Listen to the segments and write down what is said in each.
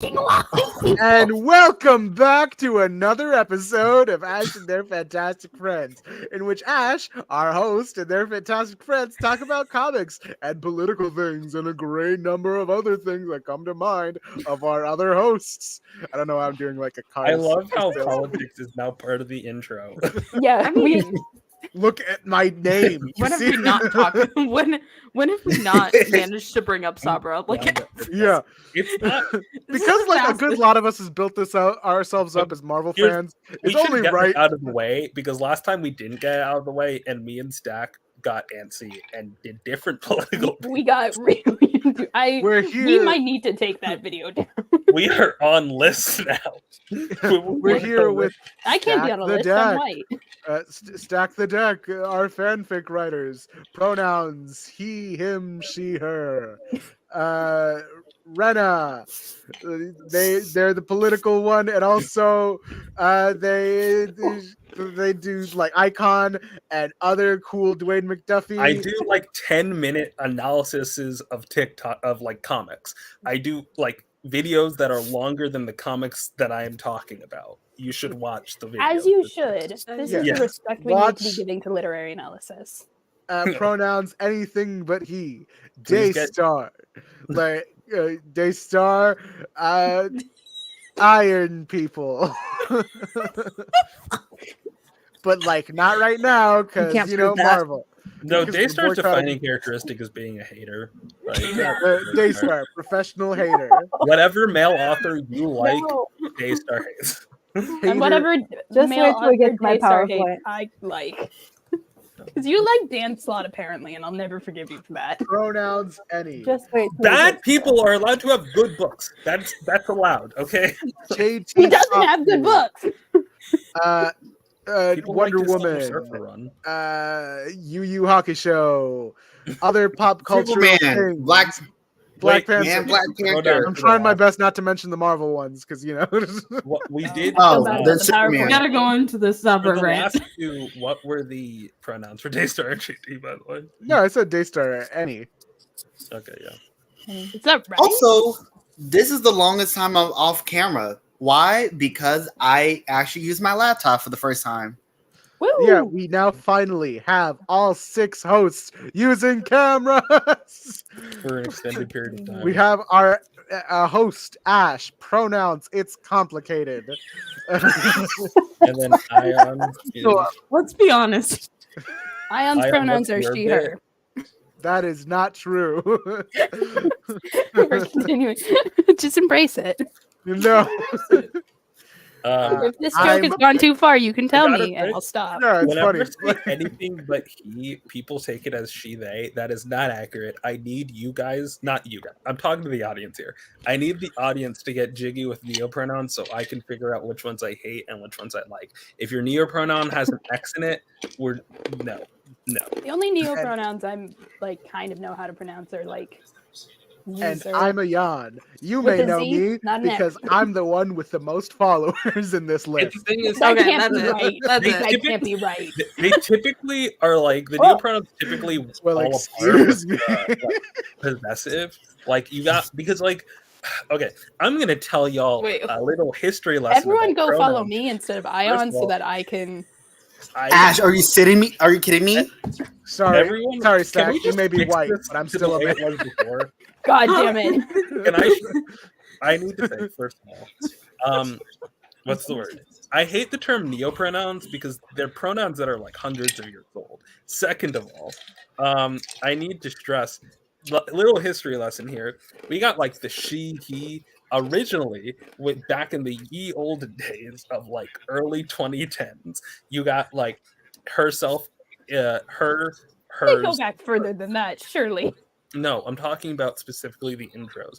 And welcome back to another episode of Ash and Their Fantastic Friends, in which Ash, our host, and their fantastic friends talk about comics and political things and a great number of other things that come to mind of our other hosts. I don't know why I'm doing like a card. I love how politics is now part of the intro. Yeah, I mean, Look at my name. You when have see? we not talked? When have we not managed to bring up Sabra? Like, Yeah, It's not. because like a good lot of us has built this out ourselves up as Marvel Here's- fans. We It's should only get right. it out of the way because last time we didn't get it out of the way, and me and Stack got antsy and did different political. we got really into. We're We here. might need to take that video down. We are on lists now. We're here with I can't be on a the list. deck. I'm white. Stack the Deck, our fanfic writers. Pronouns he, him, she, her. Rena, they're the political one, and also they do like Icon and other cool Dwayne McDuffie. I do like 10-minute analyses of TikTok of like comics. I do like videos that are longer than the comics that I am talking about. You should watch the video. As you should. This is Yeah. the respect we need to be giving to literary analysis. Pronouns anything but he. Please get- Daystar, like Daystar, Iron people. But like not right now because can't you know prove that. Marvel. No, because Daystar's boycotting- defining characteristic is being a hater. Right? Daystar, professional hater. Whatever male author you like, No. Daystar hates. Hater. And whatever Just male wait till we get author to my Daystar PowerPoint. hates, I like. Because you like Dan Slott apparently, and I'll never forgive you for that. Pronouns any. Just wait. till we Bad get- people are allowed to have good books. That's allowed, okay? JT He doesn't have good books. People Wonder like to see their Woman. surfer run. Yu Yu Hakusho. Other pop culture Superman, things. Black Wait, Panther. Man, Black Hold Panther. on. I'm trying my best not to mention the Marvel ones because you know. What we did. Oh, About then the Superman. we PowerPoint. gotta go into the For Sabra the rant. last two, what were the pronouns for Daystar and JT, by the way? No, I said Daystar any. Okay, yeah. Is that right? Also, this is the longest time I'm off camera. Why? Because I actually used my laptop for the first time. Woo! Yeah, we now finally have all 6 hosts using cameras. For an extended period of time. We have our host Ash. Pronouns it's complicated. And then Ayaan. Let's be honest. Ion's Ion, pronouns what's are your she, bit? her. That is not true. We're continuing. Just embrace it. No. If this joke I'm- has gone too far, you can tell gotta me, and think- I'll stop. No, it's Whenever funny. I say anything but he, people take it as she, they. That is not accurate. I need you guys, not you guys. I'm talking to the audience here. I need the audience to get jiggy with neopronouns so I can figure out which ones I hate and which ones I like. If your neopronoun has an X in it, we're no. The only neopronouns I'm like kind of know how to pronounce are like And user. I'm Ayaan. You With may a know Z, me not an X. because I'm the one with the most followers in this The list. thing is, That Okay, can't that's be it. right. That's They it. That can't be right. they typically are like the Oh. neopronouns typically Well, fall excuse me. apart with, possessive. Like you got because like okay, I'm gonna tell y'all Wait. a little history lesson. Everyone about go follow pronouns. me instead of of Ion so all- that I can. Ash, are you kidding me? Are you kidding me? Sorry, Everyone, sorry, can Stack. we You just may be fix white, this but I'm to still the a way man. it was before? God damn it! Can I need to say first of all, what's the word? I hate the term neopronouns because they're pronouns that are like hundreds of years old. Second of all, I need to stress little history lesson here. We got like the she, he originally with back in the ye old days of like early 2010s. You got like herself, her, They go hers. back further than that, surely. No, I'm talking about specifically the intros.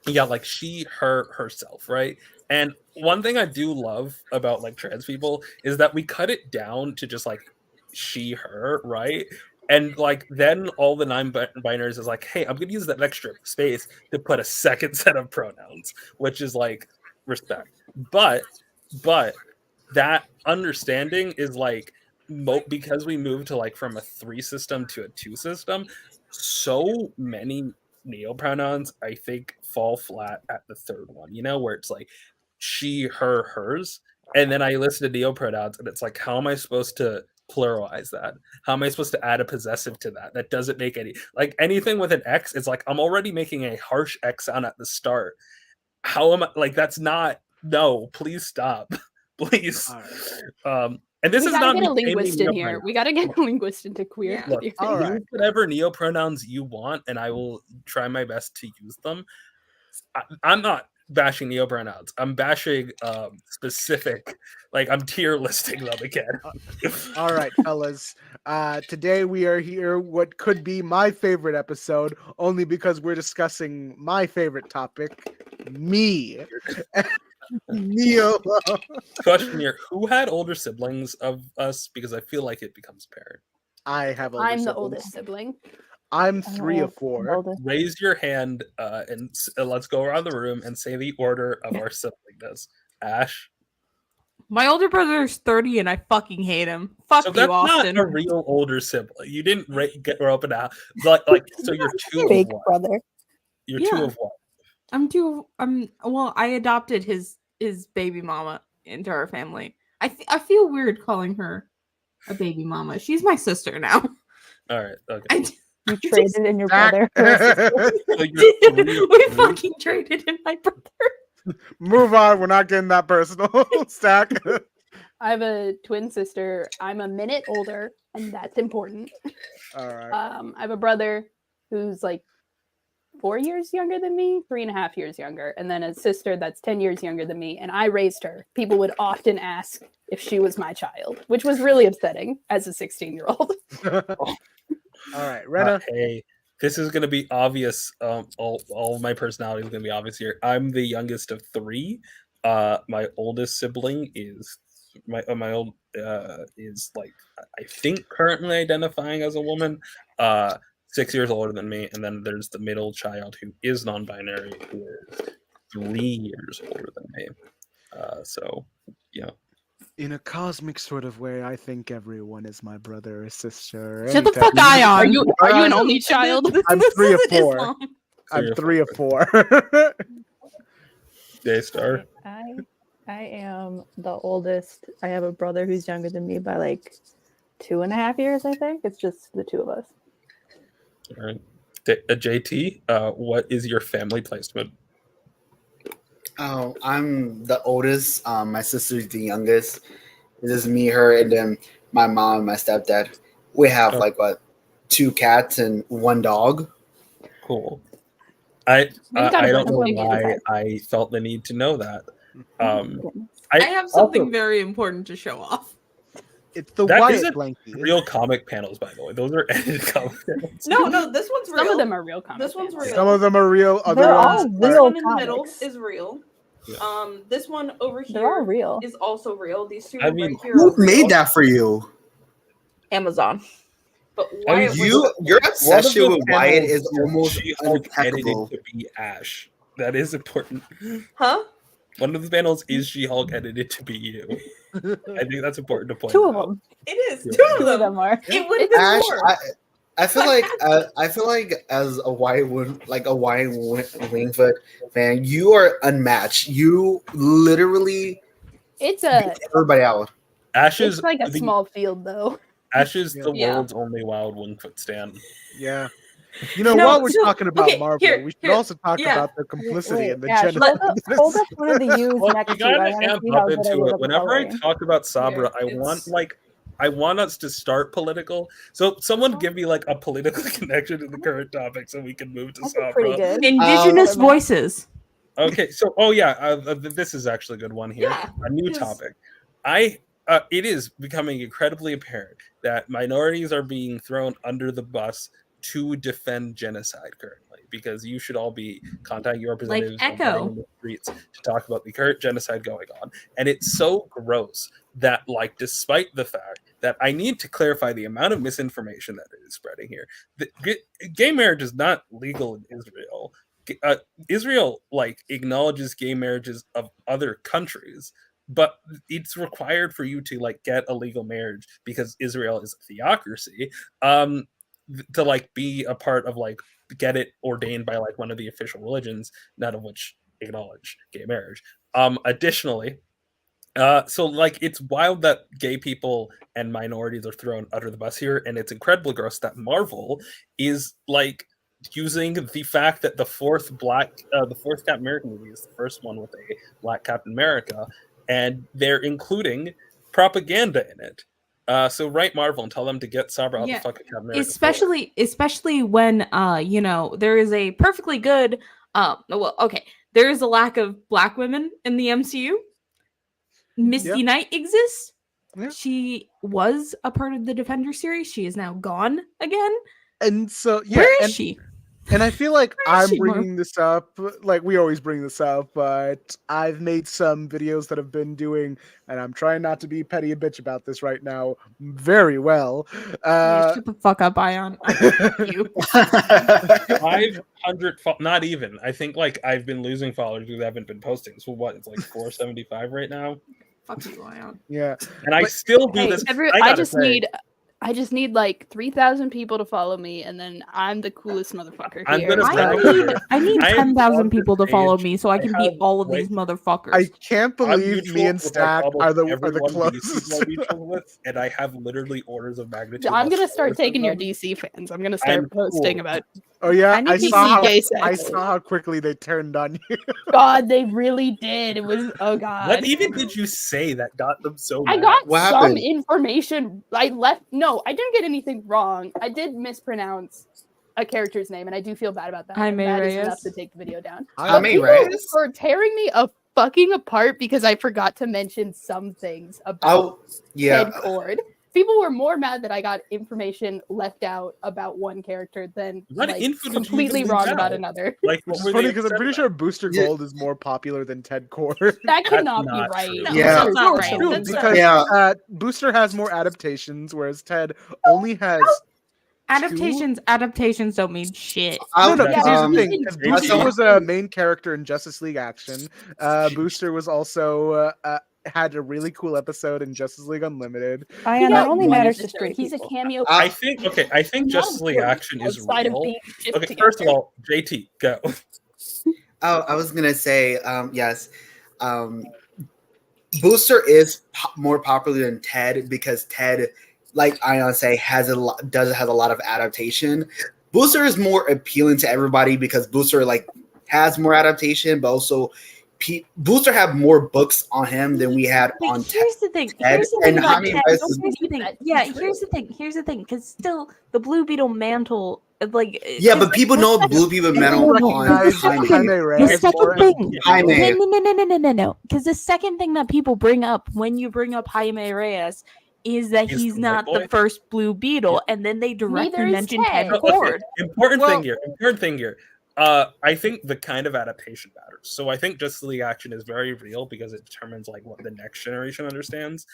You got like she, her, herself, right? And one thing I do love about like trans people is that we cut it down to just like she, her, right? And like then all the non-binaries is like, hey, I'm gonna use that extra space to put a second set of pronouns, which is like respect. But that understanding is like because we moved to like from a 3 system to a 2 system, so many neopronouns, I think, fall flat at the third one. You know, where it's like she, her, hers, and then I listen to neopronouns, and it's like, how am I supposed to pluralize that? How am I supposed to add a possessive to that? That doesn't make any like anything with an X. It's like I'm already making a harsh X sound at the start. How am I like? That's not. No, please stop, please. All right. And this we is gotta not get me a linguist shaming in here. We gotta get a linguist into queer. Yeah. Look, All right. use whatever neopronouns you want, and I will try my best to use them. I'm not bashing neopronouns. I'm bashing specific, like I'm tier listing them again. All right, fellas. Today we are here. What could be my favorite episode, only because we're discussing my favorite topic, me. Neo. Question here: who had older siblings of us? Because I feel like it becomes apparent. I have. Older I'm the siblings. oldest sibling. I'm 3 of 4. Raise your hand and let's go around the room and say the order of our siblingness. Ash. My older brother is 30 and I fucking hate him. Fuck So you, that's Austin. not a real older sibling. You didn't grow up in a like. So you're two Fake of what? brother. You're Yeah. two of what? Well, I adopted his baby mama into our family. I feel weird calling her a baby mama. She's my sister now. All right. Okay. You traded in your brother. So you're three of We three? fucking traded in my brother. Move on. We're not getting that personal. Stack. I have a twin sister. I'm a minute older, and that's important. All right. I have a brother who's like 4 years younger than me, 3.5 years younger, and then a sister that's 10 years younger than me, and I raised her. People would often ask if she was my child, which was really upsetting as a 16-year-old. All right, Rena. Hey, this is going to be obvious. All of my personality is going to be obvious here. I'm the youngest of 3. My oldest sibling is my old is like I think currently identifying as a woman. 6 years older than me, and then there's the middle child who is non-binary, who is 3 years older than me. So yeah. In a cosmic sort of way, I think everyone is my brother or sister. Shut the Anytime- fuck Ayaan. Are you an only child? I'm This 3 of isn't 4. Islam. I'm 3 of 4. Daystar. I am the oldest. I have a brother who's younger than me by like 2.5 years, I think. It's just the two of us. All right. JT, what is your family placement? Oh, I'm the oldest. My sister's the youngest. This is me, her, and then my mom and my stepdad. We have Oh. like 2 cats and 1 dog. Cool. I We've got a don't bunch know of why babies. I felt the need to know that. Um, I have something also- very important to show off. It's the That Wyatt isn't blankie. real comic panels, by the way. Those are edited comic panels. No, this one's real. Some of them are real comics. This one's real. Some of them are real. Other They're all ones This real one in the middle comics. is real. Yeah. This one over They're all here real. is also real. These two I right mean, here Who are real. made that for you? Amazon. But I mean, Wyatt Your One of obsession the with Wyatt panels is almost She-Hulk edited impeccable. to be Ash. That is important. huh? One of the panels is She-Hulk edited to be you. I think that's important to point Two out. of them. It is. Yeah. Two Two of them. are. It would have been Ash, more. I feel like as a Wyatt Wingfoot fan, you are unmatched. You literally It's beat everybody out. Ash is it's like a the, small field though. Ash is the Yeah. world's only wild Wingfoot stand. Yeah. You know, No, while we're so- talking about okay, Marvel, here, we should here, also talk yeah. about their complicity Wait, in the Ash, genocide. hold up one of the U's Look, next we to you. I gotta want to amp see how up good I into did it. at Whenever I coloring. talk about Sabra, Here, I want us to start political. So someone give me like a political connection to the current topic so we can move to That's Sabra. pretty good. Indigenous Um, voices. Okay, so this is actually a good one here. Yeah, A new yes. topic. It is becoming incredibly apparent that minorities are being thrown under the bus to defend genocide currently, because you should all be contacting your representatives and Echo. going in the streets to talk about the current genocide going on. And it's so gross that, like, despite the fact that I need to clarify the amount of misinformation that it is spreading here, gay marriage is not legal in Israel. Israel like acknowledges gay marriages of other countries, but it's required for you to like get a legal marriage because Israel is a theocracy. to like be a part of like get it ordained by like one of the official religions, none of which acknowledge gay marriage. Additionally, so like it's wild that gay people and minorities are thrown under the bus here, and it's incredibly gross that Marvel is like using the fact that the fourth Captain America movie is the first one with a black Captain America, and they're including propaganda in it. So write Marvel and tell them to get Sabra out the fucking Captain America. Especially when there is a perfectly good there is a lack of black women in the MCU. Misty Knight exists. Yeah. She was a part of the Defender series. She is now gone again. And so Where is she? And I feel like Where is I'm she, Mark? bringing this up, like we always bring this up, but I've made some videos that have been doing, and I'm trying not to be petty and bitch about this right now, very well. Shut the fuck up, Ayaan. You. 500, not even. I think like I've been losing followers who haven't been posting. So what? It's like 475 right now. Fuck you, Ayaan. Yeah. And I still do this. I just need like 3,000 people to follow me, and then I'm the coolest motherfucker I'm here. gonna I need I am 10,000 on people to this follow page. me so I can beat have all of way- these motherfuckers. I can't I'm believe mutual me and with, like, Stack almost are the everyone closest. DC mutual with, and I have literally orders of magnitude. I'm gonna less start followers than taking your them. DC fans. I'm gonna start I'm posting cool. about Oh yeah, I need I to saw see how gay I sex. saw how quickly they turned on you. God, they really did. It was What God. even did you say that got them so I mad? got What some happened? information. I didn't get anything wrong. I did mispronounce a character's name, and I do feel bad about that. Jaime That is Reyes. enough to take the video down. Jaime But people Reyes? were tearing me fucking apart because I forgot to mention some things about Ted Cord. People were more mad that I got information left out about one character than What like, info did you completely even wrong leave about out? another. Like, Which what is were funny they because I'm upset pretty about? sure Booster Yeah. Gold is more popular than Ted Cord. That could That's not be not right. true. No, Yeah. that's not right. True, That's not because Yeah. Booster has more adaptations, whereas Ted only has Adaptations don't mean shit. No, Yeah, because here's the thing. he's Because in Booster DC. was a main character in Justice League Action. Booster was also had a really cool episode in Justice League Unlimited. Ayaan, got that only one matters to episode. straight He's people. a cameo. I think Not Justice League important Action is outside of real. being shipped Okay, together. first of all, JT, go. I was gonna say, yes. Booster is more popular than Ted because Ted, like Ayaan say, has a lot of adaptation. Booster is more appealing to everybody because Booster has more adaptation, but also Booster have more books on him than we had But on here's the thing. Ted. Here's the thing And about Jaime Ted. Reyes Here's the thing. Yeah, here's the thing. Here's the thing. Because still, the Blue Beetle mantle, like Yeah, but people know Blue People Metal No, on Recognize Jaime. Jaime the Reyes second more as- thing. Jaime. No. Because the second thing that people bring up when you bring up Jaime Reyes is that He's he's the not white the boy? first Blue Beetle, and then they directly Neither is mention Ted Ted. Cord. Important Well- thing here. I think the kind of adaptation matters. So I think Justice League Action is very real because it determines like what the next generation understands.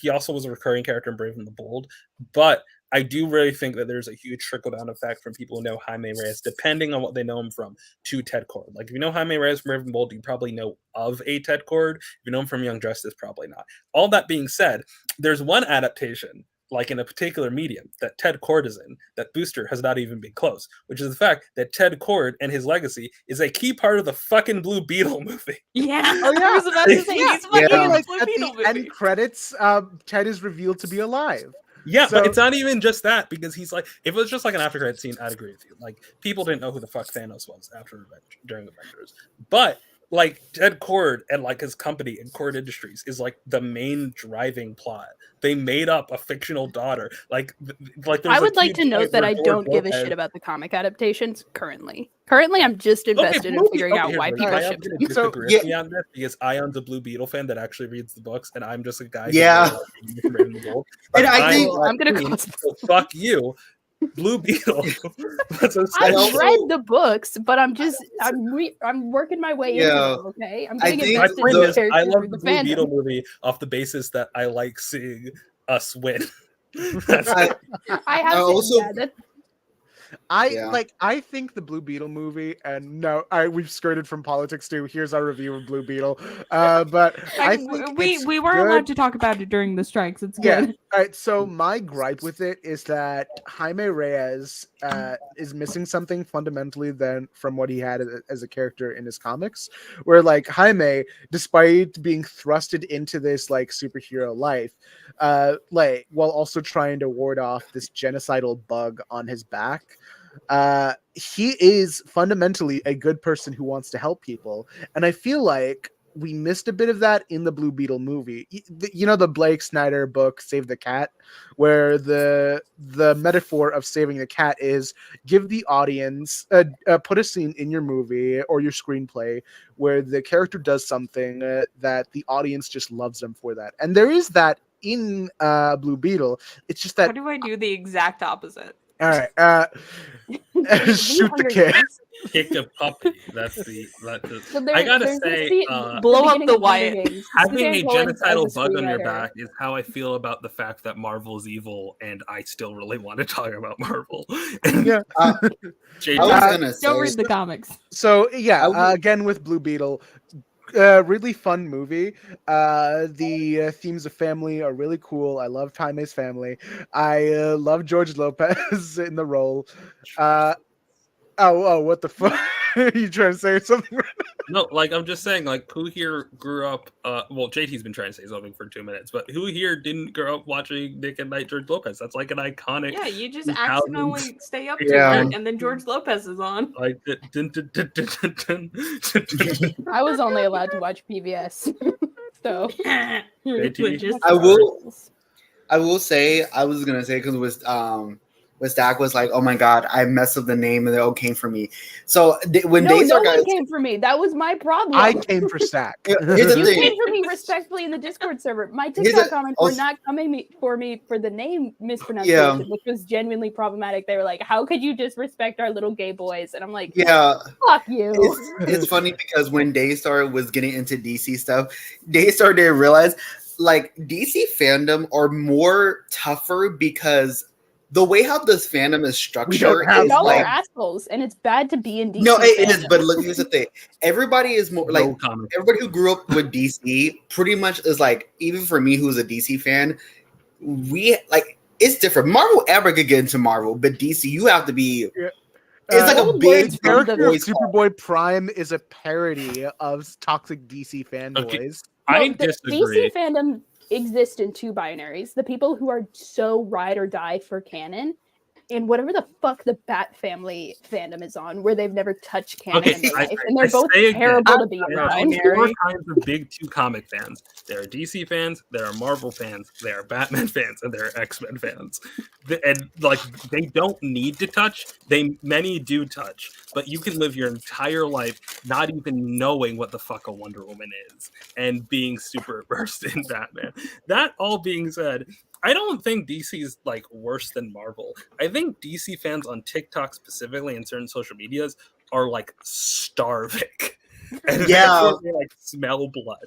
He also was a recurring character in Brave and the Bold, but I do really think that there's a huge trickle down effect from people who know Jaime Reyes, depending on what they know him from, to Ted Cord. Like if you know Jaime Reyes from Brave and Bold, you probably know of a Ted Cord. If you know him from Young Justice, probably not. All that being said, there's one adaptation, like in a particular medium that Ted Cord is in, that Booster has not even been close, which is the fact that Ted Cord and his legacy is a key part of the fucking Blue Beetle movie. Yeah, Oh, yeah. I was about to say Yeah. he's fucking Yeah. in Like Blue at Beetle the end movie. credits, Ted is revealed to be alive. Yeah, So- but it's not even just that, because he's like, if it was just like an after credit scene, I'd agree with you. Like, people didn't know who the fuck Thanos was during Avengers. But like Ted Cord and like his company and Cord Industries is like the main driving plot. They made up a fictional daughter. Like there's I a would like key to note point that where I Thor don't give a both shit has- about the comic adaptations currently. Currently, I'm just invested in figuring out why people Ayaan ship gonna them. disagree So- with me on this because Ayon's a Blue Beetle fan that actually reads the books, and I'm just a guy. Yeah. who's really into the world. And Like, I think- I'm gonna queen, cosplay. so fuck you, Blue Beetle. That's I've essential. read the books, but I'm working my way into Yeah. them. Okay, I'm I getting think My invested point in the is, characters I love through the the Blue Beetle fandom. movie off the basis that I like seeing us win. That's I- I have I to, also- yeah, Yeah. I think the Blue Beetle movie, and no, we've skirted from politics too. Here's our review of Blue Beetle. But I think we weren't good. allowed to talk about it during the strikes. It's Yeah. good. All right. So my gripe with it is that Jaime Reyes is missing something fundamentally than from what he had as a character in his comics, where like Jaime, despite being thrusted into this like superhero life, like while also trying to ward off this genocidal bug on his back, he is fundamentally a good person who wants to help people, and I feel like we missed a bit of that in the Blue Beetle movie. You know the Blake Snyder book Save the Cat, where the metaphor of saving the cat is give the audience put a scene in your movie or your screenplay where the character does something that the audience just loves them for that. And there is that in Blue Beetle. It's just How that do I do the exact opposite? all right, The shoot the Hunger kid. Games. Kick a puppy. That's the. So I gotta there's this say, scene- Blow up beginning the of Hunger Wyatt. Games, having Suzanne a Collins as genocidal the bug on your screenwriter. back is how I feel about the fact that Marvel's evil, and I still really want to talk about Marvel. Yeah. JJ, I was gonna Don't say, read the comics. So yeah, I would- again with Blue Beetle, really fun movie. The themes of family are really cool. I love Jaime's family. I love George Lopez in the role. What the fuck? You trying to say something? no, like I'm just saying, like who here grew up? Well, JT's been trying to say something for 2 minutes, but who here didn't grow up watching Nick and Night George Lopez? That's like an iconic. Yeah, you just 2000s. accidentally stay up to Yeah. it, and then George Lopez is on. Like I was only allowed to watch PBS. So JT? I will say, I was gonna say because with Stack was like, oh my god, I messed up the name and it all came for me. So when no Daystar one guys, came for me. That was my problem. I came for Stack. here's the You thing. came for me respectfully in the Discord server. My Here's TikTok a- comments also- were not coming for me for the name mispronunciation, Yeah. which was genuinely problematic. They were like, "How could you disrespect our little gay boys?" And I'm like, Yeah, "Fuck you." it's funny because when Daystar was getting into DC stuff, Daystar didn't realize like DC fandom are more tougher because the way how this fandom is structured have is Y'all like are assholes, and it's bad to be in DC. no, it is. fandom. But look, here's the thing: everybody is more like No comment. everybody who grew up with DC. Pretty much is like even for me, who's a DC fan, we like it's different. Marvel ever could get into Marvel, but DC, you have to be. Yeah. It's like a Old big words The character of boys club. Superboy Prime is a parody of toxic DC fanboys. I No, the disagree. DC fandom exists in two binaries: the people who are so ride or die for canon, and whatever the fuck the Bat Family fandom is on, where they've never touched canon Okay, in their I- life, and they're I both say again, terrible to be There are around. four kinds of big two comic fans. There are DC fans, there are Marvel fans, there are Batman fans, and there are X-Men fans. And like they don't need to touch. Many do touch, but you can live your entire life not even knowing what the fuck a Wonder Woman is and being super versed in Batman. That all being said, I don't think DC is like worse than Marvel. I think DC fans on TikTok specifically and certain social medias are like starving. And Yeah. therefore they like smell blood.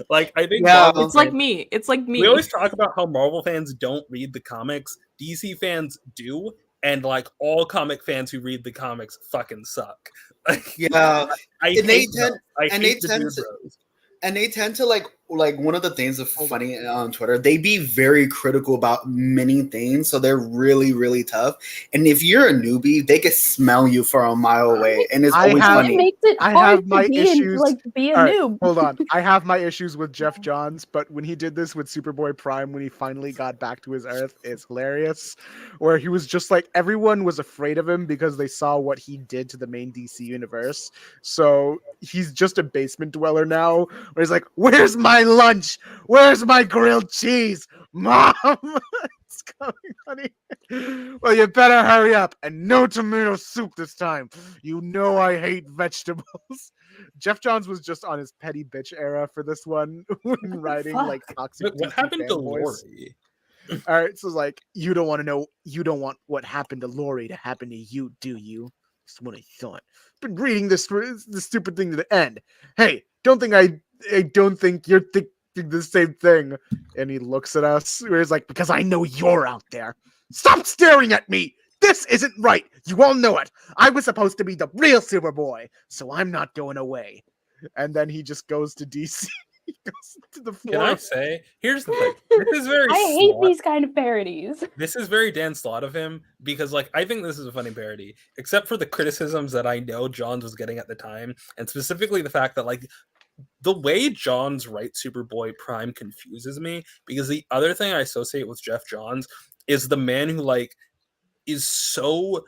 Like I think Yeah. Marvel It's like fans- me. It's like me. we always talk about how Marvel fans don't read the comics. DC fans do, and like all comic fans who read the comics fucking suck. Like, Yeah, I And they hate tend- them. I and hate they the tend dude to- bros. and they tend to like one of the things of funny on Twitter, they be very critical about many things, so they're really really tough. And if you're a newbie, they can smell you from a mile away, and it's I always have- It funny. makes it I hard have to my be issues. be a All right, noob. hold on. I have my issues with Jeff Johns, but when he did this with Superboy Prime, when he finally got back to his Earth, it's hilarious. Where he was just like, everyone was afraid of him because they saw what he did to the main DC universe. So he's just a basement dweller now, where he's like, "Where's my lunch? Where's my grilled cheese, Mom?" It's coming, honey. Well, you better hurry up, and no tomato soup this time. You know I hate vegetables. Jeff Johns was just on his petty bitch era for this one when writing like toxic. Wait, what DC happened to fanboys. Lori? All right, so it's like you don't want to know. You don't want what happened to Lori to happen to you, do you? That's what I thought. Been reading this stupid thing to the end. Hey, don't think I don't think you're thinking the same thing. And he looks at us. Where he's like, because I know you're out there. Stop staring at me. This isn't right. You all know it. I was supposed to be the real Superboy, so I'm not going away. And then he just goes to DC. He goes to the Can I forum. say? Here's the thing. This is very I hate Slott. these kind of parodies. This is very Dan Slott of him because, like, I think this is a funny parody, except for the criticisms that I know Johns was getting at the time, and specifically the fact that, like, the way Johns writes Superboy Prime confuses me because the other thing I associate with Jeff Johns is the man who, like, is so,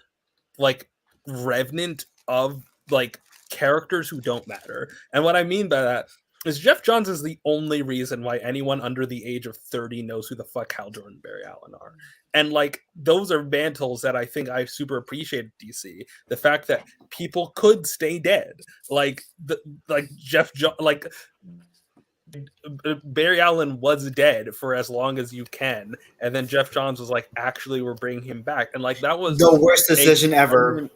like, revenant of, like, characters who don't matter. And what I mean by that is Jeff Johns is the only reason why anyone under the age of 30 knows who the fuck Hal Jordan and Barry Allen are. And, like, those are mantles that I think I super appreciate DC. The fact that people could stay dead. Like Barry Allen was dead for as long as you can, and then Jeff Johns was like, actually, we're bringing him back. And, like, that was The worst decision ever.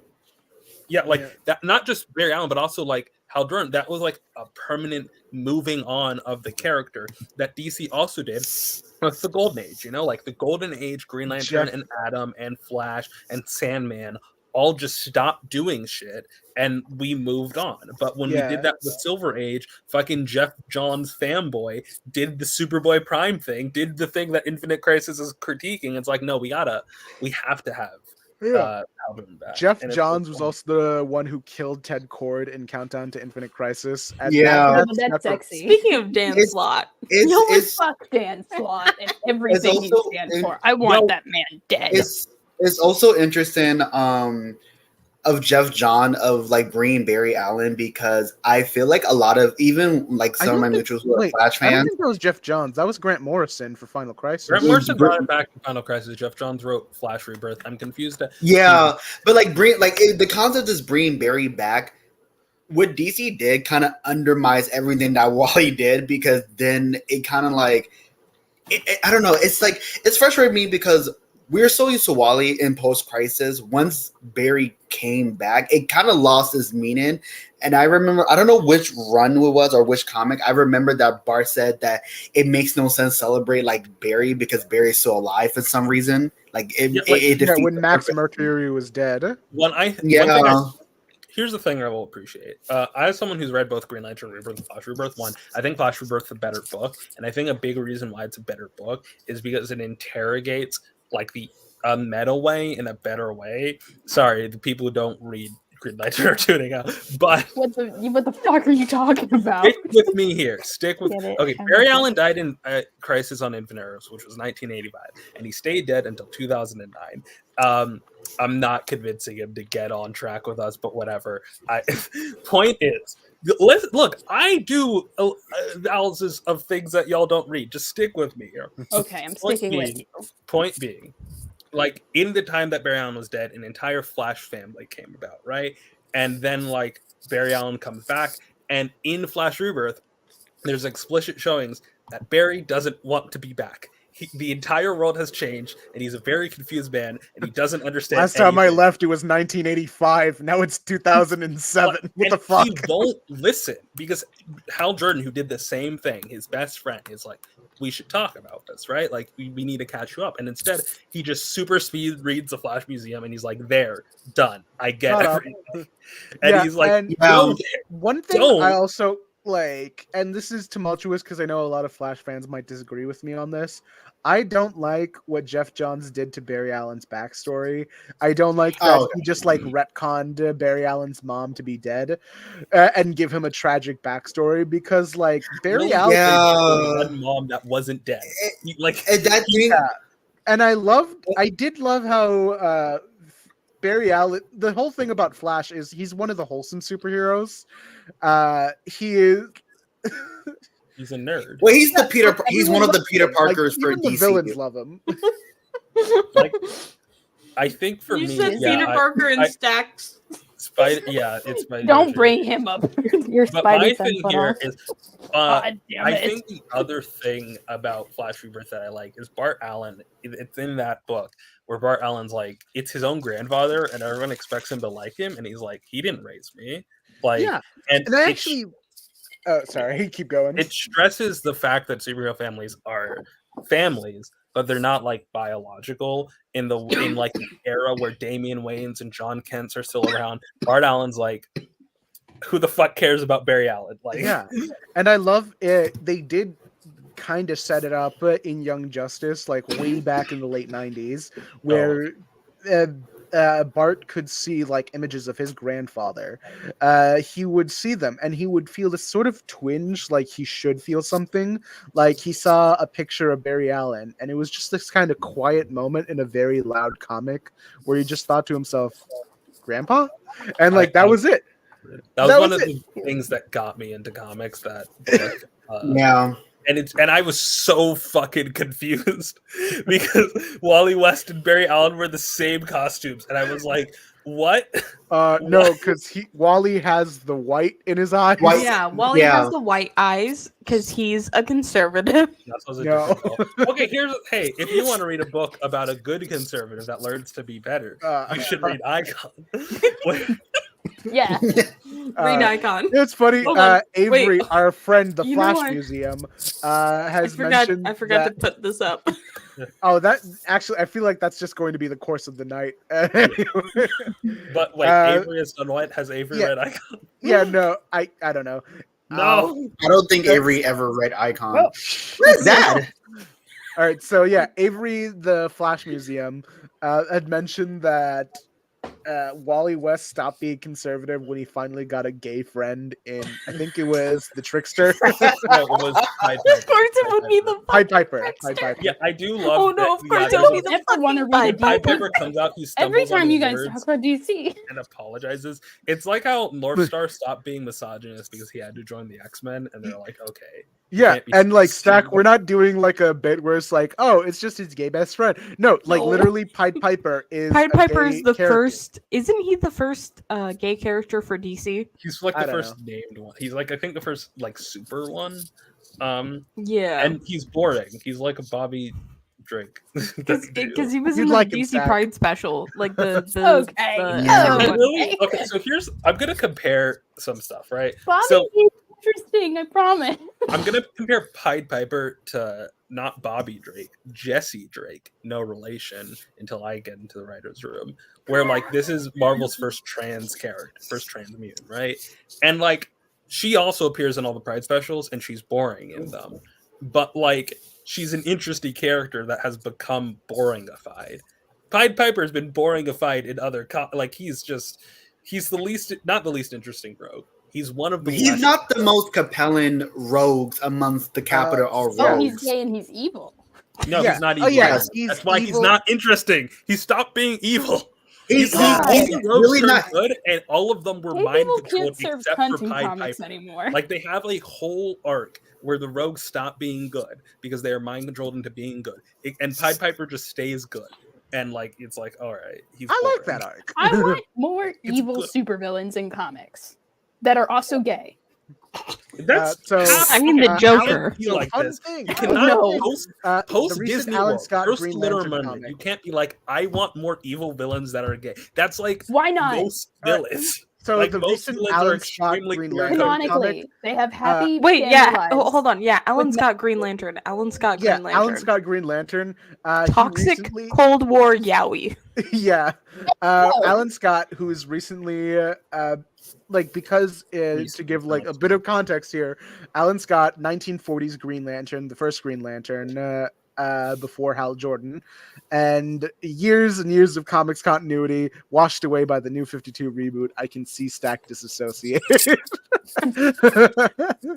Yeah, like that. Not just Barry Allen, but also like Hal Jordan. That was like a permanent moving on of the character that DC also did with the Golden Age. You know, like the Golden Age, Green Lantern and Atom and Flash and Sandman all just stopped doing shit, and we moved on. But when we did that with Silver Age, fucking Jeff Johns fanboy did the Superboy Prime thing, did the thing that Infinite Crisis is critiquing. It's like, no, we have to have. Jeff Johns was also the one who killed Ted Cord in Countdown to Infinite Crisis. And That's sexy. Speaking of Dan Slott, fuck Dan Slott and everything he stands for. I want that man dead. It's also interesting of Jeff John of like bringing Barry Allen because I feel like a lot of even like some of my mutuals who are Flash fans. I don't think that was Jeff Johns. That was Grant Morrison for Final Crisis. Grant Morrison brought it back in Final Crisis. Jeff Johns wrote Flash Rebirth. I'm confused. But like the concept is bringing Barry back. What DC did kind of undermines everything that Wally did because then it kind of like I don't know. It's like it's frustrating me because we're so used to Wally in post-crisis. Once Barry came back, it kind of lost its meaning. And I remember, I don't know which run it was or which comic. I remember that Bart said that it makes no sense to celebrate like Barry because Barry's still alive for some reason. Like when Max Mercury was dead. Here's the thing I will appreciate. As someone who's read both Green Lantern Rebirth and Flash Rebirth, I think Flash Rebirth is a better book. And I think a big reason why it's a better book is because it interrogates like the meta way in a better way. Sorry, the people who don't read Green Lantern are tuning out. But what the fuck are you talking about? Stick with me here. Okay, Barry Allen died in Crisis on Infinite Earths, which was 1985, and he stayed dead until 2009. I'm not convincing him to get on track with us, but whatever. Point is, look, I do analysis of things that y'all don't read. Just stick with me here. Okay, I'm sticking with you. Point being, like, in the time that Barry Allen was dead, an entire Flash family came about, right? And then, like, Barry Allen comes back, and in Flash Rebirth, there's explicit showings that Barry doesn't want to be back. The entire world has changed, and he's a very confused man, and he doesn't understand. Last time I left, it was 1985. Now it's 2007. What the fuck? He won't listen because Hal Jordan, who did the same thing, his best friend, is like, we should talk about this, right? Like, we need to catch you up. And instead, he just super speed reads the Flash Museum, and he's like, there, done. I get everything. And he's like, one thing I also like, and this is tumultuous because I know a lot of Flash fans might disagree with me on this. I don't like what Jeff Johns did to Barry Allen's backstory. I don't like that he just like retconned Barry Allen's mom to be dead and give him a tragic backstory because like Barry Allen one mom that wasn't dead. And I did love how Barry Allen, the whole thing about Flash is he's one of the wholesome superheroes. He is he's a nerd. Well, he's the Peter. He's one of the Peter Parkers for DC. The villains love him. Like, I think for you me, said Peter Parker and Stacks. It's my. Don't bring him up. Your but my thing here off. is, I think the other thing about Flash Rebirth that I like is Bart Allen. It's in that book where Bart Allen's like, it's his own grandfather, and everyone expects him to like him, and he's like, he didn't raise me. Like, and I actually. Oh, sorry. Keep going. It stresses the fact that superhero families are families, but they're not like biological in like the era where Damian Wayans and John Kents are still around. Bart Allen's like, who the fuck cares about Barry Allen? Like, Yeah, and I love it. They did kind of set it up in Young Justice, like way back in the late '90s, where Bart could see like images of his grandfather. He would see them, and he would feel this sort of twinge, like he should feel something. Like he saw a picture of Barry Allen, and it was just this kind of quiet moment in a very loud comic where he just thought to himself, "Grandpa," and like that was it. That was one of the things that got me into comics. That book. Yeah. And I was so fucking confused because Wally West and Barry Allen were the same costumes, and I was like, "What?" No, because Wally has the white in his eyes. Yeah, Wally has the white eyes because he's a conservative. No. Okay, hey, if you want to read a book about a good conservative that learns to be better, you should read Icon. Yeah. Read Icon. It's funny. Avery, our friend, the You know Flash what? Museum, has mentioned. I forgot to put this up. Oh, that actually, I feel like that's just going to be the course of the night. But wait, Avery has done what? Has Avery read Icon? Yeah, no, I don't know. No, I don't think Avery ever read Icon. Well, What is that? All right, so yeah, Avery, the Flash Museum, had mentioned that Wally West stopped being conservative when he finally got a gay friend in, I think it was The Trickster. No, it was Pied Piper. Of course it would be the Pied Piper. Trickster. Pied Piper. Yeah, I do love. Oh no, that, of course yeah, it would be the Never want to fucking read Pied Pied Piper comes out. He stumbles Every time on you his guys words talk about DC. and apologizes. It's like how North Star stopped being misogynist because he had to join the X-Men, and they're like, okay. Yeah, can't be and like so Stack, stupid. we're not doing like a bit where it's like, oh, it's just his gay best friend. No, like No. literally, Pied Piper is Pied a Piper gay is the character. first. Isn't he the first gay character for DC? He's like I the don't first named one. He's like, I think the first like super one. Yeah, And he's boring. He's like a Bobby Drake. because he was You'd in the like him, DC Stack. Pride special, like the Okay. Yeah. And Okay. really? Okay, so I'm gonna compare some stuff, right? Bobby So is interesting, I promise. I'm gonna compare Pied Piper to not Bobby Drake, Jesse Drake, no relation until I get into the writer's room, where like this is Marvel's first trans character, first trans mutant, right? And like she also appears in all the Pride specials, and she's boring in them, but like she's an interesting character that has become boringified. Pied Piper has been boringified in other like he's the least, not the least interesting rogue. He's one of the. He's not the most compelling rogues amongst the capital or rogues. Oh, he's gay and he's evil. No, Yeah. he's not Oh, evil. yeah, That's why he's evil. not interesting. He stopped being evil. He's all he's the rogues really turned not. good, and all of them were Gay mind people controlled can't serve except cunt for in Pied comics Piper. anymore. Like they have a whole arc where the rogues stop being good because they are mind controlled into being good, and Pied Piper just stays good. And like it's like, all right, he's. I like boring. that arc. I want more evil good. supervillains in comics that are also gay. That's so- I mean, the Uh, Joker. Alan, you like fun this. thing. You cannot No. post The recent Disney Alan World, Scott post Green Little Lantern Mermaid. comic. You can't be like, I want more evil villains that are gay. That's like Why not? most Alright. villains. So Like, the most recent villains are Alan Scott extremely Green clear-cut. Lantern Canonically, comic. they have happy. Wait, family yeah. lives. Hold on. Yeah, Alan With Scott Green Lantern. Alan Scott Yeah, Green Lantern. Alan Scott Green Lantern. He Toxic recently- Cold War Yowie. yeah, Alan Scott, who's recently, like, because to give like a bit of context here, Alan Scott, 1940s Green Lantern, the first Green Lantern, before Hal Jordan, and years of comics continuity washed away by the New 52 reboot. I can see Stack disassociated.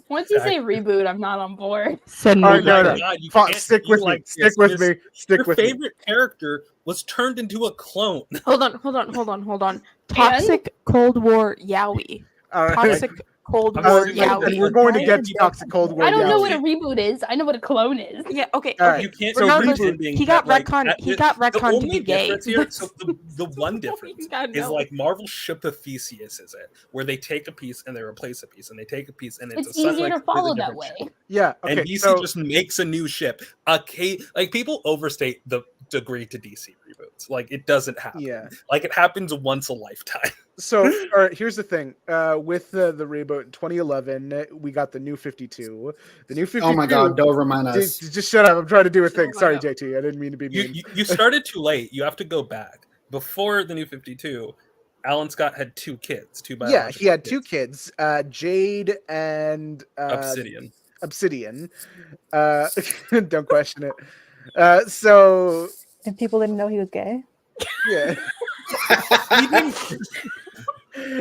Once you say reboot, I'm not on board. Send All me right, no, that. no. God, you Fuck, can't stick be with like me. Stick this. with me. Stick Your with me. favorite character was turned into a clone. Hold on. Toxic Cold War Yowie. All right. Toxic Cold I'm War sorry, Yowie. We're going to Why get is to it- Toxic Cold War. I don't know what a Yowie. reboot is. I know what a clone is. Yeah, okay. All okay. right. You can't So Regardless, pretending he got that, like, retconned. that He is- got the retconned to only be gay. difference here. So the one difference God, is no. like Marvel Ship of Theseus is it, where they take a piece and they replace a piece, and they take a piece and It's a suddenly easier to completely follow that different way. ship. Yeah. Okay. And DC so just makes a new ship. Like people overstate the degree to DC reboot. happens. Like it doesn't happen. Yeah. Like it happens once a lifetime. So, all right, here's the thing. With the reboot in 2011, we got the New 52. The New 52. Oh my god, don't remind us. Just shut up. I'm trying to do a thing. Shut Sorry, up. JT. I didn't mean to be mean. You started too late. You have to go back. Before the New 52, Alan Scott had 2 kids, 2 Yeah, biological he had 2 kids, Jade and Obsidian. Obsidian. Don't question it. So And people didn't know he was gay. yeah.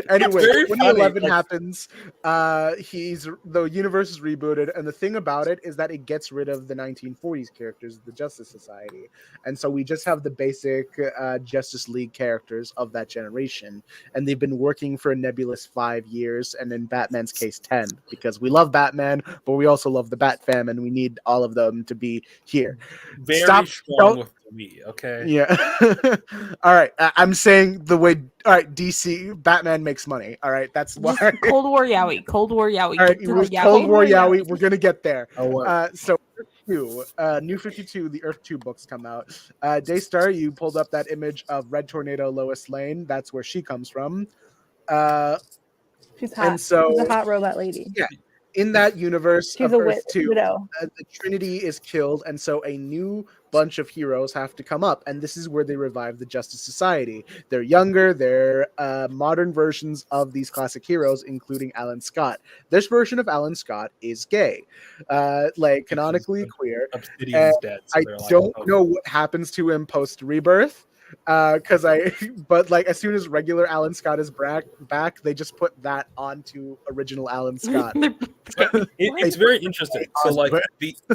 Anyway, very 2011 funny, like- happens. The universe is rebooted, and the thing about it is that it gets rid of the 1940s characters of the Justice Society, and so we just have the basic Justice League characters of that generation, and they've been working for a nebulous 5 years, and in Batman's case 10, because we love Batman, but we also love the Bat Fam, and we need all of them to be here. Very Stop- strong don't- with the we, okay? Yeah. All right. I'm saying the way. All right. DC Batman makes money. All right. That's why. Just Cold War Yowie. Cold War Yowie. All right. Get It to was the Cold War Yowie. Yowie. We're gonna get there. Oh, what? So Earth 2, New 52, the Earth 2 books come out. Daystar, you pulled up that image of Red Tornado Lois Lane. That's where she comes from. She's hot. And so- She's a hot robot lady. Yeah. In that universe She's of a Earth 2, widow. the Trinity is killed, and so a new bunch of heroes have to come up, and this is where they revive the Justice Society. They're younger, they're modern versions of these classic heroes, including Alan Scott. This version of Alan Scott is gay, like canonically queer. Obsidian's dead. So I they're like, don't oh, know what happens to him post rebirth. But like as soon as regular Alan Scott is back, they just put that onto original Alan Scott. It's very interesting. So like But-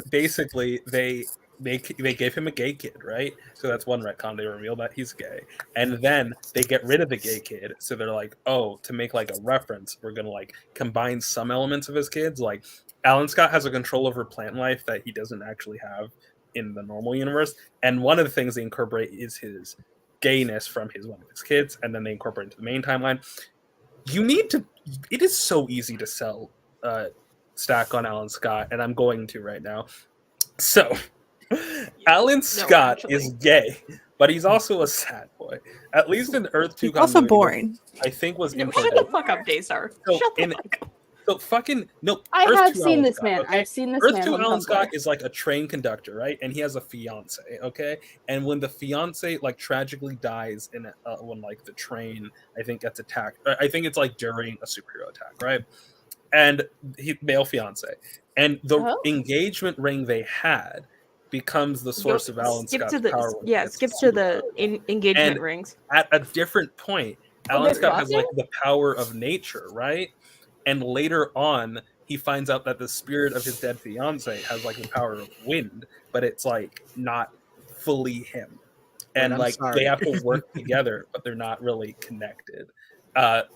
basically they gave him a gay kid, right? So that's one retcon. They reveal that he's gay, and then they get rid of the gay kid. So they're like, oh, to make like a reference, we're gonna like combine some elements of his kids. Like Alan Scott has a control over plant life that he doesn't actually have in the normal universe, and one of the things they incorporate is his gayness from one of his kids, and then they incorporate into the main timeline. It is so easy to sell stack on Alan Scott, and I'm going to right now. So Alan Scott actually. is gay, but he's also a sad boy. At least in Earth 2 He's also continuity, boring. I think was Shut the implemented. fuck up, Daystar. So Shut the in- fuck up. So fucking no. I Earth have 2 seen Alan this Scott, man. okay? I've seen this Earth man 2 on Alan Tumblr. Scott is like a train conductor, right? And he has a fiance, okay? And when the fiance like tragically dies in when like the train, I think gets attacked. I think it's like during a superhero attack, right? And male fiance, and the Oh. engagement ring they had becomes the source of Alan skip Scott's to the power. when he yeah, gets skip to the superpower. engagement And- rings. At a different point, Oh, Alan they're Scott has like fucking? the power of nature, right? And later on, he finds out that the spirit of his dead fiance has like the power of wind, but it's like not fully him. And I'm like sorry. they have to work together, but they're not really connected.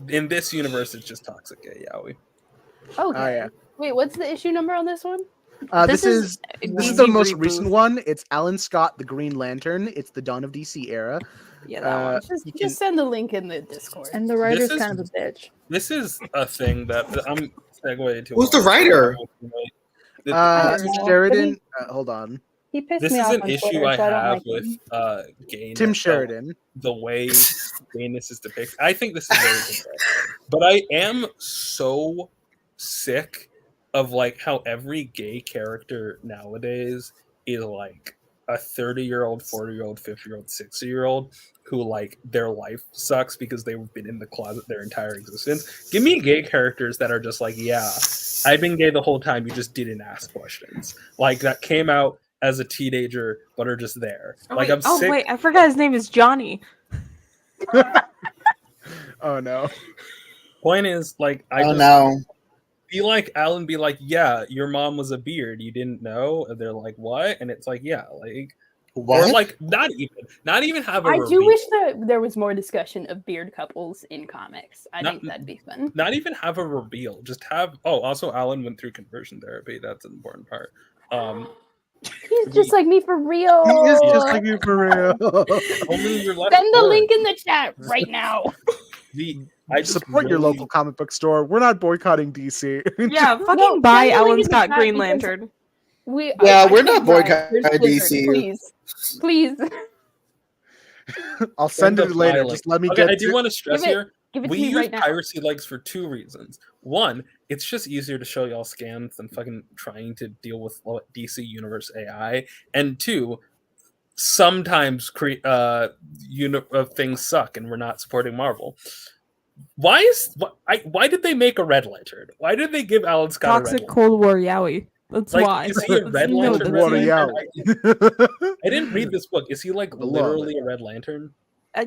In this universe, it's just toxic gay yaoi. Okay. Oh, yeah. Wait, what's the issue number on this one? This is a This is DC the most reboot. recent one. It's Alan Scott, the Green Lantern. It's the dawn of DC era. Yeah, that one. Just, you just send the link in the Discord. And the writer's is- kind of a bitch. This is a thing that I'm segueing to. Who's the writer? I don't know, Sheridan. Hold on. He pissed This me is off an on issue Twitter, I so I don't have like with him. gayness. Tim So Sheridan. the way gayness is depicted. I think this is very good. But I am so sick of like how every gay character nowadays is like a 30-year-old, 40-year-old, 50-year-old, 60-year-old who like their life sucks because they've been in the closet their entire existence. Give me gay characters that are just like, yeah, I've been gay the whole time. You just didn't ask questions. Like that came out as a teenager, but are just there. Oh, Like wait. I'm sick. Wait, I forgot his name is Johnny. Oh no. Point is, like, I Oh just no. be like Alan, be like, yeah, your mom was a beard, you didn't know, and they're like, what? And it's like, yeah, like, or What? like, not even have a I do reveal. wish that there was more discussion of beard couples in comics. I Not- think that'd be fun. Not even have a reveal. Just have. Oh, also, Alan went through conversion therapy. That's an important part. He's just like me for real. He is just like you for real. Only your left Send the foot. link in the chat right now. I just Support your really- local comic book store. We're not boycotting DC. Yeah, fucking No, buy send the link Alan in the Scott chat Green because- Lantern. We Yeah, we're can't not drive. boycotting There's Blizzard. DC. Please, please. I'll send Send it the later. file Just link. let me Okay, get I do to want to stress Give it- here. Give it to We me use right now. piracy likes for 2 reasons. One, it's just easier to show y'all scams than fucking trying to deal with DC Universe AI. And 2, sometimes things suck and we're not supporting Marvel. Why did they make a Red Lantern? Why did they give Alan Scott a Red Toxic Lantern? Cold War Yowie. That's Like, why. is he a Red No, Lantern? that's Water it. Yowie. I didn't read this book. Is he like I love literally a Red Lantern? I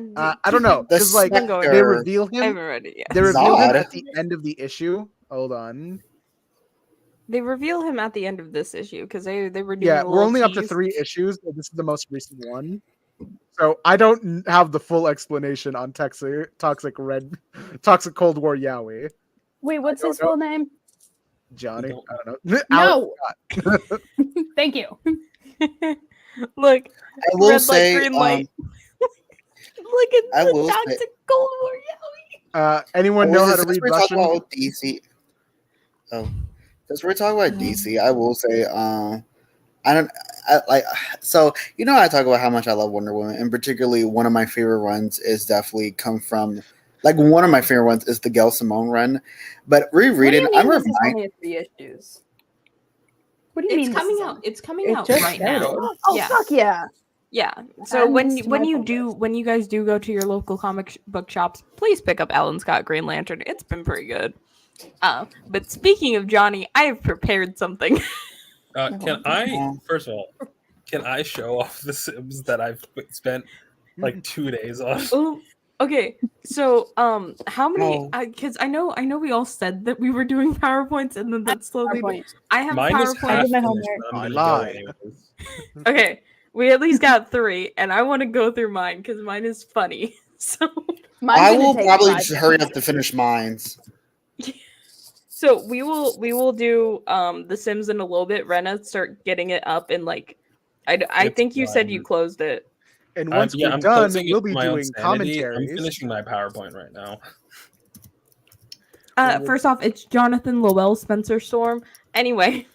don't know, The because like I'm going. they Spectre. reveal I him. haven't read it yet. They reveal him Zod. at the end of the issue. Hold on. They reveal him at the end of this issue because they were doing Yeah, a we're little only up to tease. 3 issues. But this is the most recent one. So I don't have the full explanation on toxic Cold War Yowie. Wait, what's don't his know. full name? Johnny, don't I don't know. Alan No. Scott. Thank you. Look, I will red say, light, green light. Look at I the will say- toxic Cold War Yowie. Anyone know how to since read we're talking Russian? about DC. Oh, since we're talking about DC, I will say, so I talk about how much I love Wonder Woman, and particularly one of my favorite runs is definitely come from, like, one of my favorite ones is the Gail Simone run, but rereading, What do you I'm mean this is reminded. only 3 issues? What do you mean It's this coming is out. only- It's coming It out just right started. now. Oh Yeah. fuck yeah! Yeah. So I when missed when my you full do list. when you guys do go to your local book shops, please pick up Alan Scott Green Lantern. It's been pretty good. But speaking of Johnny, I have prepared something. Can I, first of all, can I show off the Sims that I've spent like 2 days on? Oh, okay. So how many? No. Because I know we all said that we were doing PowerPoints, and then that slowly. PowerPoint. I have Mine is PowerPoint. I half did my finished, homework. but I'm I gonna go lied. anyways. Okay, we at least got 3, and I want to go through mine because mine is funny. So. Mine's I gonna will take probably 5 just hurry up minutes. to finish mines. So we will do The Sims in a little bit. Rena, start getting it up, and like I It's think you said you fine. closed it. And once Yeah, we're I'm done, closing it we'll for be my own doing sanity. I'm commentaries. finishing my PowerPoint right now. First off, it's Jonathan Lowell Spencer Storm. Anyway,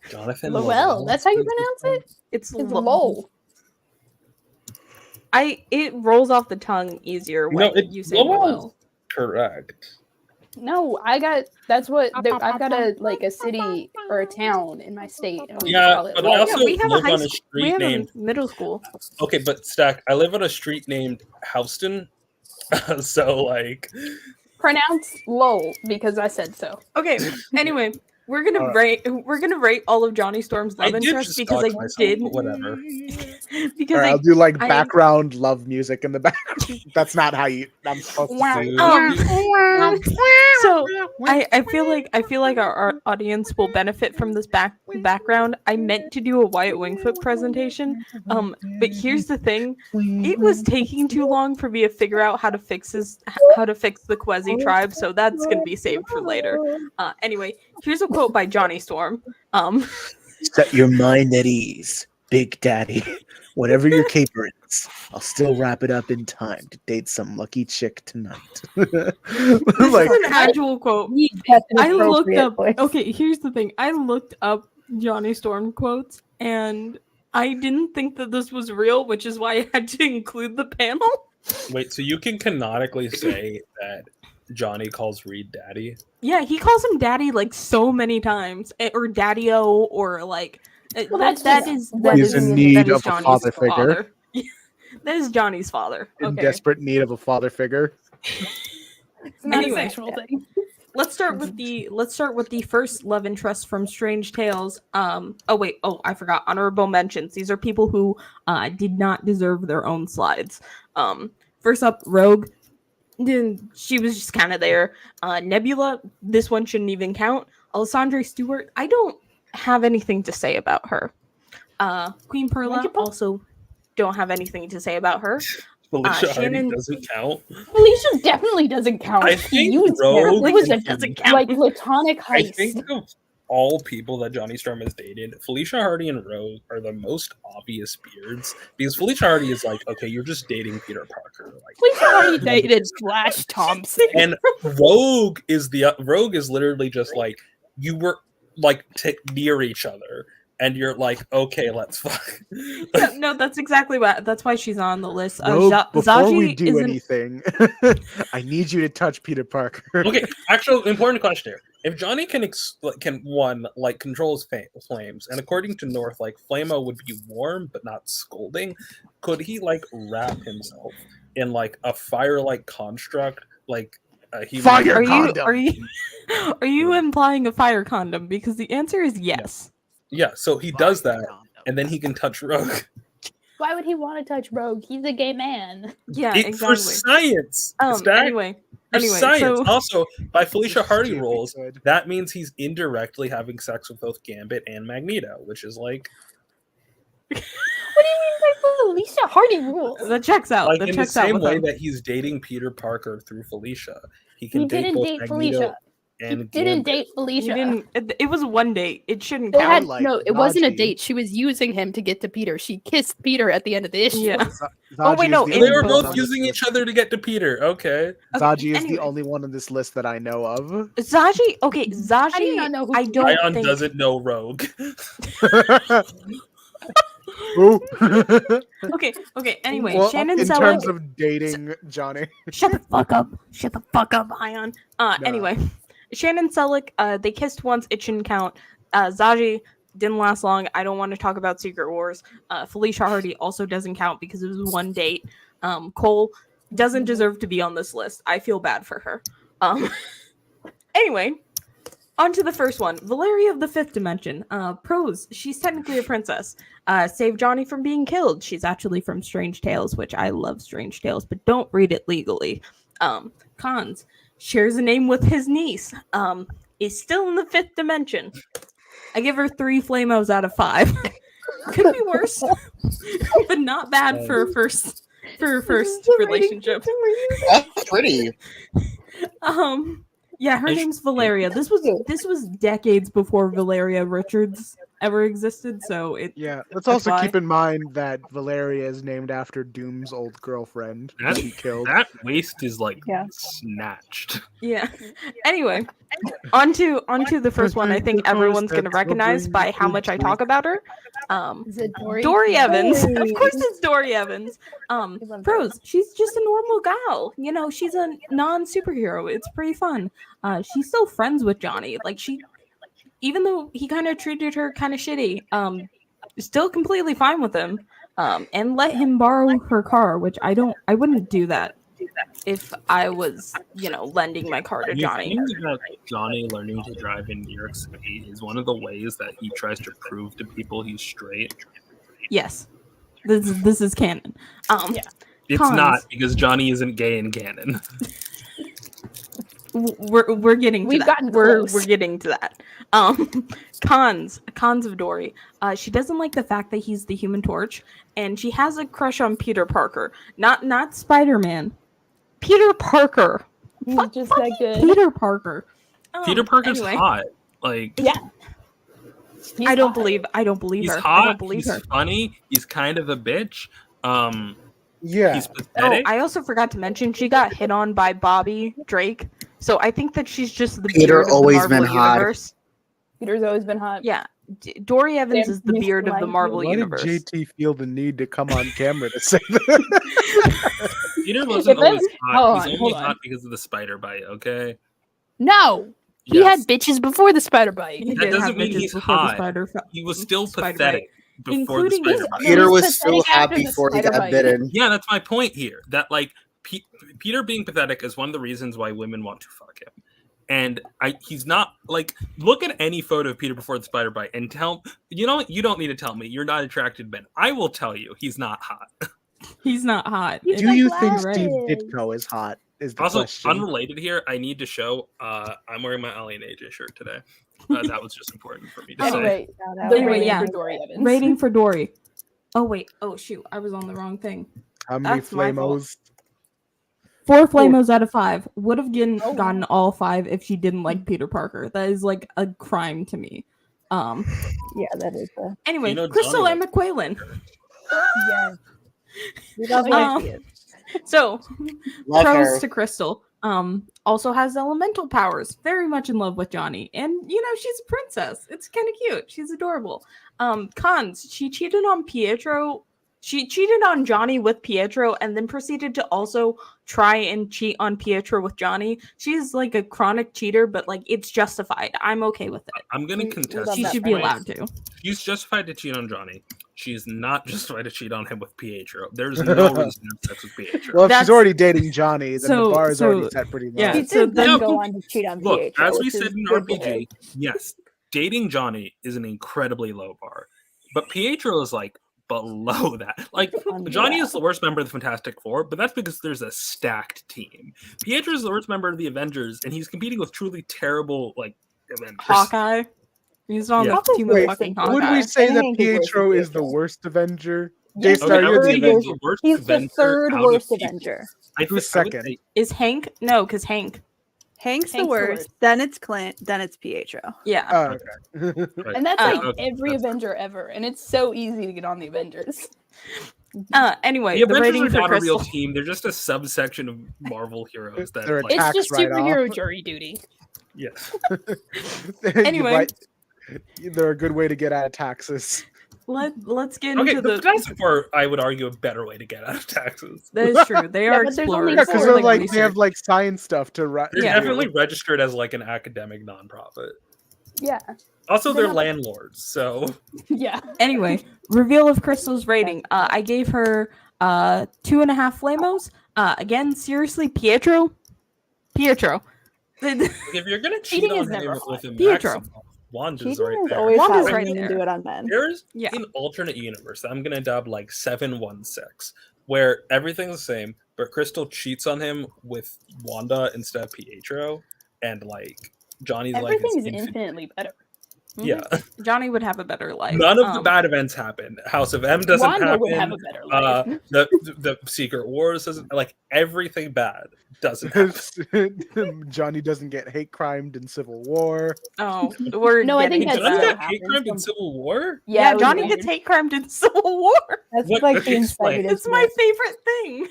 Jonathan Lowell, that's how you pronounce it? it's It's Lo- Lowell. it rolls off the tongue easier when No, you say Lowell. Lowell. Correct. No, I've got a city or a town in my state. And we Yeah, call it but I Lowell. also Yeah, we have a live high on a school. We street have named. a middle school. Okay, but Stack, I live on a street named Houston. So like, Pronounce Lowell because I said so. Okay. Anyway, we're gonna rate all of Johnny Storm's I love did interest just because dox I myself, did but whatever. because All right, I I'll do like I- background love music in the background. That's not how I'm supposed to say it. So I feel like our audience will benefit from this background. I meant to do a Wyatt Wingfoot presentation, but here's the thing: it was taking too long for me to figure out how to fix the Quezi tribe, so that's gonna be saved for later. Anyway, here's a quote by Johnny Storm. Set your mind at ease, Big Daddy. Whatever your caper is, I'll still wrap it up in time to date some lucky chick tonight. This Like, is an actual quote. That's an I looked appropriate up. voice. Okay, here's the thing. I looked up Johnny Storm quotes, and I didn't think that this was real, which is why I had to include the panel. Wait, so you can canonically say that Johnny calls Reed daddy? Yeah, he calls him daddy like so many times, or daddy-o, or like Well, that is He's in need of a Johnny's father figure. That is Johnny's father. in Okay, desperate need of a father figure. It's not Anyway. a sexual thing. let's start with the first love interest from Strange Tales. I forgot honorable mentions. These are people who did not deserve their own slides. First up, Rogue. She was just kind of there. Nebula, this one shouldn't even count. Alessandra Stewart, I don't have anything to say about her. Queen Perla, also don't have anything to say about her. Felicia Hardy Shannon- doesn't count. Felicia definitely doesn't count. I He think used her. Rogue It was a doesn't count. like platonic I heist. think of all people that Johnny Storm has dated, Felicia Hardy and Rogue are the most obvious beards because Felicia Hardy is like, okay, you're just dating Peter Parker. Like, Felicia Hardy dated Flash Thompson. and Rogue is literally just like you were like near each other, and you're like, okay, let's fuck. No, that's exactly that's why she's on the list. Rogue, before we Zaji do isn't. anything, I need you to touch Peter Parker. Okay, actual important question here. If Johnny can control his flames, and according to North, like Flamo would be warm but not scolding, could he like wrap himself in like a fire-like construct, like a human? Fire Are condom. are you implying a fire condom? Because the answer is yes. Yeah, so he does that, and then he can touch Rogue. Why would he want to touch Rogue? He's a gay man. Yeah, For exactly. science. Stack. Anyway, For science. so Also, by Felicia Just Hardy stupid rules, good. that means he's indirectly having sex with both Gambit and Magneto, which is like What do you mean by Felicia Hardy rules? that checks out. like That in the checks out same with way him. that he's dating Peter Parker through Felicia. He can He date didn't both date Magneto Felicia. He and didn't Gambit. date You Felicia. didn't. It was one date. It shouldn't They count. had Like no. It wasn't a Zaji. date. She was using him to get to Peter. She kissed Peter at the end of the issue. Yeah. Zaji wait, is no, the in They only were one both on this using list- each other to get to Peter. Okay. Zaji is anyway. the only one on this list that I know of. Zaji. Okay, Zaji. I do not know who I don't Ayaan think. doesn't know Rogue. Ooh. Okay. Anyway, Well, Shannon in Selleck. terms of dating Johnny. Shut the fuck up. Shut the fuck up, Ayaan. Anyway, Shannon Selleck, they kissed once, it shouldn't count. Zaji didn't last long. I don't want to talk about Secret Wars. Felicia Hardy also doesn't count because it was one date. Cole doesn't deserve to be on this list. I feel bad for her. Anyway, on to the first one. Valeria of the Fifth Dimension. Pros, she's technically a princess. Save Johnny from being killed. She's actually from Strange Tales, which I love Strange Tales, but don't read it legally. Cons, shares a name with his niece. Is still in the fifth dimension. I give her 3 Flamos out of 5. Could be worse, but not bad for a first relationship. That's pretty. Yeah, her name's Valeria. This was decades before Valeria Richards ever existed, so it Yeah, let's also why. keep in mind that Valeria is named after Doom's old girlfriend that he killed. That waist is like Yeah. snatched. yeah. Anyway, onto the first one. I think everyone's gonna recognize by how much I talk about her. Is it Dory Evans. Dory. Of course it's Dory Evans. Pros, she's just a normal gal. You know, she's a non-superhero. It's pretty fun. She's still friends with Johnny. Like even though he kind of treated her kind of shitty, still completely fine with him. And let him borrow her car, which I wouldn't do that if I was, lending my car to You Johnny. think that Johnny learning to drive in New York City is one of the ways that he tries to prove to people he's straight? Yes. This is canon. It's Cons. not, because Johnny isn't gay in canon. We're getting to We've that. gotten We're close. getting to that. Cons of Dory. She doesn't like the fact that he's the Human Torch, and she has a crush on Peter Parker. Not Spider-Man. Peter Parker. He's just that good. Peter Parker. Peter Parker's anyway. hot. Like, Yeah. I don't believe he's her. I hot. don't believe He's her. funny. He's kind of a bitch. Yeah, He's Oh, pathetic. I also forgot to mention she got hit on by Bobby Drake. So I think that she's just the Peter beard of always the Marvel been hot. universe. Peter's always been hot. Yeah, Dory Evans Yeah, is the he's beard of the like- Marvel why universe. did JT feel the need to come on camera to say that? Peter wasn't If it- always hot. hold He's on, only hold on. hot because of the spider bite, okay? No. He Yes. had bitches before the spider bite. He That did doesn't have mean bitches he's before the hot. spider He was still Spider pathetic before Including the his- spider bite. Peter he's was still pathetic hot after the before he spider got bite. bitten. Yeah, that's my point here. That like Peter being pathetic is one of the reasons why women want to fuck him. And he's not like, look at any photo of Peter before the spider bite and you don't need to tell me you're not attracted to men. I will tell you he's not hot. He's not hot. He's Do got you think glasses. Steve Ditko is hot? Is the Also, question. unrelated here, I need to show I'm wearing my Ollie and AJ shirt today. That was just important for me to say. Anyway, Shout out. the Anyway, rating yeah. for Dory Evans. Rating for Dory. Oh wait. Oh shoot. I was on the wrong thing. How many that's my fault. flamos? 4 Flamos out of 5. Would have Oh, gotten all 5 if she didn't like Peter Parker. That is like a crime to me. Yeah, that is the. Anyway, You know, Crystal Johnny and McQuailin. Yes. We love Um, Lexi. So Love pros her. to Crystal. Also has elemental powers. Very much in love with Johnny, and she's a princess. It's kind of cute. She's adorable. Cons. She cheated on Pietro. She cheated on Johnny with Pietro, and then proceeded to also try and cheat on Pietro with Johnny. She's like a chronic cheater, but like it's justified. I'm okay with it. I'm gonna We contest. love She that should be friend. allowed to. She's justified to cheat on Johnny. She's not justified to cheat on him with Pietro. There's no reason to have sex with Pietro. Well, if she's That's- already dating Johnny, then so- the bar is so- already set pretty low. yeah, She so did then then- go on to cheat on Look, Pietro. as we which said is in good for her. RPG, yes, dating Johnny is an incredibly low bar, but Pietro is like below that. Like Johnny is the worst member of the Fantastic Four, but that's because there's a stacked team. Pietro is the worst member of the Avengers, and he's competing with truly terrible like Avengers. Hawkeye. He's on Yeah. the team with Wait, fucking Would Hawkeye. we say I that think he's worse Pietro than is the Pietro. worst Avenger? Yes, Daystar, Okay, I you're would the say Avenger. the worst He's the Avenger third out of worst people. Avenger. I Who's would second? say- Is Hank? No, because Hank. Hank's the Hank's the worst. worst. Then it's Clint. Then it's Pietro. Yeah. Oh, okay. Right. And that's Oh, like okay, every that's Avenger ever, and it's so easy to get on the Avengers. Anyway, The the Avengers rating are for not a real Crystal. team. They're just a subsection of Marvel heroes that They're like, It's Tax just write-off. superhero jury duty. yes. Anyway. You're right. They're a good way to get out of taxes. Let's get Okay, into the the. Fantastic Four, I would argue, a better way to get out of taxes. That is true. They are but there's only explorers. Yeah, because Or they're like like they have research. like science stuff to write. They're Yeah. definitely registered as like an academic nonprofit. Yeah, Also, They're they're not- landlords, so yeah. Anyway, reveal of Crystal's rating. I gave her 2.5 flamos. Again, seriously, Pietro. if you're gonna cheat Cheating on is never him fun. with a Pietro. maximum, Wanda's Cheating right is there. always Wanda's hot right when you there. do it on men. There's Yeah. an alternate universe that I'm gonna dub like 716, where everything's the same, but Crystal cheats on him with Wanda instead of Pietro, and like Johnny's life is Everything's infinite. infinitely better. Yeah, Johnny would have a better life. none of the bad events happen. House of M doesn't Wanda happen. would have a better life. The Secret Wars doesn't, like, everything bad doesn't happen. Johnny doesn't get hate crimed in Civil War. Oh, we're No, I think getting that's into Johnny what got hate happens crimed in from- Civil War. Yeah, it was Johnny weird. gets hate crimed in Civil War. That's What- like okay, the explain. incited It's my favorite thing.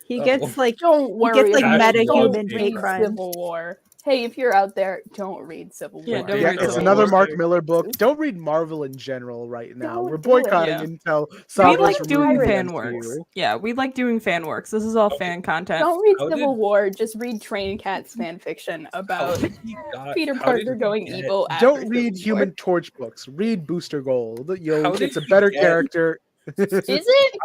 He Oh. gets like Don't worry. gets, like, about it. meta-human Don't hate read crimes. Civil War. Hey, if you're out there, don't read Civil Yeah, War. don't Yeah, read it's Civil another War. Mark Miller book. Don't read Marvel in general right now. Don't We're do it. boycotting Yeah. until We Salva's like removed doing from fan the works. MCU. Yeah, we like doing fan works. This is all fan content. Don't read How Civil did- War. Just read Train Cats fan fiction How about did he got- Peter how Parker did he going get- evil. After Don't read Civil Human War. Torch books. Read Booster Gold. How did It's a he better get- character. Is it?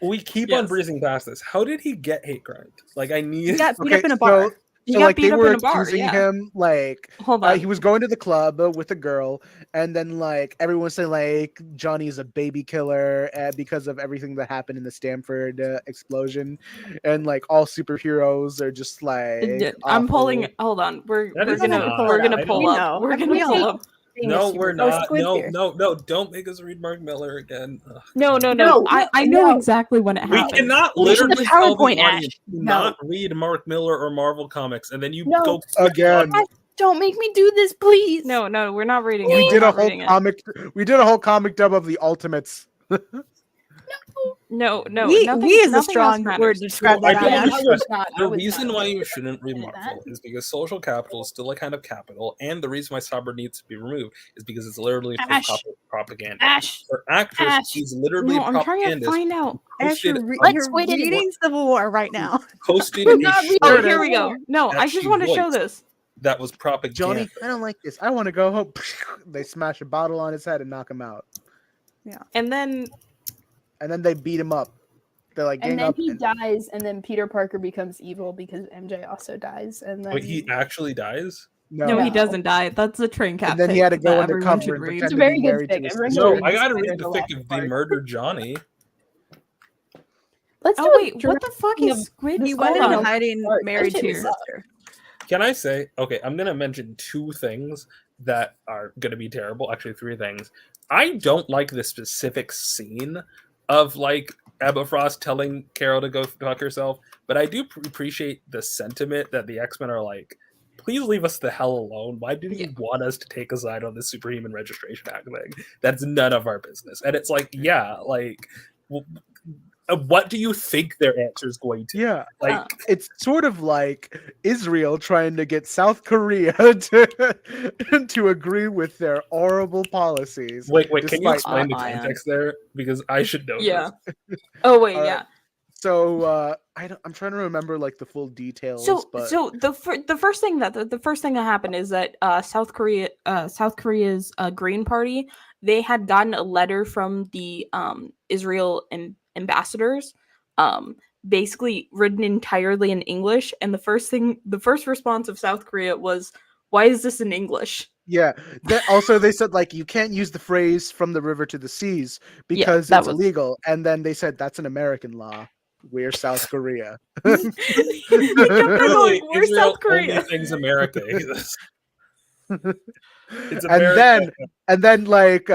We keep on Yes. breezing past this. How did he get hate crimed? Like, I he need. got beat Okay, up in a bar. He So got like beat they up were in a bar. accusing Yeah. him like Hold on. he was going to the club with a girl, and then like everyone saying like Johnny's a baby killer because of everything that happened in the Stanford explosion, and like all superheroes are just like I'm awful. pulling. Hold on. We're That we're is gonna not- we're gonna I pull don't- up. We We're know. gonna We pull all up. No, we're Oh, not. Squid's No, here. no. Don't make us read Mark Miller again. Ugh. No. No, I know no. exactly when it We happened. cannot We should literally have tell the PowerPoint, audience Ash. to No. not read Mark Miller or Marvel comics, and then you No. go Again. Don't make me do this, please. No, we're not reading it. We We're did a not whole reading it. comic. We did a whole comic dub of the Ultimates. No. we nothing, we is a nothing else strong matters. word to describe Well, that. I on don't Ash. know. I The was reason not why you aware shouldn't read of Marvel that. is because social capital is still a kind of capital, and the reason why Sabr needs to be removed is because it's literally for Ash. propaganda. Ash, For actors, Ash. he's literally No, I'm trying to propagandist. find out. Ash, you're, Let's you're Squid it. reading Civil War right now. Posted We're a not reading Oh, shirt There here it we is. go. No, that I just she want to show voiced. this. that was propaganda. Johnny, I don't like this. I want to go home. They smash a bottle on his head and knock him out, And then and then they beat him up. They're like, and gang then up. he and- dies, and then Peter Parker becomes evil because MJ also dies, and then Wait, he actually dies? no, no, he No. doesn't die. That's a train cap. And then he fic had to go that undercover everyone should and read. pretend It's a to very be good married to fic. his Everyone sister. should No, read I this gotta fic. read There's the a lot fic of of They parts. Murdered Johnny. Let's do Oh a wait, what the fuck Speaking is of- Squid? He went Hold into on. hiding Art, married that to shit his sucks. sister. Can I say, okay, I'm going to mention two things that are going to be terrible. Actually, three things. I don't like the specific scene of like Emma Frost telling Carol to go fuck herself, but I do appreciate the sentiment that the X-Men are like, please leave us the hell alone. Why do you want us to take a side on this Superhuman Registration Act thing? That's none of our business. And it's like, yeah, like, well, what do you think their answer is going to be? Yeah, Like, it's sort of like Israel trying to get South Korea to agree with their horrible policies. wait, can you despite explain the not- Ayaan. context there? Because I should know Yeah. this. Oh wait, All right. yeah. So I'm trying to remember like the full details. But So the first thing that happened is that South Korea's Green Party, they had gotten a letter from the Israel ambassadors, basically written entirely in English, and the first response of South Korea was, "Why is this in English?" yeah, also they said like you can't use the phrase "from the river to the seas" because that it's was- illegal, and then they said that's an American law. We're South Korea. They kept on Really, going, "Where's Israel South Korea?" only thinks America exists. It's and America. then like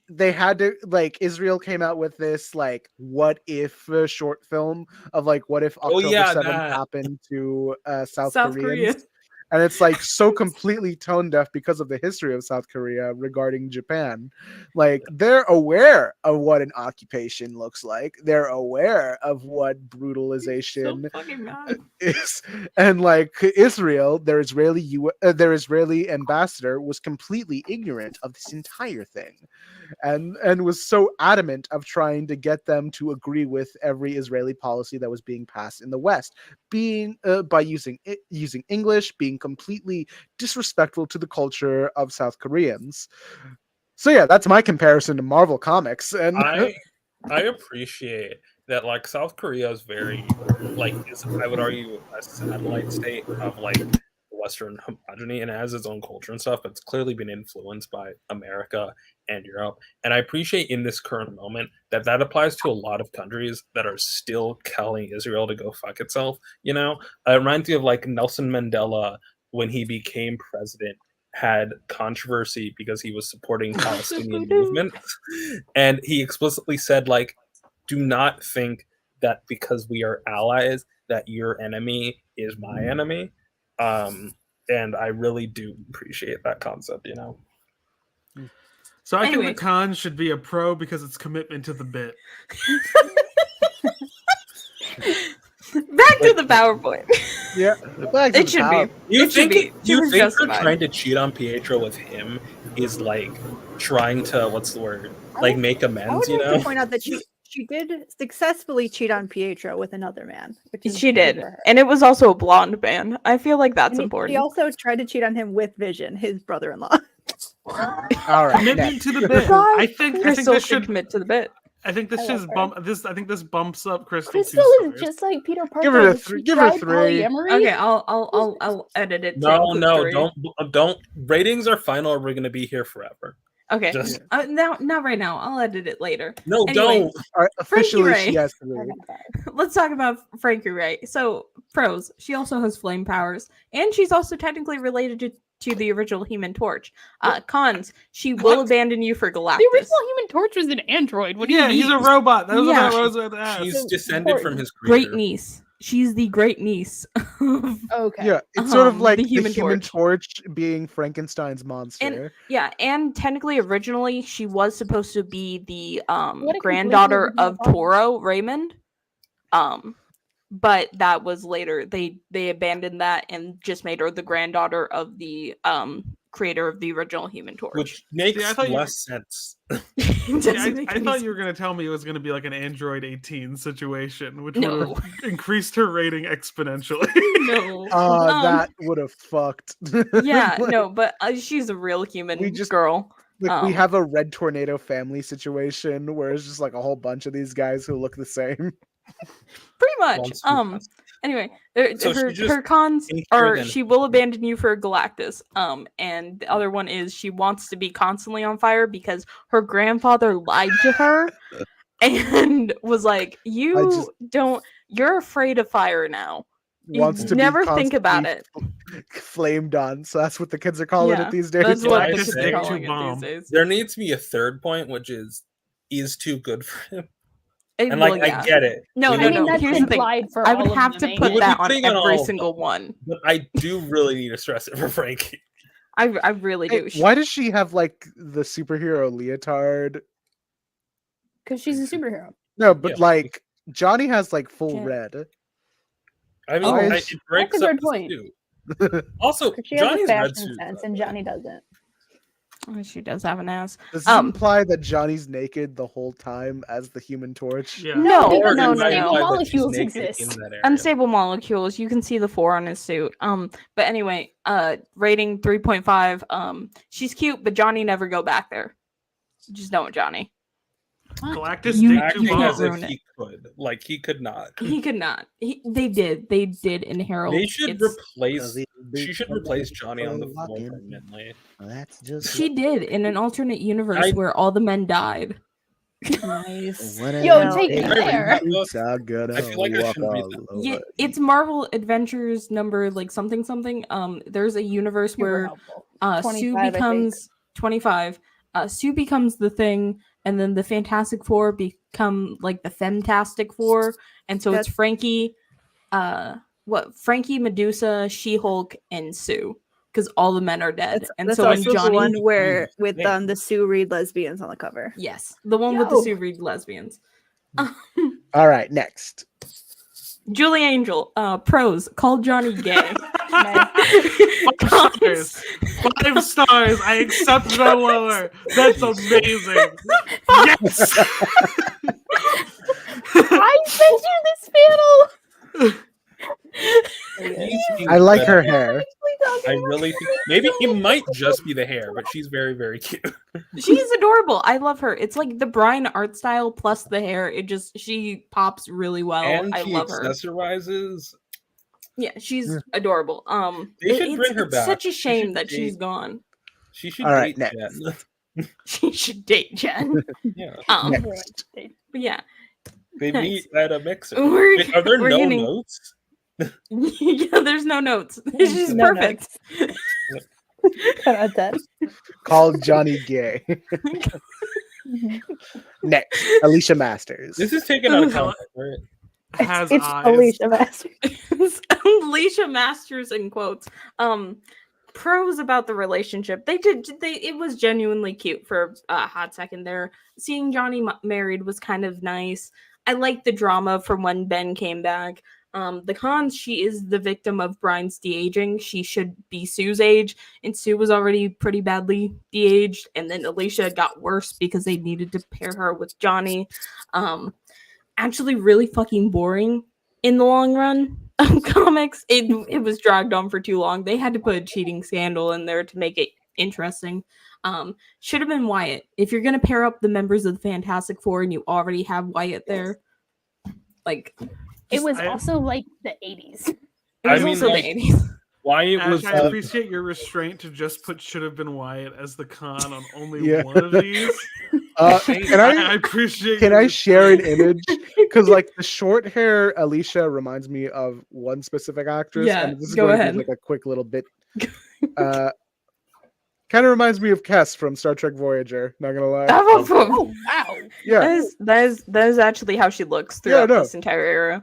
they had to like Israel came out with this like what if short film of like what if Oh, October yeah, 7th that. happened to South South Koreans. Korea. And it's like so completely tone deaf because of the history of South Korea regarding Japan. Like they're aware of what an occupation looks like. They're aware of what So brutalization fucking mad. is, and like Israel, their Israeli ambassador was completely ignorant of this entire thing, and was so adamant of trying to get them to agree with every Israeli policy that was being passed in the West, being by using English, being completely disrespectful to the culture of South Koreans. So yeah, that's my comparison to Marvel Comics, and I appreciate that like South Korea is very like I would argue a satellite state of like Western homogeny and it has its own culture and stuff, but it's clearly been influenced by America and Europe. And I appreciate in this current moment that applies to a lot of countries that are still telling Israel to go fuck itself. You know, it reminds me of like Nelson Mandela when he became president had controversy because he was supporting Palestinian movement, and he explicitly said like, do not think that because we are allies that your enemy is my enemy. And I really do appreciate that concept, you know. So I Anyway. think the con should be a pro because it's commitment to the bit. Back to the PowerPoint. yeah, back to It the should power. be. You It should think be. you Should be think her justified. trying to cheat on Pietro with him is like trying to what's the word? Like make I amends, would you like know? to point out that she did successfully cheat on Pietro with another man. Which is She good did, for her. and it was also a blonde man. I feel like that's And he important. also tried to cheat on him with Vision, his brother-in-law. All right, Commitment next. to the bit. Why? I think Crystal this should should. commit to the bit. I think this I should love her. I think this bumps up Crystal. Crystal two is stars. just like Peter Parker. Give her a but three- she give her tried 3. polyamory. Okay, I'll edit it. To No, include no, 3. don't. Ratings are final. Or we're gonna be here forever. Okay, Just now, not right now. I'll edit it later. no, Anyway. don't. All right, officially Ray. she has Okay, 3. fine. Let's talk about Frankie Ray. So, pros. She also has flame powers, and she's also technically related to the original Human Torch. Cons. She will What? abandon you for Galactus. The original Human Torch was an android. What do Yeah, you he's mean? a robot. That was Yeah. what I was about to ask. She's So descended from important. his creator. Great niece. She's the great niece of Okay. Yeah, it's sort of like the the Human Human Torch. Torch being Frankenstein's monster. Yeah, and technically, originally, she was supposed to be the What a granddaughter completely of original thought. Toro Raymond. But that was later. They abandoned that and just made her the granddaughter of the creator of the original Human Torch. Which makes See, I thought you- less sense. It See, doesn't make I any thought you were sense. going to tell me it was going to be like an Android 18 situation, which No. would have increased her rating exponentially. No. That would have fucked. Yeah, Like- no, but she's a real human We just- girl. Like we Um, have a Red Tornado family situation where it's just like a whole bunch of these guys who look the same. Pretty much. Wants to pass. Anyway, So her she just her cons thinks are you're gonna- she will abandon you for Galactus. And the other one is she wants to be constantly on fire because her grandfather lied to her and was like, "You just- don't. You're afraid of fire now. You Wants to never be think about constantly it." flamed on. So that's what the kids are calling Yeah, it these days. That's Can what I the just kids are say- calling it Bomb. these days. There needs to be a third point, which is too good for him. And, And like well, yeah. I get it. No, You no, know, I mean, no. that's Here's the thing. implied for I all would of have the to main put would be that on putting on all every of single them. one. But I do really need to stress it for Frankie. I really Hey, do. why does she have like the superhero leotard? because she's a superhero. No, but Yeah. like Johnny has like full Okay. red. I mean, Oh, it breaks that's a up good the point. suit. Also, She has a Johnny's red fashion suit. sense, by and the way. Johnny doesn't. Oh, she does have an ass. Does this imply that Johnny's naked the whole time as the Human Torch? Yeah. No, Or no, it might no, imply no. that she's Molecules naked in exist. that area. Unstable molecules. You can see the 4 on his suit. But anyway, rating 3.5. She's cute, but Johnny never go back there. Just don't, Johnny. Galactus You- date Acting too as long. if ruin he could. Like, he could not. He could not. They did in Herald. They should It's- replace. She should replace Johnny on the floor permanently. That's just She did in an alternate universe I- where all the men died. Nice. Yo, take it I read there. that book. I feel like I shouldn't read that. Yeah, it's Marvel Adventures number like something. There's a universe Super where helpful. Sue 25, I think. becomes 25. Sue becomes the Thing, and then the Fantastic Four become like the Femtastic Four, and so it's That's- Frankie, Frankie, Medusa, She-Hulk, and Sue, because all the men are dead. And That's so when also the Johnny, one where with Name. the Sue Reed lesbians on the cover. yes, the one with the Yo. Sue Reed lesbians. All right, next. Julie Angel, pros, call Johnny gay. Five stars. 5 stars. I accept no lower. That's amazing. Yes. I sent you this panel. I like her hair. I really think maybe it might just be the hair, but she's very, very cute. She's adorable. I love her. It's like the Brian art style plus the hair. She pops really well. And I she love her. accessorizes. Yeah, she's adorable. They should bring her it's back. such a She shame should that she's date- gone. She should All right, date next. Jen. She should date Jen. Yeah, Next. Yeah. they Nice. meet at a mixer. We're- Wait, are there we're no getting- notes? Yeah, there's no notes. She's No perfect. notes. 10 out of 10. Called Johnny Gay. Next, Alicia Masters. This is taken out of context, right? Has It's eyes. Alicia Masters. Alicia Masters in quotes. Pros about the relationship. It was genuinely cute for a hot second there. Seeing Johnny married was kind of nice. I liked the drama from when Ben came back. The cons, she is the victim of Brian's de-aging. She should be Sue's age, and Sue was already pretty badly de-aged, and then Alicia got worse because they needed to pair her with Johnny. Actually really fucking boring in the long run of comics. It was dragged on for too long. They had to put a cheating scandal in there to make it interesting. Should have been Wyatt. If you're gonna pair up the members of the Fantastic Four and you already have Wyatt there, like It was I- also like the 80s. it I was mean, also like, the 80s. Why it Ash, was I appreciate your restraint to just put "should have been Wyatt" as the con on only Yeah. one of these. Can I I appreciate. can your I share an restraint. image? Because like the short hair Alicia reminds me of one specific actress. Yeah, and this is go going to ahead. be like a quick little bit. Kind of reminds me of Kess from Star Trek Voyager. Not gonna lie. Oh, wow. Yeah, That is actually how she looks throughout no. this entire era.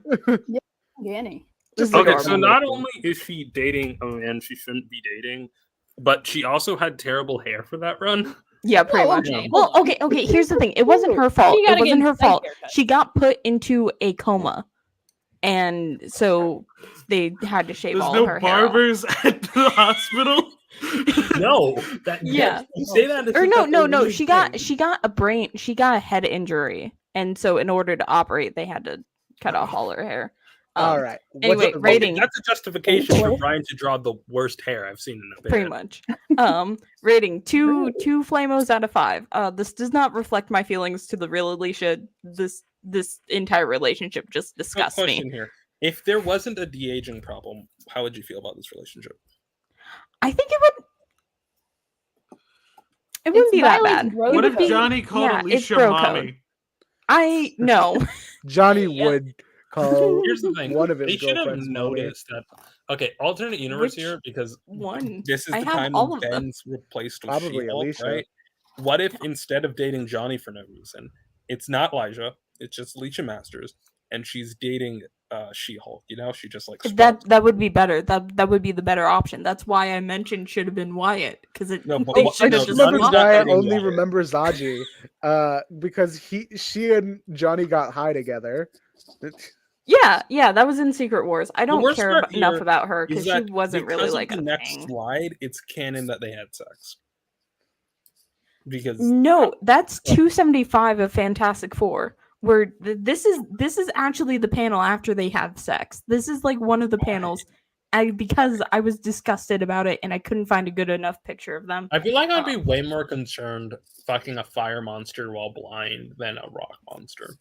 Danny. Just Okay, adorable. so not only is she dating a man she shouldn't be dating, but she also had terrible hair for that run. Yeah, pretty Oh, much. okay, Well, hold on. okay. Here's the thing. It wasn't her fault. She It gotta wasn't get her a psych fault. haircut. She got put into a coma, and so they had to shave There's all no her hair off. barbers at the hospital. No, that Yeah. you say that. Or it's no, like no, a no. weird She thing. got a head injury, and so in order to operate, they had to cut off all her hair. all right. anyway, What's the rating. That's a justification for Brian to draw the worst hair I've seen in a band. Pretty much. Rating two Flamos out of 5. This does not reflect my feelings to the real Alicia. This entire relationship just So disgusts me. question here: if there wasn't a de-aging problem, how would you feel about this relationship? I think it wouldn't be that bad. violating What bro if code. Johnny called yeah, it's Alicia bro mommy? code. I no. Johnny Yeah. would call Here's the thing: one of his they should have girlfriends mommy. noticed that. Okay, alternate universe Which here because one? this is I the have time all when of them. Ben's replaced with Probably She-Hulk, Alicia. right? What if instead of dating Johnny for no reason, it's not Elijah, it's just Alicia Masters, and she's dating She-Hulk? You know, she just like That would be better. That would be the better option. That's why I mentioned should have been Wyatt because it. No, but they what- should I have no, just just Johnny's remember not why I dating only Wyatt. remember Zaji, because she and Johnny got high together. Yeah, that was in Secret Wars. I don't worst care part enough here about her is because she that wasn't really because of like the a next thing. slide, it's canon that they had sex. Because No, that's 275 of Fantastic Four. Where this is actually the panel after they have sex. This is like one of the panels. Because I was disgusted about it and I couldn't find a good enough picture of them. I feel like I'd be way more concerned fucking a fire monster while blind than a rock monster.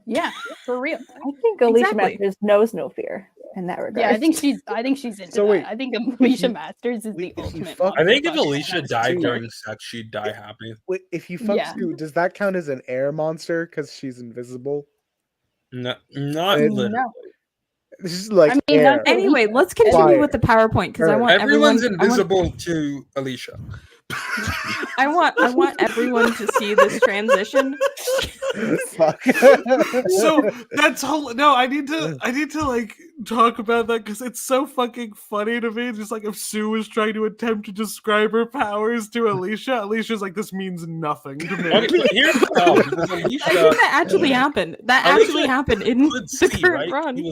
Yeah, for real. I think Alicia Exactly. Masters knows no fear in that regard. Yeah, I think she's into So that. wait, I think Alicia you- Masters is wait, the if you ultimate. fuck- I think if motherfucker. Alicia That's died true. during sex, she'd die happy. Wait, if you fuck Yeah. Scoot, does that count as an air monster because she's invisible? No, not It- literally. No. This is like I mean, air. that's Anyway, let's continue Fire. with the PowerPoint because I Earth. want Everyone's everyone. invisible to Alicia. I want everyone to see this transition. Fuck. So that's whole. No, I need to like talk about that because it's so fucking funny to me. Just like if Sue was trying to attempt to describe her powers to Alicia, Alicia's like, this means nothing to me. Okay, but here's the problem. Because I think Alicia that actually happened. That Alicia actually happened in could the see, current right? run.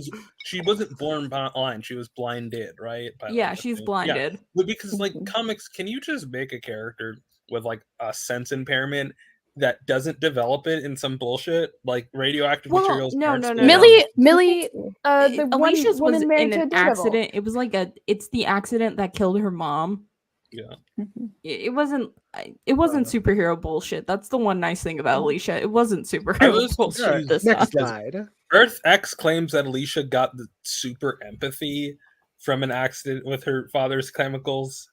She wasn't born blind. She was blinded, right? By, Yeah, like, she's the- blinded. Yeah. But because like Mhm. comics, can you just make a character with like a sense impairment that doesn't develop it in some bullshit like radioactive Well, materials? no, aren't no, no, split no. out? Millie, the Alicia's one was woman married in to a an daredevil. accident. It was like it's the accident that killed her mom. Yeah. Mhm. It wasn't superhero bullshit. That's the one nice thing about Alicia. It wasn't I superhero was bullshit confused this Next time. slide. Earth X claims that Alicia got the super empathy from an accident with her father's chemicals.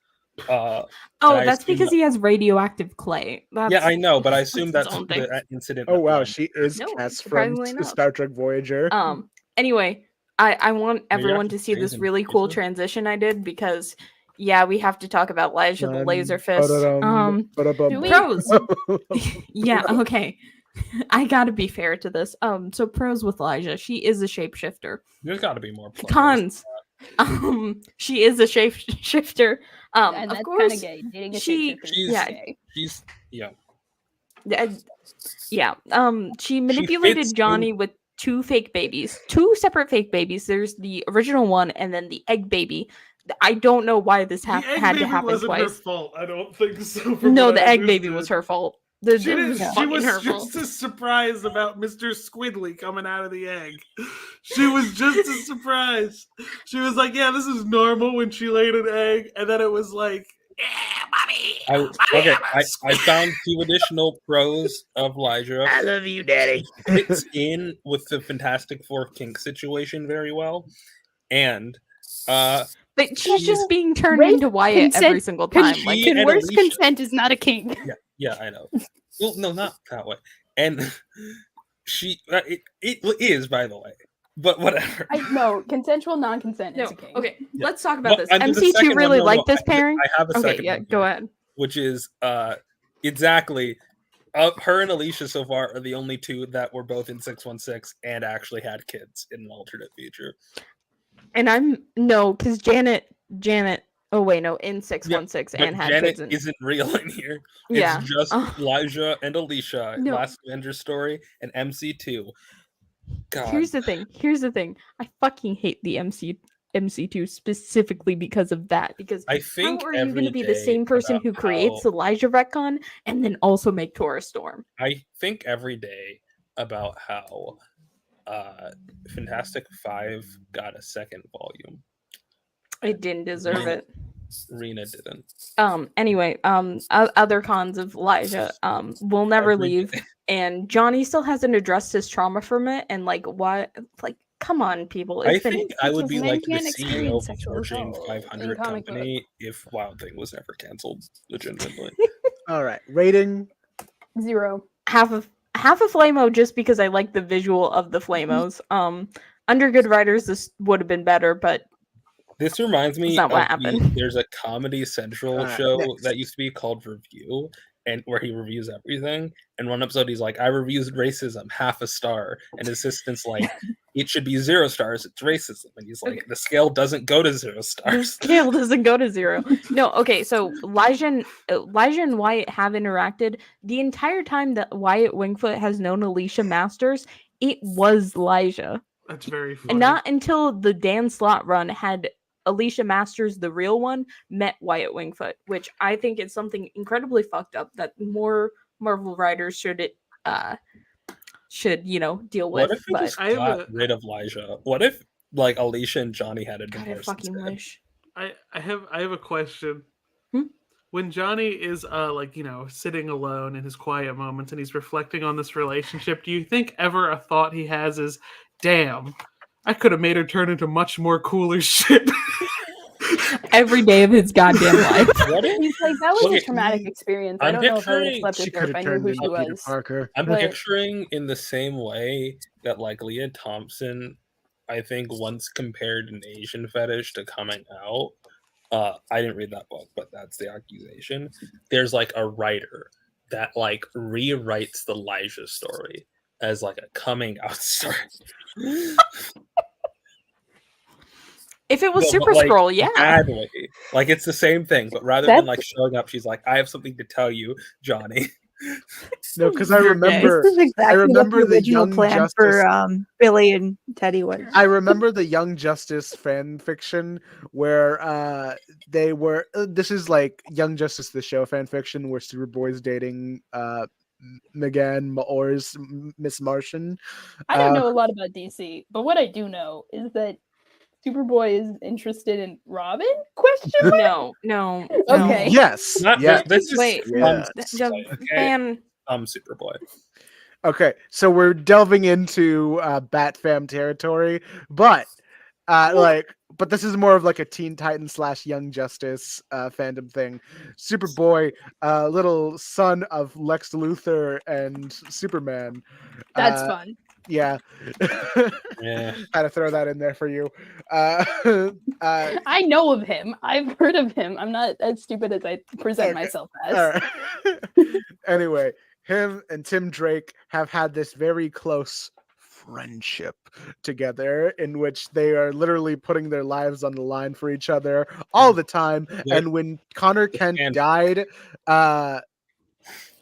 Oh, I that's assume because he has radioactive clay. Yeah, That's, I know, but I assume that's that's its own thing. the incident. Oh that wow, blinded she her. is No, Cass from surprisingly enough. Star Trek Voyager. Anyway, I want everyone to Radioactive see clays this and really cool pizza? transition I did because yeah, we have to talk about Elijah the Laser Fist. Do we? Pros. Yeah, okay. I gotta be fair to this. So pros with Elijah, she is a shapeshifter. There's got to be more players. Cons. She is a shapeshifter. And Of that's kind course, of gay. Dating a she- shapeshifter is she's- gay. She's yeah. Yeah. She manipulated fits Johnny with two separate fake babies. There's the original one and then the egg baby. I don't know why this The egg had to baby happen wasn't her twice. fault. I don't think so. from No, what the I egg baby was understood. her fault. She Fucking was her fault. just as surprised about Mr. Squidly coming out of the egg. She was just as surprised. She was like, "Yeah, this is normal." When she laid an egg, and then it was like, "Yeah, mommy." I found 2 additional pros of Elijah. I love you, Daddy. Fits in with the Fantastic Four kink situation very well, and But she's just being turned Rape into Wyatt consent- every single time. she- Like, and Coerced Alicia- consent is not a king. yeah, I know. Well, no, not that way. And she it is, by the way, but whatever. No, consensual non-consent is no, a king. okay, Yeah. let's talk about Well, this. and the MC2 second one- really no, liked this I pairing. have a Okay, second yeah, one go here, ahead. which is exactly her and Alicia so far are the only 2 that were both in 616 and actually had kids in an alternate future. And because Janet. Oh wait, no, in 616 But and had Janet kids. In, isn't real in here. Yeah. It's just Oh. Elijah and Alicia, No. Last Avengers story, and MC2. God. Here's the thing. I fucking hate the MC2 specifically because of that. Because I think how are you every going to be the day same person about who creates how- Elijah retcon and then also make Taurus Storm? I think every day about how Fantastic Five got a second volume. It didn't deserve it. Rena didn't. Anyway, other cons of Elijah, will never Every leave, day. and Johnny still hasn't addressed his trauma from it. And like, what? Like, come on, people. I It's been think I would be men like the can't CEO experience of a sexual Fortune assault 500 in comic company if Wild Thing was never canceled. Legitimately. All right, rating. 0. half a Flamo just because I like the visual of the Flamos. Under good writers, this would have been better, but This reminds me That's not what of happened. there's a Comedy Central Alright, show next. that used to be called Review, and where he reviews everything. And one episode he's like, I reviewed racism, half a star. And his assistant's like, it should be 0 stars, it's racism. And he's like, the scale doesn't go to 0 the stars. scale doesn't go to 0. No, okay, so Elijah and Wyatt have interacted. The entire time that Wyatt Wingfoot has known Alicia Masters, it was Elijah. That's very funny. And not until the Dan Slott run had Alicia Masters, the real one, met Wyatt Wingfoot, which I think is something incredibly fucked up that more Marvel writers should deal with. What if we But just I have got a- rid of Elijah? What if like Alicia and Johnny had a God, I divorce? fucking instead? wish. I have a question. Hmm? When Johnny is sitting alone in his quiet moments and he's reflecting on this relationship, do you think ever a thought he has is, "Damn, I could have made her turn into much more cooler shit"? Every day of his goddamn life. What if He's like, that was Okay, a traumatic experience. I I'm don't know if I would have picturing slept She with her could if I have knew turned who into she Peter was. Parker. I'm But- picturing in the same way that like Leah Thompson, I think once compared an Asian fetish to coming out. I didn't read that book, but that's the accusation. There's like a writer that like rewrites the Elijah story as like a coming out story. If it was No, Super but, like, Scroll, yeah. badly. Like it's the same thing, but rather than like showing up, she's like, "I have something to tell you, Johnny." No, because I You're gay. remember. This is exactly remember what the the original Young plan Justice- for Billy and Teddy was. I remember the Young Justice fan fiction where they were. This is like Young Justice the show fan fiction where Superboy's dating Megan Orr's Miss Martian. I don't know a lot about DC, but what I do know is that Superboy is interested in Robin? Question mark? No. Okay. Yes. Not Yeah. this is Wait, Yeah. the okay. fan. Superboy. Okay, so we're delving into Bat Fam territory, but but this is more of like a Teen Titan / Young Justice fandom thing. Superboy, little son of Lex Luthor and Superman. That's fun. Yeah. Yeah. Had to throw that in there for you. I know of him. I've heard of him. I'm not as stupid as I present Okay. myself as. All right. Anyway, him and Tim Drake have had this very close friendship together in which they are literally putting their lives on the line for each other all the time. Yeah. And when Connor Kent And- died,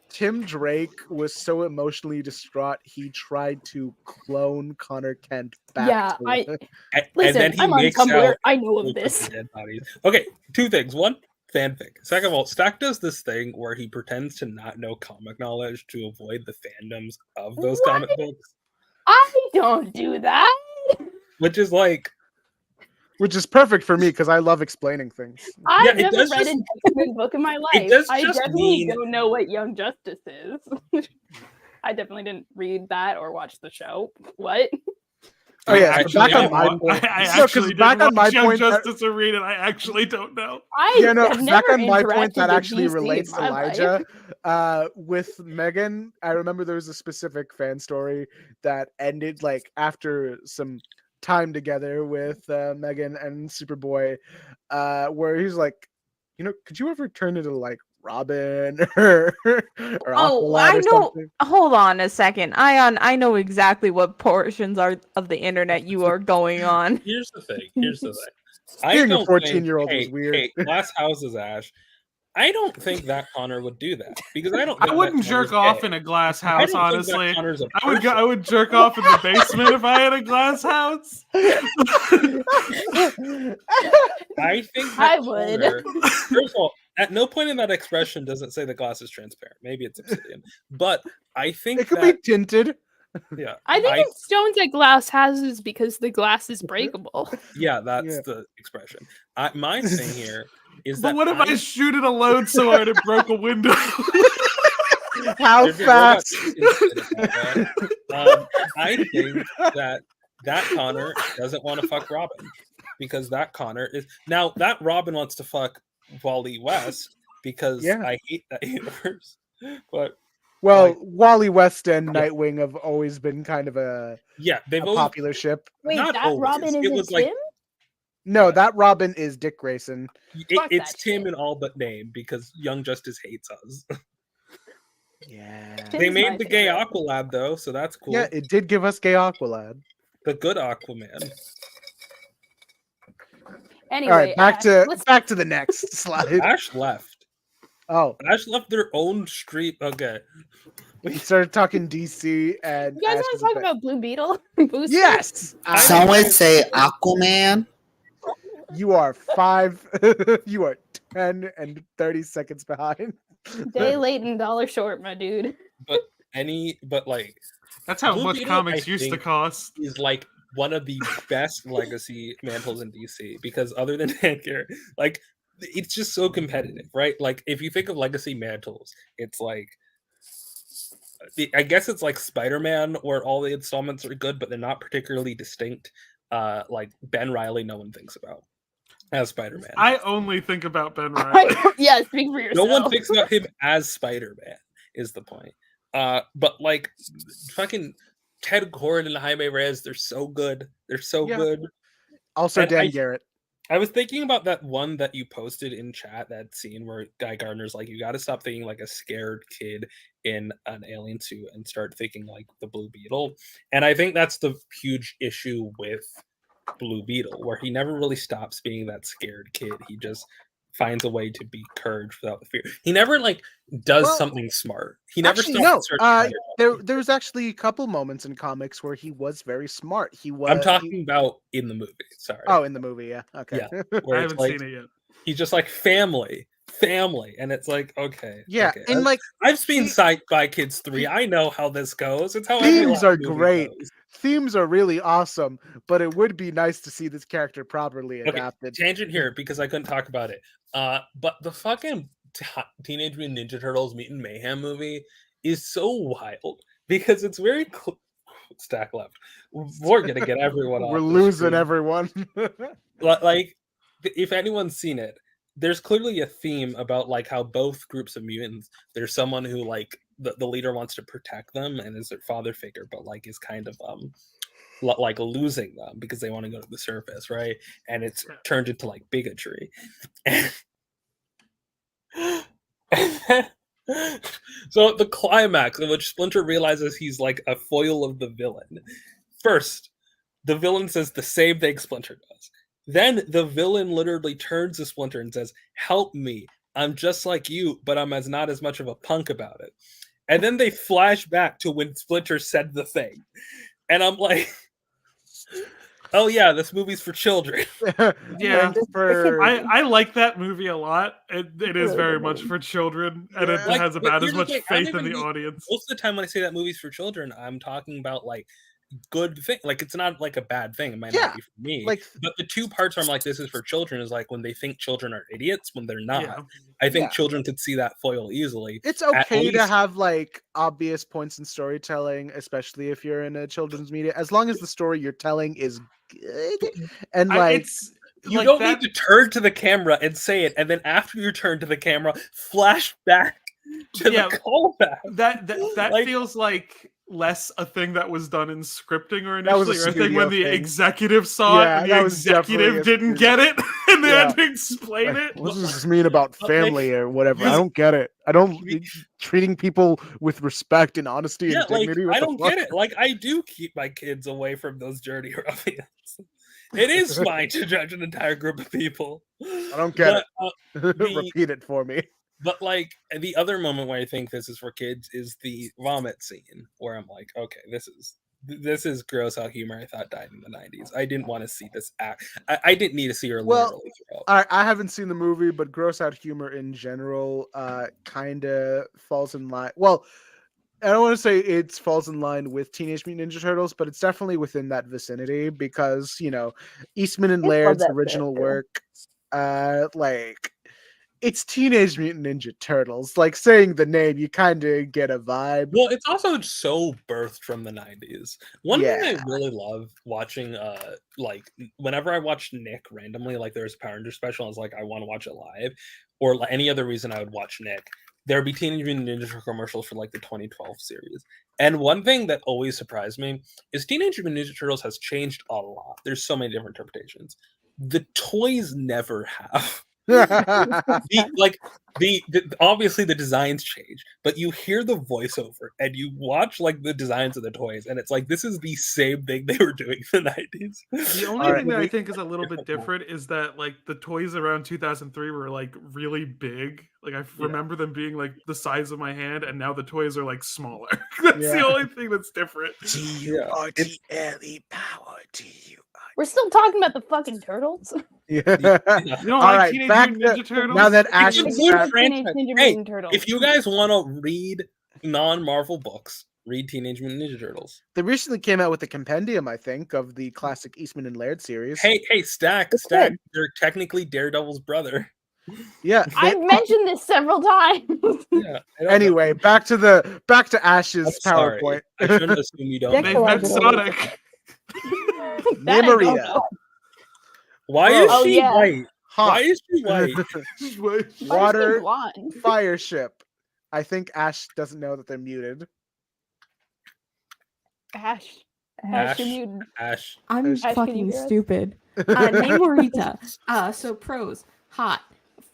Tim Drake was so emotionally distraught he tried to clone Connor Kent back. Yeah, to And Listen, then he I'm on makes Tumblr. out I know of with this. the dead bodies. Okay, two things. One, fanfic. Second of all, Stack does this thing where he pretends to not know comic knowledge to avoid the fandoms of those comic books, I don't do that. which is like, which is perfect for me because I love explaining things. I've it never does read just- an X-Men book in my life. does I just definitely mean- don't know what Young Justice is. I definitely didn't read that or watch the show. What? Oh yeah, Actually, back I on my wa- point. I No, 'cause actually did back on my watch Young point, Justice or read it. I actually don't know. I Yeah, no, have back never on my point interacted that with actually DC relates in to my life. Elijah. With Megan, I remember there was a specific fan story that ended like after some time together with Megan and Superboy, where he's like, could you ever turn into like Robin or Oh, Aqualad I or know. something? Hold on a second. Ayaan, I know exactly what portions of the internet you are going on. here's the thing. Here's the thing. Being a don't 14-year-old think- was weird. Hey, glass houses, Ash. I don't think that Connor would do that because I don't. I think wouldn't that jerk Connor's off gay. in a glass I house, don't think that honestly. Connor's a I person. would jerk off in the basement if I had a glass house. I think I that would. Connor, first of all, at no point in that expression does it say the glass is transparent. Maybe it's obsidian, but I think It could that be tinted. yeah, I think it's stones at glass houses because the glass is breakable. yeah, that's Yeah. the expression. My thing here is But that what if I shoot it alone so hard it broke a window? How If you're worried about fast? I think that Connor doesn't want to fuck Robin because that Connor is now that Robin wants to fuck Wally West because Yeah. I hate that universe. But Well, like- Wally West and Yeah. Nightwing have always been kind of a yeah, they've always popular ship. Wait, Not that always. Robin It isn't was like- Tim? No, that Robin is Dick Grayson. Fuck it's that Tim shit. in all but name because Young Justice hates us. Yeah. They Tim's made my the gay favorite. Aqualad though, so that's cool. Yeah, it did give us gay Aqualad. The good Aquaman. Anyway, All right, let's- back to the next slide. Ash left. Oh, Ash left their own street. Okay. We started talking DC and You guys Ash want is to a talk bit- about Blue Beetle? Booster? Yes. Some would say Aquaman. You are you are 10 and 30 seconds behind. Day late and dollar short, my dude. but like That's how Blue much Beetle, comics I used to think, cost. is like one of the best legacy mantles in DC because other than Hanker, like it's just so competitive, right? Like if you think of legacy mantles, it's like I guess it's like Spider-Man where all the installments are good, but they're not particularly distinct. Like Ben Riley, no one thinks about as Spider-Man. I only think about Ben Riley. Yeah, speak for No yourself. one thinks about him as Spider-Man is the point. But like fucking Ted Kord and Jaime Reyes, they're so good. They're so Yeah. good. Also, And Dan Garrett. I was thinking about that one that you posted in chat, that scene where Guy Gardner's like, you got to stop thinking like a scared kid in an alien suit and start thinking like the Blue Beetle. And I think that's the huge issue with Blue Beetle, where he never really stops being that scared kid. He just finds a way to be courage without the fear. He never like does Well, something smart. He never Actually, stops no. and starts trying. There was actually a couple moments in comics where he was very smart. He was. I'm talking about in the movie. Sorry. Oh, in the movie, yeah. Okay. Yeah. I Where it's haven't like seen it yet. he's just like family, and it's like okay. Yeah, okay. and like I've seen he- Sight by Kids 3. I know how this goes. It's how every themes last are movie great. goes. Themes are really awesome, but it would be nice to see this character properly Okay, adapted. tangent here because I couldn't talk about it. But the fucking Teenage Mutant Ninja Turtles Mutant Mayhem movie is so wild because it's very stack left. We're gonna get everyone. We're off the losing screen. everyone. Like if anyone's seen it, there's clearly a theme about like how both groups of mutants, there's someone who like the leader wants to protect them and is their father figure, but like is kind of like losing them because they want to go to the surface, right? And it's turned into like bigotry. So the climax in which Splinter realizes he's like a foil of the villain. First, the villain says the same thing Splinter does. Then the villain literally turns to Splinter and says, "Help me. I'm just like you, but I'm not as much of a punk about it." And then they flash back to when Splinter said the thing. And I'm like, oh yeah, this movie's for children. Yeah, for I like that movie a lot. It is really very good much movie. for children, and it Yeah. has But about as here's the much thing, I don't faith in even the mean- audience. Most of the time when I say that movie's for children, I'm talking about like good thing. Like it's not like a bad thing. It might Yeah, not be for me. like But the two parts where I'm like, this is for children is like when they think children are idiots when they're not. Yeah. I think Yeah. children could see that foil easily. it's At okay to least- have like obvious points in storytelling, especially if you're in a children's media, as long as the story you're telling is good and like It's You like don't that, need to turn to the camera and say it, and then after you turn to the camera, flash back to Yeah. the callback. that like- feels like less a thing that was done in scripting or That was a initially, or a thing when studio the thing. executive saw Yeah, it and that the was definitely executive a didn't studio- get it and they Yeah. had to explain it. what does this mean about But, like, family or whatever? I because- don't get it. I don't treating people with respect and honesty Yeah, and like dignity. What I the don't fuck? get it. Like I do keep my kids away from those dirty ruffians. It is fine to judge an entire group of people. I don't get but, the- Repeat it for me. But like the other moment where I think this is for kids is the vomit scene, where I'm like, okay, this is gross out humor I thought died in the 90s. I didn't want to see this act. I didn't need to see her Well, literally throw up. I haven't seen the movie, but gross out humor in general kind of falls in line. Well, I don't want to say it falls in line with Teenage Mutant Ninja Turtles, but it's definitely within that vicinity because, you know, Eastman and I love Laird's that original character. work, like it's Teenage Mutant Ninja Turtles. Like saying the name, you kind of get a vibe. Well, it's also so birthed from the 90s. One thing Yeah. I really love watching, like whenever I watch Nick randomly, like there's a Power Ranger special, I was like, I want to watch it live, or like any other reason I would watch Nick. There'd be Teenage Mutant Ninja Turtle commercials for like the 2012 series. And one thing that always surprised me is Teenage Mutant Ninja Turtles has changed a lot. There's so many different interpretations. The toys never have. Obviously the designs change, but you hear the voiceover and you watch like the designs of the toys, and it's like this is the same thing they were doing in the 90s. The only All right, thing that I we- think is a little bit different is that like the toys around 2003 were like really big. Like I remember them being like the size of my hand, and now the toys are like smaller. That's the Yeah. only thing that's different. T-U-R-T-L-E power T-U. We're still talking about the fucking turtles. Yeah. You don't All like right, Teenage back Mutant to- Ninja Turtles? now that It's Ash a is good back- Teenage franchise. Ninja Hey, Mutant Turtles. if you guys want to read non-Marvel books, read Teenage Mutant Ninja Turtles. They recently came out with a compendium, I think, of the classic Eastman and Laird series. Hey, Stack, It's Stack. good. They're technically Daredevil's brother. Yeah. I've mentioned this several times. Yeah. I don't know. Anyway, back to Ash's I'm sorry. PowerPoint. I shouldn't assume you don't. Dick They've know. met Michelangelo. Sonic. That I don't Namaria. know. Why is Oh, she yeah. white? Why Hot. is she white? Why is she Water blonde? fire ship. I think Ash doesn't know that they're muted. Ash. Ash. You're muted. Ash. I'm Ash, can you fucking hear us? stupid. Namorita. So pros. Hot.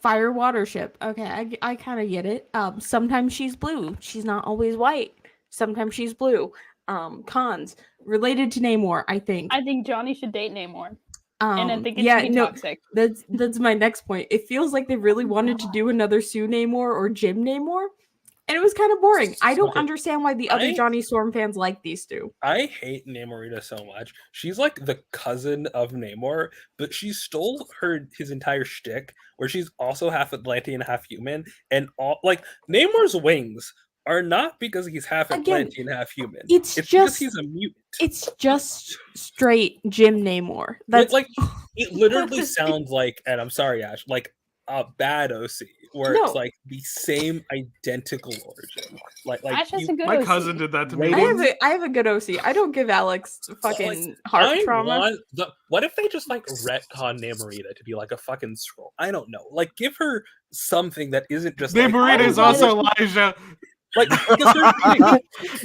Fire water ship. Okay, I kind of get it. Sometimes she's blue. She's not always white. Sometimes she's blue. Cons. Related to Namor, I think. I think Johnny should date Namor. And I think it yeah, should be no, toxic. that's my next point. It feels like they really wanted to do another Sue Namor or Jim Namor, and it was kind of boring. I don't Okay. understand why the other I- Johnny Storm fans like these two. I hate Namorita so much. She's like the cousin of Namor, but she stole his entire shtick, where she's also half Atlantean, half human, and all like Namor's wings are not because he's half Again, Atlantean, half human. it's because just- he's a mutant. It's just straight Jim Namor. That's Like it literally sounds like, and I'm sorry, Ash, like a bad OC, where No. it's like the same identical origin. Like Ash has you- a good My OC. cousin did that to me. Rating? I have a good OC. I don't give Alex fucking heart trauma. What if they just like retcon Namorita to be like a fucking scroll? I don't know. Like give her something that isn't just like, Namorita is oh, also Elijah. like because here's the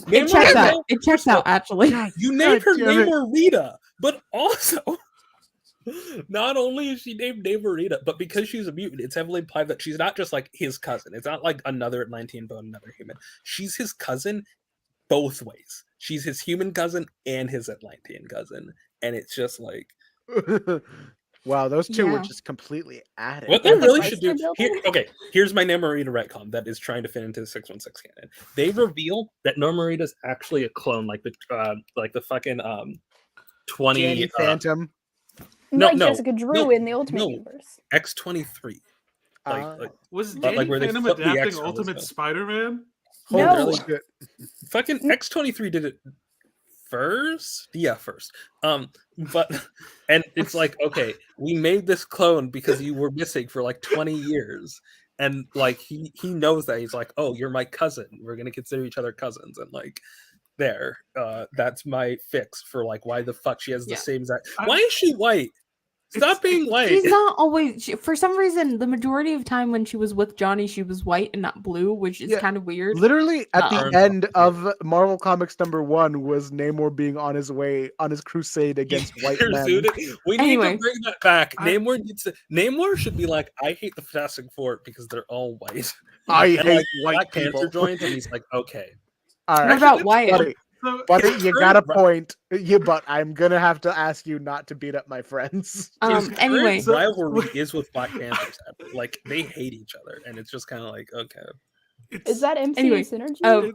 thing. It checks Namorita- out. It checks out actually. You named her damn it. Namorita, but also not only is she named Namorita, but because she's a mutant, it's heavily implied that she's not just like his cousin. It's not like another Atlantean bone, another human. She's his cousin both ways. She's his human cousin and his Atlantean cousin, and it's just like Wow, those two were Yeah. just completely added. what they Like the really should do. Chrysler Here, Building? okay, here's my Namorita retcon that is trying to fit into the 616 canon. They reveal that Namorita is actually a clone, like the fucking 20 Danny Phantom. No, like no, Jessica Drew no, in the Ultimate no. Universe. X-23. Uh, Was But, Danny like, where they Phantom flip the adapting X from Ultimate his Spider-Man? Holy No. shit. Fucking X-23 did it first. Yeah, first. But and it's like, okay, we made this clone because you were missing for like 20 years. And like he knows that. He's like, oh, you're my cousin. We're gonna consider each other cousins. And like there, that's my fix for like why the fuck she has the Yeah. same exact. I- Why is she white? Stop being white. She's not always. For some reason, the majority of time when she was with Johnny, she was white and not blue, which is Yeah, kind of weird. Literally at the Uh-uh. end of Marvel Comics #1 was Namor being on his way on his crusade against white men. We need Anyway. to bring that back. I- Namor should be like, I hate the Fantastic Four because they're all white. I And, hate like, white Black people. Panther joins, and he's like, okay. All What right, about Wyatt? buddy, So, buddy, It's you her got a ri- point. Yeah, but I'm gonna have to ask you not to beat up my friends. His Anyway, current rivalry is with Black Panther. Like they hate each other, and it's just kind of like, okay, Is that MCU Anyway, synergy? oh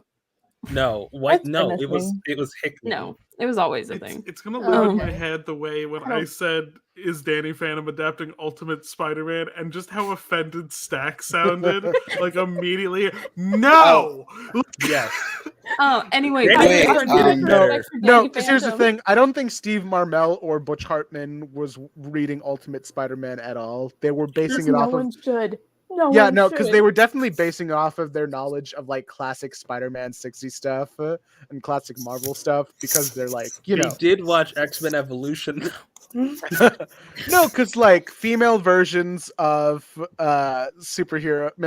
no, what? That's No, been a it was thing. Hickman. no, it was always a thing. it's gonna live in Um, my head the way when I I don't- said, "Is Danny Phantom adapting Ultimate Spider-Man?" and just how offended Stack sounded, like immediately. No. Yes. Oh, anyway, Wait, I um, heard you no, for No, Danny because here's the Phantom. thing. I don't think Steve Marmel or Butch Hartman was reading Ultimate Spider-Man at all. They were basing it no off of one should. No yeah, one no, because they should. were definitely basing it off of their knowledge of like classic Spider-Man 60 stuff and classic Marvel stuff because they're like, you He know, did watch X-Men Evolution. no, because like female versions of male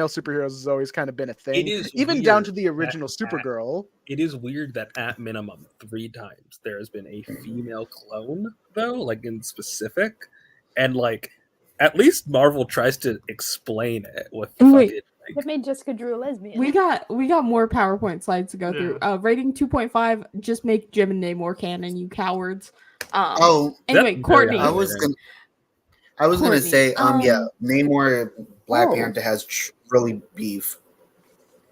superheroes has always kind of been a thing, is even down weird to the original that- Supergirl. It is weird that at minimum 3 times there has been a female clone, though, like in specific, and like at least Marvel tries to explain it with the Wait. fucking. It made Jessica Drew a lesbian. We got more PowerPoint slides to go through. Rating 2.5. Just make Jim and Namor canon, you cowards. Anyway, That's Courtney. very I was gonna Courtney, say, Namor Black oh. Panther has really beef.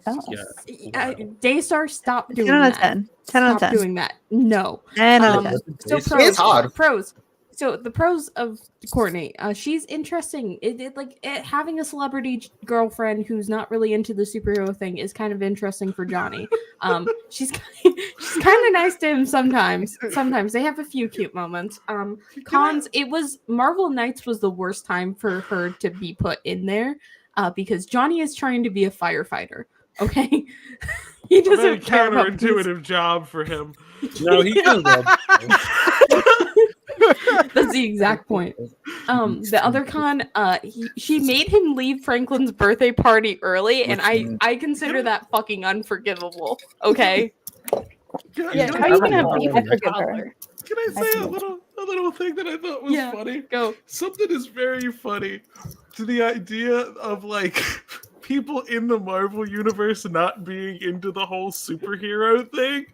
Oh. Yeah. Daystar, stop doing 10 out of that. 10. 10 out of Stop 10. doing that. No. 10 out of 10. So It's pros. hard. Pros. So the pros of Courtney, she's interesting. Having a celebrity girlfriend who's not really into the superhero thing is kind of interesting for Johnny. She's kind of nice to him sometimes. Sometimes they have a few cute moments. Cons, it was Marvel Knights was the worst time for her to be put in there, because Johnny is trying to be a firefighter. Okay, he A very doesn't care about this. counterintuitive job for him. No, he does well. That's the exact point. The other con, she made him leave Franklin's birthday party early, and I consider that fucking unforgivable. Okay. Yeah, how are you gonna have beef with your toddler? Can I say a little thing that I thought was funny? Go. Something is very funny to the idea of like people in the Marvel universe not being into the whole superhero thing.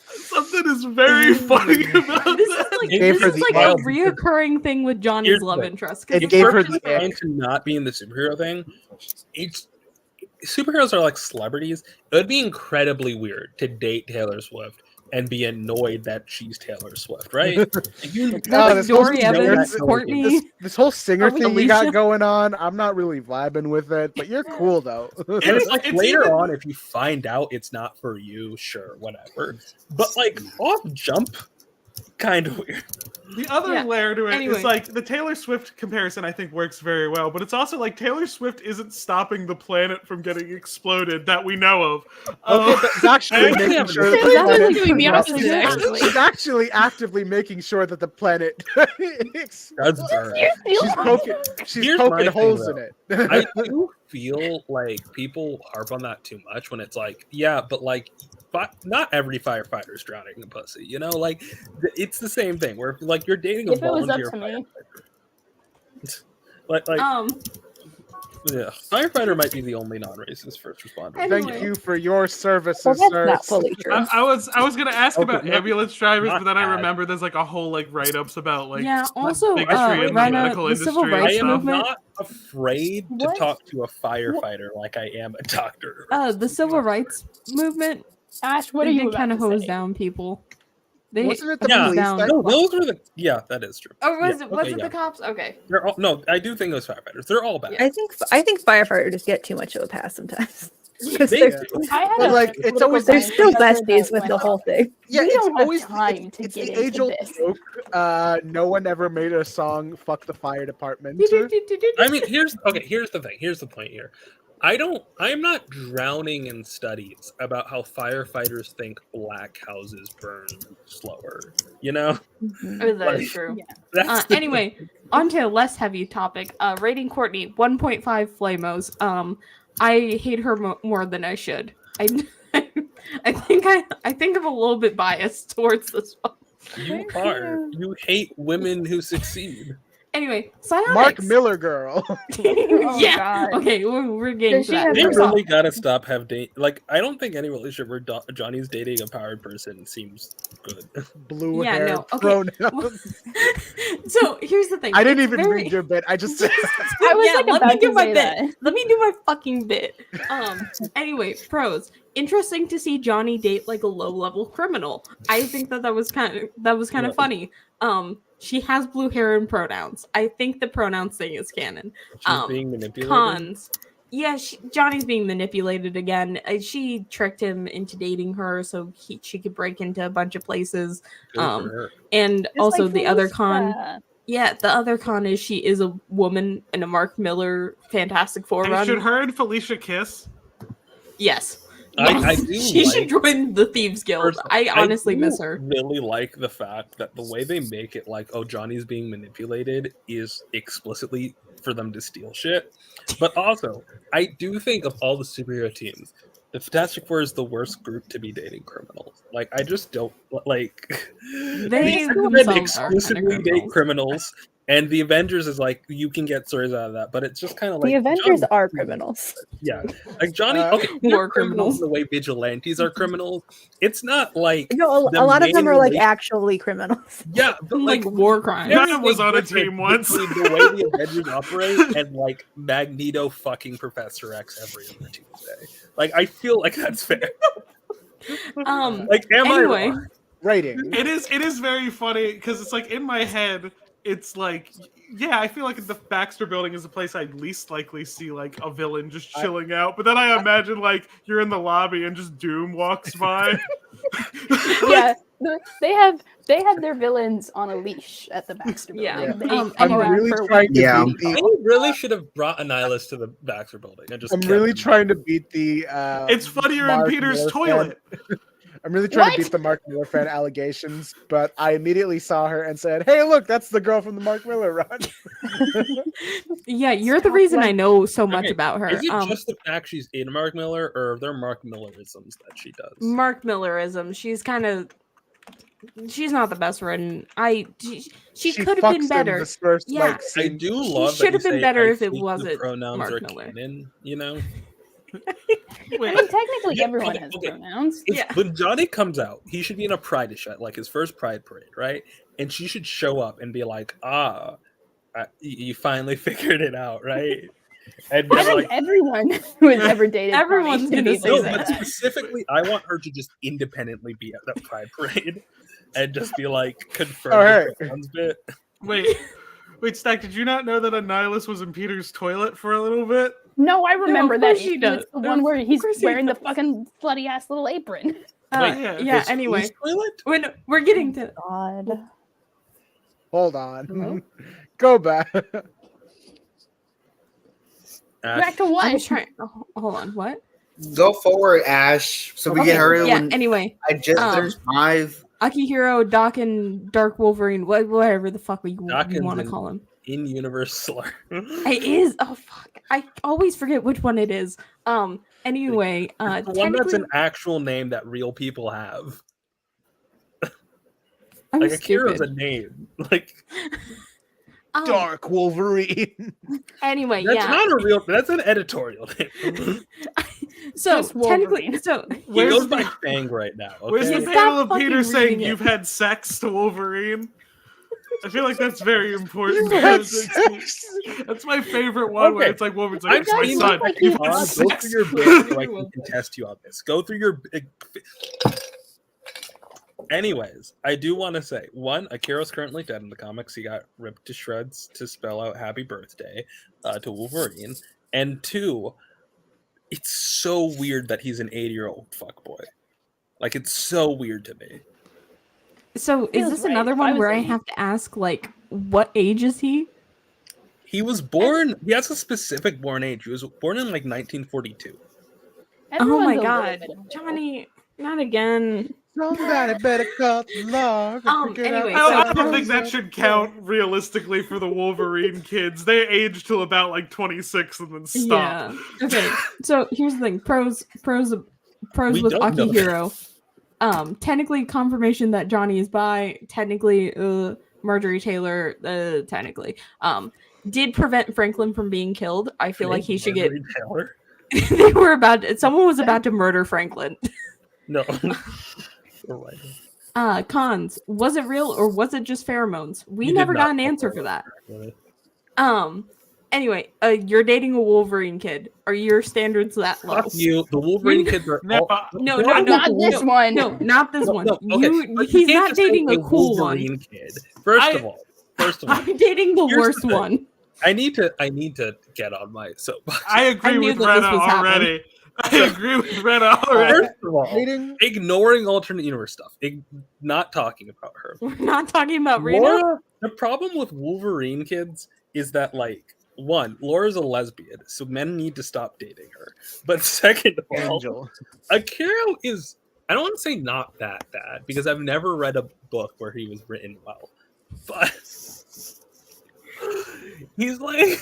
Something is very funny about This that. is like a reoccurring thing with Johnny's Here's love the- interest. It If gave we're her just the trying to not be in the superhero thing, superheroes are like celebrities. It would be incredibly weird to date Taylor Swift and be annoyed that she's Taylor Swift, right? That's Dory know Evans, that- Courtney. This whole singer Oh, thing you got Alicia? going on, I'm not really vibing with it, but you're cool though. And it's like It's later even- on, if you find out it's not for you, sure, whatever. But like off jump, kind of weird. The other Yeah. layer to it is Anyway. like the Taylor Swift comparison I think works very well, but it's also like Taylor Swift isn't stopping the planet from getting exploded that we know of. Okay, but it's actually making sure that the Taylor's actually planet doing the opposite, She's actually. She's actually actively making sure that the planet Does burn. she's Here's poking my holes thing, in it. I do feel like people harp on that too much when it's like, yeah, but like, not every firefighter is drowning in pussy, you know? Like, it's the same thing where like you're dating a If it was up volunteer to me. firefighter. Yeah, firefighter might be the only non-racist first responder. Anyway. Thank you for your services, Well, that's sir. not fully true. I was gonna ask Okay, about not- ambulance drivers, not but then I bad. remember there's like a whole like write-ups about like Yeah, also, bigotry in the Rena, medical the civil industry. I rights am movement. not afraid to What? talk to a firefighter like I am a doctor. The civil rights movement. Ash, what are they you did about kind of to hose say? down people. They Wasn't it the Yeah, police down. that No, those were the. Yeah, that is true. Oh, was Yeah, it? Was okay, it yeah. the cops? Okay. They're all, no, I do think those firefighters. They're all bad. I think firefighters get too much of a pass sometimes. Because They they're, do. I had But, a like, it's political always- they're science still professor besties that with the went, whole thing. Yeah, We it's don't have always time to it's get the into age-old this. joke. No one ever made a song "Fuck the Fire Department." I mean, here's the thing. Here's the point here. I am not drowning in studies about how firefighters think black houses burn slower. You know? Oh, that is Like, true. Yeah. That's the- Anyway, on to a less heavy topic. Rating Courtney 1.5 Flamos. I hate her more than I should. I think I'm a little bit biased towards this one. You are. You hate women who succeed. Anyway, psionics. Mark Miller girl. Yeah. God. Okay, we're getting Does to she that. have They First really off, gotta stop like I don't think any relationship where Johnny's dating a powered person seems good. Blue Yeah, hair no, okay. pronouns. So here's the thing. I didn't It's even very- read your bit. I just said I was Yeah, like let me about do to my say bit. that. Let me do my fucking bit. Anyway, pros. Interesting to see Johnny date like a low-level criminal. I think that was kind of Yeah. funny. She has blue hair and pronouns. I think the pronouns thing is canon. She's being manipulated. Cons. Yeah, Johnny's being manipulated again. She tricked him into dating her so she could break into a bunch of places. Good for her. And Just also like the other Felicia. con. Yeah, the other con is she is a woman in a Mark Miller Fantastic Four And run. should her and Felicia kiss? Yes. I Yes. do She should like- join the Thieves Guild. First, I honestly do miss her. Really like the fact that the way they make it like, oh, Johnny's being manipulated is explicitly for them to steal shit. But also, I do think of all the superhero teams, The Fantastic Four is the worst group to be dating criminals. Like, I just don't like. They X-Men themselves are exclusively kinda date criminals, and the Avengers is like you can get stories out of that, but it's just kind of like The Avengers Johnny- are criminals. Yeah, like Johnny. Uh, Okay, they're War criminals. in the way vigilantes are criminals. It's not like No, a the lot of them main are like relation- actually criminals. Yeah, but like like war crimes. there Venom is was on a difference team once. between the way the Avengers operate and like Magneto fucking Professor X every other Tuesday. Like, I feel like that's fair. Like, am Anyway, I wrong? Rating. It is very funny because it's like in my head, it's like, yeah, I feel like the Baxter Building is the place I'd least likely see like a villain just chilling out. But then I imagine like you're in the lobby and just Doom walks by. Yeah, they have their villains on a leash at the Baxter Building. Yeah. They I'm hang I'm around really for trying to Yeah. beat They the. really should have brought Annihilus to the Baxter Building and just. I'm kept really him. trying to beat the. It's funnier in Mark Peter's Miller toilet. I'm really trying What? to beat the Mark Miller fan allegations, but I immediately saw her and said, "Hey, look, that's the girl from the Mark Miller run." yeah, you're the Stop reason I like- know so much Okay, about her. Is it just the fact she's in Mark Miller, or are there Mark Millerisms that she does? Mark Millerism. She's kind of. She's not the best written. She could have fucks been him better. this first, Yeah. like, I scene. do She love. should that have you been say, better "I if it think the wasn't pronouns Mark are Miller." canon, you know. I mean, technically, Yeah, everyone okay, has okay. pronouns. If- Yeah. When Johnny comes out, he should be in a pride shot, like his first pride parade, right? And she should show up and be like, you finally figured it out, right? And I then, think like, everyone who has ever dated Everyone's Johnny should gonna be say able no, to but say that. specifically, I want her to just independently be at that pride parade and just be like, confirm All the right. pronouns bit. Wait, Stack, did you not know that Annihilus was in Peter's toilet for a little bit? No, I remember of that. course she It's does. the one where Of he's course he wearing the does. fucking slutty ass little apron. yeah. Yeah. His Anyway, whose toilet? when we're getting to God. Hold on. Hello? Go back. Ash, Back to I what? was trying. Oh, hold on. What? Go forward, Ash. So we Okay, get her. yeah. When Anyway, I just there's 5. Akihiro, Doc, and Dark Wolverine. Whatever the fuck you Dawkins want to and- call him. in-universe slur. It is. Oh fuck! I always forget which one it is. Anyway, It's the one that's technically, an actual name that real people have. I'm Like Akira's stupid. a name. Like Dark Wolverine. Anyway, that's yeah. not a real. That's an editorial name. So Just technically, Wolverine. so He Where's goes the- by Fang right now. Where's Okay? the Stop panel of fucking Peter saying reading it. you've had sex to Wolverine? I feel like that's very important. That's- That's my favorite one where Okay. it's like Wolverine's like, I've it's my seen son. look like You've he had Go loves sex. through your bit so I can contest you on this. Go through your. Anyways, I do want to say one, Akira's currently dead in the comics. He got ripped to shreds to spell out "Happy Birthday" to Wolverine, and two, it's so weird that he's an 80-year-old fuckboy. Like, it's so weird to me. So is Feels this right. another If I one was where I 80. have to ask, like, what age is he? He was born. He has a specific born age. He was born in like 1942. Everyone's Oh my a little god, bit of- Johnny, not again. Somebody better cut the log. and figure Anyway, out so- I don't think that should count realistically for the Wolverine kids. They age till about like 26 and then stop. Yeah. Okay. So here's the thing: pros We with don't know Akihiro. Technically, confirmation that Johnny is bi. Technically, Marjorie Taylor. Technically, did prevent Franklin from being killed. I feel like he should get. Marjorie Taylor. They were about. Someone was about to murder Franklin. No. You're right. Cons. Was it real or was it just pheromones? We You did never got not an know answer that. for that. Anyway, you're dating a Wolverine kid. Are your standards that low? Fuck you. The Wolverine kids are all. No, They're no, all no, Not this no, one. No, not this No, one. no, okay, You, but you he's can't not just say dating a cool Wolverine one. kid. First I- of all, I'm dating the Here's the worst thing. one. I need to get on my soapbox. I agree knew with that this Rena was happening. already. I agree with Rena already. First of all, Dating ignoring alternate universe stuff, not talking about her. We're not talking about Rena. Laura, the problem with Wolverine kids is that, like, one, Laura's a lesbian, so men need to stop dating her. But second of all, Angel. Akira is, I don't want to say not that bad, because I've never read a book where he was written well. But he's like,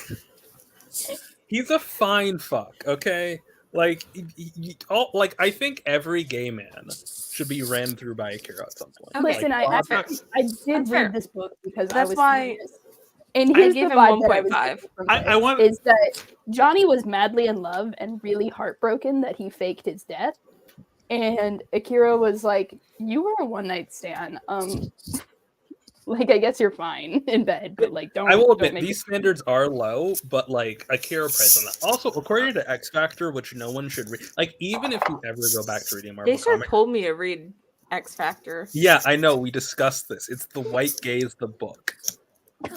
he's a fine fuck, okay? Like, like I think every gay man should be ran through by Akira at some point. Okay. Listen, Like, I that's- did that's read fair. this book because I That's was why curious. And I here's gave the him vibe that I was 1.5. getting from I this, want- is that Johnny was madly in love and really heartbroken that he faked his death. And Akira was like, "You were a one-night stand. Like, I guess you're fine in bed, but like, don't." I will don't admit make these it- standards are low, but like Akira prays on that. Also, according to X Factor, which no one should read, like even if you ever go back to reading Marvel Daystar comics, told me to read X Factor. yeah, I know we discussed this. It's the White Gaze the book.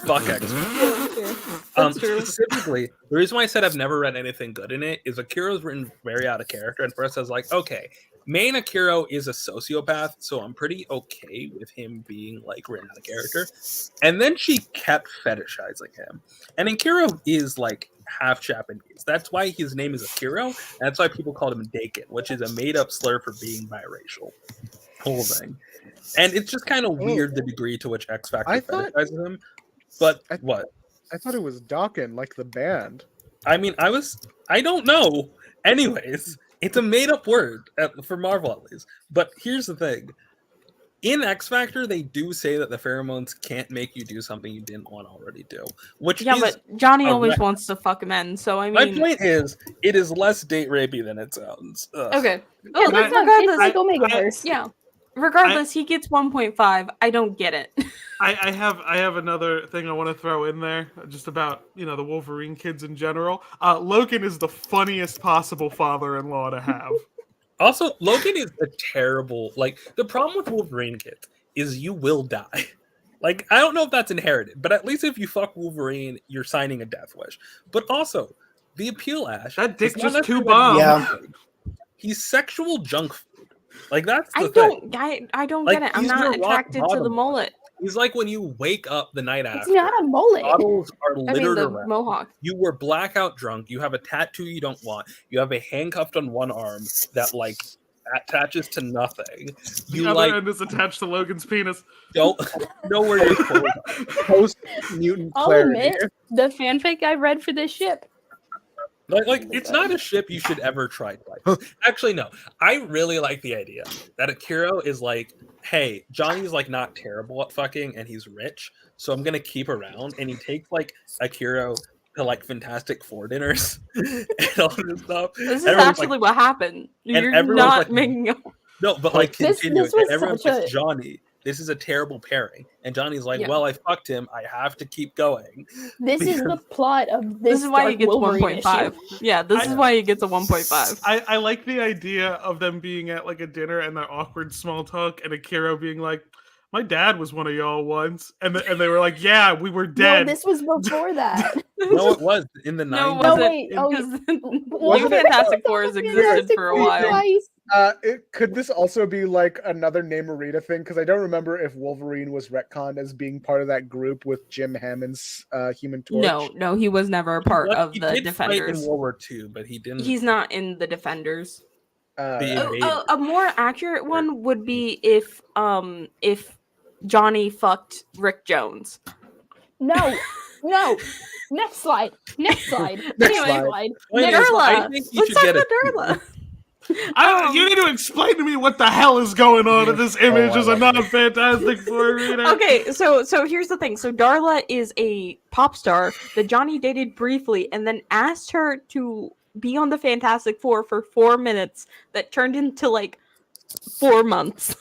Fuck X Factor. That's true. Specifically, the reason why I said I've never read anything good in it is Akira's written very out of character, and first I was like, okay, main Akira is a sociopath, so I'm pretty okay with him being like written out of character. And then she kept fetishizing him, and Akira is like half Japanese. That's why his name is Akira. And that's why people called him Dakin, which is a made-up slur for being biracial. Whole thing, and it's just kind of weird the degree to which X Factor I thought- fetishizes him. But what? I thought it was Dawkin, like the band. I mean, I don't know. Anyways, it's a made up word for Marvel at least. But here's the thing. In X Factor, they do say that the pheromones can't make you do something you didn't want to already do. Which Yeah, is but Johnny a always wreck. wants to fuck men, so I My mean, point is, it is less date rapey than it sounds. Ugh. okay. Yeah, Well, that's not, it's regardless, like Omega Verse. yeah. Regardless, he gets 1.5. I don't get it. I have another thing I want to throw in there, just about the Wolverine kids in general. Logan is the funniest possible father-in-law to have. Also, Logan is a terrible. Like, the problem with Wolverine kids is you will die. Like, I don't know if that's inherited, but at least if you fuck Wolverine, you're signing a death wish. But also, the appeal, Ash. That dick is not just too necessarily bomb. anything. He's sexual junk food. Like, that's the I thing. don't Like, get it. I'm he's not your rock attracted to the bottom. mullet. He's like when you wake up the night It's after. not a mullet. Bottles are I mean, littered the around. mohawk. You were blackout drunk. You have a tattoo you don't want. You have a handcuffed on one arm that like attaches to nothing. The You other like end is attached to Logan's penis. don't know where you're supposed. Post mutant I'll clarity. admit, the fanfic I read for this ship. Like it's not a ship you should ever try to fight. Actually, no. I really like the idea that Akira is like, hey, Johnny's like not terrible at fucking and he's rich, so I'm gonna keep around. And he takes like Akira to like Fantastic Four dinners and all this stuff. This is Everyone's actually like, what happened. You're everyone's not like- making up. no, but like This continuing. was And everyone's such like, a- Johnny, this is a terrible pairing. And Johnny's like, Yeah. well, I fucked him. I have to keep going. This is the plot of this. This is why he Dark gets Wolverine 1.5. issue. Yeah, this is why he gets a 1.5. I like the idea of them being at like a dinner and their awkward small talk, and Akira being like, "My dad was one of y'all once," and they were like, "Yeah, we were No, dead." this was before that. No, it was in the 90s. No, it No, wasn't. wait, oh, Because Well, New Fantastic Four has existed Fantastic for a Four while. twice. Could this also be like another Namorita thing? Because I don't remember if Wolverine was retconned as being part of that group with Jim Hammond's Human Torch. No, he was never a part of He the did fight Defenders. in World War II, but he didn't. He's not in the Defenders. The invaders. A more accurate one would be if Johnny fucked Rick Jones. No, no. Next slide. Next slide. Next Anyway, slide. Point is, I Darla. think you Let's should talk get about a Darla. You need to explain to me what the hell is going on in this image I as a love non-Fantastic Four reader. Okay, so here's the thing. So Darla is a pop star that Johnny dated briefly and then asked her to be on the Fantastic Four for 4 minutes that turned into like 4 months.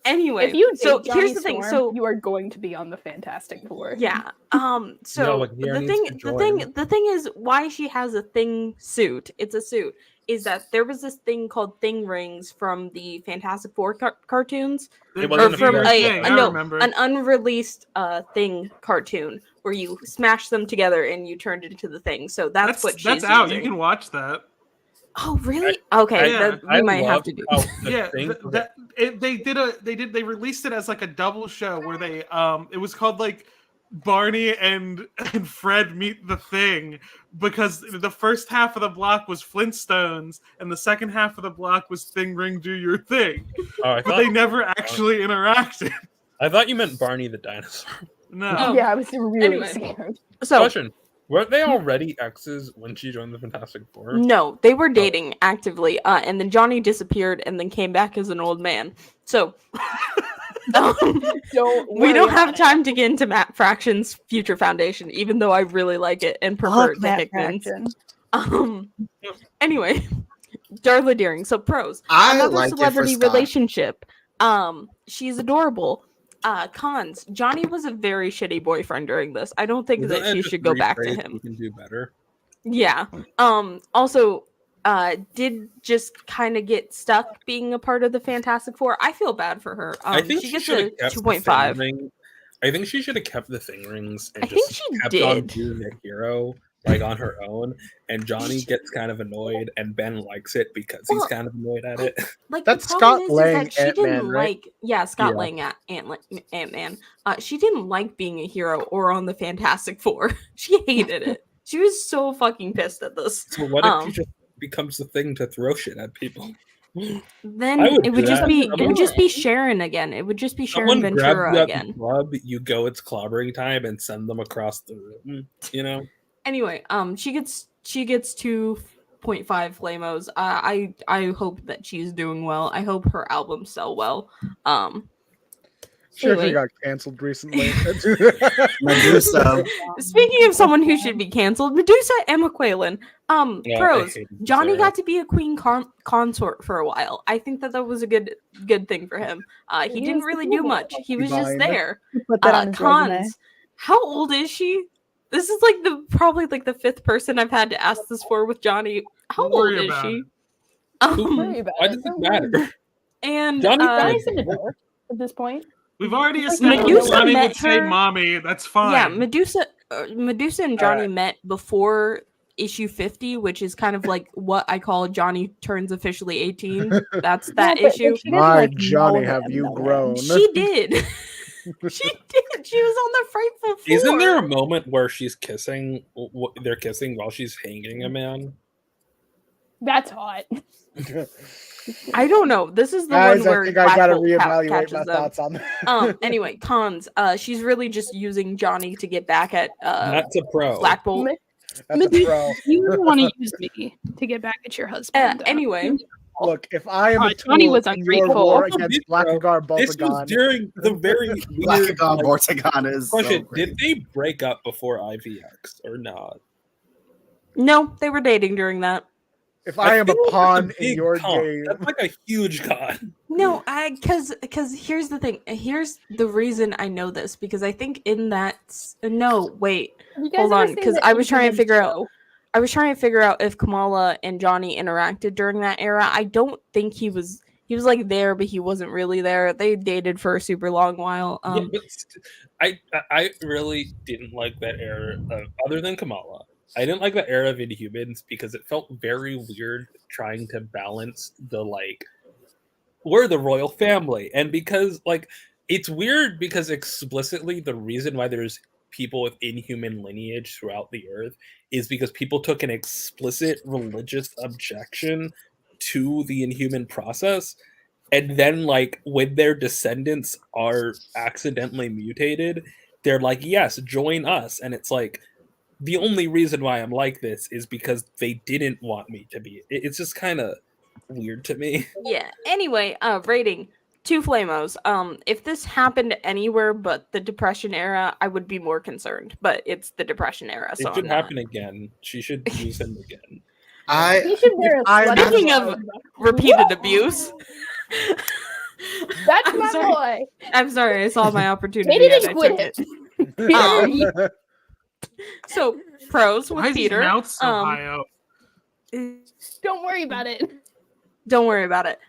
Anyway, if you so date here's Johnny the thing. Storm, So you are going to be on the Fantastic Four. yeah. No, So like, Gary the needs to join. thing is why she has a thing suit. It's a suit. Is that there was this thing called thing rings from the Fantastic Four cartoons, It or wasn't a from figure thing, I no, remember. an unreleased thing cartoon where you smash them together and you turned it into the thing. So that's what she's that's out. using. You can watch that. Oh really? Okay, Yeah. we might have love to do. how the Yeah, thing- they released it as like a double show where they it was called like Barney and Fred Meet the Thing, because the first half of the block was Flintstones and the second half of the block was Thing Ring Do Your Thing, Oh, I but thought, they never actually interacted. I thought you meant Barney the dinosaur. No. Oh. Yeah, I was really Anyway. scared. So Question: Weren't they already exes when she joined the Fantastic Four? No, they were dating actively, and then Johnny disappeared and then came back as an old man. So we don't have time to get into Matt Fraction's Future Foundation, even though I really like it and prefer Fuck Matt Hickman's. Fraction. Anyway, Darla Deering. So pros. I Another liked it for celebrity Scott. relationship. She's adorable. Cons. Johnny was a very shitty boyfriend during this. I don't think that she should go back to him. We can do better. Yeah. Also, did just kind of get stuck being a part of the Fantastic Four. I feel bad for her. I think she she gets should a have kept 2.5. the thing ring. I think she should have kept the thing rings and I think just she kept on did. being a hero, like on her own. And Johnny gets kind of annoyed, and Ben likes it because he's kind of annoyed at it. Like That's the problem Scott Lang that she Ant-Man, didn't right? like. Scott Yeah. Lang Ant-Man. She didn't like being a hero or on the Fantastic Four. She hated it. She was so fucking pissed at this. So what if she just becomes the thing to throw shit at people? Then I would it would do just that. be Sharon again. It would just be Sharon Someone grabs Ventura you at the again. club, you go, it's clobbering time, and send them across the room. You know. Anyway, she gets 2.5 flamos. I hope that she's doing well. I hope her albums sell well. Sure, Anyway. she got canceled recently. Medusa. Speaking of someone who should be canceled, Medusa and McQuaylan. I Pros. hate Medusa. Johnny got to be a queen consort for a while. I think that was a good thing for him. He didn't really do much. He was just Fine. there. Put that on his resume. Cons. How old is she? This is like probably the fifth person I've had to ask this for with Johnny. How Don't old worry is about she? Don't worry about Why it. does it Don't worry. matter? And Johnny Johnny's an adult at this point. We've already Like, established Medusa Johnny met would say her- mommy. That's fine. yeah, Medusa and Johnny met before issue 50, which is kind of like what I call Johnny turns officially 18. That's that issue. she didn't, My like, Johnny, know have him, you though, man. grown? She did. She did. She was on the frightful floor. Isn't there a moment where she's kissing? They're kissing while she's hanging a man. That's hot. I don't know. This is the Guys, one I where think I gotta Black Bolt reevaluate catches my them. thoughts on that. Anyway, cons. She's really just using Johnny to get back at That's a pro. Black Bolt. That's a Medusa, pro. you don't want to use me to get back at your husband. Anyway, Look, if I am a Johnny tool was in your ungrateful. war Also, against this, bro, Blackagar This was Boltagon, during the very weird. Blackagon like, Bortagon is so question: great. did they break up before IVX or not? no, they were dating during that. if I am a feel like pawn that's in big your con. game, That's like a huge con. No, because here's the thing. Here's the reason I know this because I think in that no wait You guys hold ever on seen because the I was trying to Inhumans figure out. show? I was trying to figure out if Kamala and Johnny interacted during that era. I don't think he was like there, but he wasn't really there. They dated for a super long while. Yeah, but I really didn't like that era. Other than Kamala, I didn't like the era of Inhumans because it felt very weird trying to balance the like we're the royal family, and because like it's weird because explicitly the reason why there's people with inhuman lineage throughout the earth is because people took an explicit religious objection to the inhuman process, and then like when their descendants are accidentally mutated, they're like, yes, join us. And it's like the only reason why I'm like this is because they didn't want me to be. It's just kind of weird to me. Yeah. Anyway, rating 2 flamos. If this happened anywhere but the Depression era, I would be more concerned. But it's the Depression era, so It should I'm not. happen again. She should use him again. He should wear a I am- sweater. Speaking of repeated abuse, That's I'm my sorry. boy. I'm sorry, I saw my opportunity. They didn't and I quit took him. it. Um, So pros with Why is his Peter. mouth so high up? Don't worry about it. Don't worry about it.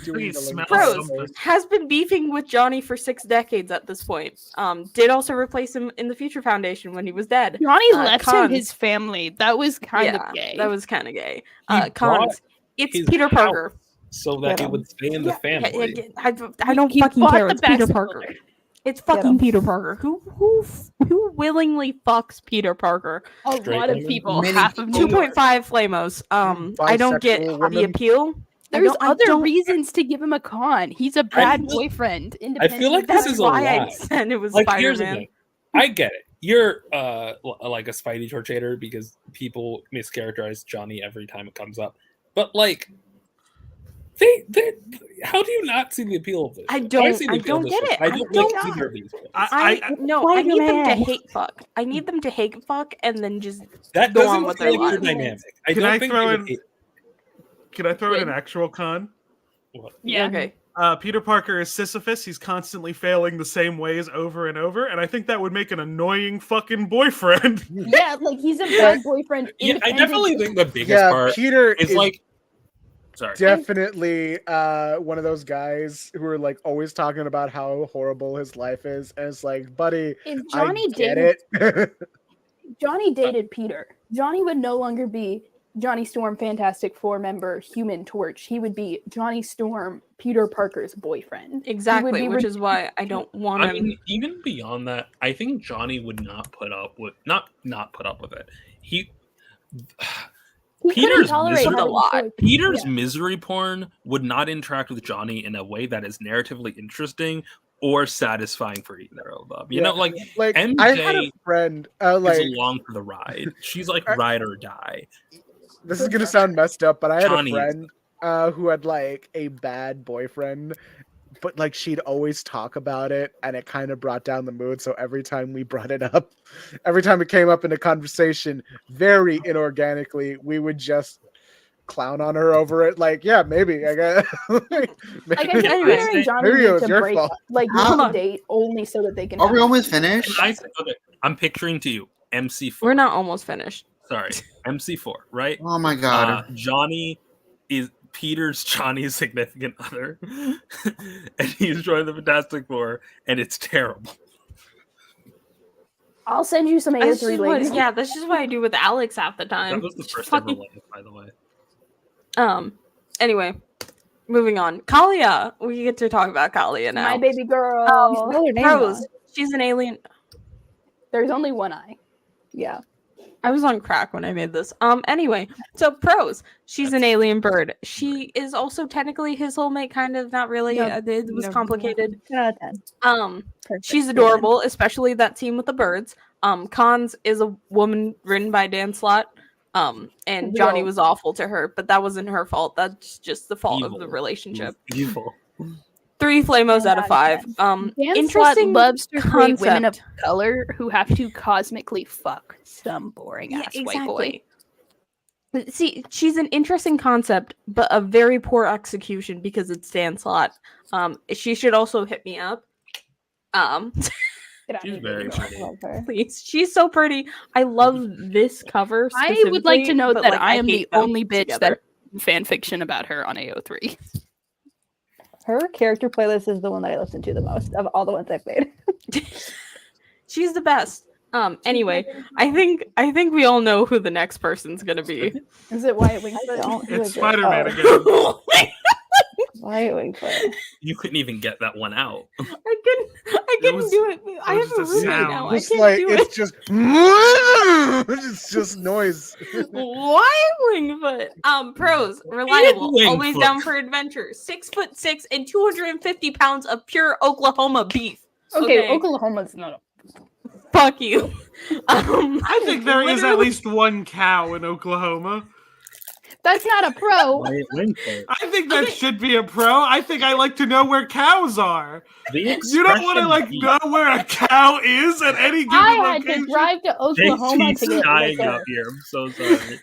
doing He the smells Pros something. has been beefing with Johnny for 6 decades at this point. Did also replace him in the Future Foundation when he was dead. Johnny Uh, left cons. him his family. That was kind Yeah, of gay. That was kind of gay. He brought Cons. It's his Peter house Parker. so that he would stay in the family. I don't He fucking bought care. the It's Peter best Parker. builder. It's Get fucking him. Peter Parker. Who willingly fucks Peter Parker? A Straight lot of women? people. Many Half of people. New York. 2.5 flamos. I don't get Bisexual the women? appeal. There's I other don't- reasons to give him a con. He's a bad feel- boyfriend. I feel like this That's is a why I lie. said it was Like, here's the Spider-Man. thing. I get it. you're like a Spidey torturer because people mischaracterize Johnny every time it comes up. But like, they how do you not see the appeal of this? I show? don't- see the I appeal of don't this get show. it. I I don't don't- like either of these. Films. I need them to Spider-Man. hate fuck. I need them to hate fuck and then just That go on doesn't with their feel like your lives. dynamic. I Can don't I think throw they in- would hate- Can I throw in an Wait. actual con? Yeah. Okay. Peter Parker is Sisyphus. He's constantly failing the same ways over and over, and I think that would make an annoying fucking boyfriend. Yeah, like he's a bad boyfriend. Yeah, I independent- definitely think the biggest Yeah, part Peter is is like. Sorry. definitely one of those guys who are like always talking about how horrible his life is, and it's like, buddy, If I Johnny get dated it. Johnny dated Peter, Johnny would no longer be Johnny Storm, Fantastic Four member, Human Torch. He would be Johnny Storm, Peter Parker's boyfriend. Exactly, be which is why I don't want I him. mean, even beyond that, I think Johnny would not put up with not put up with it. He Peter's couldn't tolerate miserable- having a lot. choice. Peter's Yeah. misery porn would not interact with Johnny in a way that is narratively interesting or satisfying for either of them. You Yeah. know, like Like I had a MJ friend, is like along for the ride. She's like ride or die. this is gonna sound messed up, but I had Johnny. a friend who had like a bad boyfriend, but like she'd always talk about it, and it kind of brought down the mood. So every time we brought it up, every time it came up in a conversation, very inorganically, we would just clown on her over it. Like, yeah, maybe I guess. Like I think Anyway, Peter and Johnny maybe it need was to your break fault. up, like Hold on on. a date only so that they can. Are have we a- almost finished? Okay, I'm picturing to you MC4. We're not almost finished. Sorry, MC4, right? Oh my god. Johnny is Peter's Johnny's significant other, and he's joined the Fantastic Four, and it's terrible. I'll send you some That's AO3 just what, later. yeah, that's just what I do with Alex half the time. That was the Just first ever fucking- life, by the way. Anyway, moving on. Kalia, we get to talk about Kalia now. My baby girl. Spell her name Rose, wrong. she's an alien. There's only one eye. Yeah. I was on crack when I made this. Anyway, so pros. She's an alien bird. She is also technically his soulmate, kind of, not really. No, It was no, complicated. 10 out of 10. Perfect. She's adorable, especially that scene with the birds. Cons is a woman written by Dan Slott. And Johnny was awful to her, but that wasn't her fault. That's just the fault of the Evil. relationship. Evil. 3 flamos out of 5. Dan Interesting Slott loves to create women of concept. color who have to cosmically fuck some boring ass white boy. But see, she's an interesting concept, but a very poor execution because it's Dan Slott. She should also hit me up. Get out She's of here, very baby girl. pretty. Love her. Please, she's so pretty. I love this cover. I would like to specifically, note but, that like, I am the hate them only bitch together. that fan fiction about her on AO3. Her character playlist is the one that I listen to the most of all the ones I've made. She's the best. Anyway, I think we all know who the next person's gonna be. Is it Wyatt I Wingfoot? don't. It's who is it? Spider-Man Oh, again. Wyatt Wingfoot. You couldn't even get that one out. I couldn't was- do it. I it have was a just a roommate sound. now. I It's can't like do it's it. just it's just noise. Why Wingfoot? Pros, reliable, always Wingfoot. down for adventure. 6'6" and 250 pounds of pure Oklahoma beef. Okay, Oklahoma's not. Fuck you. I think there is at literally- least one cow in Oklahoma. That's not a pro. Wyatt Wingfoot. I think that should be a pro. I think I like to know where cows are. The You don't want to expression like beef. know where a cow is at any given I had location. to drive to Oklahoma JT's to get dying liquor. up here. I'm so sorry.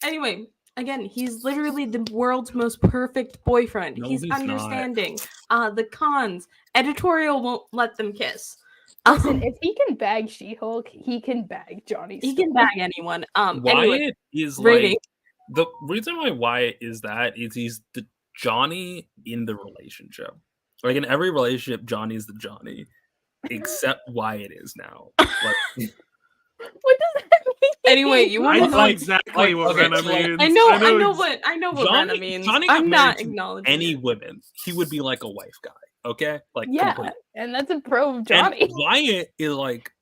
Anyway, again, he's literally the world's most perfect boyfriend. No, he's he's not. understanding. The cons, editorial won't let them kiss. Listen, if he can bag She-Hulk, he can bag Johnny He Storm. can bag anyone. Wyatt Anyway, is rating. like the reason why Wyatt is that is he's the Johnny in the relationship. Like in every relationship, Johnny's the Johnny, except Wyatt is now. Like, What does that mean? Anyway, you I want to know like- exactly what okay, Rena so, like- means. I know ex- what Rena means. Johnny got I'm married not to acknowledging any it. women, he would be like a wife guy. Okay, like Yeah, completely. and that's a pro of And Johnny. Wyatt is like,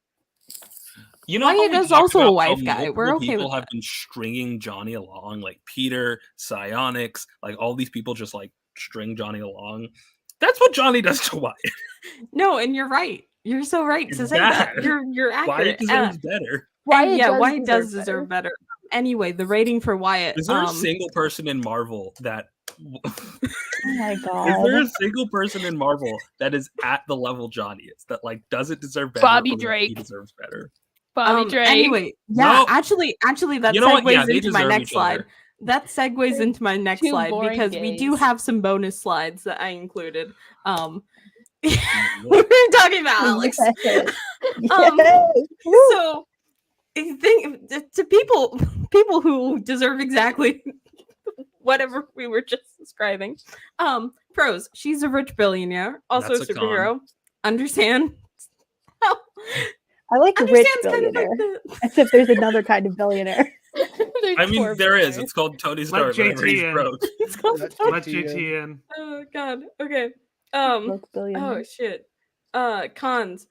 you know, Wyatt how we is talked also a about wife how guy. We're multiple okay people with have that. been stringing Johnny along, like Peter, Psionics, like all these people just like string Johnny along. That's what Johnny does to Wyatt. No, and you're right. You're so right to say that. bad. You're accurate. Wyatt deserves better. Wyatt does deserve better. Anyway, the rating for Wyatt. Is there a single person in Marvel that? Oh my god. Is there a single person in Marvel that is at the level Johnny is that like doesn't deserve better? Bobby or that Drake. He deserves better. Bobby Drake. Anyway, yeah, No. actually, that You know what? segues Yeah, they into my deserve next each slide. other. That segues into my next Two slide boring because we do gays. have some bonus slides that I included. We were talking about Alex. Yes. So, I think to people who deserve exactly whatever we were just describing. Pros: she's a rich billionaire, also That's a a con. superhero. Understand? Well, I like the rich understand's kind of like billionaire. the Except there's another kind of billionaire. There's I mean, four there is. players. It's called Tony Let Stark. Whenever he's JT in. broke. it's called. Let Let JT JT in. Oh god. Okay. Broke Oh billionaire. shit. Cons.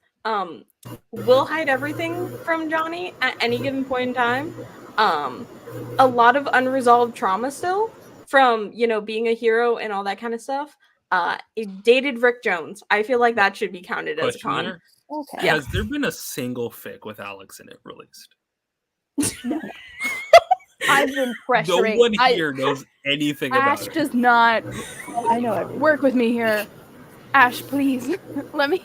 Will hide everything from Johnny at any given point in time. A lot of unresolved trauma still from being a hero and all that kind of stuff. It dated Rick Jones. I feel like that should be counted as a Question con. here. Okay. Yeah. Has there been a single fic with Alex in it released? I've been No pressuring. one here knows anything about Ash it. does not I know everything. work with me here. Ash, please let me.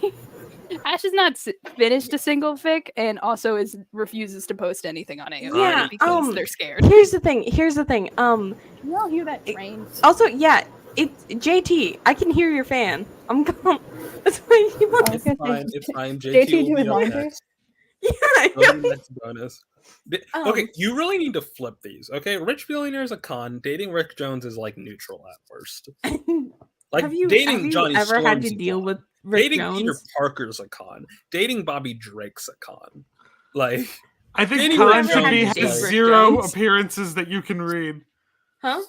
Ash has not finished a single fic, and also refuses to post anything on AO Yeah, because they're scared. Here's the thing. You all hear that train? Also, yeah, it's JT. I can hear your fan. I'm going. That's why you want. I was It's gonna fine. say, It's fine. JT JT will do his be up laundry? next. Yeah. That'll be next bonus. Um, Okay, you really need to flip these. Okay, rich billionaire is a con. Dating Rick Jones is like neutral at worst. Like have you dating Johnny ever had Storm's to a deal con. with Rick Dating Jones? Peter Parker's a con. Dating Bobby Drake's a con. Like I think Anyway, con should Jones be is like- zero Jones. appearances that you can read. Huh?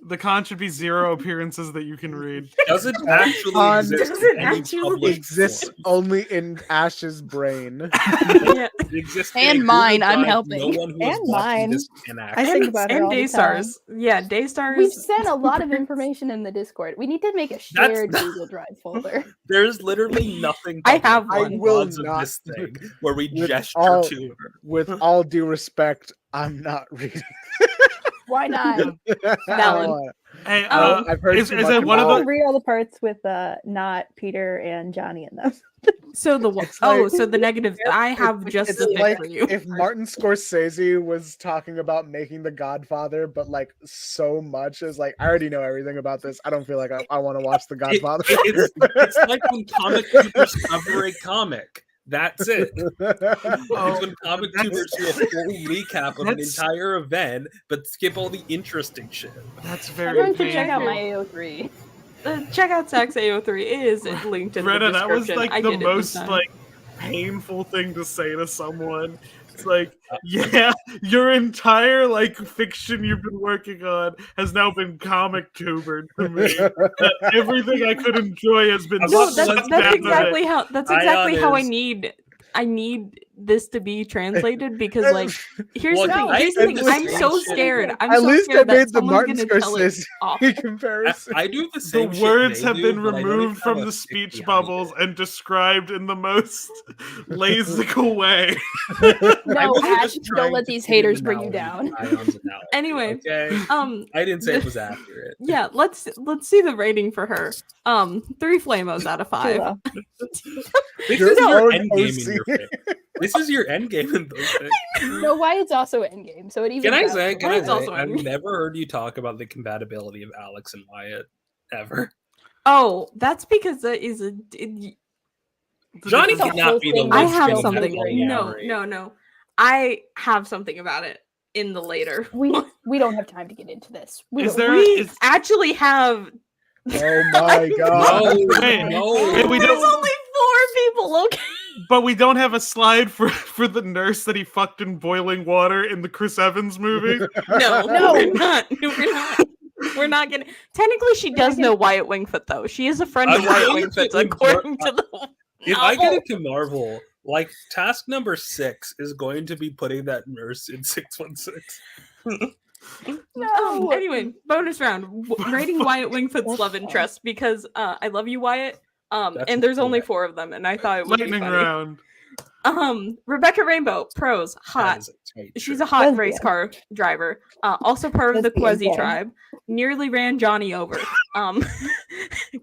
The con should be 0 appearances that you can read. doesn't actually Con exist. doesn't in any actually published Exists form. only in Ash's brain. Yeah. It exists And in a mine, Google I'm Drive. helping. No one who is And watching mine. this can I access. think about it And all the Daystars. Yeah, Daystars. We've sent a lot of information in the Discord. We need to make a shared That's- Google Drive folder. There's literally nothing. I public have on one. the I will odds of not- this thing where we With gesture all- to her. With all due respect, I'm not reading. Why not? I don't Valid. wanna- Hey, I've heard is too it much one of about the- I read all the parts with not Peter and Johnny in them. So the It's like- so the negative. I have just It's the pick like for you. if Martin Scorsese was talking about making The Godfather, but like so much is like I already know everything about this. I don't feel like I want to watch The Godfather. It's like when comic tubers cover a comic. That's it. It's when comic tubers do a full recap of an that's- entire event, but skip all the interesting shit. That's I'm very going to check out painful. my AO3. Check out Sax AO3. It is linked in the Rena, description. that was like I the did it most this time. like painful thing to say to someone. It's like, yeah, your entire like fiction you've been working on has now been comic tubered to me. Everything I could enjoy has been I'm No, not sucked one- that's out of it. exactly how I is- need this to be translated because like here's Well, the thing. I Here's the said thing. the I'm same so shit. scared. I'm At so least scared I that made the someone's Martin gonna tell it Scorsese off. comparison. I do the The same shit words they have do, been but I don't even removed from have a the stick speech behind bubbles it. and described in the most lazical way. I No, was Ash, just don't trying let to these fit haters an bring you analogy down. to Ayon's analogy, Anyway, okay? I didn't say it was accurate. yeah, let's see the rating for her. 3 flamos out of 5. low. This Your is your own end game in OC. your fic. This is your end game in those things. No, Wyatt's also endgame, so it even. Can I out. say? Can I Wyatt's say? also I've endgame. never heard you talk about the compatibility of Alex and Wyatt ever. Oh, that's because that is a. Johnny the cannot whole be the thing. I linchpin have of that something. polyamory. No. I have something about it in the later. We don't have time to get into this. We Is don't- there? We Is, actually have. Oh my god! No, Wait, no. wait, we There's don't. only 4 people. Okay. But we don't have a slide for the nurse that he fucked in boiling water in the Chris Evans movie. No, we're not. We're not. We're not gonna. Technically, she does know Wyatt Wingfoot, though. She is a friend of I'm Wyatt going to Wingfoot's, according to the. If I get novel. into Marvel, like task number 6 is going to be putting that nurse in 616. No. Anyway, bonus round. Rating Wyatt Wingfoot's love interest because I love you, Wyatt. That's And there's only correct. 4 of them, and I thought it would Lightning be funny. round. Rebecca Rainbow, pros, That hot. is a tight She's ship. a hot Lesbian. race car driver. Also part of the Lesbian, Quasi okay. tribe. Nearly ran Johnny over.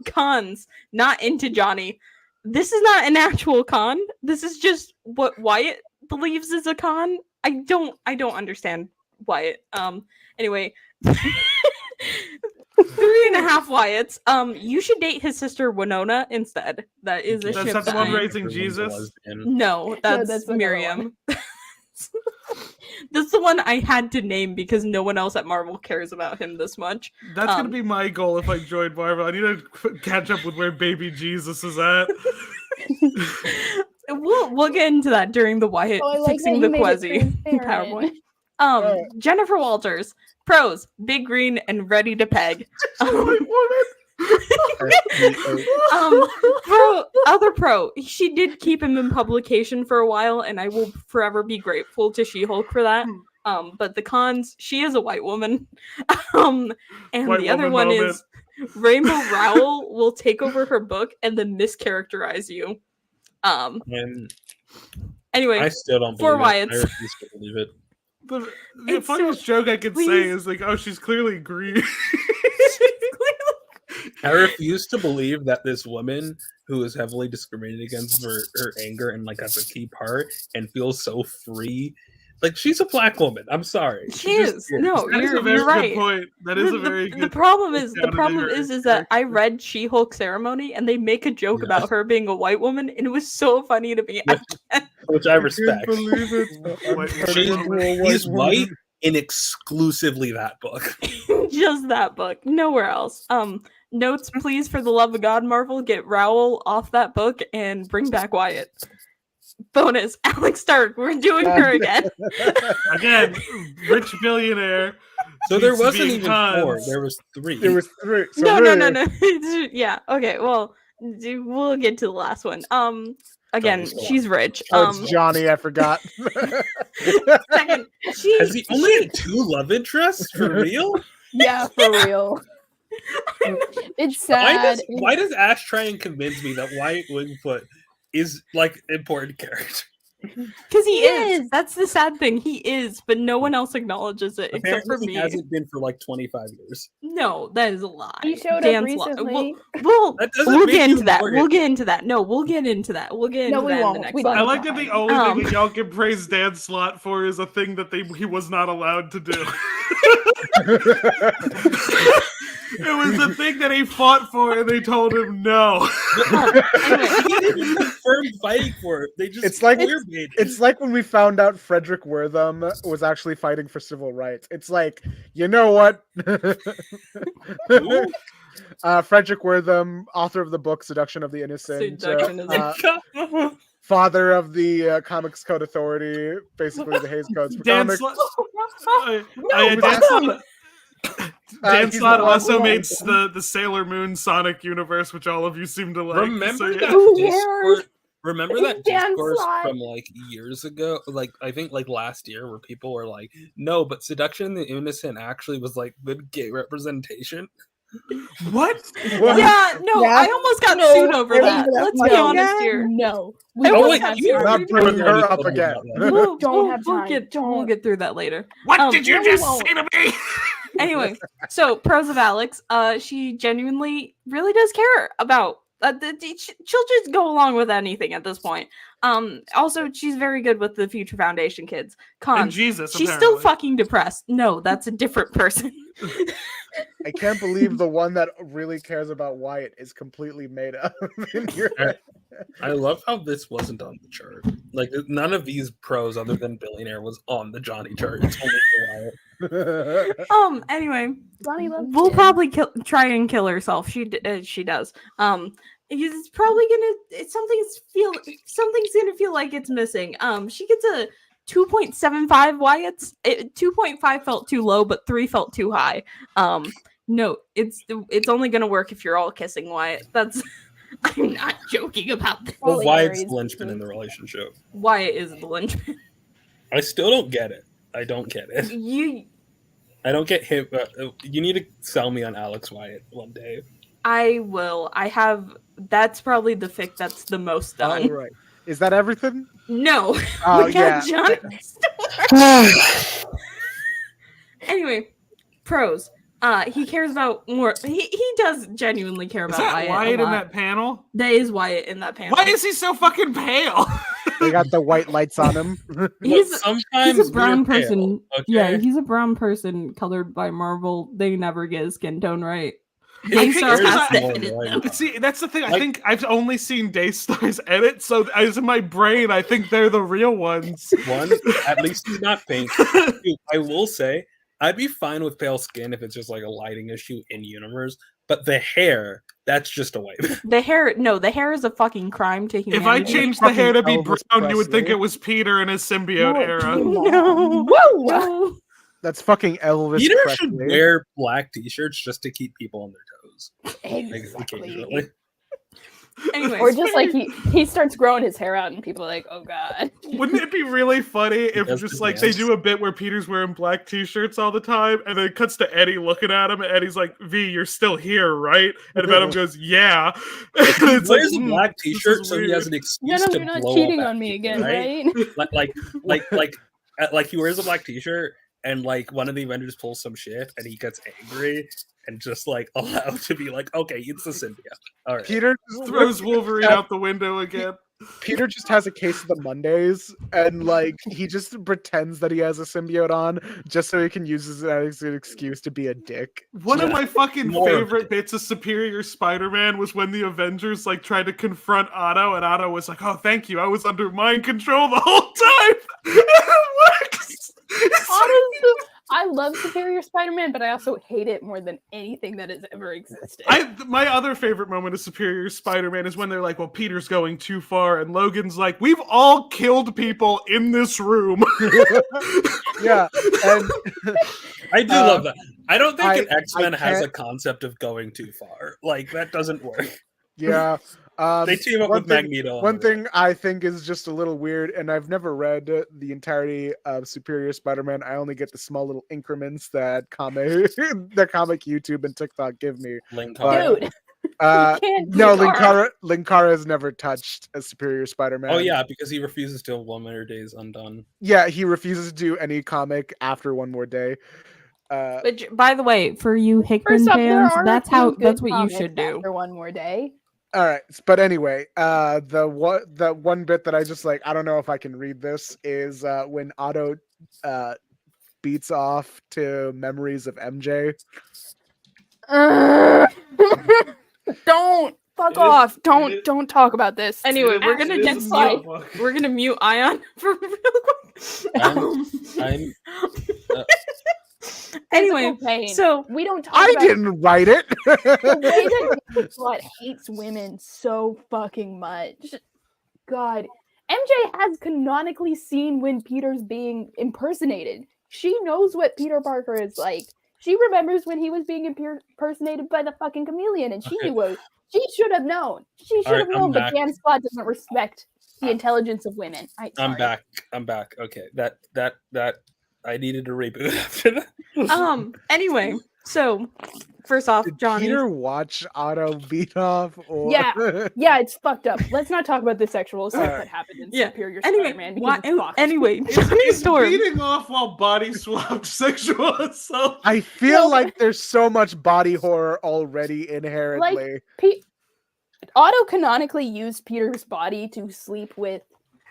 Cons, not into Johnny. This is not an actual con. This is just what Wyatt believes is a con. I don't understand Wyatt. Anyway. 3.5 Wyatts. You should date his sister Winona instead. That is a That's ship. not the that one I- raising Jesus. No, that's, that's another Miriam. That's the one I had to name because no one else at Marvel cares about him this much. That's gonna be my goal if I join Marvel. I need to catch up with where baby Jesus is at. We'll get into that during the Wyatt Oh, I like fixing that the you made it Quasi transparent. PowerPoint. Jennifer Walters, pros: big green and ready to peg. Other pro, she did keep him in publication for a while, and I will forever be grateful to She-Hulk for that. But the cons, she is a white woman. And White the other woman one moment. is Rainbow Rowell will take over her book and then mischaracterize you. And Anyway, I still don't for believe it. I Wyatts. refuse to believe it. The It's funniest joke I could say please. is like, oh, she's clearly green. I refuse to believe that this woman who is heavily discriminated against for her anger and like that's a key part and feels so free. Like she's a black woman. I'm sorry. She is. No, That is a very you're right. good point. That is a very The good problem is discount of her is that I read She-Hulk Ceremony and they make a joke Yeah. about her being a white woman and it was so funny to me. Which I respect. believe it. White She's, woman. he's white in exclusively that book. Just that book, nowhere else. Notes, please, for the love of God, Marvel, get Rowell off that book and bring back Wyatt. Bonus, Alex Stark, we're doing her again. Again, rich billionaire. So there needs to be wasn't in even cons. 4. There was 3. There was 3. So No. really- Yeah, okay, well, we'll get to the last one. Again, Go on. she's rich. Oh, it's Johnny. I forgot. Second, Has he only had 2 love interests for real? Yeah, for real. It's sad. Why does Ash try and convince me that Wyatt Wingfoot is like an important character? Because he is. That's the sad thing. He is, but no one else acknowledges it except for Apparently me. he hasn't been for like 25 years. No, that is a lie. He showed Dan's up lie. recently. We'll That doesn't we'll make get you into that. more We'll get into that. No, we'll get into that. We'll get into No, we that in won't. the next We one. I like that the only thing that y'all can praise Dan Slott for is a thing that he was not allowed to do. It was the thing that he fought for, and they told him no. He didn't even confirm fighting for it. They just It's like- clear-baited. It's like when we found out Frederick Wortham was actually fighting for civil rights. It's like, you know what? Frederick Wortham, author of the book Seduction of the Innocent, Seduction of the- father of the Comics Code Authority, basically the Hays Codes for Dan comics. Slott. Dan but- Slott. Dan he's Slott the also one- made the Sailor Moon Sonic universe, which all of you seem to like. Remember So, yeah. that Who discourse? cares? Remember that Dan discourse Slott. from like years ago? Like I think like last year, where people were like, "No, but Seduction of the Innocent actually was like good gay representation." What? What? Yeah, no, Yeah. I almost got No, sued over I that. remember that Let's one. be honest Yeah. here. No. We Oh will wait, have you to- Not bringing her up again. We'll Don't have time. We'll Don't. get through that later. What did you no, we just won't. say to me? Anyway, so pros of Alex. She genuinely really does care about. She'll just go along with anything at this point. Also, she's very good with the Future Foundation kids. And Cons. Jesus, She's apparently. still fucking depressed. No, that's a different person. I can't believe the one that really cares about Wyatt is completely made up. in your head. I love how this wasn't on the chart. Like none of these pros, other than Billionaire, was on the Johnny chart. It's only for Wyatt. Anyway, Johnny loves we'll kids. probably try and kill herself. She does. It's probably gonna. Something's gonna feel like it's missing. She gets a 2.75 Wyatt's. 2.5 felt too low, but 3 felt too high. No, it's only gonna work if you're all kissing Wyatt. That's. I'm not joking about this. Well, Probably Wyatt's Aries. the linchpin in the relationship. Wyatt is the linchpin. I still don't get it. I don't get it. I don't get him. You need to sell me on Alex Wyatt one day. I will. I have. That's probably the fic that's the most done. All right. Is that everything? No, Oh, we yeah. got Johnny Storm. Anyway, pros. He cares about more. He does genuinely care Is about that Wyatt, Wyatt a in lot. that panel? That is Wyatt in that panel. Why is he so fucking pale? They got the white lights on him. He's sometimes a brown we're pale, person. okay? Yeah, he's a brown person colored by Marvel. They never get his skin tone right. I think Daystar it's 'cause has to I- edit more them. white. See, that's the thing. I Like- think I've only seen Daystar's edit, so as in my brain, I think they're the real ones. One, at least he's not pink. Two, I will say, I'd be fine with pale skin if it's just like a lighting issue in universe. But the hair, that's just a white. The hair, no, the hair is a fucking crime to humanity. If I changed the hair to be Elvis brown, you would think Presley. it was Peter in his symbiote No, era. No. Whoa! No. That's fucking Elvis Peter Presley. should wear black t-shirts just to keep people on their toes. Like, Exactly. occasionally. Anyways, Or just like he starts growing his hair out and people are like, oh god. Wouldn't it be really funny if does just the like they dance. do a bit where Peter's wearing black t-shirts all the time, and then it cuts to Eddie looking at him, and Eddie's like, "V, you're still here, right?" And Venom goes, "Yeah." He wears a "Hmm, black this t-shirt is so he weird." has an No, excuse no, to you're not blow cheating up on at me people, again, right? like he wears a black t-shirt and like one of the Avengers pulls some shit and he gets angry and just like allowed to be like, okay, it's the symbiote. All right. Peter Throws Wolverine out the window again. Peter just has a case of the Mondays, and like he just pretends that he has a symbiote on, just so he can use it as an excuse to be a dick. One of Yeah. my fucking More of favorite it. bits of Superior Spider-Man was when the Avengers like tried to confront Otto, and Otto was like, "Oh, thank you, I was under mind control the whole time." It works. I love Superior Spider-Man, but I also hate it more than anything that has ever existed. My other favorite moment of Superior Spider-Man is when they're like, "Well, Peter's going too far," and Logan's like, "We've all killed people in this room." Yeah, and I do love that. I don't think an I X-Men has a can't- concept of going too far. Like that doesn't work. yeah. They team up one with thing- Magneto. on One the thing I think is just a little weird, and I've never read the entirety of Superior Spider-Man. I only get the small little increments that comic YouTube and TikTok give me. Link But- Dude, Uh, can't no, do that. Linkara has never touched a Superior Spider-Man. Oh yeah, because he refuses to have One More Days Undone. Yeah, he refuses to do any comic after One More Day. Which, by the way, for you Hickman First off, there fans, are that's a few good that's what you comics should do. After One More Day. All right, but anyway, the one bit that I just like, I don't know if I can read this, is when Otto beats off to Memories of MJ. Don't fuck It is- off. it Don't is- don't talk about this. Anyway, we're Actually, gonna It get is a slide. small book. We're gonna mute Ayaan for real quick. I'm Anyway, Physical pain. so we don't talk I about didn't write it. the way that David Slut hates women so fucking much. God, MJ has canonically seen when Peter's being impersonated. She knows what Peter Parker is like. She remembers when he was being impersonated by the fucking chameleon, and she Okay. was. She should have known. She should have I'm known. But back. Dan Slott doesn't respect the intelligence of women. I'm sorry. back. I'm back. Okay, that I needed to reboot after that. Anyway, so first off, Did Johnny. Peter watch Otto beat off? Or... Yeah. Yeah, it's fucked up. Let's not talk about the sexual assault Alright. that happened in Yeah. Superior Anyway, Spider-Man because it's fucked. anyway, Johnny He's Storm. beating off while body swapped sexual assault. I feel No, like there's so much body horror already inherently. Otto canonically used Peter's body to sleep with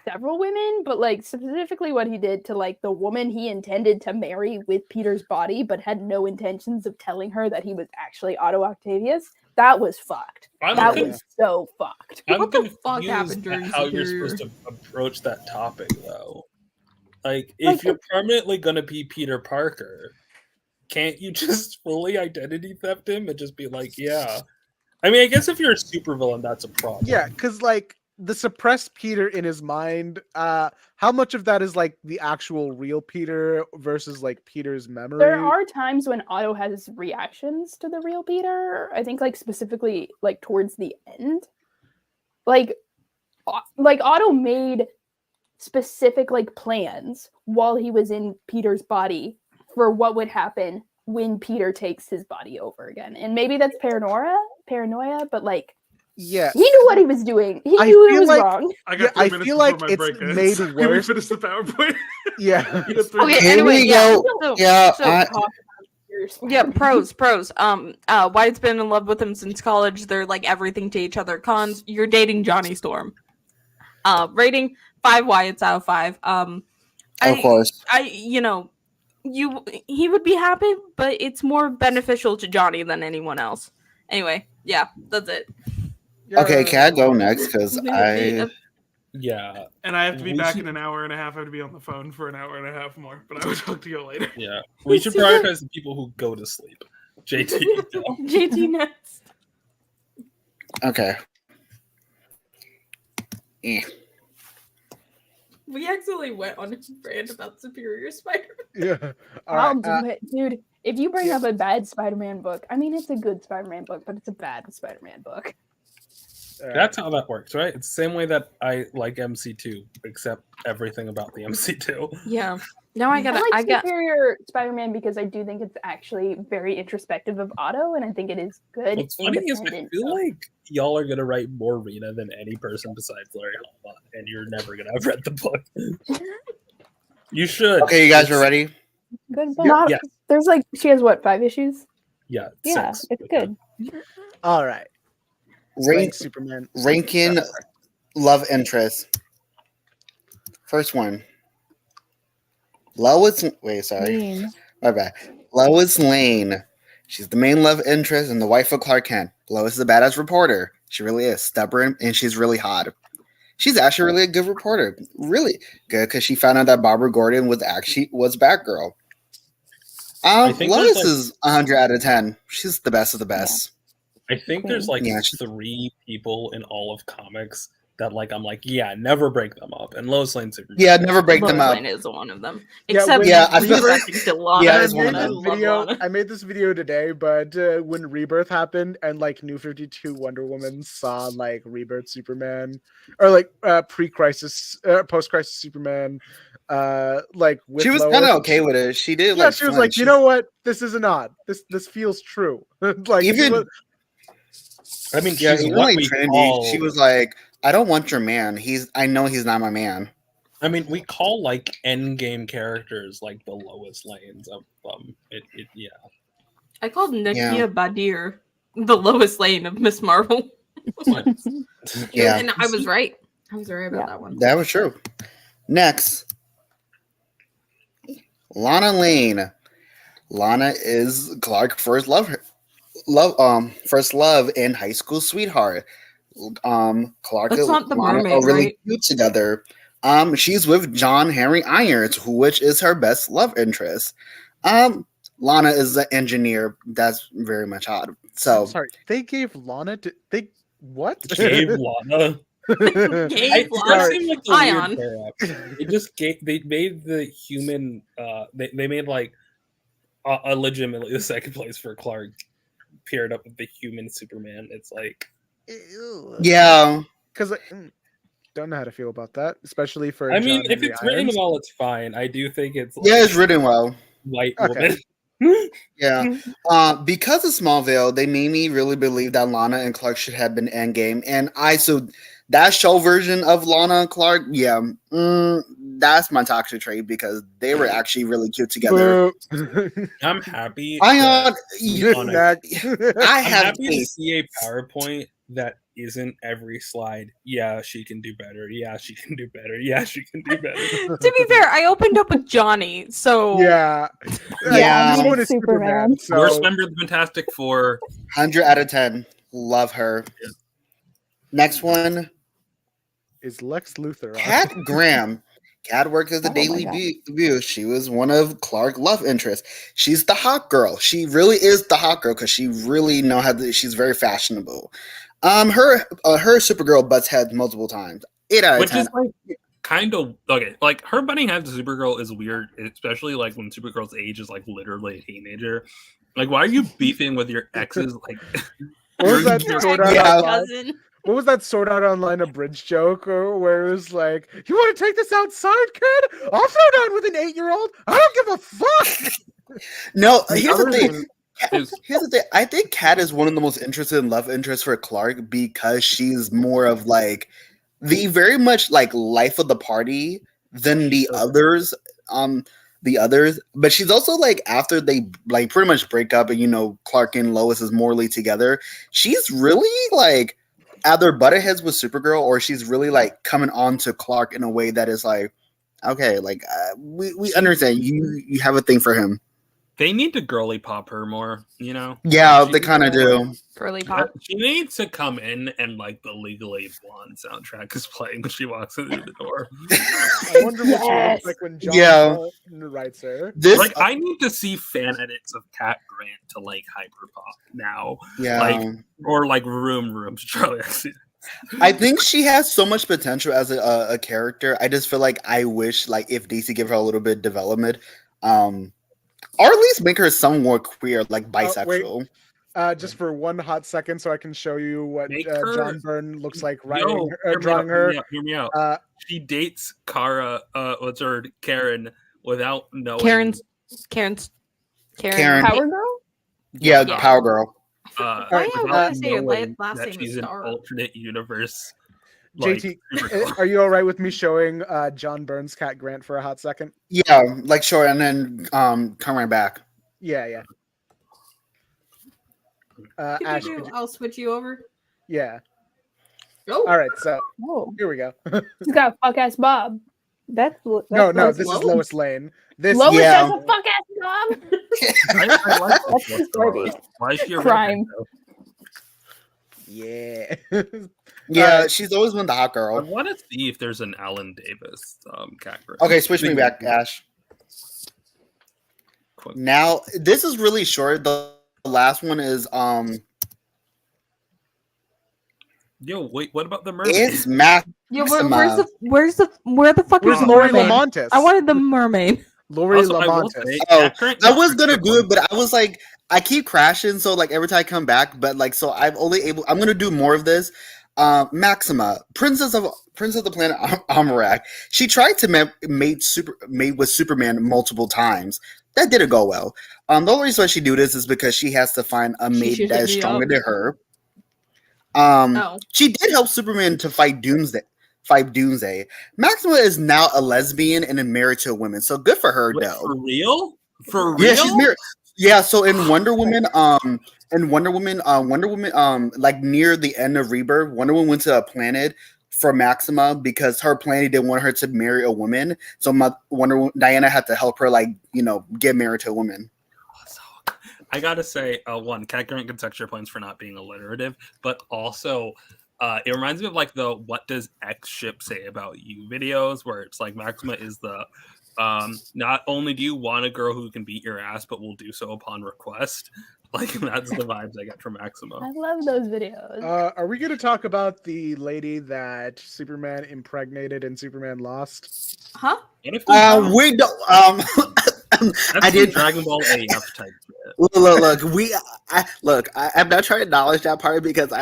several women, but like specifically what he did to like the woman he intended to marry with Peter's body, but had no intentions of telling her that he was actually Otto Octavius. That was fucked. I'm That con- was so fucked. I'm What the confused fuck happened at during how you're Superior? supposed to approach that topic though. Like, if you're permanently gonna be Peter Parker, can't you just fully identity theft him and just be like, yeah? I mean, I guess if you're a supervillain, that's a problem. Yeah, because like the suppressed Peter in his mind, how much of that is like the actual real Peter versus like Peter's memory? There are times when Otto has reactions to the real Peter. I think like specifically like towards the end. Like Otto made specific like plans while he was in Peter's body for what would happen when Peter takes his body over again. And maybe that's paranoia, but like Yeah. he knew what he was doing. He I knew it feel was like- wrong. I Yeah, got 3 I minutes feel before like my it's break ends. made Can we worse. finish the PowerPoint? Yeah. You got 3 Okay, minutes. Here anyway, we yeah. go. So, Yeah, so I- yeah, pros. Wyatt's been in love with him since college. They're like everything to each other. Cons, you're dating Johnny Storm. Rating 5 Wyatts out of 5. Of course. He would be happy, but it's more beneficial to Johnny than anyone else. Anyway, yeah, that's it. Okay, can I go next? Because Yeah, And I have to be We back should- in an hour and a half. I have to be on the phone for an hour and a half more. But I will talk to you later. yeah. We should prioritize the people who go to sleep. JT. JT next. okay. Eh. We accidentally went on a rant about Superior Spider. Yeah. All I'll right. do it, dude. If you bring up a bad Spider-Man book, I mean, it's a good Spider-Man book, but it's a bad Spider-Man book. That's how that works, right? It's the same way that I like MC2, except everything about the MC2. Yeah. Now I I like got Superior Spider-Man because I do think it's actually very introspective of Otto, and I think it is good. What's funny is I independent feel of- like y'all are gonna write more Rena than any person besides Larry Hama, and you're never gonna have read the book. You should. Okay, you guys are It's- ready? Good book. Not, Yes. There's like she has what 5 issues? Yeah, Yeah, 6. it's Okay. good. All right. Rank, Superman. ranking love interest. First one. Lois. Wait, sorry. Mean. My bad. Lois Lane. She's the main love interest and the wife of Clark Kent. Lois is a badass reporter. She really is stubborn and she's really hot. She's actually really a good reporter. Really good because she found out that Barbara Gordon was Batgirl. I think Lois there's, like- is 100 out of 10. She's the best of the best. I think there's like Yeah, 3 people in all of comics that like I'm like, yeah, never break them up. And Lois Lane's super. Yeah, never break them Lois up. Lane is one of them. Yeah, Except when- Yeah, I feel Rebirth like- to Lana. Yeah, I it's one made of this them. video. I made this video today, but when Rebirth happened and like New 52 Wonder Woman saw like Rebirth Superman or like pre-crisis, post-crisis Superman, like with She was Lois, kind of okay with it. She did Yeah, like she was flinch. like, you know what? This isn't odd. This feels true. Like Even- what- I mean, Yeah, she's even what like we Trinity, call. she was like, I don't want your man. I know he's not my man. I mean, we call like endgame characters like the Lois Lanes of yeah. I called Nakia Yeah. Badir the Lois Lane of Miss Marvel. Yeah. And I was right. I was right about that one. That was true. Next, Lana Lane. Lana is Clark's first love and high school sweetheart. Clark That's and not the Lana mermaid, are really right? cute together. She's with John Henry Irons, which is her best love interest. Lana is the engineer. That's very much hot. So sorry, they gave Lana to they what? Gave Lana. Gave It Lana. does seem like a Ayaan. weird pair-up. It just they made the human they made like a legitimately the second place for Clark paired up with the human Superman. It's like yeah, because don't know how to feel about that, especially for. I mean, John if Henry it's written Irons. well, it's fine. I do think it's like, yeah, it's written well. white Okay. woman. Yeah. Because of Smallville, they made me really believe that Lana and Clark should have been endgame. And so that show version of Lana and Clark, yeah, that's my toxic trait because they were actually really cute together. Boo. I'm happy. Ayaan, Next. I I'm have happy to faith. see a PowerPoint that isn't every slide. Yeah, she can do better. Yeah, she can do better. Yeah, she can do better. To be fair, I opened up with Johnny, so Yeah. Yeah. This one is Superman. Superman. Worst So member of the Fantastic Four. 100 out of 10. Love her. Next one, is Lex Luthor. on. Kat Graham. Kat worked at the Oh my Daily God. View. She was one of Clark's love interests. She's the hot girl. She really is the hot girl because she really know how to, she's very fashionable. Her Supergirl butts heads multiple times. 8 out of Which 10. is like kind of okay. Like her butting heads to Supergirl is weird, especially like when Supergirl's age is like literally a teenager. Like, why are you beefing with your exes? Like, What was that Your Sword Art Yeah. Online? cousin. What was that Sword Art Online abridged joke where it was like, "You want to take this outside, kid? I'll throw down with an 8-year-old. I don't give a fuck." No, The here's the other thing. thing is Here's the thing. I think Kat is one of the most interested love interests for Clark because she's more of like the very much like life of the party than she's the so others. The others, but she's also like after they like pretty much break up and Clark and Lois is morally together. She's really like either butted heads with Supergirl or she's really like coming on to Clark in a way that is like, okay, like we understand you have a thing for him. they need to girly pop her more, Yeah, She they kind of do. Girly pop. She needs to come in and like the Legally Blonde soundtrack is playing when she walks in through the door. I wonder what she Yes. looks like when John Yeah. Bolton writes her. This, Like I need to see fan edits of Cat Grant to like hyperpop now, yeah. like or like Room to Charlie XCX. I think she has so much potential as a character. I just feel like I wish like if DC gave her a little bit of development, or at least make her somewhat queer, like bisexual. Just for one hot second, so I can show you what Make her- John Byrne looks like Yo, writing, hear me drawing out, her. Hear me out. Uh, She dates Kara. Karen without knowing. Karen. Power Girl? Yeah, Yeah. Power Girl. Why Alright, I without want to say your knowing last that name she's is an Star. alternate universe. Like, JT, Supergirl. are you all right with me showing John Byrne's Cat Grant for a hot second? Yeah, like sure, and then come right back. Yeah. Ash, could you- I'll switch you over. yeah. Oh, All right, so Oh, here we go. He's got a fuck ass Bob. that's No, Lois this is Lois. Lois Lane. This Lois yeah. has a fuck ass Bob. I like That's this disturbing. girl. Why is she a Crime. redhead, yeah. Yeah, she's always been the hot though? I girl. want to see if there's an Alan Davis cat girl. Okay, switch me back, Ash. Quick. Now this is really short. The last one is Yo, wait, what about the mermaid? it's Max. Yo, Maxima. where the fuck Where's is Lori mermaid? Lamontis? I wanted the mermaid. Lori Also, I will Lamontis. say, Oh, Cat Grant I got was gonna do Supergirl. it, but I was like, I keep crashing, so like every time I come back, but like so I'm gonna do more of this. Maxima, princess of the planet Amarak. She tried to mate with Superman multiple times. That didn't go well. The only reason why she do this is because she has to find a mate should that hit is me stronger up. than her. Oh, She did help Superman to fight Doomsday. Maxima is now a lesbian and is married to a woman, so good for her, Wait, though. for real? For real? Yeah, she's married. Yeah, so in Wonder Woman, like near the end of Rebirth, Wonder Woman went to a planet for Maxima because her planet didn't want her to marry a woman. So Diana had to help her, like, get married to a woman. So, I gotta say, one, Cat Grant gets extra points for not being alliterative, but also it reminds me of like the "What does X ship say about you" videos, where it's like Maxima is the not only do you want a girl who can beat your ass, but will do so upon request. Like that's the vibes I get from Maxima. I love those videos. Are we going to talk about the lady that Superman impregnated and Superman lost? huh? What if we don't? We don't. That's I some did. Dragon Ball AF type shit. Look. I'm not trying to acknowledge that part because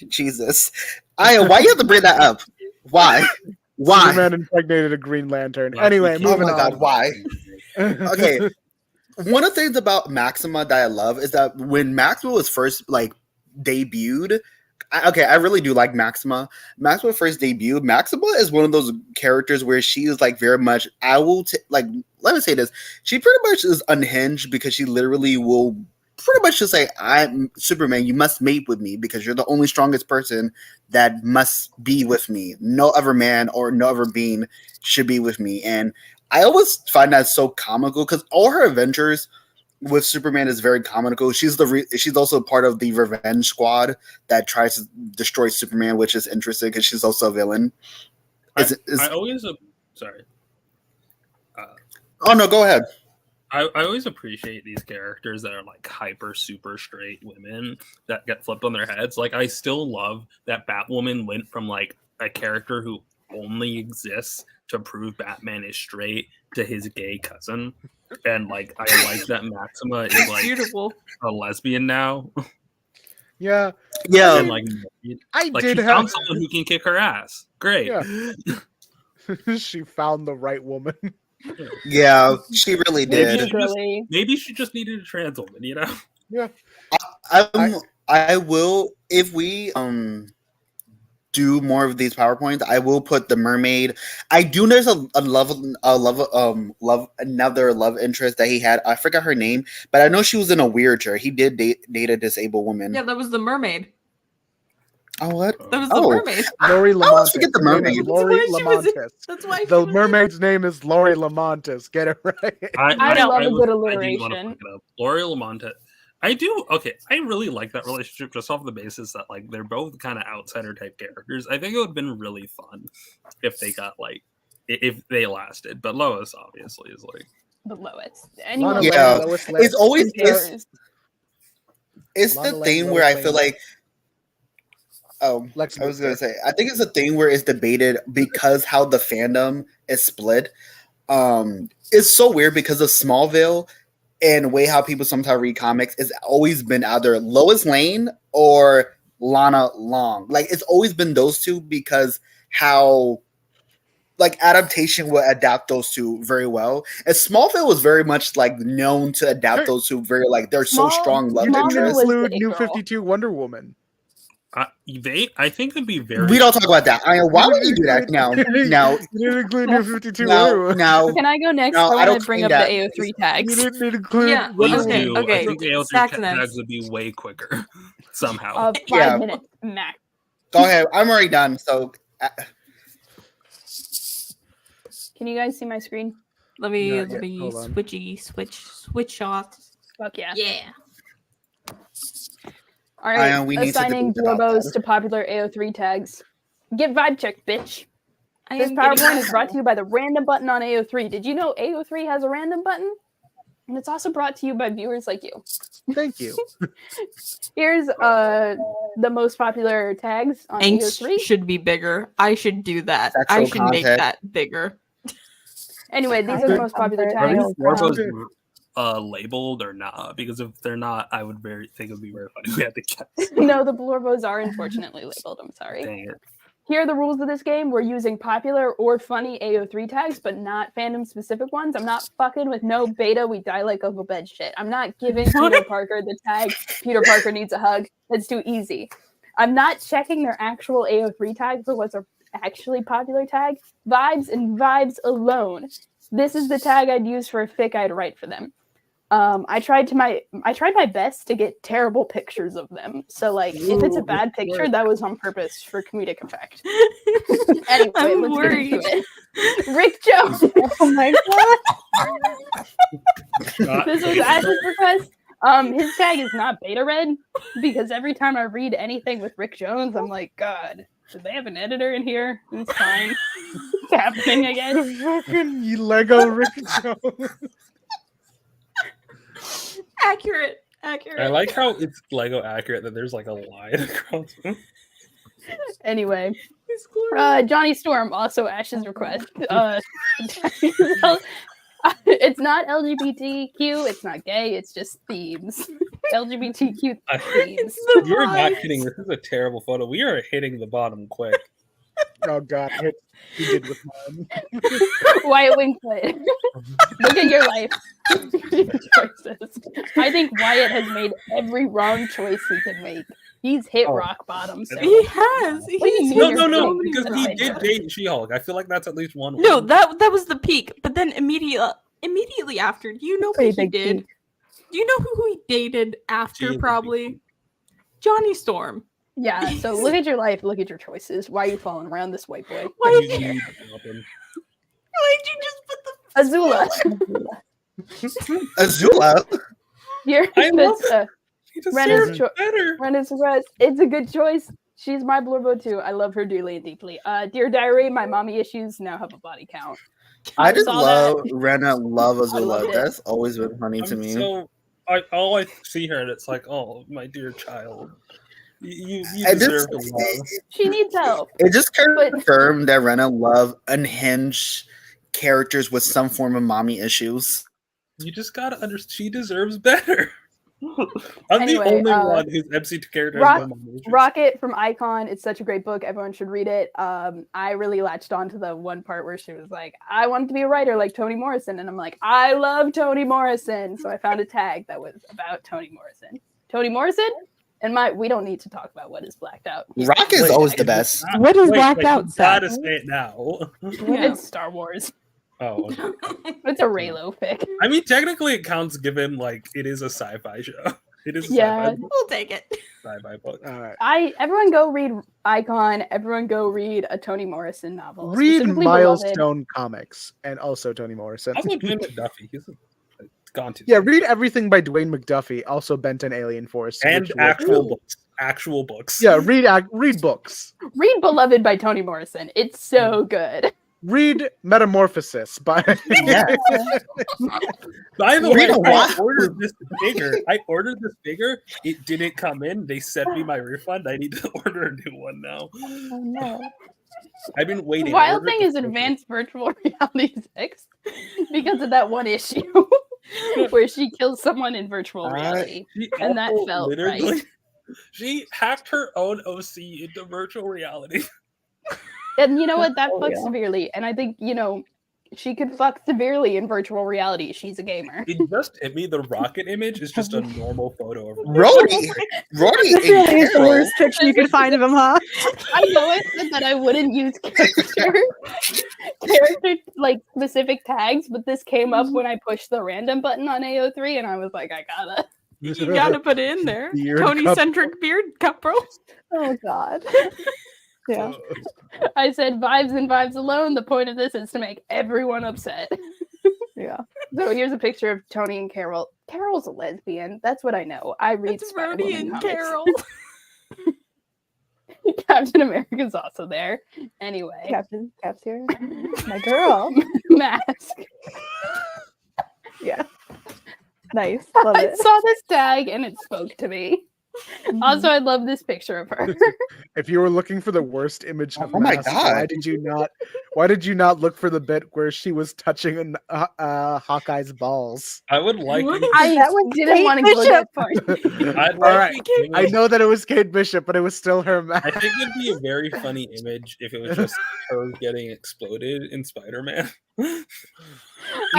Jesus. Why you have to bring that up? Why? Superman impregnated a Green Lantern. Anyway, Oh moving my on. God, why? Okay. One of the things about Maxima that I love is that when Maxima was first like debuted, I really do like Maxima. Maxima first debuted. Maxima is one of those characters where she is like very much. Let me say this: she pretty much is unhinged because she literally will pretty much just say, "I'm Superman. You must mate with me because you're the only strongest person that must be with me. No other man or no other being should be with me." And I always find that so comical because all her adventures with Superman is very comical. She's also part of the Revenge Squad that tries to destroy Superman, which is interesting because she's also a villain. I always sorry. Oh no, go ahead. I always appreciate these characters that are like hyper super straight women that get flipped on their heads. Like I still love that Batwoman went from like a character who only exists to prove Batman is straight to his gay cousin. And like I like that Maxima is like Beautiful. a lesbian now. Yeah, Yeah, And like I she did found have. someone who can kick her ass. Great. Yeah. She found the right woman. Yeah, she really Maybe did. she just, Girly. maybe she just needed a trans woman, you know? I will, if we do more of these PowerPoints, I will put the mermaid. I do there's a another love interest that he had. I forgot her name, but I know she was in a wheelchair. He did date a disabled woman. Yeah, that was the mermaid. Oh, what? That was the Oh, mermaid. Lori I always Lamontis. forget the Her name is mermaid. Lori That's why she was in- Lamontis. That's why she The was mermaid's name is Lori Lamontis. Get it right. I love a good I do want to alliteration. look it up. Lori Lamont. I do. Okay, I really like that relationship just off the basis that like they're both kind of outsider type characters. I think it would have been really fun if they got like if they lasted. But Lois obviously is like The lowest. Lana Anyone Lang, Yeah. Lois Lane. It's always compares. it's Lana the Lang, thing Lois where I Lane. feel like Lex I was gonna Luthor. say I think it's a thing where it's debated because how the fandom is split. It's so weird because of Smallville and the way how people sometimes read comics. It's always been either Lois Lane or Lana Long. Like it's always been those two because how like adaptation will adapt those two very well. And Smallville was very much like known to adapt those two very like they're so strong love You didn't Smallville interests. was include the it New girl. 52 Wonder Woman. I think it'd be very. We don't talk about that. Why would you do that now? Now, You didn't include New 52 Wonder now, Woman. now, Can I go next? No, I I want don't to bring claim up that. the AO3 You tags. didn't include Yeah, Wonder Please okay, Woman. do. okay. I think AO3 Stacks tags next. would be way quicker somehow. 5 Yeah. minutes max. go ahead. I'm already done. So, Can you guys see my screen? Let me Not yet. Hold on. switch shots. Fuck yeah. Yeah. All right. Ayaan, we need to Assigning debate about Blorbos that. to popular AO3 tags. Get vibe check, bitch. I This am getting PowerPoint is that. brought to you by the random button on AO3. Did you know AO3 has a random button? And it's also brought to you by viewers like you. Thank you. Here's the most popular tags on Angst AO3. should be bigger. I should do that. I Sexual should make content. that bigger. Anyway, these are the most popular Comfort, tags. real Blorbos labeled or not? Because if they're not, I would think it would be very funny if we had to guess. No, the Blorbos are unfortunately labeled. I'm sorry. Dang it. Here are the rules of this game. We're using popular or funny AO3 tags, but not fandom specific ones. I'm not fucking with no beta, we die like Uncle Ben shit. I'm not giving Peter Parker the tag, Peter Parker needs a hug. That's too easy. I'm not checking their actual AO3 tag for what's a actually popular tag. Vibes and vibes alone. This is the tag I'd use for a fic I'd write for them. I tried my best to get terrible pictures of them. So like if it's a bad picture, that was on purpose for comedic effect. Anyway, I'm let's worried. get into it. Rick Jones. Oh my god. This was Ash's request. His tag is not beta read because every time I read anything with Rick Jones, I'm like, God, do they have an editor in here? It's fine. It's happening again. The fucking Lego Rick Jones. Accurate. I like how it's Lego accurate that there's like a line across them. Anyway, It's glorious. Johnny Storm, also Ash's request. It's not LGBTQ, it's not gay, it's just themes. LGBTQ themes. It's the You're not vibes. kidding. This is a terrible photo. We are hitting the bottom quick. Oh god, he did with mine. Wyatt Winklet. Look at your life. Choices. I think Wyatt has made every wrong choice he could make. He's hit Oh. rock bottom. So He has. What do you He's- mean? No, You're no, no, kidding. because he Right. did date She-Hulk. I feel like that's at least one. No, win. that was the peak. But then immediately after, do you know Pretty what he big did? peak. Do you know who he dated She after? is a big Probably Johnny Storm. yeah, so look at your life, look at your choices. Why are you following around this white boy? Why You did you need to drop him. just put Azula. Azula. Here, I love that's He just Rena's deserves cho- better. Rena's request. It's a good choice. She's my Blurbo too. I love her dearly and deeply. Dear Diary, my mommy issues now have a body count. I just saw that. love Rena. Love loved Azula. it. That's always been funny to me. So all I see her and it's like, oh, my dear child, you And deserve this- the love. She needs help. It just But- confirmed that Rena love unhinged characters with some form of mommy issues. You just gotta understand. She deserves better. I'm Anyway, the only one whose MC character Rock- has no nominations. Rocket from Icon. It's such a great book. Everyone should read it. I really latched on to the one part where she was like, I wanted to be a writer like Toni Morrison. And I'm like, I love Toni Morrison. So I found a tag that was about Toni Morrison. Toni Morrison? And we don't need to talk about what is blacked out. Rock is Wait, always the best. What is Wait, blacked wait, out, you Seth? gotta say it now. It's Star Wars. Oh, okay. It's a Raylo fic. I mean, technically, it counts given like it is a sci-fi show. It is a Yeah. We'll take it. sci-fi book. All right. Everyone go read Icon. Everyone go read a Toni Morrison novel. Read specifically Beloved. Milestone Comics and also Toni Morrison. Also, Dwayne McDuffie. He's gone too. Yeah, soon. read everything by Dwayne McDuffie, also Benton Alien Force. And which will- actual books. Actual books. Yeah, read books. Read Beloved by Toni Morrison. It's so good. Read Metamorphosis by Yeah. By the Read way, a I lot. ordered this figure. It didn't come in. They sent me my refund. I need to order a new one now. Oh no. I've been waiting. The I wild ordered thing the is figure. Advanced Virtual Reality 6 because of that one issue where she kills someone in virtual reality. She And that also felt literally- right. She hacked her own OC into virtual reality. And you know what? That Oh, fucks yeah. severely. And I think, she could fuck severely in virtual reality. She's a gamer. It just hit me. The rocket image is just a normal photo of her. Roddy This and really is the Carol. worst picture you could find of him, huh? I know I said that I wouldn't use character like specific tags, but this came up when I pushed the random button on AO3 and I was like, I gotta. You gotta put it in there. Beard Tony-centric beard cup, bro. Oh God. Yeah. I said vibes and vibes alone. The point of this is to make everyone upset. Yeah. So here's a picture of Tony and Carol. Carol's a lesbian. That's what I know. I read It's Spider-Woman Rhodey and comics. Carol. Captain America's also there. Anyway, Cap's here. My girl. mask. Yeah. Nice. Love I it. saw this tag and it spoke to me. Also, I love this picture of her. If you were looking for the worst image of Oh my Mask, God. why did you not look for the bit where she was touching Hawkeye's balls? I would like. What? I That was didn't Kate want to go that far. I'd All like right. the I image- know that it was Kate Bishop, but it was still her mask. I think it'd be a very funny image if it was just her getting exploded in Spider-Man. I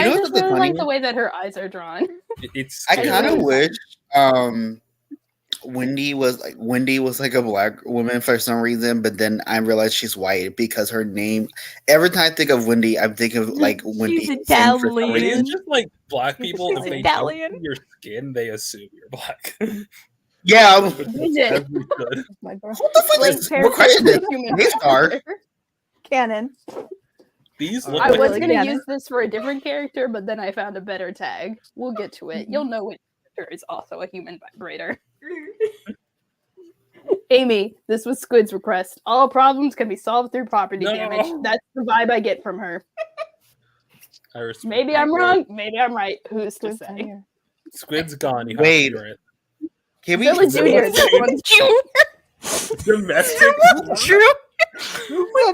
know just what's the really funny like the way that her eyes are drawn. It's I scary. kind of wish Wendy was like a black woman for some reason, but then I realized she's white because her name. Every time I think of Wendy, I'm thinking of like Wendy. She's Houston for some Italian. Wait, reason. it's just like black people. If She's they don't Italian. see your skin, they assume you're black. Yeah, Is it? As we should. My girl. what the fuck Like is Paris what question is Human Daystar? Hair. Canon. These I look I like was really gonna can. use this for a different character, but then I found a better tag. We'll get to it. You'll know which character is also a human vibrator. Amy, this was Squid's request. All problems can be solved through property No. damage. That's the vibe I get from her. I respect Maybe that. I'm wrong. Maybe I'm right. Who's to Good say? here. Squid's gone. You have Wait. to be right. Can we? Villa Junior. This one's Domestic.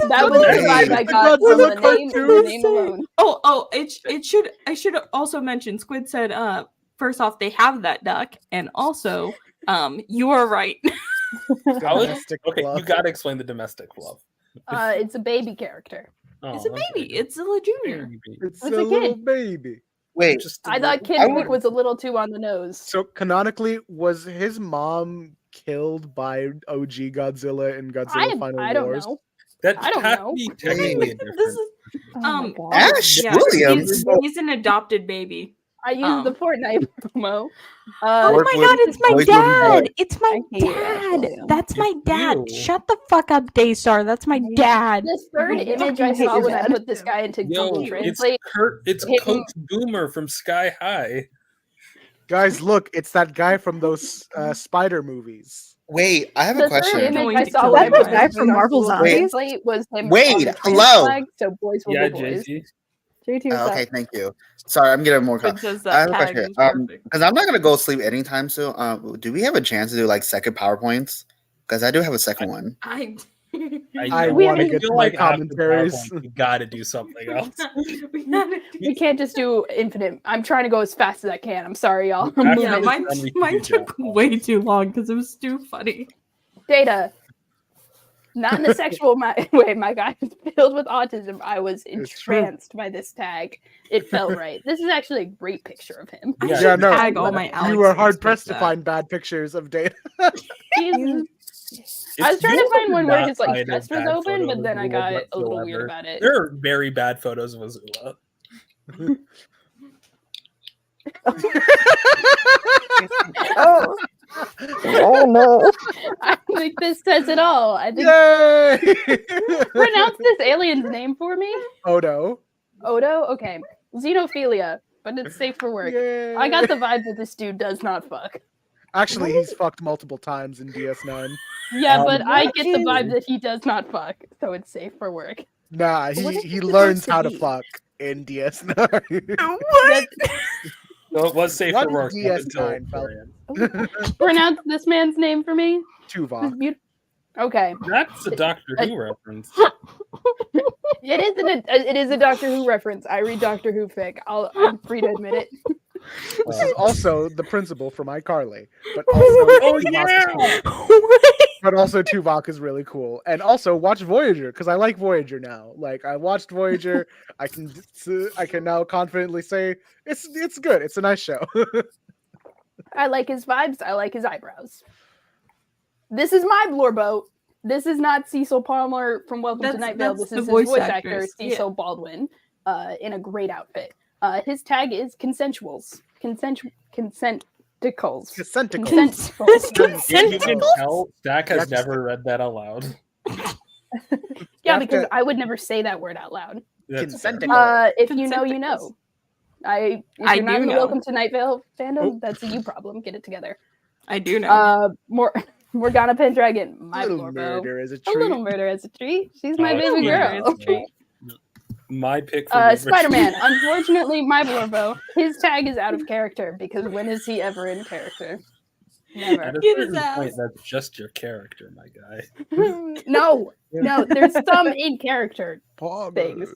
That was the vibe I got from the name alone. Oh, I should also mention Squid said first off they have that duck and also you are right. How is- Domestic Okay, love. you gotta explain the domestic love. It's a baby character. It's a Aw, baby. It's Zilla Junior. baby. It's It's a a little kid. baby. Wait, Just I thought Kid I Week would- was a little too on the nose. So canonically, was his mom killed by OG Godzilla in Godzilla Final I don't Wars? know. that I don't has know. to be technically a different. This is Oh my Um, God. Ash yeah, Williams. he's an adopted baby. I used the Fortnite promo. Oh Work my with god, it's my boys will be dad! boys. It's my I hate Ash dad! Williams. That's my dad! Ew. Shut the fuck up, Daystar. That's my dad. This third I image I fucking hate saw your when I dad. put this guy into Yo, Google it's Translate. It's Him- Coach Boomer from Sky High. Guys, look, it's that guy from those spider movies. Wait, I have a The third question. image Going I to saw kill when I him. put That guy this from on Marvel Google Zombies? Translate was him Wait, on the trans hello. flag, so boys will Yeah, be boys. JC. JT, what's Okay, up? thank you. Sorry, I'm getting more. Squid says I that have a tag question. is perfect. Because I'm not gonna go sleep anytime soon. Do we have a chance to do like second PowerPoints? Because I do have a second one. I I We want to haven't- get feel to my like after commentaries. PowerPoint, we gotta do something else. We can't just do infinite. I'm trying to go as fast as I can. I'm sorry, y'all. I'm Actually, Yeah, moving. Then we can mine do took Jack. way too long because it was too funny. Data. Not in the sexual way. My guy is filled with autism. I was It's true. entranced by this tag. It felt right. This is actually a great picture of him. I Yeah, should no, tag all my Alex. You were hard Facebooks pressed to that. find bad pictures of Data. He's- I was trying to find one where his like Outside of chest was bad open, but photos then I of got Azula a little weird whatsoever. about it. There are very bad photos of Azula. Oh. Oh no. I think this says it all. I think Yay! pronounce this alien's name for me. Odo. Odo? Okay. Xenophilia, but it's safe for work. Yay. I got the vibe that this dude does not fuck. Actually, he's fucked multiple times in DS9. Yeah, but I get the Jesus. vibe that he does not fuck, so it's safe for work. Nah, What he, is he it learns supposed to how to be? fuck in DS9. That- So it was safe What for work. is up DS9 until felt? Varian. pronounce this man's name for me. This Tuvok. beaut- Okay. That's a Doctor Who reference. It is a Doctor Who reference. I read Doctor Who fic. I'm free to admit it. This is also the principal for iCarly, but also Oh Tuvok yeah! is cool. But also Tuvok is really cool, and also watch Voyager because I like Voyager now. Like I watched Voyager, I can now confidently say it's good. It's a nice show. I like his vibes. I like his eyebrows. This is my Blorbo. This is not Cecil Palmer from Welcome to Night Vale. That's This the is his voice voice actor, actress. Cecil Baldwin, in a great outfit. His tag is consensuals. Consenticles. Consenticles. Consenticles. Yeah, you can tell Dak has That's- never read that aloud. Yeah, have because to- I would never say that word out loud. That's fair. Consenticles. If you know, you know. If I you're not do in the know. Welcome to Night Vale fandom, Oh. that's a you problem. Get it together. I do know. Morgana Pendragon, my Little Blorbo. murder is a A treat. little murder as a treat. She's my Oh, baby yeah, girl. it's a treat. My pick for River Spider-Man. Tree. Unfortunately, my Blorbo. His tag is out of character because when is he ever in character? Never. At a Get his certain point, ass. that's just your character, my guy. No, there's some in character Pog. things.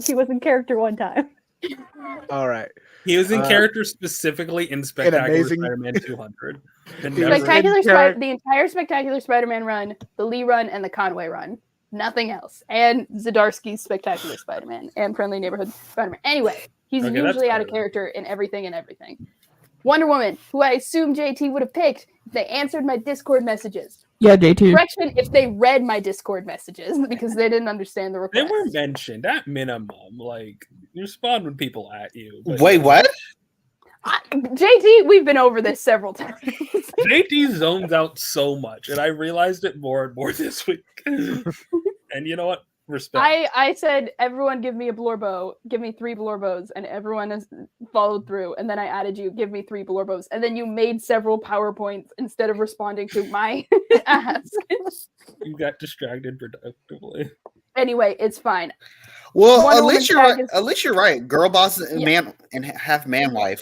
He was in character one time. All right. He was in Uh, character specifically in Spectacular Amazing- Spider-Man 200. And He was never- Spectacular in the entire Spectacular Spider-Man run, the Lee run, and the Conway run. Nothing else. And Zdarsky's Spectacular Spider-Man and Friendly Neighborhood Spider-Man. Anyway, he's Okay, that's usually out of better. character in everything and everything. Wonder Woman, who I assume JT would have picked if they answered my Discord messages. Yeah, JT. Correction, if they read my Discord messages because they didn't understand the They request. were mentioned at minimum. Like, you respond when people at you. but- Wait, what? JT, we've been over this several times. JT zones out so much, and I realized it more and more this week. And you know what? Respect. I said, everyone give me a Blorbo, give me 3 Blorbos, and everyone has followed through. And then I added you, give me 3 Blorbos. And then you made several PowerPoints instead of responding to my ask. You got distracted productively. Anyway, it's fine. Well, Wonder at least Woman's you're tag right. is- At least you're right. Girl boss and Yeah. man and half man wife.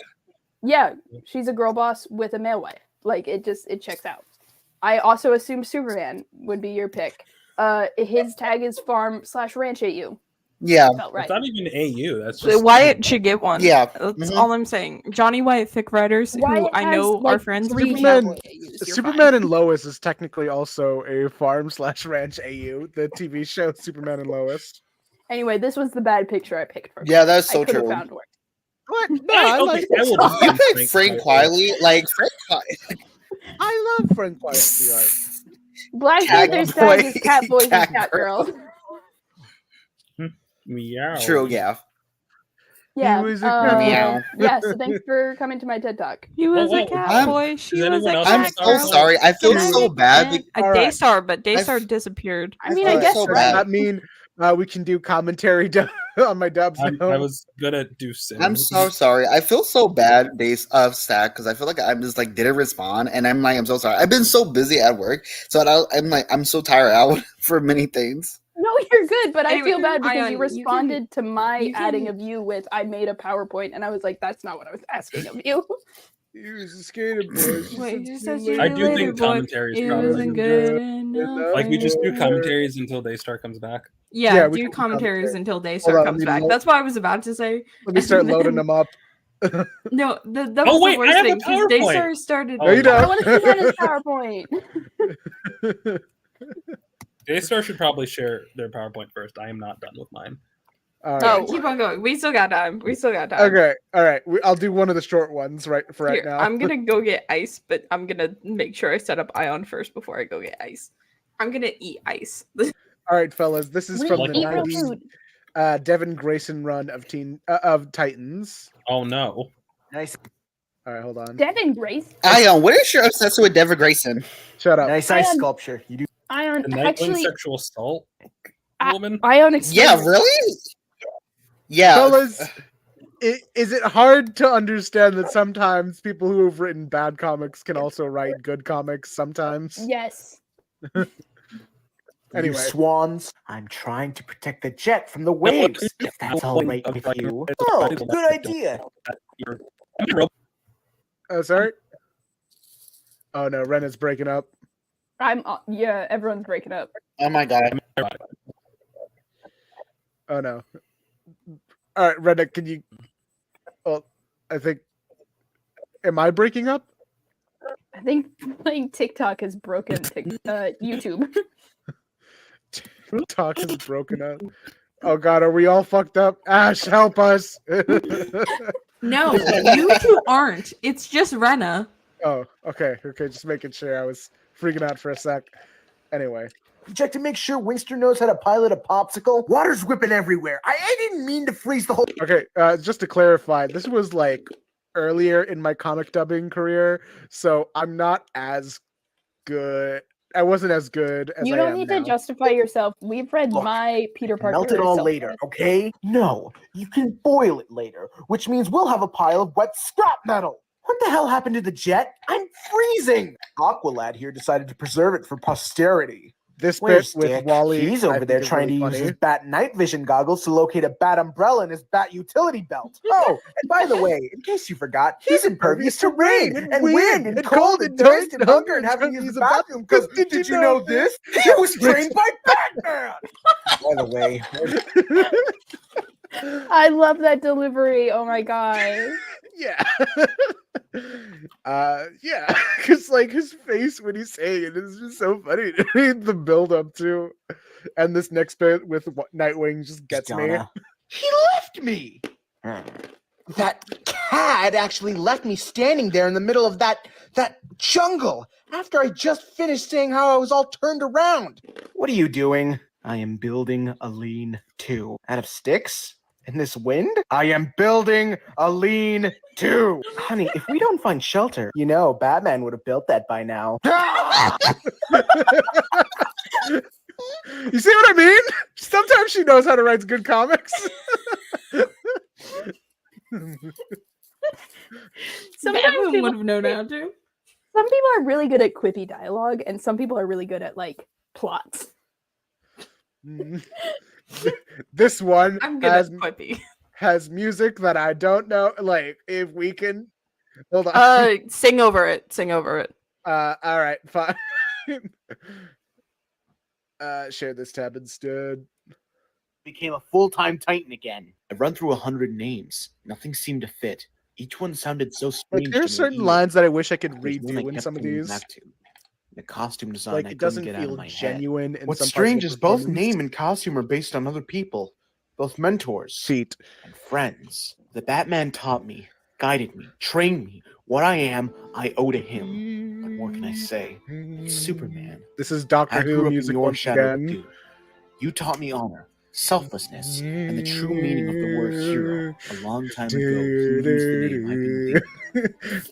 Yeah, she's a girl boss with a male wife. Like, it checks out. I also assume Superman would be your pick. His tag is farm/ranch AU. Yeah. Felt right. It's not even AU. That's So just Wyatt should get one. Yeah. That's Mhm. all I'm saying. Johnny Wyatt fic writers, who Wyatt I has, know like, are friends with 3 me. Superman- cowboy AUs. You're Superman fine. and Lois is technically also a farm/ranch AU, the TV show Superman and Lois. Anyway, this was the bad picture I picked for. Yeah, that's so I could have true. found worse. What? No, I- I okay, like. I will You defend picked Frank Wiley, like Frank. I love Frank Quietly. Right? Black Cat Panther's boy, tag is cat boys and cat cat girls. Meow. True. Yeah. Yeah. was a cat. Meow. Yeah, so thanks for coming to my TED Talk. He was Oh, a wow. cat I'm- boy. She Does was a anyone else cat I'm have so girl. sorry. I feel Can I so make bad. it? All A right. Daystar, but I Daystar f- disappeared. I mean, I feel guess so so. bad. That mean we can do commentary on my dubs. I now? was gonna do Sim. I'm so sorry. I feel so bad, days of stack, because I feel like I'm just like didn't respond, and I'm like I'm so sorry. I've been so busy at work, so I'm like I'm so tired out for many things. No, you're good, but I Anyway, feel bad because Ayaan, you you responded to my you adding can- of you with I made a PowerPoint and I was like, that's not what I was asking of you. He was a skater boy. Wait, she said "See you see I you do later, think boy. commentary is It probably wasn't good enough. like we just do for- commentaries until Daystar comes back. Yeah, Yeah, we do can do commentaries commentary. until Hold Daystar on, comes let me back. load- That's what I was about to say. Let me start And loading then- them up. No, that Oh, was wait, the I worst have a thing because PowerPoint. Daystar started. No, you Oh, don't. I want to see Rena's PowerPoint. Daystar should probably share their PowerPoint first. I am not done with mine. All Yeah, right. keep on going. We still got time. We still got time. Okay. All right. I'll do one of the short ones right Here, now. I'm gonna go get ice, but I'm gonna make sure I set up Ayaan first before I go get ice. I'm gonna eat ice. All right, fellas. This is We from Like the eat real 90s food. Devin Grayson run of Titans. Oh no. Nice, All right, hold on. Devin Grace. Ayaan, what is your obsession with Devin Grayson? Shut up. nice ice Ayaan- sculpture. You do. Ion The Nightwing actually. sexual assault I- woman? Ion Yeah, explained. really? Yeah. Fellas, is it hard to understand that sometimes people who have written bad comics can also write good comics sometimes? Yes. Anyway. You swans, I'm trying to protect the jet from the waves. If that's all right with you. Oh, good idea. Oh, sorry? Oh no, Rena's breaking up. Yeah, everyone's breaking up. Oh my god. Oh no. All right, Rena, can you? Well, I think. Am I breaking up? I think playing TikTok has broken YouTube. Talk is broken up. Oh god, are we all fucked up? Ash, help us! No, you two aren't. It's just Rena. Oh, okay, just making sure. I was freaking out for a sec. Anyway, Check to make sure Wingster knows how to pilot a popsicle. Water's whipping everywhere. I didn't mean to freeze the whole. okay, just to clarify, this was like earlier in my comic dubbing career, so I'm not as good. I wasn't as good as You I don't am need now. to justify yourself. We've read Look, my Peter Parker. Melt it all self- later, okay? No, you can boil it later, which means we'll have a pile of wet scrap metal. What the hell happened to the jet? I'm freezing! Aqualad here decided to preserve it for posterity. This Where's bit with Dick? Wally, He's I over think there is trying really to use funny. his bat night vision goggles to locate a bat umbrella in his bat utility belt. Oh, and by the way, in case you forgot, he's impervious to rain and wind and cold and thirst and hunger and having to use the bathroom. Because did you know this? He was trained by Batman. By the way, I love that delivery. Oh my god. Yeah. Yeah, because like his face when he's saying it is just so funny to me. The build up to, and this next bit with Nightwing just gets me. Donna. He left me. That cat actually left me standing there in the middle of that jungle after I just finished saying how I was all turned around. What are you doing? I am building a lean-to. Out of sticks? In this wind? I am building a lean-to. Honey, if we don't find shelter, you know, Batman would have built that by now. You see what I mean? Sometimes she knows how to write good comics. Sometimes Everyone people, would have known how to. some people are really good at quippy dialogue, and some people are really good at like plots. This one I'm good at has, quippy. has music that I don't know. Like, if we can hold on. Sing over it. Sing over it. All right, fine. Share this tab instead. Became a full-time Titan again. I've run through 100 names. Nothing seemed to fit. Each one sounded so strange. Like, there are to my certain ear. lines that I wish I could There's one I redo in kept some of coming these. back to. The costume design Like, I it couldn't doesn't get out of feel my head. genuine. In What's some parts of strange the is both performance. name and costume are based on other people, both mentors Feet. and friends. The Batman taught me, guided me, trained me. What I am, I owe to him. What more can I say? It's Superman. This is Doctor I Who grew up in music your once shadow again. too. You taught me honor, selflessness, and the true meaning of the word hero. A long time ago, you used the name I've been thinking.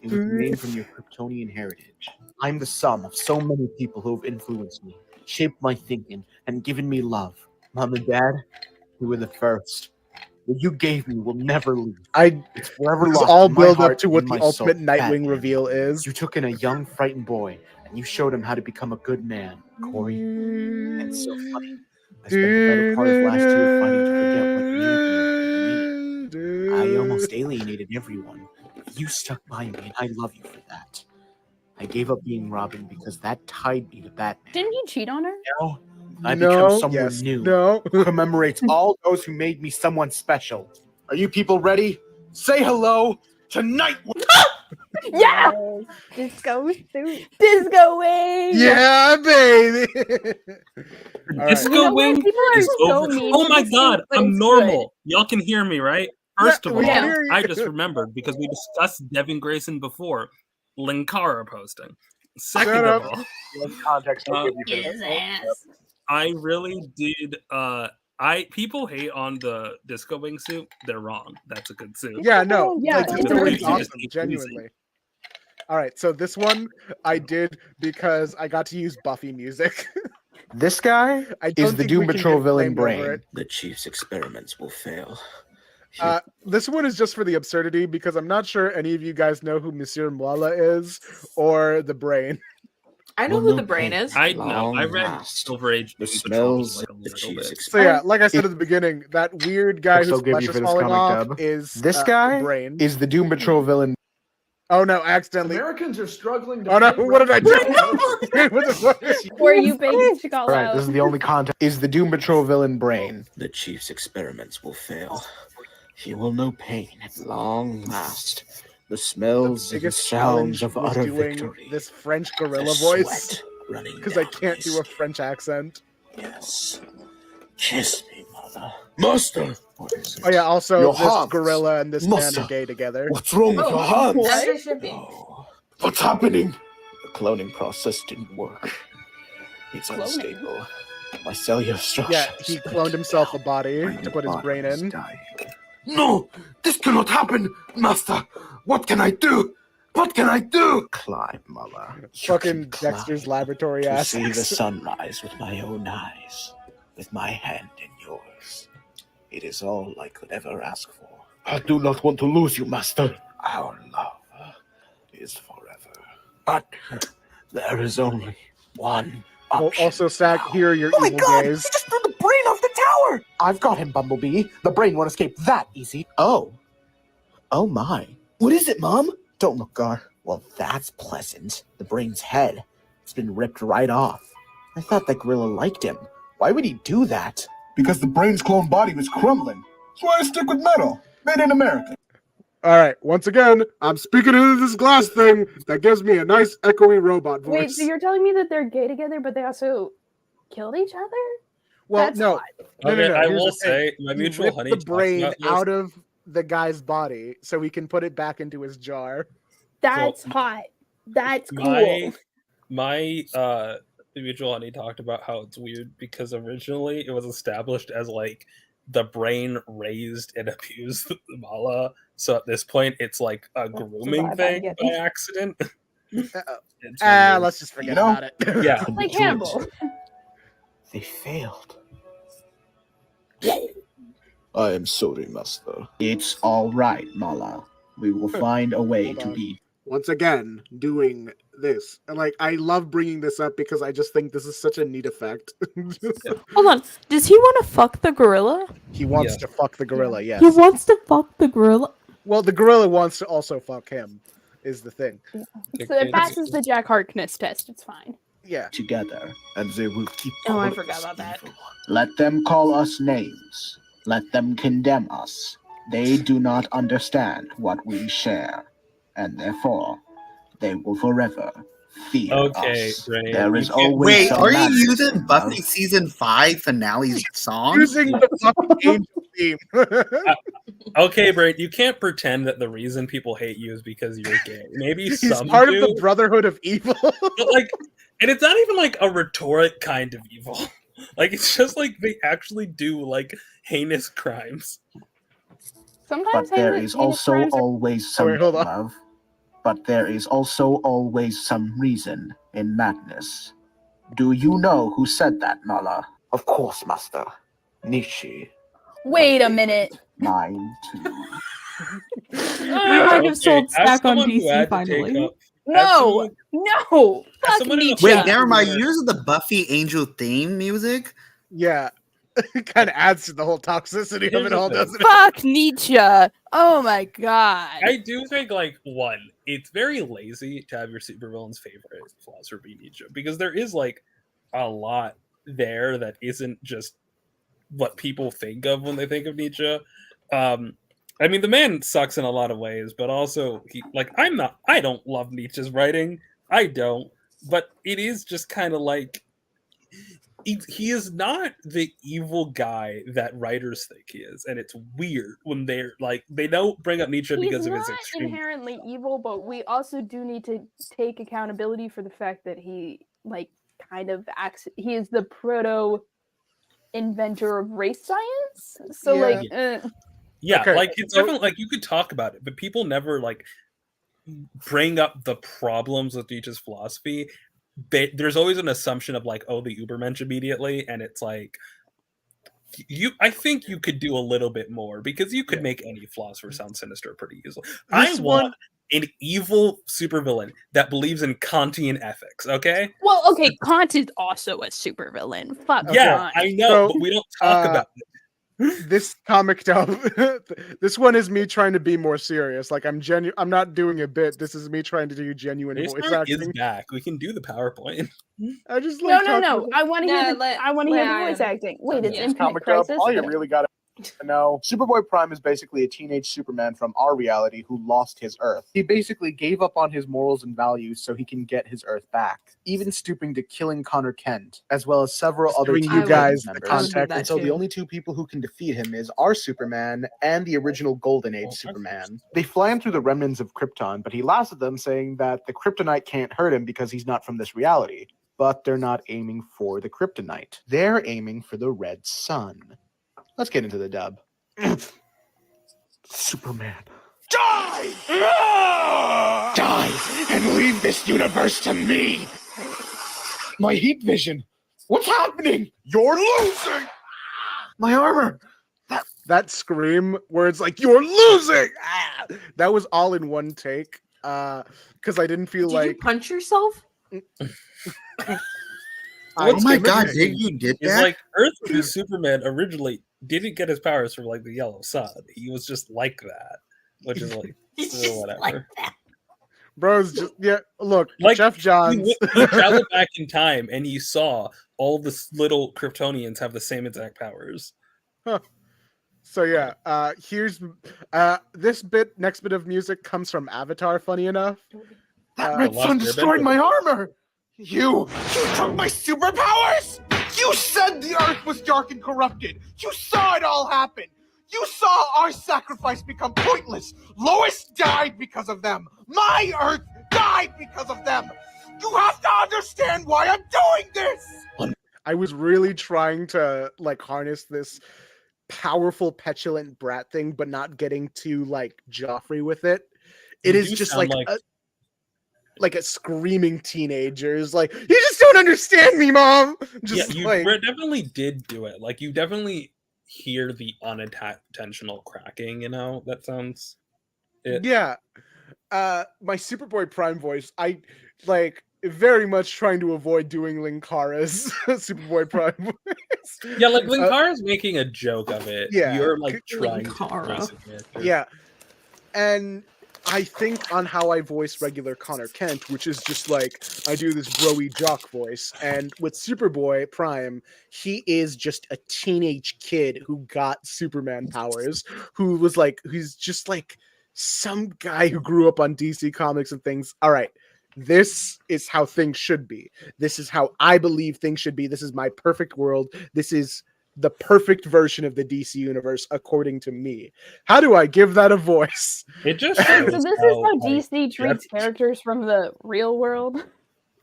It was a name from your Kryptonian heritage. I'm the sum of so many people who have influenced me, shaped my thinking, and given me love. Mom and Dad, you were the first. What you gave me will never leave. It's forever This is locked all in my build up heart to what and the my soul. ultimate Nightwing Batman. reveal is. You took in a young, frightened boy, and you showed him how to become a good man, Corey. And it's so funny. I spent the better part of last year fighting to forget what made me me. I almost alienated everyone. You stuck by me, and I love you for that. I gave up being Robin because that tied me to Batman. Didn't he cheat on her? Now, I become No, someone yes, new. no. Who commemorates all those who made me someone special. Are you people ready? Say hello to Night. Yeah! Disco suit. Disco wing! Yeah, baby. All right. Disco You know what? Wing People are is so over. mean Oh to my this god, suit, but I'm it's normal. Y'all can hear me, right? First of we all, can hear you. I just remembered because we discussed Devin Grayson before. Linkara posting. Second Shut of up. all, Context. I'll Uh, give you for His this. ass. I really did. People hate on the Disco Wing suit. They're wrong. That's a good suit. Yeah, no. Yeah, like it's Disco really Wing's good. awesome, genuinely. All right, so this one I did because I got to use Buffy music. This guy I don't is the think Doom we can Patrol get villain blamed over Brain. it. The Chief's experiments will fail. This one is just for the absurdity because I'm not sure any of you guys know who Monsieur Mwala is or the Brain. I know Well, who no the brain pain. is. I know. Long I read last. Silver Age. The Doom Patrol smells like a of the little Chief's bit. So yeah, like I said at the beginning, that weird guy Next whose I'll give flesh you is for this falling comic off dub. is This guy Brain. is the Doom Patrol villain. Oh no, I accidentally. Americans are struggling to. Oh no, pay what did I do? rent. What the fuck? Were you begging to call All right, out? this is the only content. Is the Doom Patrol villain Brain? The Chief's experiments will fail. He will know pain at long last. The smells and Biggest sounds challenge of was utter doing victory. this French gorilla The voice sweat running because I down can't my do a skin. French accent. Yes. Kiss me, mother. Master! What is it? Oh yeah, also Your this hands. gorilla and this man Monster. are gay together. What's wrong with your hands? As they should be. No. What's happening? The cloning process didn't work. It's Cloning? unstable. My cellular structure. Yeah, he cloned himself a body My to put his brain body is in. dying. No, this cannot happen, Master. What can I do? What can I do? Climb, mother. You Fucking can Dexter's climb laboratory to ass. see the sunrise with my own eyes, with my hand in yours. It is all I could ever ask for. I do not want to lose you, Master. Our love is forever. But there is only one option. Also, Sack, here are your Oh my evil God! gaze. He just threw the brain off the tower. I've got him, Bumblebee. The brain won't escape that easy. Oh. Oh my. What is it, Mom? Don't look, Gar. Well, that's pleasant. The brain's head. It's been ripped right off. I thought that gorilla liked him. Why would he do that? Because the brain's clone body was crumbling. That's why I stick with metal. Made in America. All right, once again, I'm speaking into this glass thing that gives me a nice echoey robot voice. Wait, so you're telling me that they're gay together, but they also killed each other? well, That's no, odd. no, Okay, no. I Here's will the thing. say, my He mutual ripped honey the talks brain about this. out of the guy's body so he can put it back into his jar. That's hot. That's cool. My mutual honey talked about how it's weird because originally it was established as like the brain raised and abused Mala. So at this point, it's like a grooming vibe I thing get. by accident. It's weird. Let's just forget You know? about it. Yeah. Like Hannibal. They failed. I am sorry, Master. It's all right, Mala. We will find a way Hold to on. be. Once again, doing this. And like, I love bringing this up because I just think this is such a neat effect. Hold on. Does he want to fuck the gorilla? He wants Yeah. to fuck the gorilla, yes. He wants to fuck the gorilla. Well, the gorilla wants to also fuck him, is the thing. So it passes the Jack Harkness test. It's fine. Yeah. Together, and they will keep. Oh, I calling forgot us about that. evil. Let them call us names. Let them condemn us. They do not understand what we share, and therefore, they will forever fear Okay, us. Brain, There you is can't- always Wait, some are you madness using in Buffy love. season 5 finale's song? Using the fucking angel theme. Okay, Brain, you can't pretend that the reason people hate you is because you're gay. Maybe He's some part do, of the Brotherhood of Evil. but like, and it's not even like a rhetoric kind of evil. Like, it's just like they actually do like heinous crimes. Sometimes But there heinous is also crimes are- always some wait, hold on. love. But there is also always some reason in madness. Do you know who said that, Mala? Of course, Master. Nietzsche. Wait a minute. Mine too. We might have sold as Stack on someone who DC had to finally. take up- No, no. Fuck someone who- Nietzsche. Wait, never mind. You're using the Buffy Angel theme music? Yeah. kind of adds to the whole toxicity of Here's it the all, thing. doesn't it? Fuck Nietzsche. Oh my god. I do think, like, one, it's very lazy to have your supervillain's favorite philosopher be Nietzsche, because there is, like, a lot there that isn't just what people think of when they think of Nietzsche. I mean, the man sucks in a lot of ways, but also, I don't love Nietzsche's writing. I don't. But it is just kind of like, he is not the evil guy that writers think he is, and it's weird when they're like, they don't bring up Nietzsche He's because of his not extreme. inherently evil, but we also do need to take accountability for the fact that he like kind of acts. He is the proto inventor of race science. So Yeah. Yeah, Okay, like it's so- definitely like you could talk about it, but people never like bring up the problems with Nietzsche's philosophy. There's always an assumption of like, oh, the Ubermensch immediately, and it's like, I think you could do a little bit more, because you could make any philosopher sound sinister pretty easily. I This want one- an evil supervillain that believes in Kantian ethics. Okay. Well, okay, Kant is also a supervillain. Fuck Yeah, Kant. I know, So, but we don't talk about it. This comic dub, this one is me trying to be more serious. Like I'm not doing a bit. This is me trying to do genuine voice Daystar is acting. back. We can do the PowerPoint. I just No, like no, talking no. I want to hear the. I want to hear the voice acting. Wait, it's This Infinite comic dub, Crisis. all you really got to know, Superboy Prime is basically a teenage Superman from our reality who lost his Earth. He basically gave up on his morals and values so he can get his Earth back, even stooping to killing Connor Kent, as well as several other Giving Teen you guys Titans the members. context. And so the only two people who can defeat him is our Superman and the original Golden Age Superman. They fly him through the remnants of Krypton, but he laughs at them, saying that the kryptonite can't hurt him because he's not from this reality. But they're not aiming for the kryptonite. They're aiming for the red sun. Let's get into the dub. Superman. Die! Die and leave this universe to me! My heat vision! What's happening? You're losing! My armor! That scream where it's like you're losing. That was all in one take. Because I didn't feel Did like you punch yourself? Oh my god, Dig, you did It's that? like Earth vs Superman originally didn't get his powers from like the yellow sun. He was just like that, which is like whatever. Bro's just look, Like Jeff Johns. He traveled back in time and he saw all the little Kryptonians have the same exact powers. Huh. So yeah, here's this next bit of music comes from Avatar, funny enough. That red sun destroyed my armor! You took my superpowers! You said the Earth was dark and corrupted! You saw it all happen! You saw our sacrifice become pointless! Lois died because of them! My Earth died because of them! You have to understand why I'm doing this! I was really trying to like harness this powerful, petulant brat thing, but not getting too like Joffrey with it. It You is do just sound like a screaming teenager's like, you just don't understand me, mom. Just yeah, you like definitely did do it. Like you definitely hear the unintentional cracking. You know that sounds. Yeah. My Superboy Prime voice, I like very much trying to avoid doing Linkara's Superboy Prime voice. Yeah, like Linkara's making a joke of it. yeah, You're like trying Linkara. to voice a character. Yeah. And I think on how I voice regular Connor Kent, which is just like I do this broy jock voice, and with Superboy Prime, he is just a teenage kid who got Superman powers, who's just like some guy who grew up on DC Comics and things. All right, this is how things should be. This is how I believe things should be. This is my perfect world. This is the perfect version of the DC universe, according to me. How do I give that a voice? It just So shows this is how, how like, DC treats characters from the real world.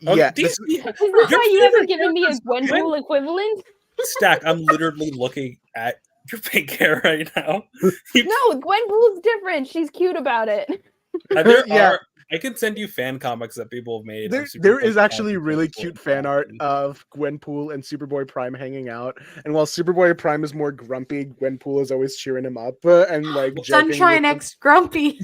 Oh, Yeah, DC Is this how you ever given me a Gwenpool equivalent? Stack. I'm literally looking at your pink hair right now. No, Gwenpool's different. She's cute about it. There Yeah. I can send you fan comics that people have made. There, of there Superboy is actually Prime really and cute Gwenpool. fan art of Gwenpool and Superboy Prime hanging out. And while Superboy Prime is more grumpy, Gwenpool is always cheering him up and like joking Sunshine with him. X Grumpy.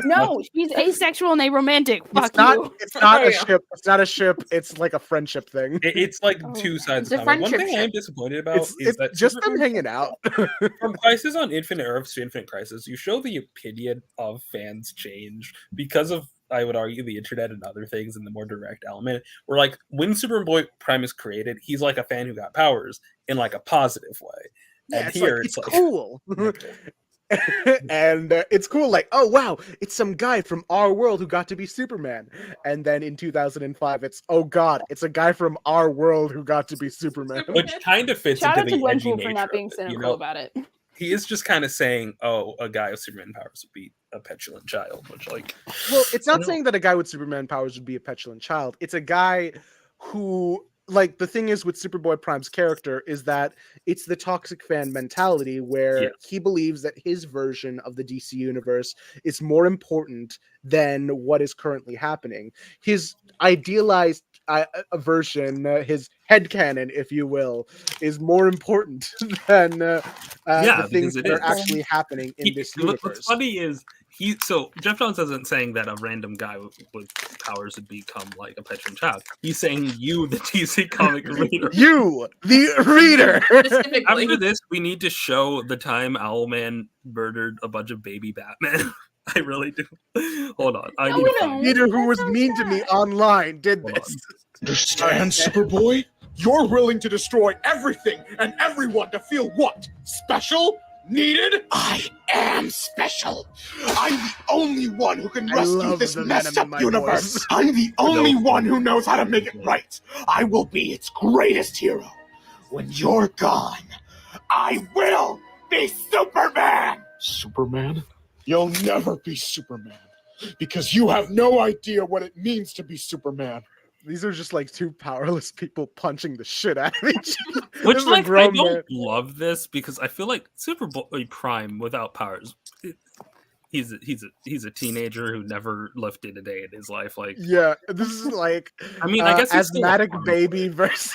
No, she's asexual and a romantic. Fuck It's not. you. It's not There a you go. ship. It's not a ship. It's like a friendship thing. It's like Oh, two sides It's of a the comic. One friendship thing I am ship. disappointed about It's is that just them Superboy hanging out. from Crisis on Infinite Earths to Infinite Crisis, you show the opinion of fans change because of, I would argue, the internet and other things in the more direct element. Where like when Superboy Prime is created, he's like a fan who got powers in like a positive way. Yeah, And it's here like it's like cool. And it's cool, like, oh wow, it's some guy from our world who got to be Superman. And then in 2005, it's, oh god, it's a guy from our world who got to be Superman. which kind of fits Shout into out to the edgy Gwenpool for nature not being of it, cynical about it. He is just kind of saying, "Oh, a guy with Superman powers would be a petulant child," which, like, Well, it's not No. saying that a guy with Superman powers would be a petulant child. It's a guy who, like, the thing is with Superboy Prime's character is that it's the toxic fan mentality where Yeah. he believes that his version of the DC universe is more important than what is currently happening. His idealized version, his headcanon, if you will, is more important than Yeah, the things because it that are is. actually happening in this universe. What's funny is Jeff Johns isn't saying that a random guy with powers would become like a petulant child. He's saying you, the DC comic reader. You, the reader. Specifically. After this, we need to show the time Owlman murdered a bunch of baby Batman. I really do. Hold on, I need to find it. Reader who was mean to me online did Hold this. Understand, Superboy? You're willing to destroy everything and everyone to feel what? Special? Needed? I am special. I'm the only one who can I rescue love this the messed venom in up my universe. voice. I'm the only No. one who knows how to make it right. I will be its greatest hero. When you're gone, I will be Superman. Superman? You'll never be Superman because you have no idea what it means to be Superman. These are just like two powerless people punching the shit out of each other. This Which, is a like, I grown don't man. love this because I feel like Superboy Prime without powers, he's a teenager who never lifted a day in his life. Like, Yeah, this is like I mean, I guess he's still a asthmatic farmer. baby versus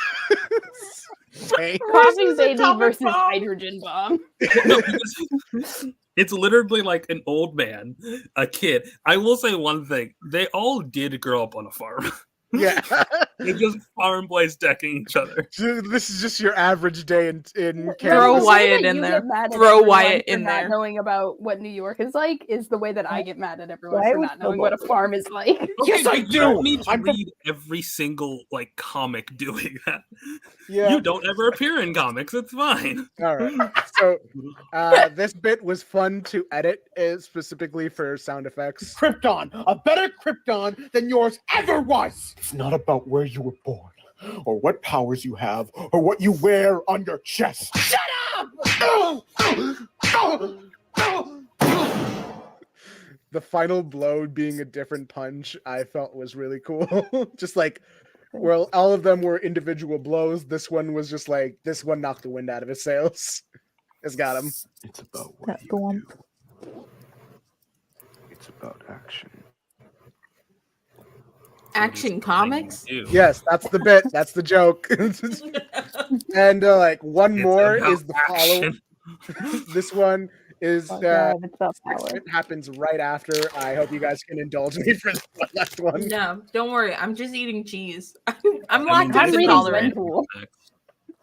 tank. Coughing baby atomic versus bomb. hydrogen bomb. No, because it's literally like an old man, a kid. I will say one thing: they all did grow up on a farm. Yeah. They just farm boys decking each other. This is just your average day in Throw Kansas. Wyatt that in you there. get mad at Throw everyone Wyatt for in not there. knowing about what New York is like is the way that I get mad at everyone Why for would not knowing what a Snowball- farm is like. Yes, I You don't do. need to I'm read every single like comic doing that. Yeah. You don't ever appear in comics. It's fine. All right. So this bit was fun to edit, specifically for sound effects. Krypton, a better Krypton than yours ever was. It's not about where you were born, or what powers you have, or what you wear on your chest. Shut up! The final blow being a different punch, I felt was really cool. Just like, well, all of them were individual blows. This one was just like, this one knocked the wind out of his sails. It's got him. It's about what That's you the one. do. It's about action. Action comics? Yes, that's the bit. That's the joke. And like one It's more about is the follow. action. This one is Oh, God, it's about next power. bit happens right after. I hope you guys can indulge me for the last one. No, don't worry. I'm just eating cheese. I'm I mean, lactose I'm reading intolerant. Gwenpool.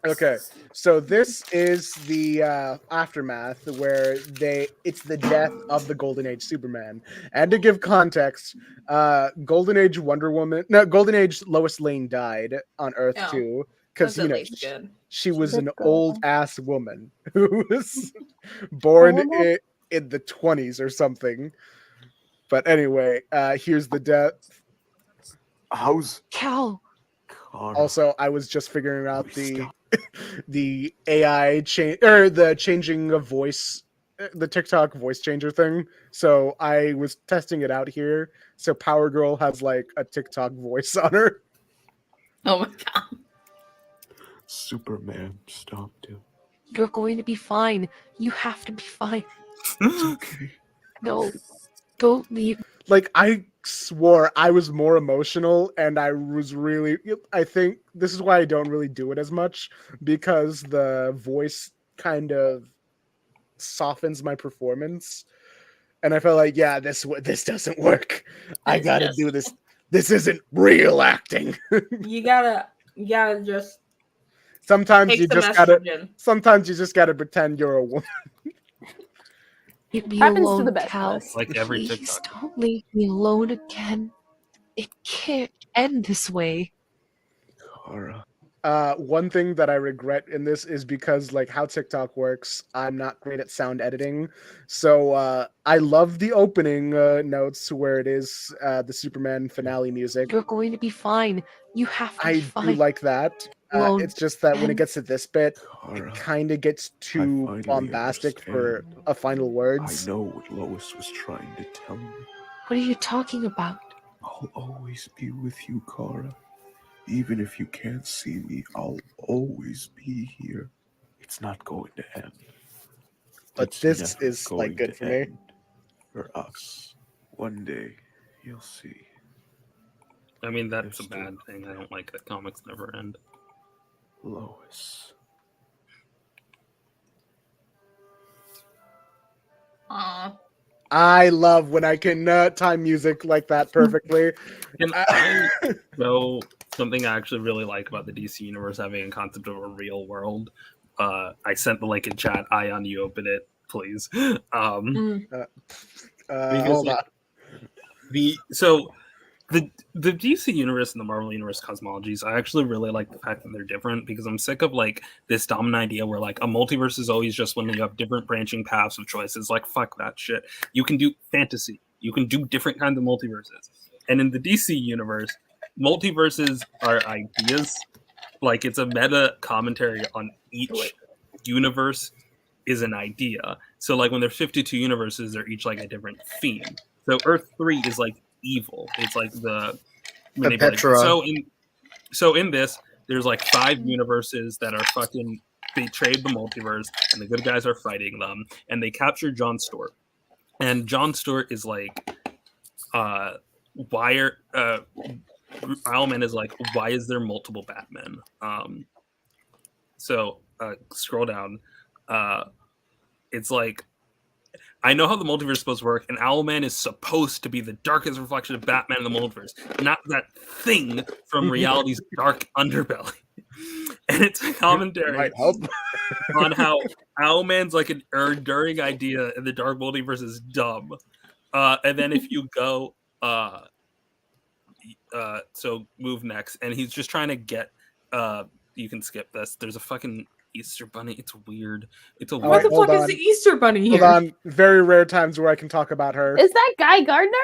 Okay, so this is the aftermath where it's the death of the Golden Age Superman. And to give context, Golden Age Golden Age Lois Lane died on Earth Oh, too, because That's at least good. she was Good an girl. old ass woman who was born Horrible. in the 20s or something. But anyway, here's the death. How's Cal. Connor? Also, I was just figuring out the Stop. the AI change or the changing of voice, the TikTok voice changer thing. So I was testing it out here. So Power Girl has like a TikTok voice on her. Oh my god. Superman stopped him. You're going to be fine. You have to be fine. It's okay. No, don't leave. Like I swore I was more emotional, and I was really. I think this is why I don't really do it as much, because the voice kind of softens my performance, and I felt like, yeah, this doesn't work. I gotta Yes. do this. This isn't real acting. You gotta just Sometimes take you some just gotta. estrogen. Sometimes you just gotta pretend you're a woman. Leave me Happens to alone, the best of Cal. us. Like every Please TikTok. don't leave me alone again. It can't end this way. Kara. One thing that I regret in this is because, like, how TikTok works, I'm not great at sound editing. So I love the opening notes where it is the Superman finale music. You're going to be fine. You have to be I fine. do like that. Alone It's just that when it again. gets to this bit, it kind of gets too bombastic for a final words. I know what Lois was trying to tell me. What are you talking about? I'll always be with you, Kara. Even if you can't see me, I'll always be here. It's not going to end. But It's this never is, like, going good to for me. end For us. One day, you'll see. I mean, that's a bad thing. I don't like that comics never end. Lois. Aw. I love when I can time music like that perfectly. And I know something I actually really like about the DC universe having a concept of a real world. I sent the link in chat. Ayaan, you open it, please. Because, Hold on. The DC universe and the Marvel universe cosmologies, I actually really like the fact that they're different, because I'm sick of like this dominant idea where like a multiverse is always just when you have different branching paths of choices. Like, fuck that shit. You can do fantasy. You can do different kinds of multiverses. And in the DC universe, multiverses are ideas. Like, it's a meta commentary on each universe is an idea. So like when there's 52 universes, they're each like a different theme. So Earth 3 is like evil. It's like the manipulative. Petra. So in this, there's like 5 universes that are fucking betrayed the multiverse, and the good guys are fighting them, and they capture John Stewart. And John Stewart is like, Owlman is like, why is there multiple Batmen? Scroll down. It's like, I know how the multiverse is supposed to work, and Owlman is supposed to be the darkest reflection of Batman in the multiverse, not that thing from reality's dark underbelly. And it's a commentary on how Owlman's like an enduring idea, and the dark multiverse is dumb. And then if you go, so move next, and he's just trying to get. You can skip this. There's a fucking Easter bunny. It's weird. It's a What the fuck is the Easter bunny here? Hold on. Very rare times where I can talk about her. Is that Guy Gardner?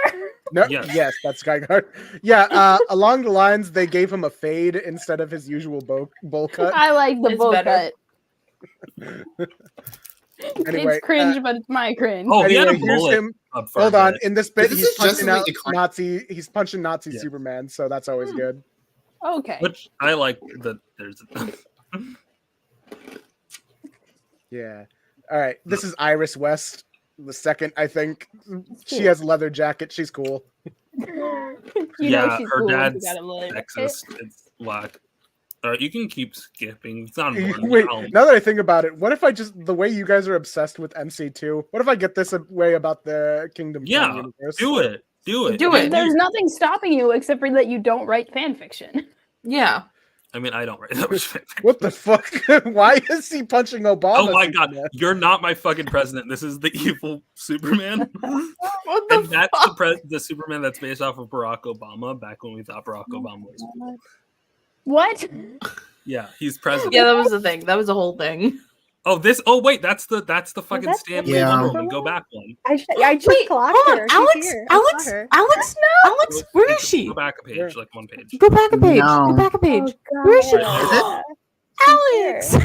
No, yes, that's Guy Gardner. Yeah, along the lines, they gave him a fade instead of his usual bowl cut. I like the bowl cut. Anyway, it's cringe, but it's my cringe. Oh, he had a here's bullet him. up for Hold a on. bit. In this bit, This he's is just punching out like a Nazi. He's punching Nazi Superman, so that's always good. Okay. Which I like that there's. Yeah. All right. This is Iris West, the second, I think. She cool. has a leather jacket. She's cool. Yeah, she's her cool when she dad's got a leather sexist. It's like, you can keep skipping. It's not important. Wait, now that I think about it, what if I just, the way you guys are obsessed with MC2, what if I get this way about the Kingdom Come Yeah, universe? do it. Do it. Do it. There's nothing stopping you except for that you don't write fan fiction. Yeah. I mean, I don't write that much. What the fuck? Why is he punching Obama? Oh my god, Superman? you're not my fucking president. This is the evil Superman. What the And that's the Superman that's based off of Barack Obama, back when we thought Barack Obama was. What? Yeah, he's president. Yeah, that was the thing. That was the whole thing. Oh, this. Oh, wait, that's the fucking that's Stan Lee Yeah. Wonder Woman. Go back one. I just Wait, clocked hold on, her. She's Alex, here. I Alex, saw her. Alex, Alex, where is she? Go back a page, like one page. Go back a page. No. Go back a page. Oh, Where is she? God. Alex.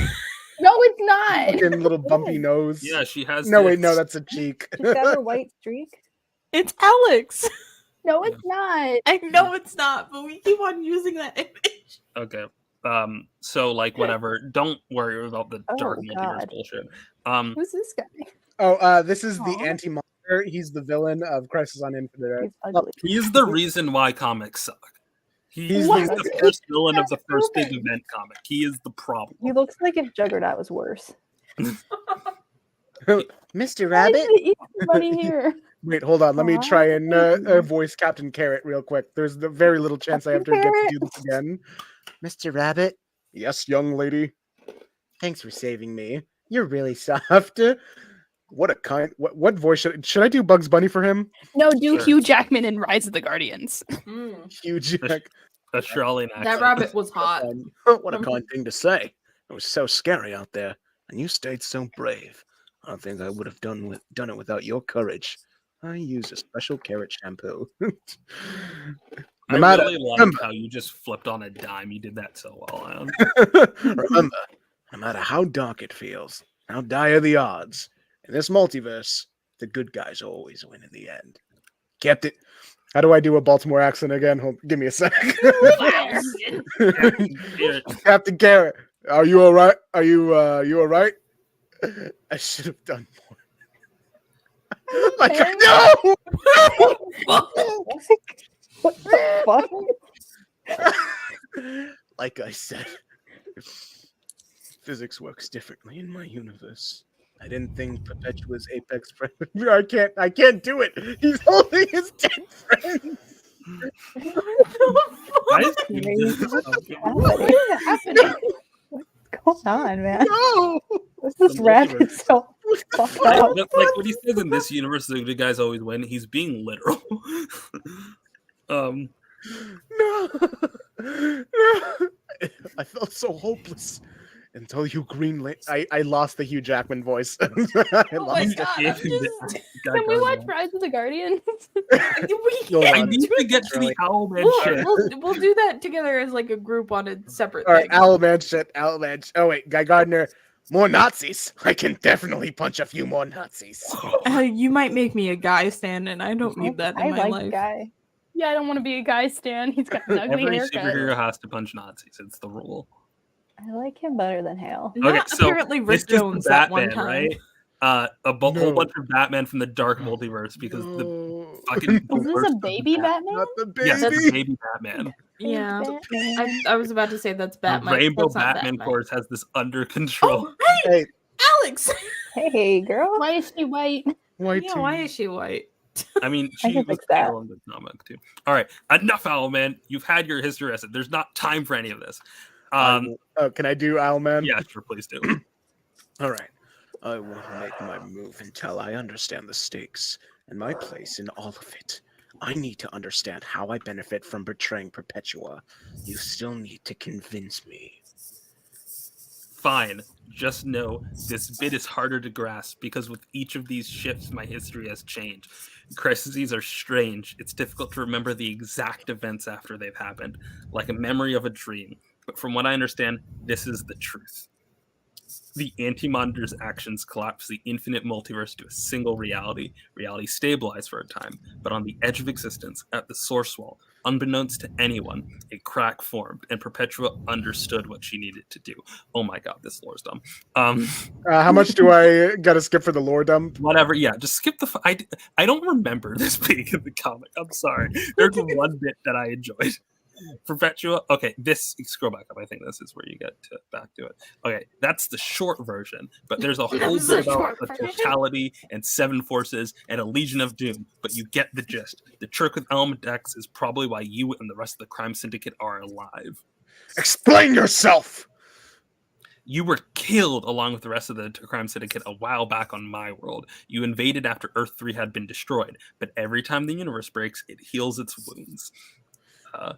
No, it's not. Fucking little bumpy nose. Yeah, she has. No, wait, tits. no, that's a cheek. She's got her white streak. It's Alex. No, it's not. I know it's not, but we keep on using that image. Okay. So like whatever. Don't worry about the Oh, dark multiverse God. bullshit. Who's this guy? Oh, this is the Aw. anti-monster character. He's the villain of Crisis on Infinite Earth. He's ugly. He's the reason why comics suck. He's What? the first villain of the first big event comic. He is the problem. He looks like if Juggernaut was worse. Mr. Why Rabbit? is it eating money here? Wait, hold on. Let me try and voice Captain Carrot real quick. There's the very little chance I have to get to do this again. Mr. Rabbit? Yes, young lady. Thanks for saving me. You're really soft. What a kind. What voice should I do? Bugs Bunny for him? No, do Hugh Jackman in Rise of the Guardians. Hugh Jack. Australian accent. That rabbit was hot. What a kind thing to say. It was so scary out there, and you stayed so brave. I don't think I would have done it without your courage. I use a special carrot shampoo. I really like how you just flipped on a dime. You did that so well, Ayaan. Remember, no matter how dark it feels, how dire the odds, in this multiverse, the good guys always win in the end. Kept it. How do I do a Baltimore accent again? Give me a sec. Captain Carrot, are you all right? Are you all right? I should have done more. Like, no! What the fuck? Like I said, physics works differently in my universe. I didn't think Perpetua's apex friend. I can't do it. He's holding his dead friend. What's going on, man? No! This rabbit so fucked up. Like what he says in this universe, the good guys always win. He's being literal. No. I felt so hopeless until you I lost the Hugh Jackman voice. Oh my god! Can we watch Rise of the Guardians? I need to get to the Owlman shit. We'll do that together as like a group on a separate All right, thing. Owlman shit. Owlman. Oh wait, Guy Gardner. More Nazis. I can definitely punch a few more Nazis. You might make me a guy stand, and I don't need that in my life. Guy. Yeah, I don't want to be a guy Stan. He's got an ugly Every haircut. superhero has to punch Nazis. It's the rule. I like him better than Hale. Okay, Not so apparently Rick this Jones is the that one Batman, time. right? A whole bunch of Batman from the dark multiverse because the fucking Is this a baby Batman? Not the baby. yes, the baby Batman. Yeah, I was about to say that's Batman. The Rainbow That's not Batman Batman. Corps has this under control. Oh, Hey, Alex! Hey, girl. Why is she white? white Yeah, team. why is she white? I mean, I she can was fix that. pale in the comic too. All right, enough, Owlman. You've had your history lesson. There's not time for any of this. Can I do Owlman? Yeah, sure, please do. All right. I won't make my move until I understand the stakes and my place in all of it. I need to understand how I benefit from betraying Perpetua. You still need to convince me. Fine. Just know this bit is harder to grasp because with each of these shifts, my history has changed. Crises are strange. It's difficult to remember the exact events after they've happened, like a memory of a dream. But from what I understand, this is the truth. The Anti-Monitor's actions collapse the infinite multiverse to a single reality. Reality stabilized for a time, but on the edge of existence, at the source wall, unbeknownst to anyone, a crack formed, and Perpetua understood what she needed to do. Oh my god, this lore's dumb. How much do I gotta skip for the lore dump? Whatever, yeah, just skip the. I don't remember this being in the comic. I'm sorry. There's one bit that I enjoyed. Perpetua. Okay, scroll back up. I think this is where you get back to it. Okay, that's the short version, but there's a whole bit about the totality and seven forces and a legion of doom. But you get the gist. The trick with Element X is probably why you and the rest of the crime syndicate are alive. Explain yourself. You were killed along with the rest of the crime syndicate a while back on my world. You invaded after Earth 3 had been destroyed, but every time the universe breaks, it heals its wounds.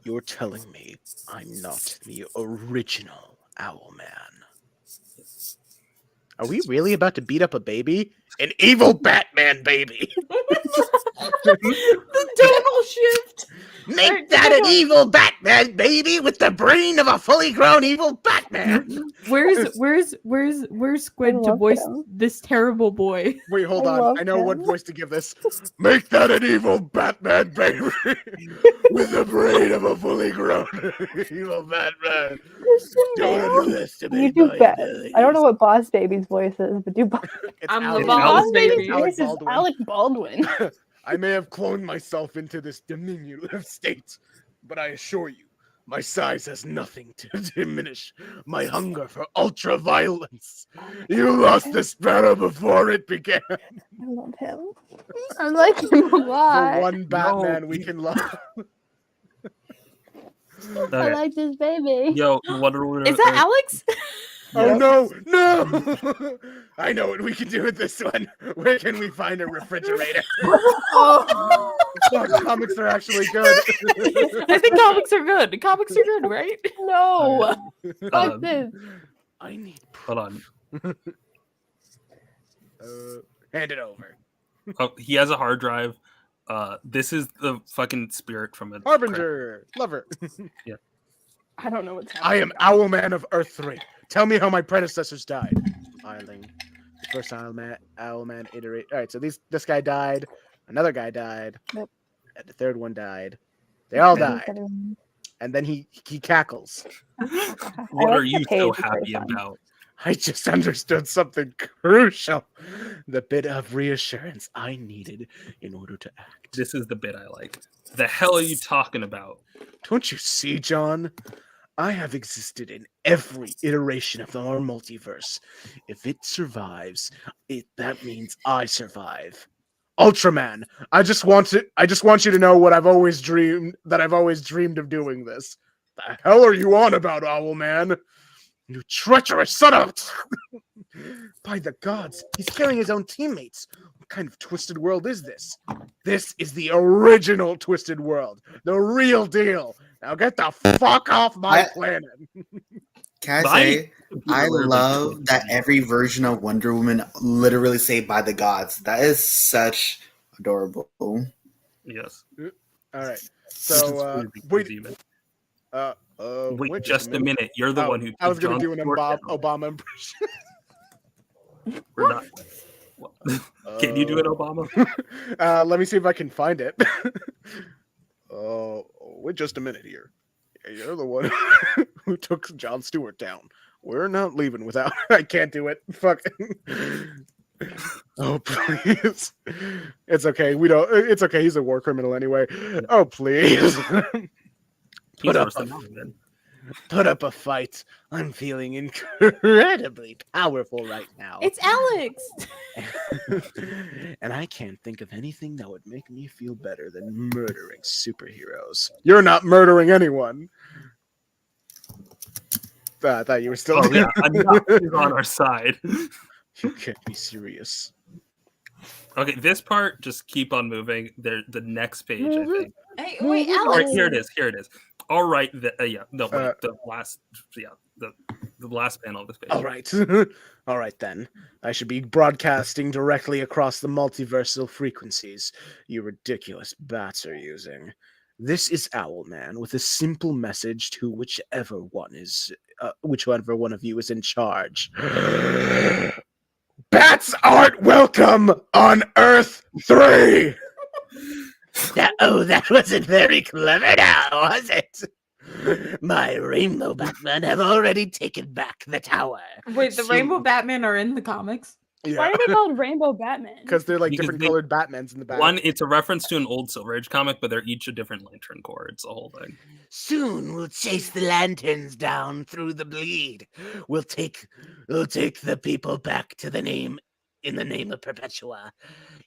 You're telling me I'm not the original Owlman. Are we really about to beat up a baby? An evil Batman baby! The tonal shift! Make that an evil Batman baby with the brain of a fully grown evil Batman! Where's Squid to voice this terrible boy? Wait, hold on. I know what voice to give this. Make that an evil Batman baby with the brain of a fully grown evil Batman. Don't underestimate You do my best. abilities. I don't know what Boss Baby's voice is, but do Boss. I'm Alex. the boss Boss Baby Baby. Pierce is Alec Baldwin. I may have cloned myself into this diminutive state, but I assure you, my size has nothing to diminish my hunger for ultra violence. You lost this battle before it began. I love him. I like him a lot. The one Batman we can love. I Okay. like this baby. Yo, Wonder Woman. Is that Alex? Oh no, no! I know what we can do with this one. Where can we find a refrigerator? Oh. Fuck, comics are actually good. I think comics are good. Comics are good, right? No. Fuck Um, this. I need. Hold on. Hand it over. Oh, he has a hard drive. This is the fucking spirit from it. Harbinger, lover. Yeah. I don't know what's happening. I am Owlman of Earth 3. Tell me how my predecessors died. Filing. The first Owlman iterate. All right, so this guy died. Another guy died. Yep. And the third one died. They all Okay. died. And then he cackles. What like are you the so page, it's very happy fun. about? I just understood something crucial. The bit of reassurance I needed in order to act. This is the bit I like. The hell are you talking about? Don't you see, John? I have existed in every iteration of our multiverse. If it survives, that means I survive. Ultraman, I just want you to know what I've always dreamed of doing this. The hell are you on about, Owlman? You treacherous son of By the gods, he's killing his own teammates. What kind of twisted world is this? This is the original twisted world. The real deal. Now get the fuck off my planet. Can I say, I love that every version of Wonder Woman literally say by the gods. That is such adorable. Yes. All right. So wait. Wait just a minute. You're the one who. I was going to John do an Stewart down. Obama impression. We're not. Can you do an Obama? Let me see if I can find it. Wait just a minute here. You're the one who took John Stewart down. We're not leaving without. I can't do it. Fuck. Oh please. It's okay. We don't. It's okay. He's a war criminal anyway. Oh please. Put up a fight. I'm feeling incredibly powerful right now. It's Alex. And I can't think of anything that would make me feel better than murdering superheroes. You're not murdering anyone. I thought you were still. Oh yeah, enough is on our side. You can't be serious. Okay, this part just keep on moving. The next page, I think. Hey, wait, All Alex. right, here it is. Here it is. All right, the last panel of this page. All right. All right, then. I should be broadcasting directly across the multiversal frequencies you ridiculous bats are using. This is Owlman with a simple message to whichever one of you is in charge. Bats aren't welcome on Earth 3! That wasn't very clever now, was it? My Rainbow Batman have already taken back the tower. Wait, the Rainbow Batman are in the comics? Yeah. Why are they called Rainbow Batman? Because they're like different colored Batmans in the back. One, it's a reference to an old Silver Age comic, but they're each a different Lantern Corps. It's the whole thing. Soon we'll chase the lanterns down through the bleed. We'll take the people back to in the name of Perpetua.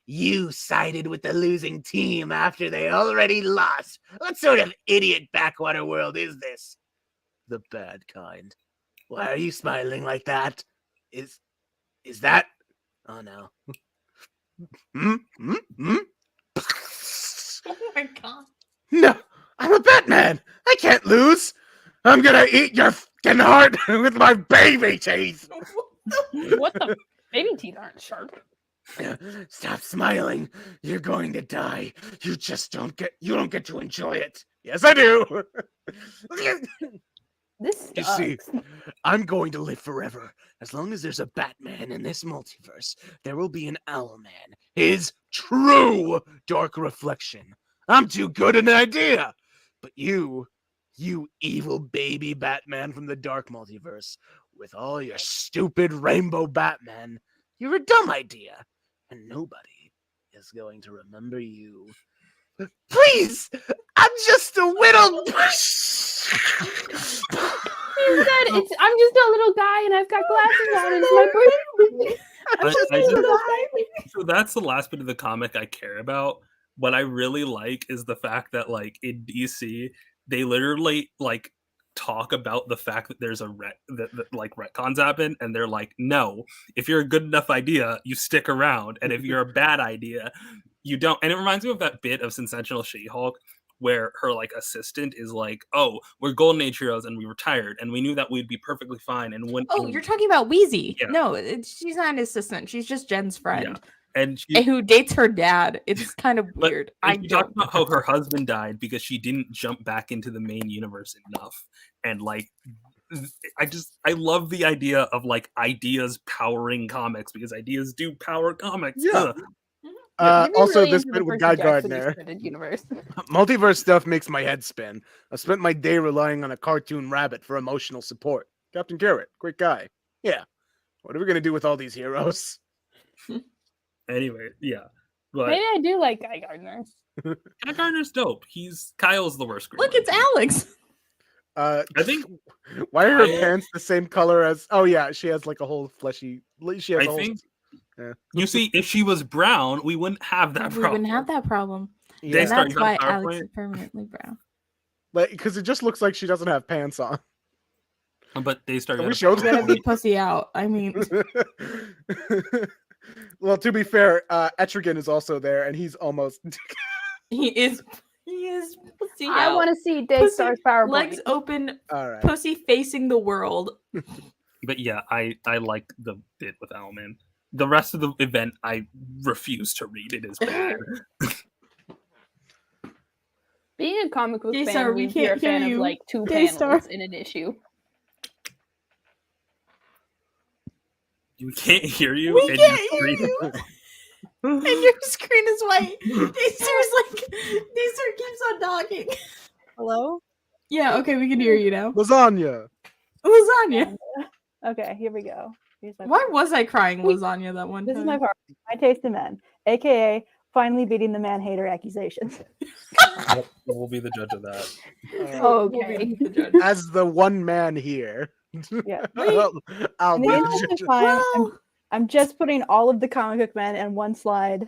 You sided with the losing team after they already lost. What sort of idiot backwater world is this? The bad kind. Why are you smiling like that? Is that? Oh no. Oh my god. No, I'm a Batman. I can't lose. I'm gonna eat your fucking heart with my baby teeth. What the? Baby teeth aren't sharp. Stop smiling. You're going to die. You don't get to enjoy it. Yes, I do. This You see, I'm going to live forever. As long as there's a Batman in this multiverse, there will be an Owlman, his true dark reflection. I'm too good an idea. But you evil baby Batman from the dark multiverse, with all your stupid rainbow Batman, you're a dumb idea. and nobody is going to remember you. Please, I'm just a little. He said, I'm just a little guy and I've got glasses on and it's my birthday. I'm just a little guy. So that's the last bit of the comic I care about. What I really like is the fact that, like, in DC, they literally like talk about the fact that there's a that like retcons happen, and they're like, no, if you're a good enough idea, you stick around, and if you're a bad idea, you don't. And it reminds me of that bit of Sensational She-Hulk where her like assistant is like, oh, we're Golden Age heroes and we retired and we knew that we'd be perfectly fine. And when you're talking about Wheezy. Yeah. No, she's not an assistant. She's just Jen's friend. and who dates her dad. It's kind of weird. And she talked about how her husband died because she didn't jump back into the main universe enough. And like, I love the idea of like ideas powering comics because ideas do power comics. Yeah. You'd be Also, really this into bit the with Percy Guy Jackson Gardner. extended universe. Multiverse stuff makes my head spin. I spent my day relying on a cartoon rabbit for emotional support. Captain Carrot, great guy. Yeah. What are we gonna do with all these heroes? Anyway, yeah. But Maybe I do like Guy Gardner. Guy Gardner's dope. Kyle's the worst. Look, it's Alex. I think. Why are her pants the same color as? Oh yeah, she has like a whole fleshy. She has I a whole. think. Yeah. You see, if she was brown, we wouldn't have that We problem. wouldn't have that problem. Yeah. And Daystar, that's you got why a Alex PowerPoint? is permanently brown. Like, because it just looks like she doesn't have pants on. But Daystar, we showed Gotta be pussy out. I mean, well, to be fair, Etrigan is also there, and he's almost. he is pussy I out. want to see Pussy- Daystar's PowerPoint. Legs open, All right. pussy facing the world. But yeah, I like the bit with Owlman. The rest of the event, I refuse to read. It is bad. Being a comic book Daystar, fan we means you're a can't hear fan of you. like two Daystar. panels in an issue. We can't hear you. We and can't you hear scream. And your screen is white. Daystar keeps on talking. Hello? Yeah, okay, we can hear you now. Lasagna. Lasagna. Okay, here we go. Here's my Why was I crying lasagna that one This time? is my part. My taste in men, aka finally beating the man hater accusations. We'll be the judge of that. Okay. As the one man here. Yeah. I'll In be the the interest judge of of that. time, I'm just putting all of the comic book men in one slide.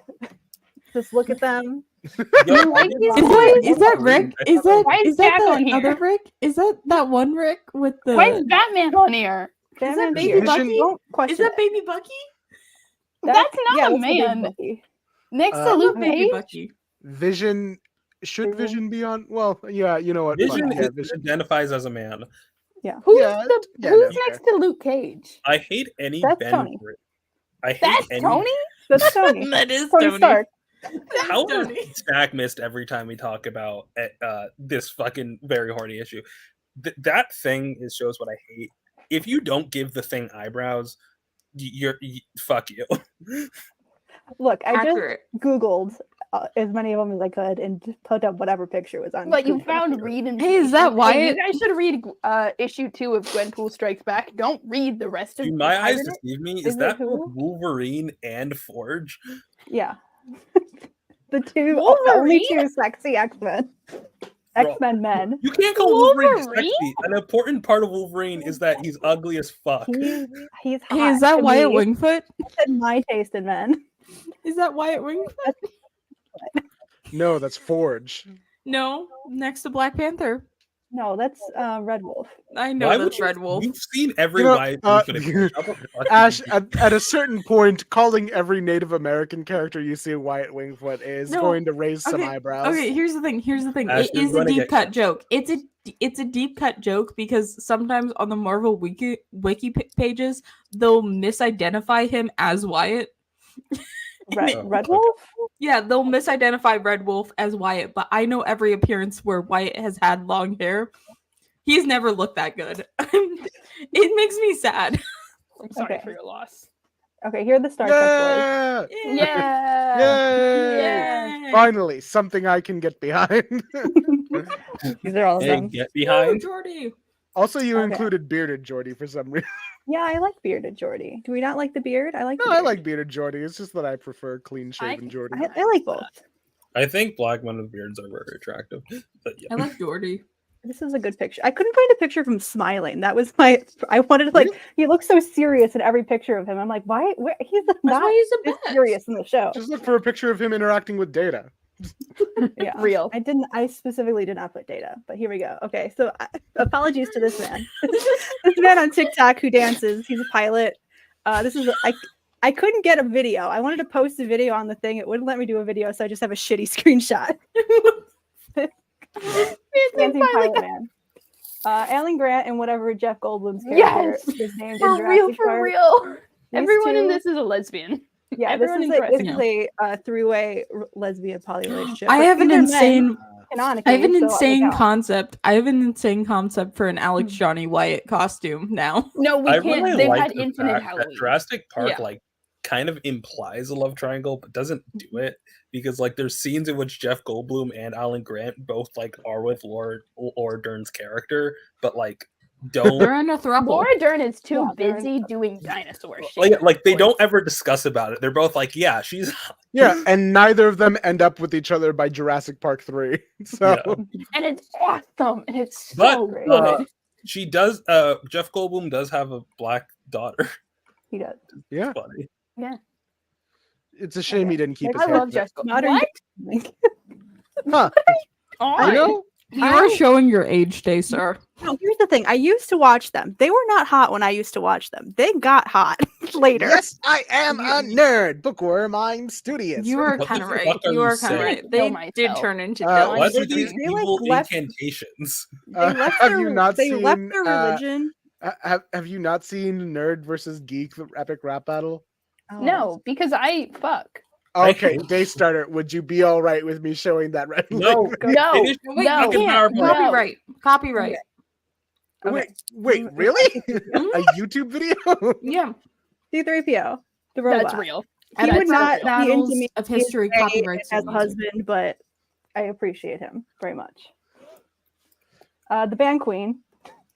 Just look at them. Is that Rick? Is that Why is is that Jack the on here? other Rick? Is that one Rick with the? Why is Batman on here? Is that Batman's baby here. Bucky? Don't question Is that it. baby Bucky? That's not yeah, a that's the big man. Bucky. Next Uh, to Luke Baby Cage. Bucky. Vision. Should Vision be on? Well, yeah, you know what? Vision, fine, yeah, is- Vision. identifies as a man. Yeah. Who's Yeah, yeah, who's no, next to Luke Cage? I hate any That's Ben. Tony. Grimm. I hate That's any. Tony? That's Tony. That is Tony Tony. Stark. How is Stack missed every time we talk about this fucking very horny issue? That thing shows what I hate. If you don't give the thing eyebrows, fuck you. Look, I Accurate. just Googled as many of them as I could and just put up whatever picture was on. But you Google. found Reed and Hey, is that Hey, Wyatt? you guys should read issue 2 of Gwenpool Strikes Back. Don't read the rest of Do it. my eyes Isn't it? deceive me? Is Is it that who? both Wolverine and Forge? Yeah. The only Wolverine? two sexy X-Men. X-Men men. You can't call Wolverine Wolverine? sexy. An important part of Wolverine is that he's ugly as fuck. He's hot Hey, is that to Wyatt me. Wingfoot? I said my taste in men. Is that Wyatt Wingfoot? No, that's Forge. No, next to Black Panther. No, that's Red Wolf. I know Why would that's you- Red Wolf. You've seen every You know, Wyatt Wingfoot appearance. How the fuck Ash, do you- at a certain point, calling every Native American character you see Wyatt Wingfoot is No, going to raise some okay, eyebrows. Okay, here's the thing. Ash, It you're is a gonna deep get cut joke. It's a deep cut joke because sometimes on the Marvel wiki pages they'll misidentify him as Wyatt. Red Wolf? Yeah, they'll misidentify Red Wolf as Wyatt, but I know every appearance where Wyatt has had long hair. He's never looked that good. It makes me sad. I'm sorry Okay. for your loss. Okay, here are the Star Trek boys. Yeah! Yeah. Yay! Finally, something I can get behind. These are all of Hey, them. get Oh, behind. Jordy. Also, you Okay. included bearded Jordy for some reason. Yeah, I like bearded Jordy. Do we not like the beard? I like. No, the I beard. like bearded Jordy. It's just that I prefer clean shaven Jordy. I like both. I think black men with beards are very attractive. But yeah. I like Jordy. This is a good picture. I couldn't find a picture of him smiling. That was my. I wanted to like. He looks so serious in every picture of him. I'm like, why? Where, he's not why he's the this best. serious in the show. Just look for a picture of him interacting with Data. Yeah, Real. I didn't. I specifically did not put Data, but here we go. Okay, so apologies to this man. This man on TikTok who dances. He's a pilot. This is. I couldn't get a video. I wanted to post a video on the thing. It wouldn't let me do a video, so I just have a shitty screenshot. Dancing pilot man. Alan Grant and whatever Jeff Goldblum's character is named in Jurassic Park. real. These Everyone in two- this is a lesbian. Yeah, Everyone in this Jurassic is a three-way lesbian poly relationship. I but have an these are men insane. canonically, I have an so they insane count. concept. I have an insane concept for an Alex Johnny Wyatt costume now. No, we I can't. really They've like had the infinite fact that Halloween. Jurassic Park Yeah. like kind of implies a love triangle, but doesn't do it because like there's scenes in which Jeff Goldblum and Alan Grant both like are with Laura Dern's character, but like don't They're in a throuple. Laura Dern is too Yeah, they're busy doing dinosaur shit. like they don't ever discuss about it. They're both like, yeah, she's Yeah, and neither of them end up with each other by Jurassic Park 3. So And it's awesome. And it's but so good. she does Jeff Goldblum does have a black daughter. He does. yeah, Funny. Yeah. it's a shame he didn't keep his I hair love cut. Jeff Goldblum. Modern What? Huh. On. You know, You are showing your age, Daystar. No, here's the thing. I used to watch them. They were not hot when I used to watch them. They got hot later. yes, I am a nerd. Bookworm, I'm studious. You are What the kind of fuck right. are You you are kind of saying? right. They Kill did myself. turn into Uh, villains. What are they- these they, like, evil left- incantations? They left have their, you not they seen? left their religion. Have you not seen Nerd versus Geek, the epic rap battle? Oh. No, because I fuck. Okay, Daystar, would you be all right with me showing that red No, link? No, Finish Wait, no, you can't. PowerPoint. no. Copyright. Copyright. Okay. Wait, really? A YouTube video? Yeah. C3PO, the robot. That's real. He That's would not real. be Battles into me of history, as copyrights. a husband, but I appreciate him very much. The band Queen.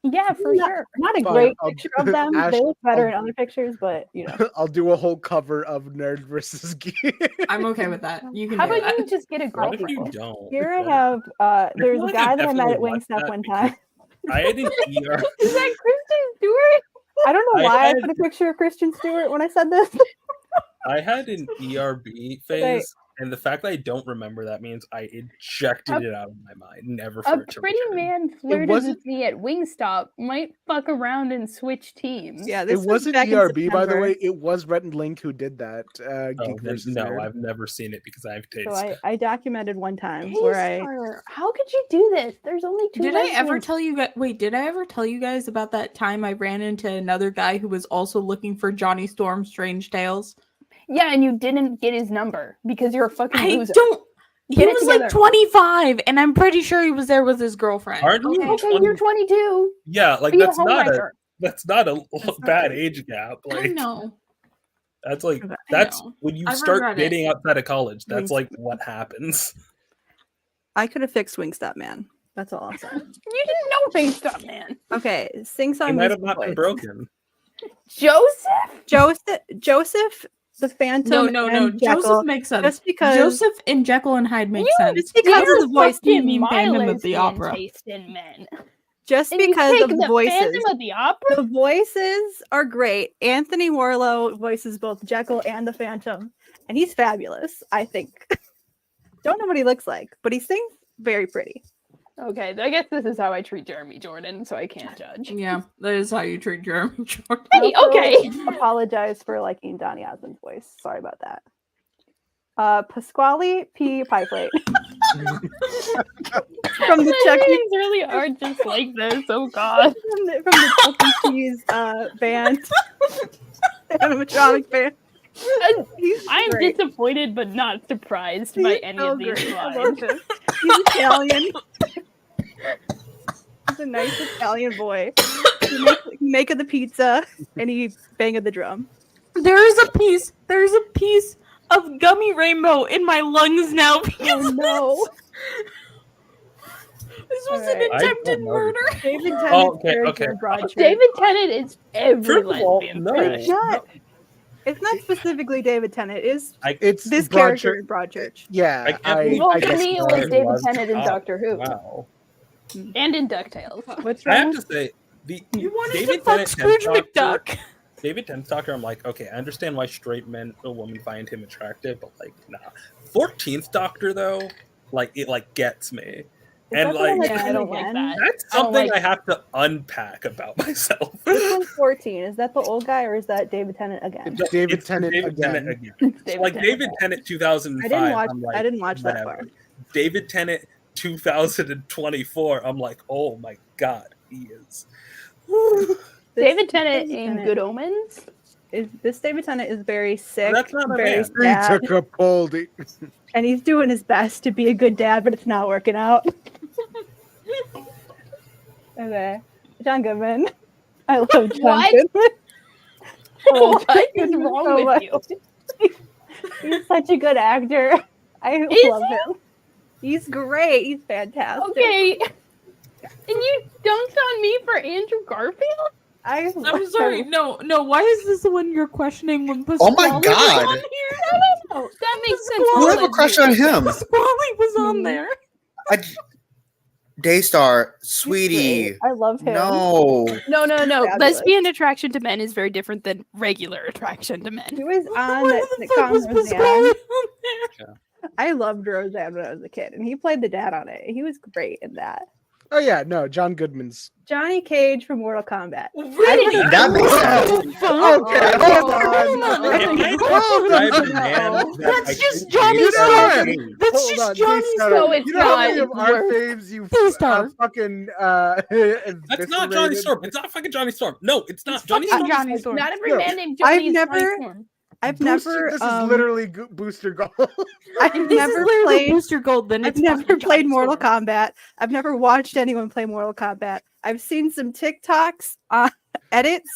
Yeah, for not, sure. Not a Fine, great I'll- picture of them. Ash, They look better in I'll- other pictures, but you know. I'll do a whole cover of Nerd versus Geek. I'm okay with that. You can How do about that. you just get a What if you girlfriend? don't? Here I have there's feel a like guy I've that I met at definitely watched Wingstop that one because- time. I had an ER. Is that Kristen Stewart? I don't know I why I had- put a picture of Christian Stewart when I said this. I had an ERB phase, and the fact that I don't remember that means I ejected it out of my mind, never for A it to pretty return. man flirted wasn't- with me at Wingstop might fuck around and switch teams. Yeah, It this was wasn't back in ERB, by the September. way. It was Rhett and Link who did that. Oh, Geek then versus no, Nerd. I've never seen it because I have taste. So I documented one time where I Daystar, how could you do this? There's only two. Did I ever lesbians. tell you guys? Wait, did I ever tell you guys about that time I ran into another guy who was also looking for Johnny Storm's Strange Tales? Yeah, and you didn't get his number because you're a fucking I loser. don't. He Get it was like together. 25, and I'm pretty sure he was there with his girlfriend. Aren't you? Okay, 20? you're 22. Yeah, like Be a that's not a homewrecker. bad age gap. I Like know. that's like I that's know. when you I start regret it. dating outside of college. That's Wingstop. like what happens. I could have fixed Wingstop Man. That's all I'll say. You didn't know Wingstop, man. Okay, sing It song. might have musical not been voice. broken. Joseph, the Phantom. No. and Jekyll, Joseph makes sense. Just because Joseph and Jekyll and Hyde make You sense. just because of the voice. You mean Phantom of the Opera? Taste in men. Just And you because take of the the voices. Phantom of the Opera. The voices are great. Anthony Warlow voices both Jekyll and the Phantom, and he's fabulous, I think. Don't know what he looks like, but he sings very pretty. Okay, I guess this is how I treat Jeremy Jordan, so I can't judge. Yeah, that is how you treat Jeremy Jordan. Hey, Also, okay. Apologize for liking Donny Osmond's voice. Sorry about that. Pasquale P. Pieplate. From the My Chuck E. names really are just like this. Oh God. from the Chuck E. Cheese band, animatronic band. He's I'm great. disappointed but not surprised by He's any so of these great. I love lines. him. He's Italian. He's a nice Italian boy. He maketh the pizza and he bangeth the drum. There's a piece of gummy rainbow in my lungs now because Oh no. This was Alright. an attempted murder. David Tennant's Oh, okay, character okay. in Broadchurch. David Tennant is every First of all, lesbian no. crush. It's not specifically David Tennant. It's It's this Broadchurch. character in Broadchurch. Yeah, I can't believe Well, I for guess me, it so. was David was. Tennant in Oh, Doctor Who. Wow. And in DuckTales. What's I wrong? have to say, You wanted David to fuck Tennant Scrooge Doctor- McDuck. David Tennant's Doctor, I'm like, okay, I understand why straight men or women find him attractive, but like, nah. 14th Doctor though, like it like gets me, Is and that the one like that's Yeah, I in don't like again? that. that's I don't something like- I have to unpack about myself. Which one's 14? Is that the old guy or is that David Tennant again? It's David It's Tennant David again. Tennant again. David Like Tennant. David Tennant 2005. I didn't watch. I'm like, I didn't watch that whatever. far. David Tennant 2024. I'm like, oh my god, he is. David Tennant David in Tennant. Good Omens. This David Tennant is very sick, That's not my very man. He sad, took a poldy. and he's doing his best to be a good dad, but it's not working out. Okay, John Goodman. I love John What? Goodman. What is Goodman wrong so with much. you? He's such a good actor. I Is love him. He's great. He's fantastic. Okay. And you dunked on me for Andrew Garfield? I'm I'm sorry. No. Why is this the one you're questioning when Oh my Pasquale was God. on here? Oh, that makes sense. Who have a crush on him? Pasquale was on there. Daystar, sweetie. I love him. No. No. Fabulous. Lesbian attraction to men is very different than regular attraction to men. He was on Why that the fuck was sitcom Pasquale Roseanne. on there? I loved Roseanne when I was a kid, and he played the dad on it. He was great in that. Oh yeah, no, John Goodman's. Johnny Cage from Mortal Kombat. Really? That makes sense. Okay, hold on. That's just Johnny Daystar. Storm. That's Hold just on, Johnny Daystar. So it's You know how many not of our worth- faves you Daystar. fucking That's not Johnny Storm. It's not fucking Johnny Storm. No, it's not. Johnny fucking Storm. Johnny Storm. Not every No. man named Johnny is Johnny never- Storm. I've Booster, never. this is literally Booster Gold. I've If this never is literally played. Booster Gold, then I've it's never fucking played Johnny Mortal Storm. Kombat. I've never watched anyone play Mortal Kombat. I've seen some TikToks, edits,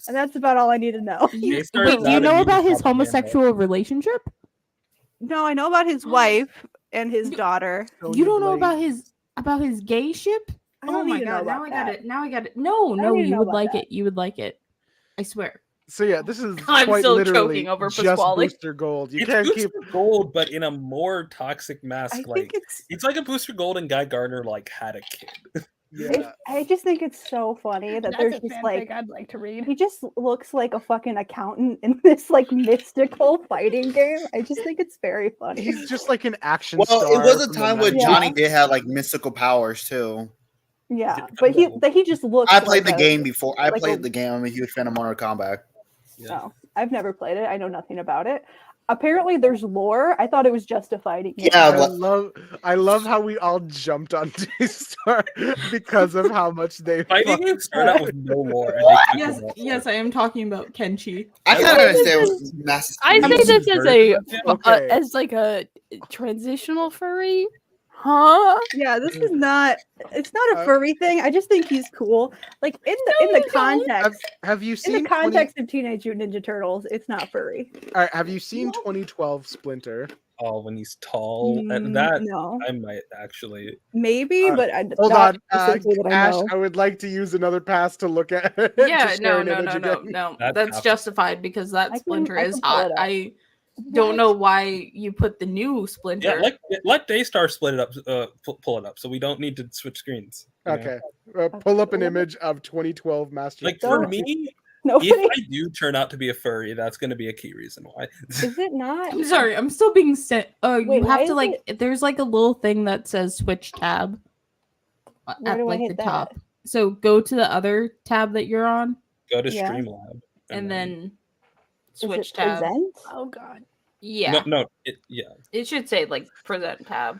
and that's about all I need to know. Daystar Wait, is do you not know a about his propaganda. homosexual relationship? No, I know about his wife and his daughter. You don't know about his gay ship? I don't Oh my need to know god! Now about I got that. it. Now I got it. No, I don't need to you know would about like that. it. You would like it. I swear. So yeah, this is I'm quite still literally choking over just Pasquale. Booster Gold. You It's can't Booster keep. Gold, but in a more toxic I mask. think Like it's like a Booster Gold and Guy Gardner like had a kid. Yeah. I just think it's so funny that That's there's a just fanfic like I'd like to read. he just looks like a fucking accountant in this like mystical fighting game. I just think it's very funny. He's just like an action Well, star. it was a from the time where 90s. Johnny did have like mystical powers too. Yeah, but he just looks. I played like the a- game before. I like played a- the game. I'm a huge fan of Mortal Kombat. No, I've never played it. I know nothing about it. Apparently, there's lore. I thought it was just a fighting game. Yeah, I love how we all jumped on Daystar because of how much they Fighting fucking games start out with no lore. And they keep it Yes, I am talking about Kenshi. I kind of understand what Master. I say this as a Okay. as like a transitional furry, huh? Yeah, this is not. It's not a furry thing. I just think he's cool. Like in the context. Have you In seen the context of Teenage Mutant Ninja Turtles, it's not furry. All right, have you seen 2012 Splinter? Oh, when he's tall, and that No, I might actually. maybe, but I Hold not on, specifically that I Ash. know. I would like to use another pass to look at. to Yeah, share no, an no, image no, again. no. That's That's half- justified because that I Splinter can is pull hot. it up. I don't know why you put the new Splinter. Yeah, let Daystar split it up. Pull it up, so we don't need to switch screens. you know? Okay, pull up an image of 2012 Master. Like Chief. for me, Nobody. if I do turn out to be a furry, that's going to be a key reason why. Is it not? I'm sorry, I'm still being sent. Wait, You why have to is like. There's like a little thing that says switch tab Where at do I like hit the that? top. So go to the other tab that you're on, Go to Yeah. Streamlab, and then Is it switch tab. present? Oh god. Yeah, no, it should say like present tab.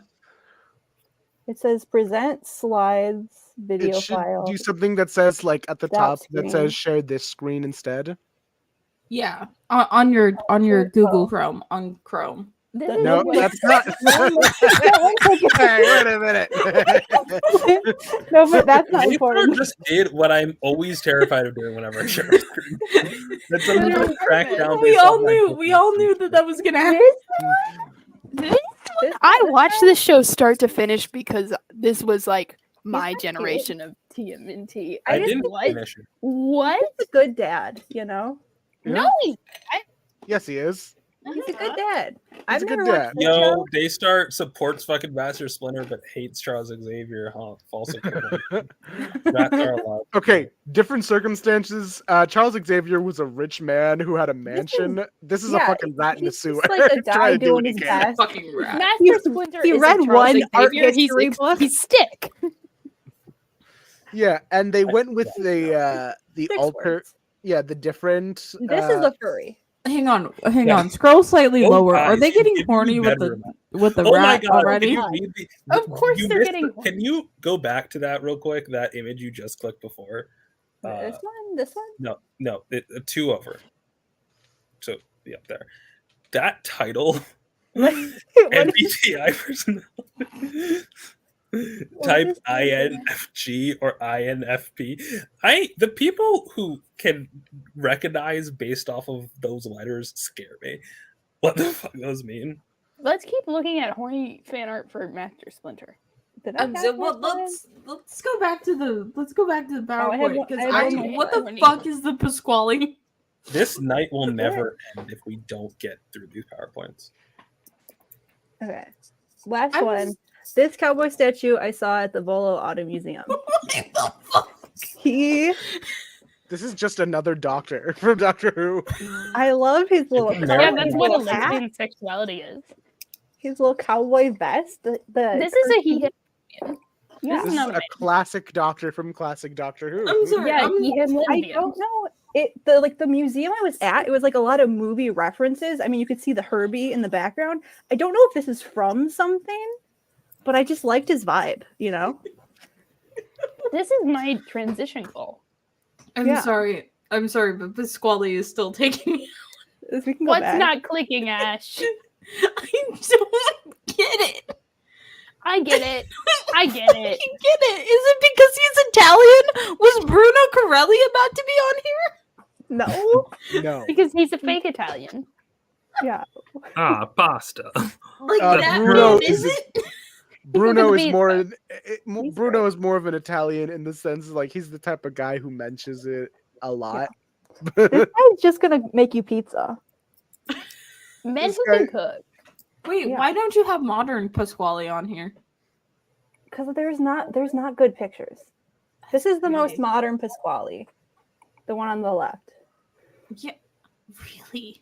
It says present slides video It should file. do something that says like at the That top that screen. says share this screen instead. Yeah, on your Google Oh. Chrome on Chrome. This That- is No, Wait, that's not. Hey, wait a minute. No, but that's not Daystar important. just did what I'm always terrified of doing whenever I share a screen. That's a little crackdown. We based all off my knew. book We all knew that was gonna happen. I watched this show start to finish because this was like my not generation of TMNT. I just didn't what? finish it. What? He's a good dad, you know? No, Yes, he is. He's a good dad. I've a good never watched dad. this Yo, show. Daystar supports fucking Master Splinter but hates Charles Xavier, huh? False equivalent. Rats are allowed. Okay, different circumstances. Charles Xavier was a rich man who had a mansion. This is a yeah, fucking rat in a he's sewer. just like a guy trying to do doing what his he can. best. Fucking rat. Master Splinter he is read a Charles one art Xavier. history book. He's stick. Yeah, and they went with the Six alter. words. Yeah, the different. This is a furry. Hang on. Yeah. Scroll slightly Oh, lower. Are guys, they getting give me horny with bedroom. the Oh my rat god! already? Can you read the, Of course you they're missed getting the- Can you go back to that real quick? That image you just clicked before. This one? This one? No, two over. So yeah, there. That title. MBTI personality. Type INFG or INFP. The people who can recognize based off of those letters scare me. What the fuck those mean? Let's keep looking at horny fan art for Master Splinter. Did I So, well, let's go back to the PowerPoint because what the fuck is the Pasquale? This night will never end if we don't get through these PowerPoints. Okay. Last one. This cowboy statue I saw at the Volo Auto Museum. This is just another doctor from Doctor Who. I love his little. Yeah, that's what a hat. lesbian sexuality is. His little cowboy vest. This is a he. Yeah. This is a classic doctor from classic Doctor Who. I'm sorry. Yeah, I don't know. The museum I was at, it was like a lot of movie references. I mean, you could see the Herbie in the background. I don't know if this is from something, but I just liked his vibe, you know? This is my transition goal. I'm sorry, but Pasquale is still taking me out. We can What's back. not clicking, Ash? I don't get it. I get it. I get it. You get it. Is it because he's Italian? Was Bruno Corelli about to be on here? No. No. Because he's a fake Italian. Yeah. Ah, pasta. Like that Bruno mean, is it? Bruno is He's more. Bruno is more of an Italian in the sense like he's the type of guy who mentions it a lot. This guy's just gonna make you pizza. Men This who can guy- cook. Wait, Yeah. why don't you have modern Pasquale on here? Because there's not good pictures. This is the most modern Pasquale. The one on the left. Yeah, really?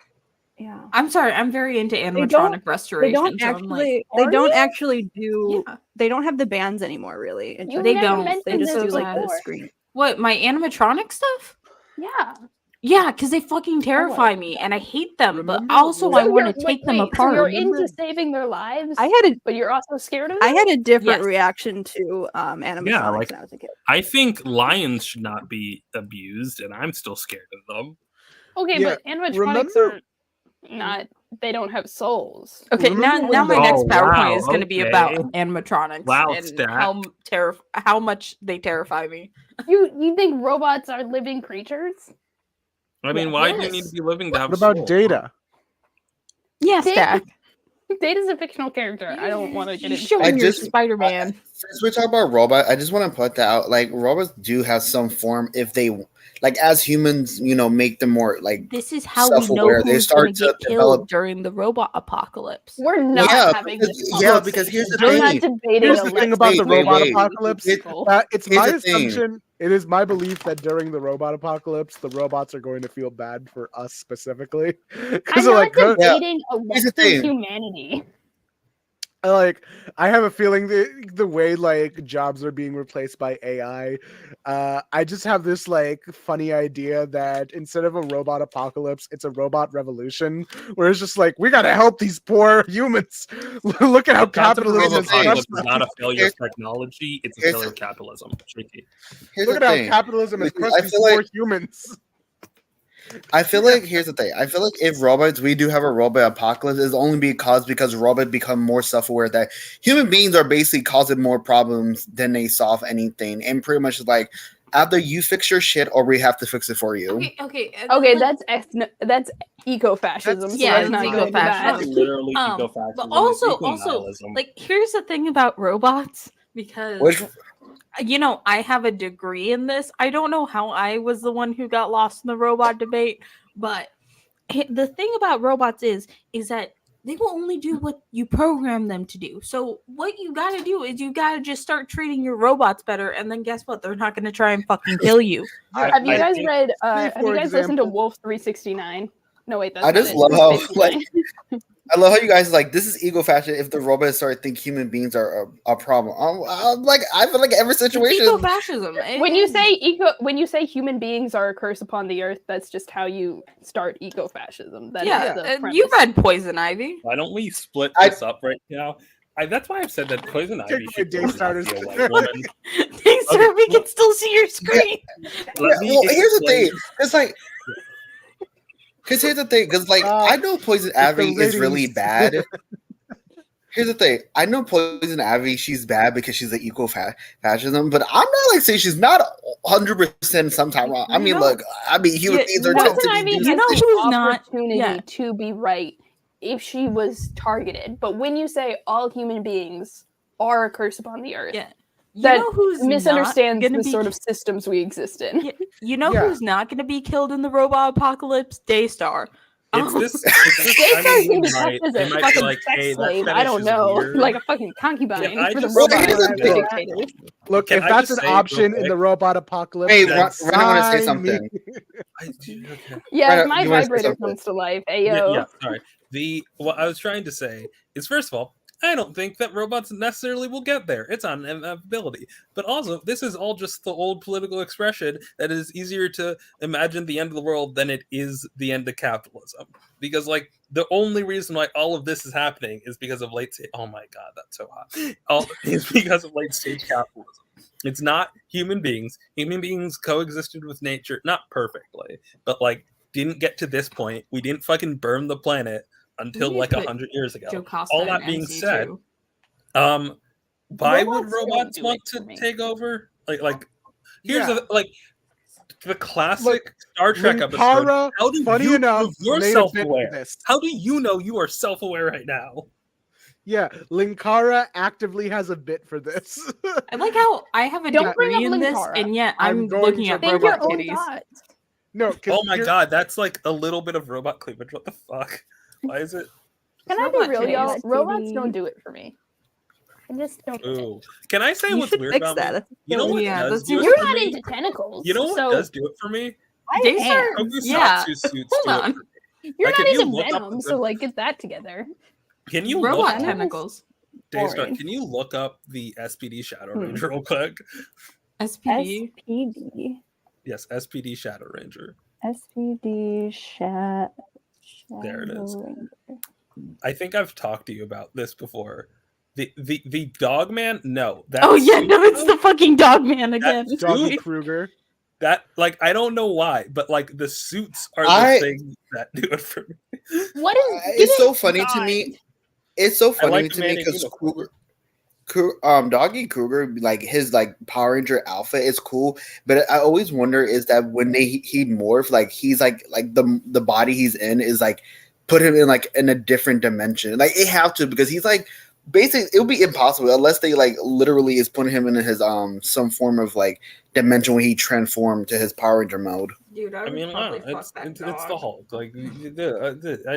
Yeah. I'm sorry, I'm very into They animatronic restoration. don't so I'm actually. like, They don't you? actually do. Yeah. They don't have the bands anymore, really. It's You just- They never don't. mentioned They just this do like the before. screen. What, my animatronic stuff? Yeah. Yeah, because they fucking terrify me and I hate them, Remember but also I So want you're- to take them wait, apart. So you're into saving their lives, I had a but you're also scared of I them? had a different Yes. reaction to animatronics Yeah, like- when I was a kid. I think lions should not be abused, and I'm still scared of them. Okay, Yeah, but animatronics remember- are not. They don't have souls. Okay, Remember now when my the- next Oh, PowerPoint wow, is going to be about okay. animatronics Wow, and stat. how much they terrify me. You think robots are living creatures? I mean, Yeah. why do you Yes. need to be living to have What about soul? Data? Yeah, Data- Stack. Data's a fictional character. I don't want to get You into. showing I your just- Spider-Man. Since we talk about robot, I just want to put that out. Like robots do have some form if they like as humans, make them more like This is how we know self-aware. They who's going start to get to killed develop. during the robot apocalypse. We're not Yeah, having because- this. yeah, because here's the conversation. I'm thing. not debating. Here's the thing about the Wait, robot wait. apocalypse. It- It's here's my the thing. assumption. It is my belief that during the robot apocalypse, the robots are going to feel bad for us specifically I'm because not like, debating Here's the Western thing. humanity. I have a feeling the way like jobs are being replaced by AI. I just have this like funny idea that instead of a robot apocalypse, it's a robot revolution, where it's just like we gotta help these poor humans. Look at how capitalism Capitalism is crushed is not a failure of technology; it's a Here's failure the- of capitalism. Tricky. Here's Look the at how thing. capitalism has Because crushed I these feel poor like- humans. I feel like here's the thing. I feel like if robots, we do have a robot apocalypse, it's only because robots become more self-aware that human beings are basically causing more problems than they solve anything, and pretty much like either you fix your shit or we have to fix it for you. Okay. Okay, that's eco-fascism. So Yeah, let's it's not go into that. eco-fascism. Literally But eco-fascism. also, eco-nihilism. like, here's the thing about robots because Which You know, I have a degree in this. I don't know how I was the one who got lost in the robot debate, but the thing about robots is that they will only do what you program them to do. So what you got to do is you got to just start treating your robots better, and then guess what? They're not going to try and fucking kill you. Have you guys read? Say, Have you for guys listened to example- Wolf 369? No, wait, that's I not just it. love Wolf how like 59. I love how you guys like this is ego fashion. If the robots start to think human beings are a problem, I'm like I feel like every situation. Eco-fascism. When you say human beings are a curse upon the earth, that's just how you start eco-fascism. That is Yeah, the premise. you read Poison Ivy. Why don't we split this up right now? That's why I've said that Poison Ivy Take should away not Daystar's be a white woman. Daystar, we can still see your screen. Let me Well, here's the explain. thing. It's like, because here's the thing. Because like I know Poison Ivy is really ratings. bad. Here's the thing. I know Poison Ivy. She's bad because she's like eco-fascism, but I'm not like saying she's not 100% sometime wrong. I mean, No. look. I mean, human beings are Poison just to Ivy be. has know the who's not- opportunity yeah. to be right if she was targeted. But when you say all human beings are a curse upon the earth, Yeah. You that know who's misunderstands not gonna the be sort of systems we exist in. You know Yeah. who's not going to be killed in the robot apocalypse? Daystar. It's this. Daystar's I mean, gonna be they kept might, as they a might be fucking like, sex "Hey, that slave. I fetish don't is know, weird." like a fucking concubine Can I for the just robot say something? dictators. Look, Can if I that's just an say real option in quick? the robot apocalypse, Hey, then Ren, I want to say sign me. something. Okay. Yeah, Rena, if my you wanna say vibrator something? comes to life, Yeah, ayo. sorry. What I was trying to say is, first of all, I don't think that robots necessarily will get there. It's on inevitability. But also, this is all just the old political expression that it is easier to imagine the end of the world than it is the end of capitalism. Because, like, the only reason why all of this is happening is because of late stage. Oh my god, that's so hot. It's because of late stage capitalism. It's not human beings. Human beings coexisted with nature, not perfectly, but like didn't get to this point. We didn't fucking burn the planet until We like put 100 years ago. Joe Costa All in that being MC said, too. why would Robots don't robots do want it for to me. take over? Like here's Yeah. the classic Star Trek Linkara, episode. How do funny you enough, prove you're made a bit for self-aware? this. How do you know you are self-aware right now? Yeah, Linkara actively has a bit for this. I like how I have a Don't bring degree up in this, Linkara. and yet I'm I'm going looking to at Think your robot own titties. thoughts. No, Oh my god, that's like a little bit of robot cleavage. What the fuck? Why is it? Can I be Robot real, titties. y'all? Robots Titties. don't do it for me. I just don't. get it. Ooh. Can I say You what's should weird fix about that. me? That's You know what Yeah, does that's do it You're for not me? into tentacles. You know what so does do it for me? I Daystar, am. Tokusatsu yeah. suits Hold do it on. for me. you're Like, not if you into look up Venom, the- so like get that together. Can you Robot look up tentacles. Daystar, boring. can you look up the SPD Shadow Hmm. Ranger real quick? SPD. SPD. Yes, SPD Shadow Ranger. SPD chat. There it is. I think I've talked to you about this before. The dog man? No. That Oh yeah, suit, no, it's the fucking dog man again. suit- Doggy Kruger. That like I don't know why, but like the suits are the I- thing that do it for me. What is? It's so funny to me. It's so funny like the to me man in because uniform. Doggy Kruger, like his like Power Ranger outfit is cool, but I always wonder is that when he morph, like he's like the body he's in is like put him in like in a different dimension. Like it have to because he's like basically it would be impossible unless they like literally is putting him in his some form of like dimension when he transformed to his Power Ranger mode. Dude, I I would mean, probably no, fuck that it's the dog. Hulk. Like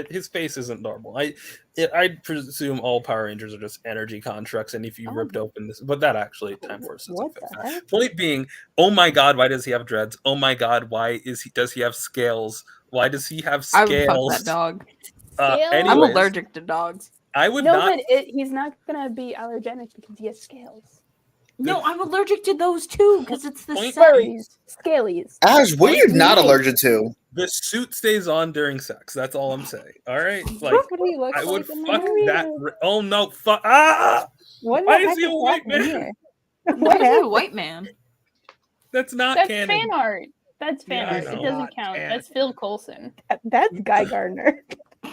his face isn't normal. I'd presume all Power Rangers are just energy constructs, and if you ripped open this, but that actually Time Force doesn't What fit the that. heck? Point being, oh my god, why does he have dreads? Oh my god, why does he have scales? Why does he have I scales? would fuck that dog. Scales? I'm Anyways, allergic to dogs. I would No, not. but he's not gonna be allergenic because he has scales. No, I'm allergic to those too because it's the Point scent. Furries, scalies. Ash, what are you not Nice. allergic to? The suit stays on during sex. That's all I'm saying. All right, like What he looks I would like in fuck the that. movie. Oh no, fuck! Ah! What Why the is heck he a is white happening man? here? Why What is he a happened? white man? That's not That's canon. fan art. That's fan Yeah, I art. It know. doesn't Not count. canon. That's Phil Coulson. That's Guy Gardner.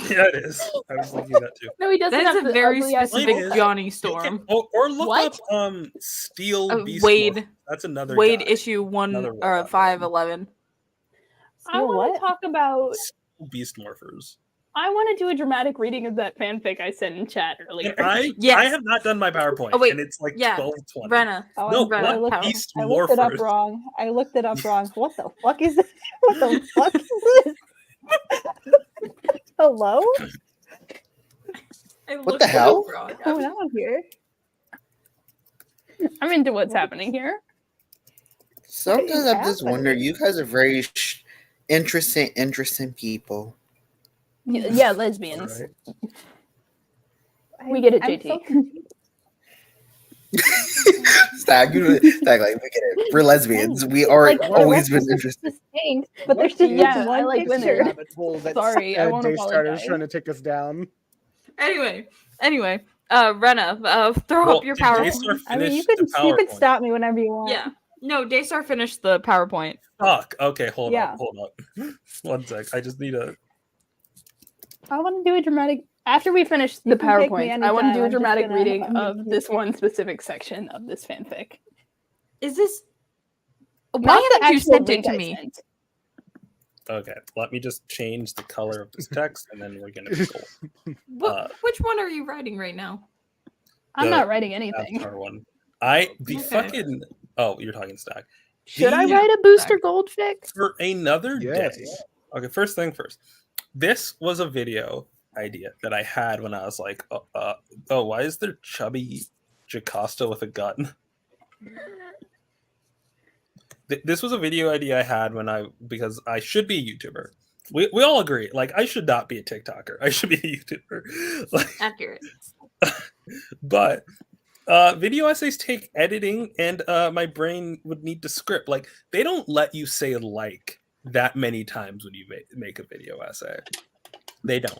Yeah, it is. I was thinking that too. No, he doesn't That have is a the very ugly ass specific Point is, Johnny You Storm. can- or look What? up Steel Beast Wade. Morph. That's another Wade guy. issue one Another or robot. 511. I want what? to talk about. Steel Beast Morphers. I want to do a dramatic reading of that fanfic I sent in chat earlier. I have not done my PowerPoint, Oh, wait. and it's like Yeah. 12:20. Rena. Oh, No, Rena, what? how- Beast I looked it up Morphers. wrong. I looked it up wrong. What the fuck is this? What the fuck is this? Hello? What the hell? What's going on here? I'm into what's happening here. Sometimes I just happening? wonder. You guys are very interesting people. Yeah, lesbians. We get it, I'm JT. so confused. Stag, like we get it. We're lesbians. We are Like, the always rest been is interested. distinct, but there's just Yeah, this I one like women. picture. Rabbit hole that Sorry, I won't Daystar is apologize. trying to take us down. Anyway, Rena, throw Well, up your did PowerPoint. Daystar I mean, you finish could the you could PowerPoint? stop me whenever you want. Yeah. No, Daystar finished the PowerPoint. Fuck. Okay, hold Yeah. up. One sec. I just need a. I want to do a dramatic. After we finish the You can pick me PowerPoint, I want to anytime, do a I'm just dramatic gonna reading unmute of you. this one specific section of this fanfic. Is this? Not Why the haven't you actual sent it link to I me? sent. Okay, let me just change the color of this text, and then we're gonna go. Which one are you writing right now? I'm The not writing anything. Avatar one. The Okay. fucking. Oh, you're talking Stack. Should I The- write a booster gold fic? For another Yes. day. Okay, first thing first. This was a video idea that I had when I was like, why is there chubby Jocasta with a gun? This was a video idea I had because I should be a YouTuber. We all agree. Like, I should not be a TikToker. I should be a YouTuber. Like, Accurate. but video essays take editing, and my brain would need to script. Like, they don't let you say like that many times when you make a video essay. They don't.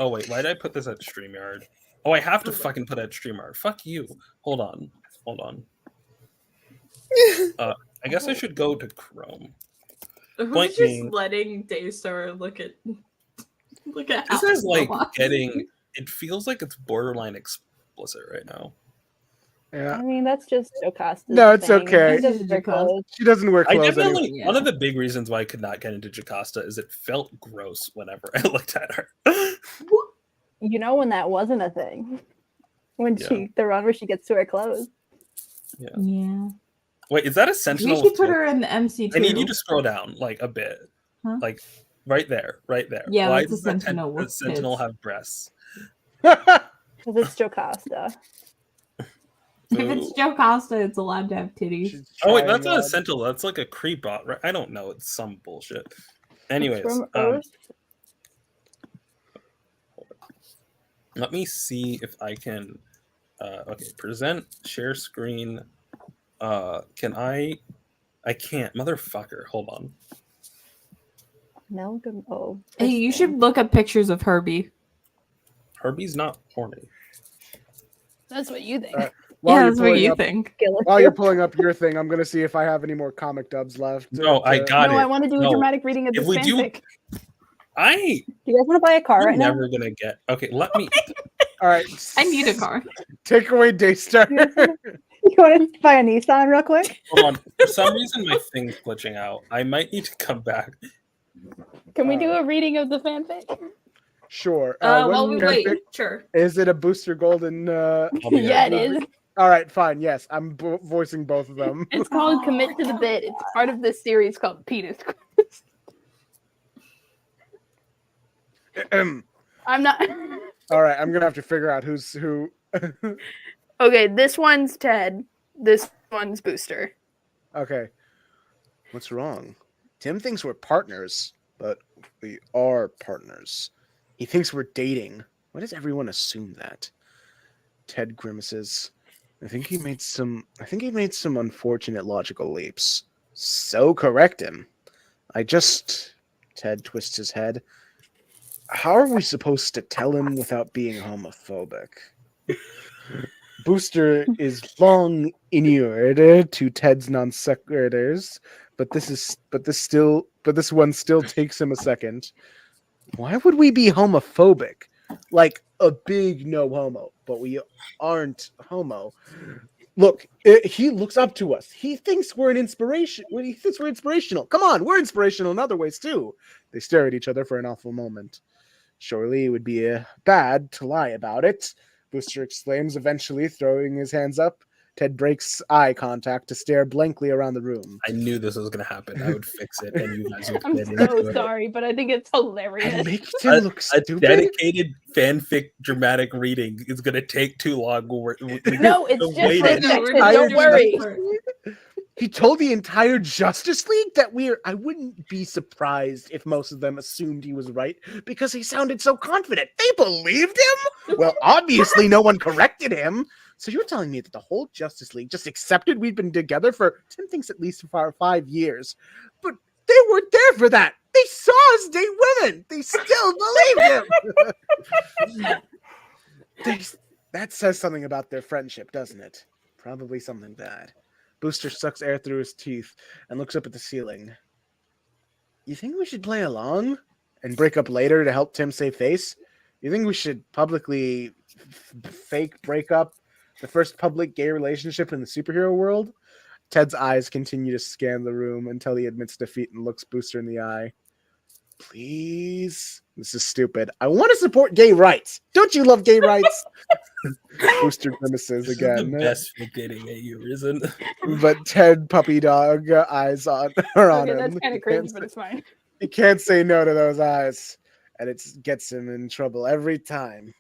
Oh wait, why did I put this at StreamYard? Oh, I have to fucking put it at StreamYard. Fuck you. Hold on. I guess I should go to Chrome. Who's Point just being- letting Daystar look at This how is like it's getting. It feels like it's borderline explicit right now. Yeah. I mean, that's just Jocasta's No, it's thing. okay. She doesn't wear clothes. She doesn't wear I clothes definitely anymore. one of the big reasons why I could not get into Jocasta is it felt gross whenever I looked at her. You know when that wasn't a thing? When Yeah. the run where she gets to wear clothes. Yeah. Wait, is that a We sentinel? should with put two- her in the MC too. I need you to scroll down like a bit, Huh? like right there. Yeah, Why that's a does the sentinel with sentinel tits. have breasts? Because it's Jocasta. If it's Jocasta, it's allowed to have titties. Oh wait, that's not a sentinel. That's like a creep bot, right? I don't know. It's some bullshit. Anyways, From Earth. let me see if I can. Okay, present share screen. Can I? I can't, motherfucker. Hold on. Amalgam. Oh. Hey, you should look up pictures of Herbie. Herbie's not horny. That's what you think. While Yeah, you're that's what pulling you up- think. While you're pulling up your thing, I'm gonna see if I have any more comic dubs left. No, I got No, it. I want to do a No. dramatic reading of If this we do- fanfic. Do you guys want to buy a car I'm right now? never gonna get. Okay, let me. All right. I need a car. Take away Daystar. You want to buy a Nissan real quick? Hold on. For some reason, my thing's glitching out. I might need to come back. Can we do a reading of the fanfic? Sure. Well, when wait, fanfic- sure. Is it a booster golden? Yeah, it is. All right, fine. Yes, I'm voicing both of them. It's called Commit to the Bit. It's part of this series called Penis Quiz. I'm not. All right, I'm gonna have to figure out who's who. Okay, this one's Ted. This one's Booster. Okay. What's wrong? Tim thinks we're partners, but we are partners. He thinks we're dating. Why does everyone assume that? Ted grimaces. I think he made some unfortunate logical leaps. So correct him. Ted twists his head. How are we supposed to tell him without being homophobic? Booster is long inured to Ted's non sequiturs, but this one still takes him a second. Why would we be homophobic? Like a big no homo, but we aren't homo. Look, he looks up to us. He thinks we're an inspiration. He thinks we're inspirational. Come on, we're inspirational in other ways too. They stare at each other for an awful moment. Surely it would be bad to lie about it, Booster exclaims, eventually throwing his hands up. Ted breaks eye contact to stare blankly around the room. I knew this was going to happen. I would fix it, and you guys would I'm get so into it. sorry, but I think it's hilarious. And make him look A stupid. dedicated fanfic dramatic reading is going to take too long. No, it's just wait this it. section. Don't worry. He told the entire Justice League that I wouldn't be surprised if most of them assumed he was right because he sounded so confident. They believed him? Well, obviously no one corrected him. So you're telling me that the whole Justice League just accepted we'd been together for, Tim thinks, at least for 5 years. But they weren't there for that. They saw us date women. They still believed him. That says something about their friendship, doesn't it? Probably something bad. Booster sucks air through his teeth and looks up at the ceiling. You think we should play along and break up later to help Tim save face? You think we should publicly fake break up, the first public gay relationship in the superhero world? Ted's eyes continue to scan the room until he admits defeat and looks Booster in the eye. Please? This is stupid. I want to support gay rights. Don't you love gay rights? Booster grimaces again. The best for dating AU, isn't? But Ted puppy dog eyes are on him. That's kind of crazy, but it's fine. He can't say no to those eyes, and it gets him in trouble every time.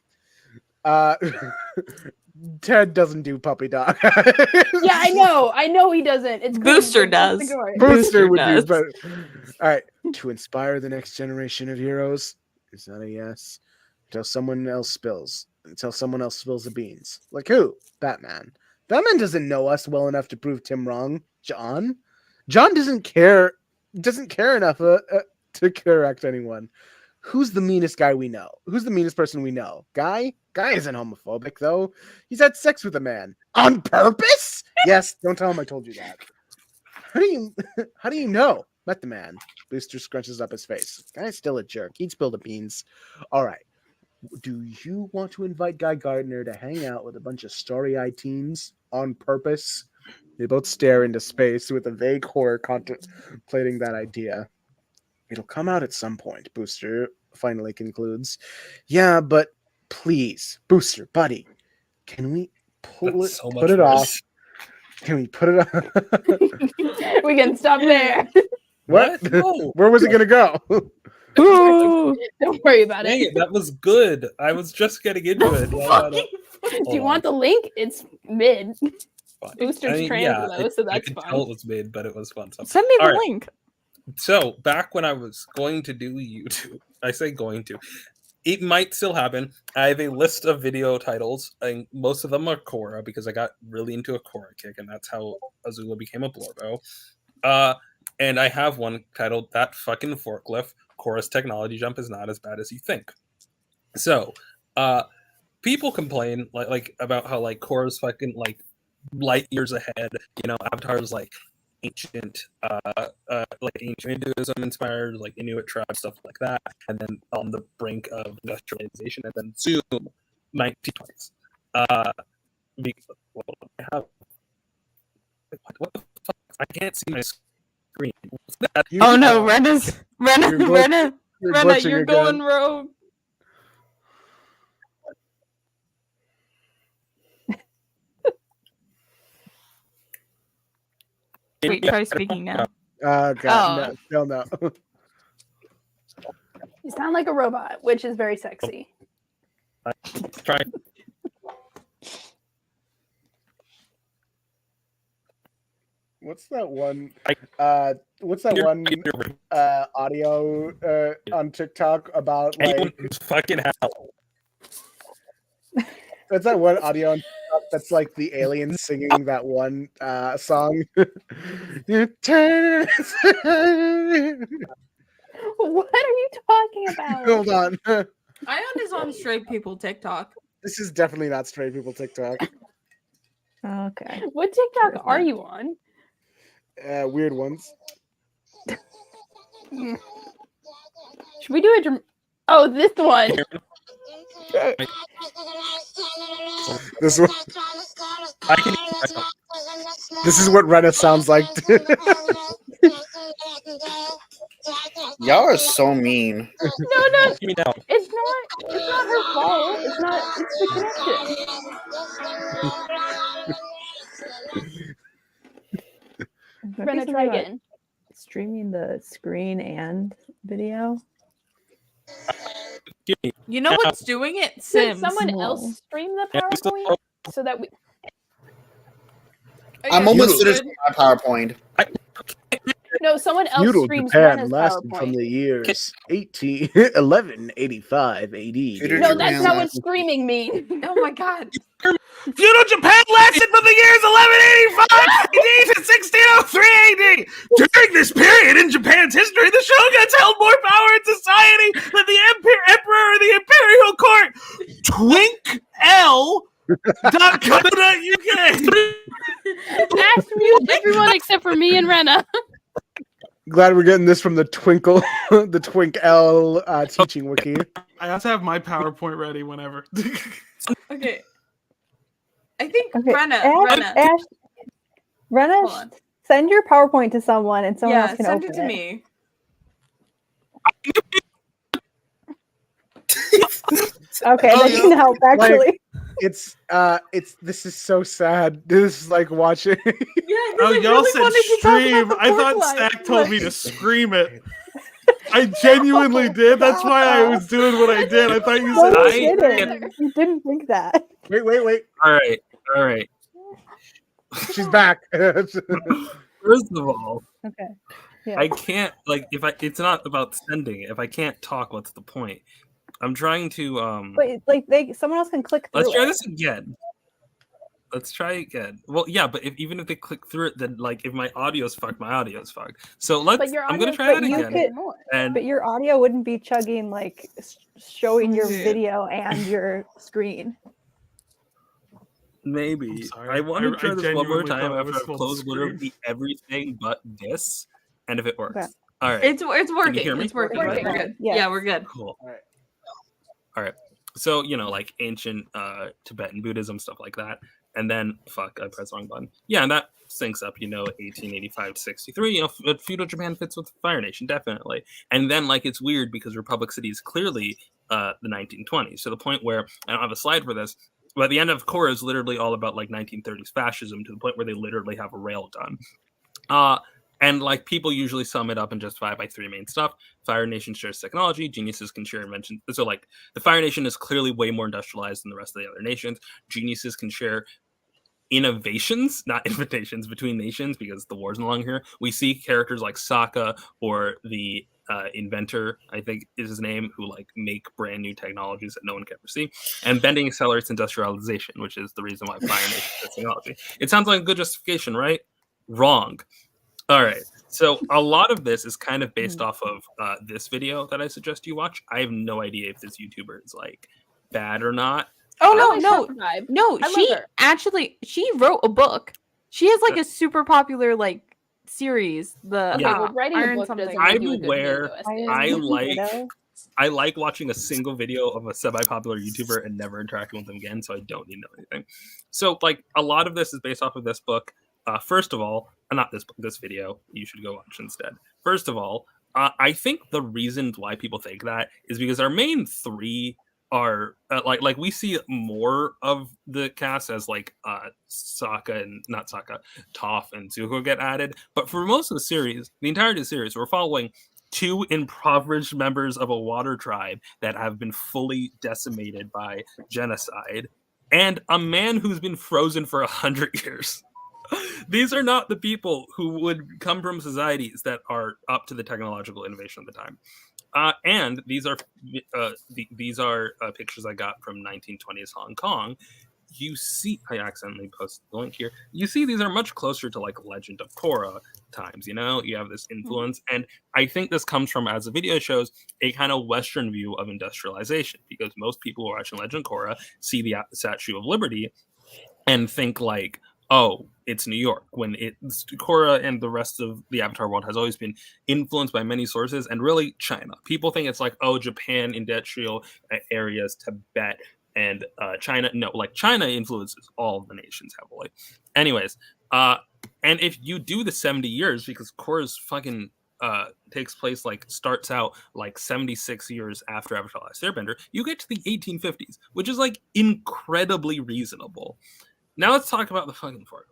Ted doesn't do puppy dog. Yeah, I know he doesn't. It's Booster crazy. does. Booster would does. do better. All right, to inspire the next generation of heroes. Is that a yes? Until someone else spills the beans. Like who? Batman. Batman doesn't know us well enough to prove Tim wrong. John doesn't care enough to correct anyone. Who's the meanest guy we know? Who's the meanest person we know? Guy isn't homophobic though. He's had sex with a man on purpose. Yes, don't tell him I told you that. How do you know? Met the man. Booster scrunches up his face. Guy's still a jerk. He'd spill the beans. All right. Do you want to invite Guy Gardner to hang out with a bunch of starry-eyed teens on purpose? They both stare into space with a vague horror contemplating that idea. It'll come out at some point, Booster finally concludes. Yeah, but please, Booster, buddy, can we put it off? Can we put it off? We can stop there. What? No. Where was it going to go? Don't worry about Dang it. it. That was good. I was just getting into it. Do you want the link? It's mid. Fine. Booster's trans though, so I that's could fine. tell it was mid, but it was fun. So. Send me the All right. link. So back when I was going to do YouTube, I say going to. It might still happen. I have a list of video titles, and most of them are Korra because I got really into a Korra kick, and that's how Azula became a Blorbo. And I have one titled "That Fucking Forklift." Korra's technology jump is not as bad as you think. So, people complain like about how like Korra's fucking like light years ahead. You know, Avatar's like ancient Hinduism inspired, like Inuit tribe stuff like that, and then on the brink of industrialization, and then zoom 1920s. I have what the fuck? I can't see my screen. What's that? Oh no, Rena, glitching you're again. going rogue. Wait, try speaking now. Oh god, no, still no. You sound like a robot, which is very sexy. Try. What's that one? Audio on TikTok about like? Fucking hell. What's that one audio on TikTok that's like the aliens singing that one song? What are you talking about? Hold on. Ayaan is on straight people TikTok. This is definitely not straight people TikTok. Okay. What TikTok are you on? Weird ones. Should we do a Oh, this one. This one. I can. This is what Rena sounds like. Y'all are so mean. No, Give me now. it's not her fault. It's the connection. Rena, try again. Streaming the screen and video. You know what's doing it? Sims. Could someone else stream the PowerPoint so that we? I'm almost finished with my PowerPoint. No, someone else Feudal streams Japan Rena's lasted from PowerPoint. the years 1185 AD. No, that's not what screaming means. Oh my god. Feudal Japan lasted from the years 1185 AD to 1603 AD. During this period in Japan's history, the shoguns held more power in society than the emperor or the imperial court. TwinkL.co.uk. Ask mute everyone except for me and Rena. Glad we're getting this from the Twinkle, the Twink L teaching wiki. I have to have my PowerPoint ready whenever. Okay. I think Okay, Rena. Rena, Hold on. send your PowerPoint to someone, and someone else can send open it to me. Okay, that can help actually. It's this is so sad. This is like watching. Oh, y'all said stream. I thought Stack told me to scream it. I genuinely did. That's why I was doing what I did. I thought you said You didn't think that. Wait. All right. She's back. First of all, Okay. Yeah. I can't it's not about sending it. If I can't talk, what's the point? I'm trying to But someone else can click through. let's try it. this again. Let's try again. Well, yeah, but even if they click through it, then like if my audio's fucked, my audio's fucked. So I'm gonna try that again. But your audio wouldn't be chugging like showing your video and your screen. Maybe. sorry. I want to I try this one more genuinely time thought I after was I've supposed closed to literally everything but this, and if it works. Okay. All right. It's Can you working. hear me? It's working. Working. We're good. Yes. Yeah, we're good. Cool. All right. So, like ancient Tibetan Buddhism, stuff like that. And then, I pressed the wrong button. Yeah, and that syncs up, 1885 to 63. Feudal Japan fits with Fire Nation, definitely. And then, it's weird because Republic City is clearly the 1920s, to the point where, I don't have a slide for this, but the end of Korra is literally all about, 1930s fascism, to the point where they literally have a railgun. And people usually sum it up and justify it by three main stuff. Fire Nation shares technology. Geniuses can share invention. So the Fire Nation is clearly way more industrialized than the rest of the other nations. Geniuses can share innovations, not invitations, between nations, because the war's no longer here. We see characters like Sokka or the inventor, I think is his name, who make brand new technologies that no one can ever see. And bending accelerates industrialization, which is the reason why Fire Nation has technology. It sounds like a good justification, right? Wrong. All right. So a lot of this is kind of based off of this video that I suggest you watch. I have no idea if this YouTuber is bad or not. Oh no! She wrote a book. She has a super popular series. Writing a book doesn't I'm make you a good aware. video I like watching a single video of a semi-popular YouTuber and never interacting with them again, so I don't need to know anything. So a lot of this is based off of this book. First of all, not this book, this video, you should go watch instead. First of all, I think the reasons why people think that is because our main three are we see more of the cast as Sokka and not Sokka, Toph and Zuko get added. But for most of the series, the entirety of the series, we're following two impoverished members of a water tribe that have been fully decimated by genocide, and a man who's been frozen for 100 years. These are not the people who would come from societies that are up to the technological innovation of the time. And these are pictures I got from 1920s Hong Kong. You see, I accidentally posted the link here. You see, these are much closer to Legend of Korra times. You have this influence, and I think this comes from, as the video shows, a kind of Western view of industrialization, because most people who are watching Legend of Korra see the Statue of Liberty and think oh, it's New York, when Korra and the rest of the Avatar world has always been influenced by many sources, and really China. People think it's Japan, industrial areas, Tibet, and China. No, like China influences all of the nations heavily. Anyways, and if you do the 70 years, because Korra's fucking takes place starts out 76 years after Avatar: Last Airbender, you get to the 1850s, which is incredibly reasonable. Now let's talk about the fucking forklift.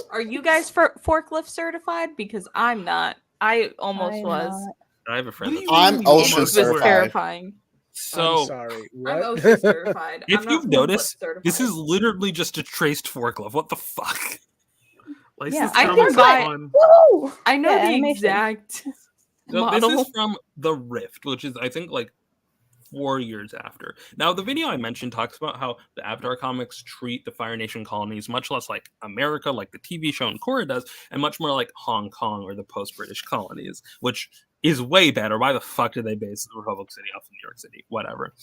Are you guys forklift certified? Because I'm not. I almost was. I have a friend. I'm OSHA It was certified. terrifying. So I'm sorry. I'm What? OSHA certified. If I'm not you've forklift noticed, certified. this is literally just a traced forklift. What the fuck? Licensed I comics can are buy. fun. Woo! I know Yeah, the animation. exact So this model. is from The Rift, which is I think 4 years after. Now, the video I mentioned talks about how the Avatar comics treat the Fire Nation colonies much less like America, like the TV show and Korra does, and much more like Hong Kong or the post-British colonies, which is way better. Why the fuck did they base the Republic City off of New York City? Whatever.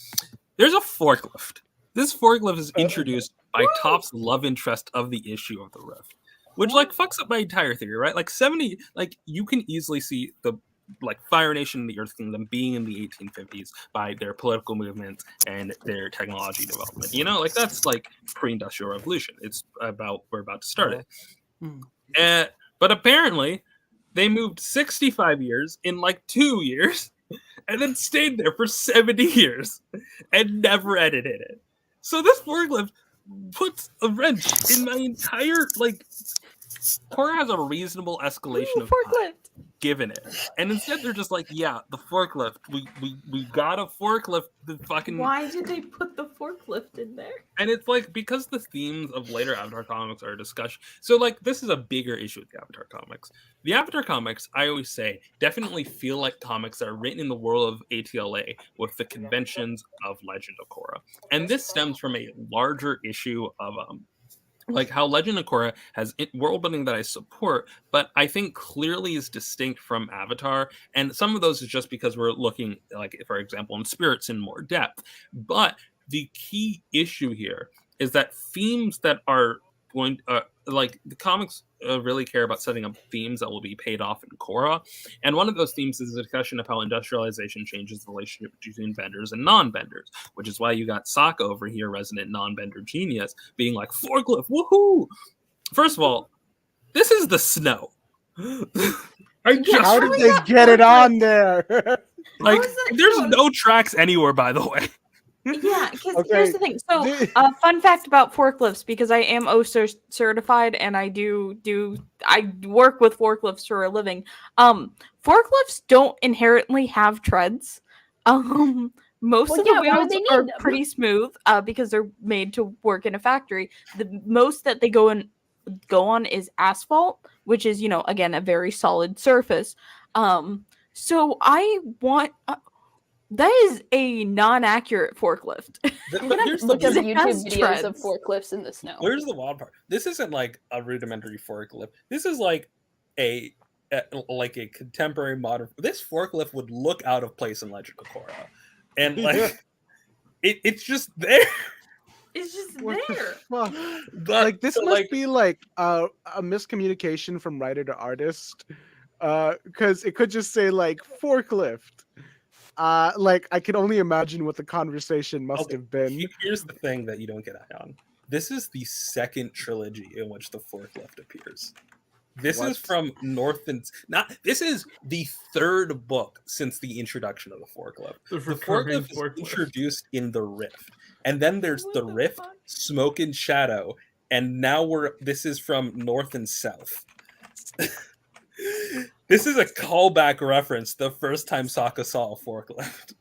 There's a forklift. This forklift is introduced by Top's love interest of the issue of The Rift, which fucks up my entire theory, right? 70, you can easily see the Fire Nation and the Earth Kingdom being in the 1850s by their political movements and their technology development. That's pre-industrial revolution. We're about to start it. But apparently they moved 65 years in 2 years and then stayed there for 70 years and never edited it. So this forklift puts a wrench in my entire Korra has a reasonable escalation of time given it, and instead they're just yeah, the forklift. We got a forklift. The fucking. Why did they put the forklift in there? And it's because the themes of later Avatar comics are discussed. So this is a bigger issue with the Avatar comics. The Avatar comics, I always say, definitely feel like comics that are written in the world of ATLA with the conventions of Legend of Korra, and this stems from a larger issue of how Legend of Korra has world building that I support, but I think clearly is distinct from Avatar. And some of those is just because we're looking, for example, in spirits in more depth. But the key issue here is that themes that are going, the comics really care about setting up themes that will be paid off in Korra. And one of those themes is a discussion of how industrialization changes the relationship between benders and non-benders, which is why you got Sokka over here, resident non-bender genius, being forklift, woohoo! First of all, this is the snow. How did they get it on there? There's no tracks anywhere, by the way. Yeah, because here's the thing. So, fun fact about forklifts, because I am OSHA certified and I I work with forklifts for a living. Forklifts don't inherently have treads. Most of the wheels are pretty smooth because they're made to work in a factory. The most that they go on is asphalt, which is again a very solid surface. So I want. That is a non-accurate forklift. But here's Look the at thing. YouTube videos of forklifts in the snow. Here's the wild part. This isn't a rudimentary forklift. This is a contemporary modern. This forklift would look out of place in Legend of Korra, and it's just there. It's just What there. But, this must be a miscommunication from writer to artist, because it could just say forklift. I can only imagine what the conversation must have been. Here's the thing that you don't get on. This is the second trilogy in which the forklift appears. This is from This is the third book since the introduction of the forklift. The forklift is introduced in The Rift, and then there's The Rift, Smoke and Shadow, and now this is from North and South. This is a callback reference the first time Sokka saw a forklift.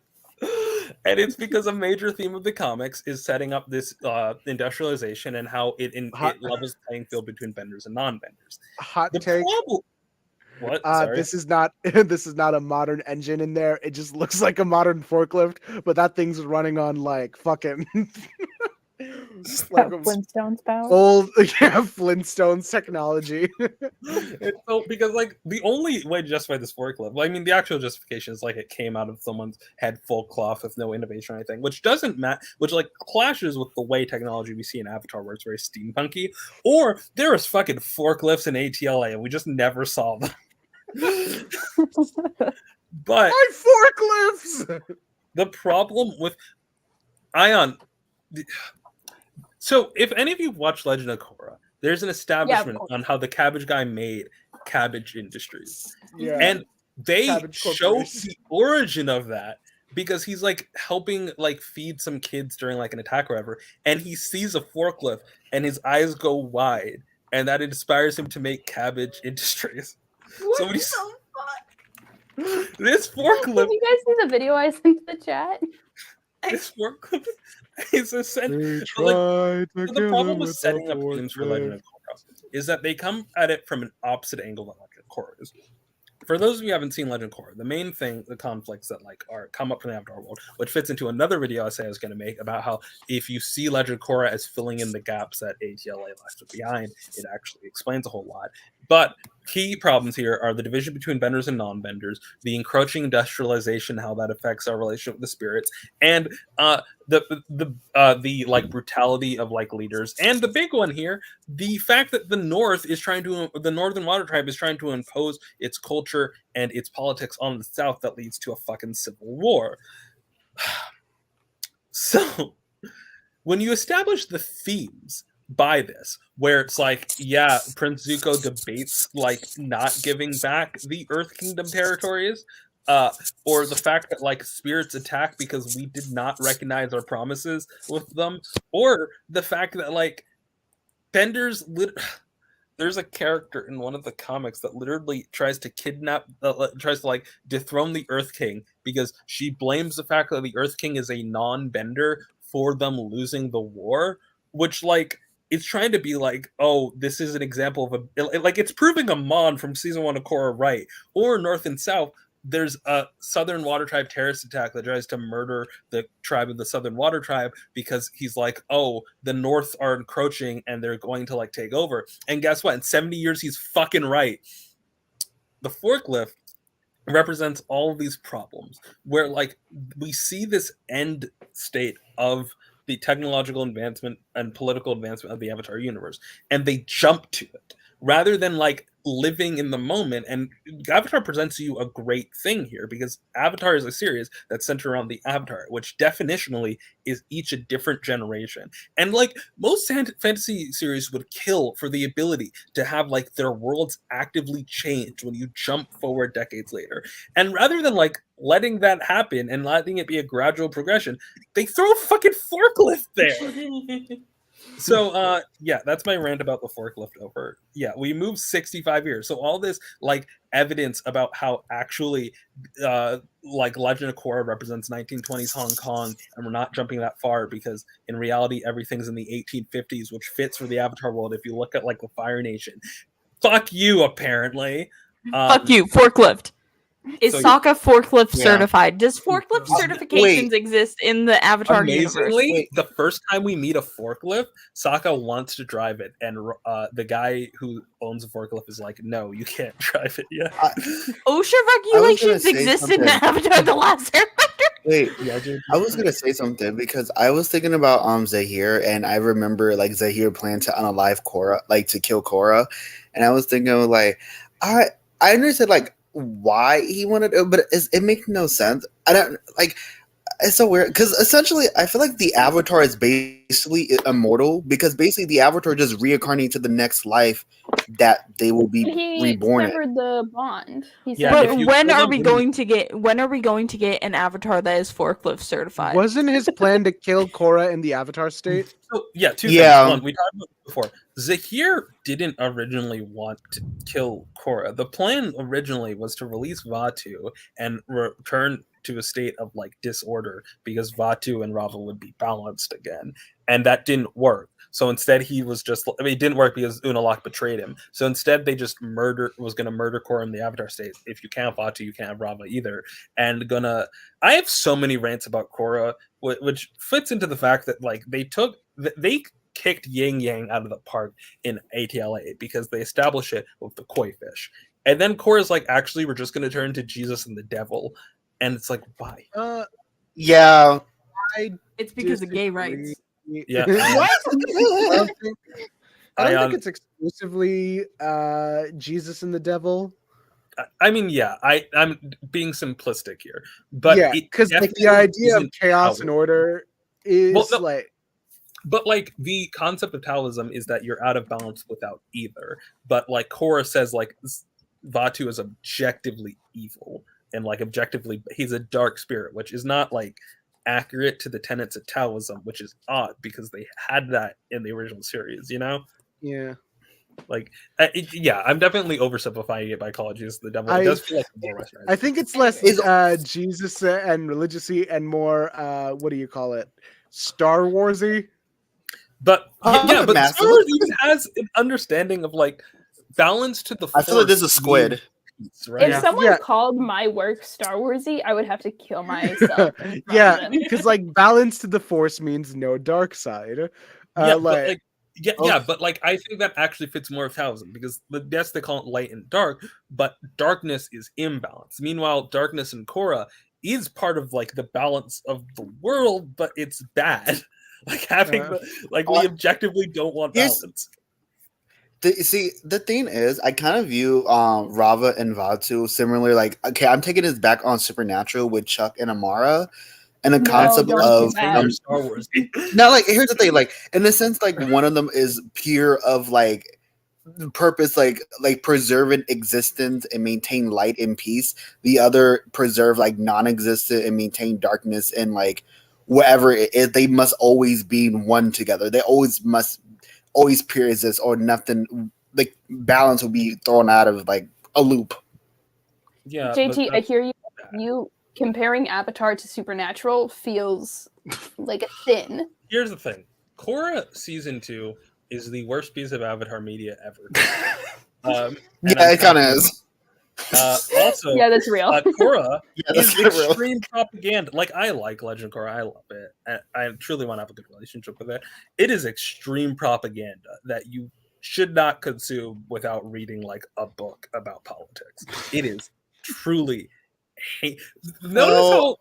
And it's because a major theme of the comics is setting up this industrialization and how it levels the playing field between benders and non-benders. Hot take. What? Sorry. This is not a modern engine in there. It just looks like a modern forklift, but that thing's running on fucking Flintstones power. Old Flintstones technology. So because the only way to justify this forklift, I mean the actual justification is it came out of someone's head full cloth with no innovation or anything, which doesn't which clashes with the way technology we see in Avatar where it's very steampunky, or there is fucking forklifts in ATLA and we just never saw them. But my forklifts. The problem with Ayaan, so if any of you watch Legend of Korra, there's an establishment on how the Cabbage Guy made Cabbage Industries. Yeah. And they Cabbage show Corporation. the origin of that because he's like helping like feed some kids during like an attack or whatever, and he sees a forklift and his eyes go wide, and that inspires him to make Cabbage Industries. What So when the you this Did forklift, you guys see the video I sent to the chat? this forklift is essentially They but, like, tried to so the kill problem him with with a setting up games for Legend of Korra is that they come at it from an opposite angle than Legend of Korra is. For those of you who haven't seen Legend of Korra, the main thing, the conflicts that like are come up from the Avatar world, which fits into another video I say I was going to make about how if you see Legend of Korra as filling in the gaps that ATLA left behind, it actually explains a whole lot. But key problems here are the division between benders and non-benders, the encroaching industrialization, how that affects our relationship with the spirits, and the like brutality of like leaders, and the big one here, the fact that the Northern Water Tribe is trying to impose its culture and its politics on the South that leads to a fucking civil war. So when you establish the themes by this, where it's like, yeah, Prince Zuko debates like not giving back the Earth Kingdom territories, or the fact that like spirits attack because we did not recognize our promises with them, or the fact that like benders there's a character in one of the comics that literally tries to tries to like dethrone the Earth King because she blames the fact that the Earth King is a non-bender for them losing the war, which like it's trying to be like, oh, this is an example of like it's proving Amon from season 1 of Korra right, or North and South. There's a Southern Water Tribe terrorist attack that tries to murder the tribe of the Southern Water Tribe because he's like, oh, the North are encroaching and they're going to like take over. And guess what? In 70 years, he's fucking right. The forklift represents all of these problems where like we see this end state of the technological advancement and political advancement of the Avatar universe, and they jump to it rather than like living in the moment. And Avatar presents you a great thing here because Avatar is a series that's centered around the Avatar, which definitionally is each a different generation. And like most fantasy series would kill for the ability to have like their worlds actively change when you jump forward decades later. And rather than like letting that happen and letting it be a gradual progression, they throw a fucking forklift there. So yeah, that's my rant about the forklift over. Yeah, we moved 65 years. So all this like evidence about how actually like Legend of Korra represents 1920s Hong Kong, and we're not jumping that far because in reality everything's in the 1850s, which fits for the Avatar world if you look at like the Fire Nation. Fuck you, apparently. Fuck you, forklift. Is so, Sokka forklift yeah. certified? Does forklift certifications exist in the Avatar universe? Amazingly, the first time we meet a forklift, Sokka wants to drive it, and the guy who owns the forklift is like, "No, you can't drive it yet." OSHA regulations exist in Avatar: The Last Airbender. Wait, I was gonna say something because I was thinking about Zahir, and I remember like Zahir planned to unalive Korra, like to kill Korra, and I was thinking like, I understood like why he wanted to, but it makes no sense. I don't like. It's so weird because essentially I feel like the Avatar is basically immortal because basically the Avatar just reincarnates to the next life that they will be He reborn in. severed the bond. He Yeah, severed But when are we going to get an Avatar that is forklift certified? Wasn't his plan to kill Korra in the Avatar state? So, yeah, two Yeah. things. One, we talked about this before. Zahir didn't originally want to kill Korra. The plan originally was to release Vatu and return to a state of like disorder because Vatu and Rava would be balanced again, and that didn't work. So instead, he was just. I mean, it didn't work because Unalaq betrayed him. So instead, they just was going to murder Korra in the Avatar state. If you can't have Vatu, you can't have Rava either. And I have so many rants about Korra, which fits into the fact that like they kicked Yin Yang out of the park in ATLA because they established it with the koi fish. And then Korra's like, actually, we're just going to turn to Jesus and the devil. And it's like, why? Yeah. It's because of gay rights. Yeah. What? I don't Ayaan. think it's exclusively Jesus and the devil. I mean, yeah, I'm being simplistic here. But yeah, it because like the definitely idea of isn't chaos how and it- order is no, like. But like the concept of taoism is that you're out of balance without either. But like Korra says, like Vaatu is objectively evil and like objectively he's a dark spirit, which is not like accurate to the tenets of Taoism, which is odd because they had that in the original series, you know? Yeah. Like, yeah, I'm definitely oversimplifying it by calling Jesus the devil. It does feel like more westernized. I think it's less Jesus and religious-y and more what do you call it? Star Warsy. But yeah, but Master. Star Wars even has an understanding of like balance to the. I feel like this is Squid. Right? If someone called my work Star Warsy, I would have to kill myself. Yeah, because like balance to the Force means no dark side. Yeah, like, but like I think that actually fits more of Taoism because yes, they call it light and dark, but darkness is imbalance. Meanwhile, darkness in Korra is part of like the balance of the world, but it's bad. Like having we objectively don't want balance. See, the thing is, I kind of view Rava and Vaatu similarly. Like, okay, I'm taking this back on Supernatural with Chuck and Amara, and the concept of Star Wars. Now, like, here's the thing, like, in the sense, like, one of them is pure of like purpose, like preserving existence and maintain light and peace. The other preserve like non-existent and maintain darkness and like whatever it is. They must always be one together. They must always pure exist, or nothing. Like balance will be thrown out of like a loop. Yeah, JT, I hear you. You comparing Avatar to Supernatural feels like a sin. Here's the thing: Korra season 2 is the worst piece of Avatar media ever. Yeah, it kind of is. Also, yeah, that's real. Korra is real. extreme propaganda. Like, I like Legend of Korra, I love it. I truly want to have a good relationship with it. It is extreme propaganda that you should not consume without reading like a book about politics. It is truly Notice how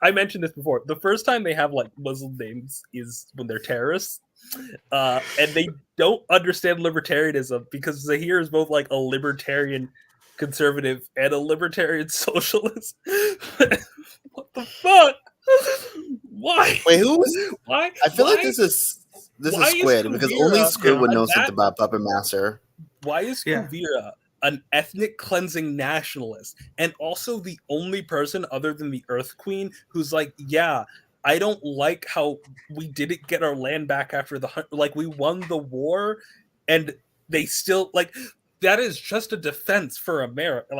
I mentioned this before. The first time they have like Muslim names is when they're terrorists. And they don't understand libertarianism because Zahir is both like a libertarian conservative and a libertarian socialist. What the fuck? Why? Wait, who? Why? I feel like this is Squid because only Squid would know something about Puppet Master. Why is Kuvira an ethnic cleansing nationalist and also the only person other than the Earth Queen who's like, yeah, I don't like how we didn't get our land back after we won the war and they still like that is just a defense for America.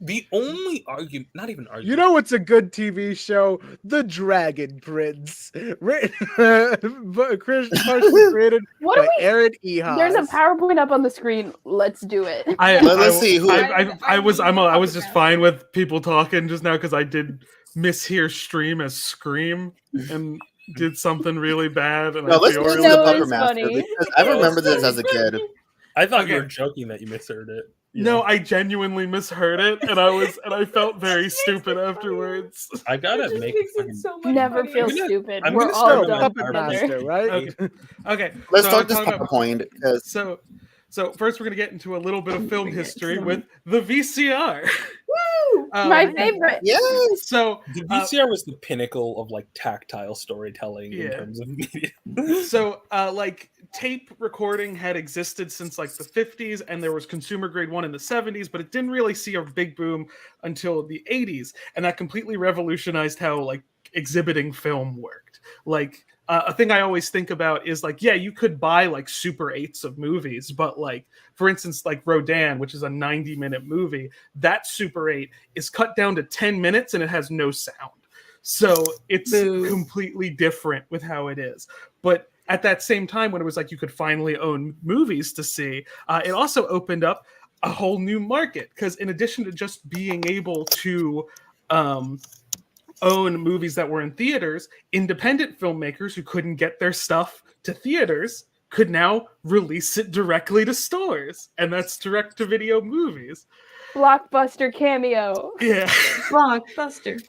The only argument, not even argument. You know what's a good TV show? The Dragon Prince. Partially created by Aaron Ehas. There's a PowerPoint up on the screen. Let's do it. Let's see who. I was just fine with people talking just now because I did mishear stream as scream and did something really bad. And let's listen to the Puppet Master because I remember this as a kid. I thought you were joking that you misheard it. No, I genuinely misheard it, and I felt very stupid afterwards. I gotta make it Never feel stupid. I'm We're gonna all start done Puppet Master, right? Okay. Let's talk this PowerPoint. So first, we're gonna get into a little bit of film history with the VCR. Woo! My favorite. Yes. So the VCR was the pinnacle of like tactile storytelling in terms of media. So like tape recording had existed since like the 50s, and there was consumer grade one in the 70s, but it didn't really see a big boom until the 80s, and that completely revolutionized how like exhibiting film worked. Like a thing I always think about is like, yeah, you could buy like Super 8s of movies, but like, for instance, like Rodan, which is a 90-minute movie, that Super 8 is cut down to 10 minutes and it has no sound. So it's completely different with how it is. But at that same time, when it was like you could finally own movies to see, it also opened up a whole new market. Because in addition to just being able to own movies that were in theaters, independent filmmakers who couldn't get their stuff to theaters could now release it directly to stores. And that's direct-to-video movies. Blockbuster cameo. Yeah. Blockbuster.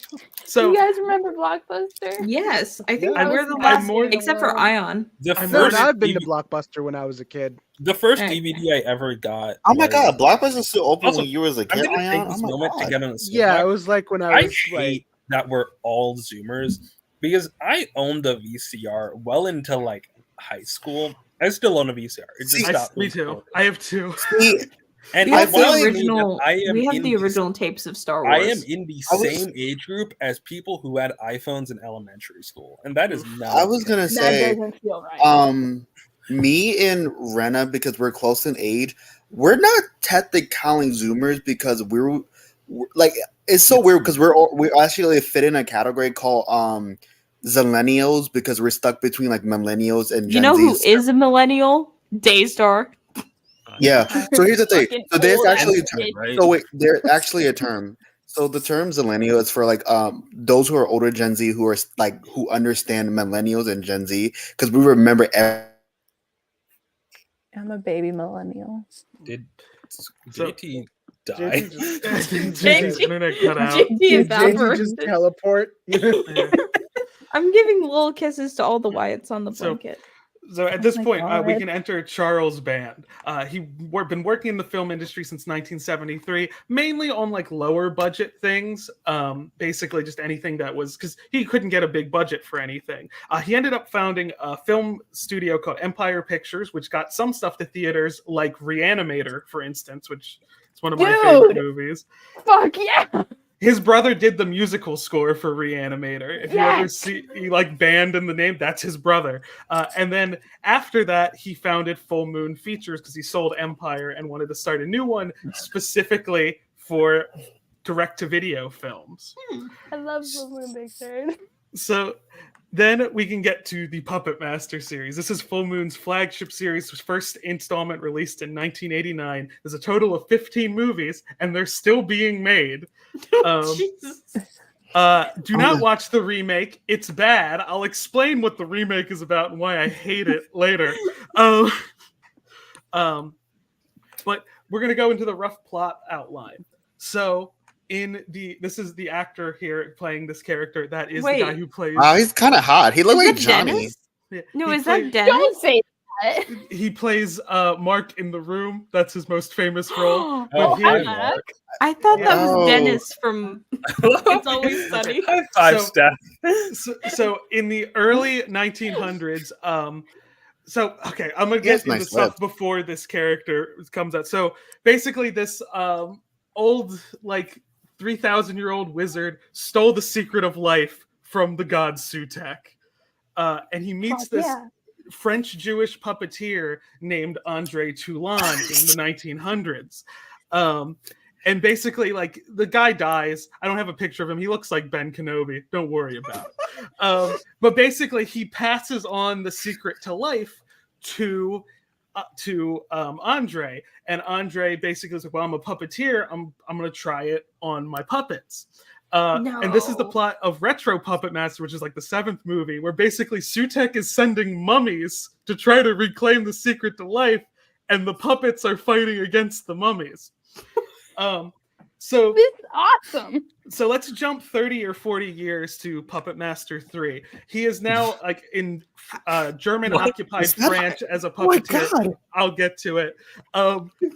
So you guys remember Blockbuster? Yes, I think we're the last, except for Ayaan. I've been to Blockbuster when I was a kid. The first DVD I ever got. Oh my god, Blockbuster still open when you were a kid. I'm gonna take this moment to get on the Yeah, it was like when I was hate that we're all Zoomers because I owned a VCR well into like high school. I still own a VCR. It just stopped. Me too. I have two. And We have the while I original. I am We have in the original tapes of Star I Wars. am in the same age group as people who had iPhones in elementary school, and that is not. I was gonna That say, doesn't feel right. me and Rena, because we're close in age, we're not technically counting Zoomers because we're like, it's so weird because we actually fit in a category called Zillennials because we're stuck between like millennials and Gen You know who Zs. is a millennial? Daystar. Yeah. So here's the thing. Fucking So there's old actually a ass term. bitch. Right? So wait, there's actually a term. So the term Zillennial is for like those who are older Gen Z who are like who understand millennials and Gen Z because we remember. I'm a baby millennial. Did JT die? JT's internet cut out. JT evaporated. just teleport. I'm giving little kisses to all the Wyatts on the blanket. So at this my point, we God. can enter Charles' band. He's been working in the film industry since 1973, mainly on like lower budget things. Basically, just anything that was because he couldn't get a big budget for anything. He ended up founding a film studio called Empire Pictures, which got some stuff to theaters, like Reanimator, for instance, which is one of my favorite movies. Fuck yeah! His brother did the musical score for Reanimator. If you ever Yes! see like band in the name, that's his brother. And then after that, he founded Full Moon Features because he sold Empire and wanted to start a new one specifically for direct-to-video films. I love Full Moon Big Third. So then we can get to the Puppet Master series. This is Full Moon's flagship series, first installment released in 1989. There's a total of 15 movies, and they're still being made. Do not watch the remake. It's bad. I'll explain what the remake is about and why I hate it later. But we're going to go into the rough plot outline. So this is the actor here playing this character. That is the guy who plays. Wow, he's kind of hot. He looks like Johnny. Dennis? Yeah, No, he is that plays- Dennis? Don't say that. He plays Mark in The Room. That's his most famous role. Oh, But hi, he- Mark. I thought that was Oh. Dennis from It's Always Sunny. Five So- step. so in the early 1900s, so okay, I'm gonna He has get into nice stuff lips. before this character comes out. So basically, this old like 3,000-year-old wizard stole the secret of life from the god Sutek, and he meets Fuck this yeah. French Jewish puppeteer named Andre Toulon in the 1900s. And basically, like, the guy dies. I don't have a picture of him. He looks like Ben Kenobi. Don't worry about it. But basically, he passes on the secret to life to Andre. And Andre basically is like, well, I'm a puppeteer. I'm going to try it on my puppets. And this is the No. plot of Retro Puppet Master, which is like the 7th movie, where basically Sutek is sending mummies to try to reclaim the secret to life, and the puppets are fighting against the mummies. So This is awesome. so let's jump 30 or 40 years to Puppet Master 3. He is now like in German occupied Is that- France as a Oh my puppeteer. God. I'll get to it.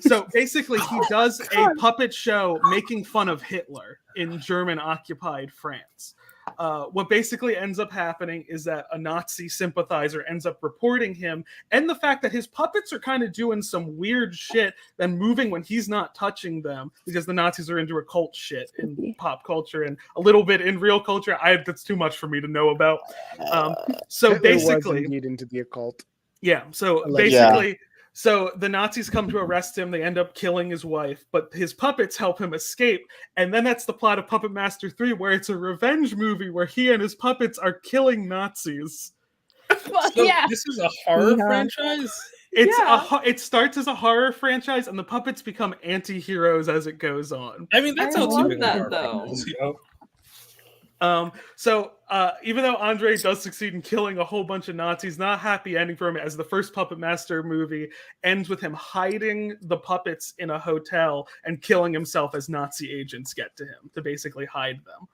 So basically, he does a puppet show making fun of Hitler in German occupied France. What basically ends up happening is that a Nazi sympathizer ends up reporting him, and the fact that his puppets are kind of doing some weird shit and moving when he's not touching them, because the Nazis are into occult shit in pop culture and a little bit in real culture. That's too much for me to know about. So Hitler was basically, indeed into the occult. yeah. So Allegedly. basically, so the Nazis come to arrest him. They end up killing his wife, but his puppets help him escape. And then that's the plot of Puppet Master 3, where it's a revenge movie where he and his puppets are killing Nazis. Fuck So yeah. this is a horror Yeah. franchise? It starts as a horror franchise, and the puppets become anti-heroes as it goes on. I mean, that's I how love typical that, horror though. franchises, you know? So even though Andre does succeed in killing a whole bunch of Nazis, not a happy ending for him, as the first Puppet Master movie ends with him hiding the puppets in a hotel and killing himself as Nazi agents get to him to basically hide them,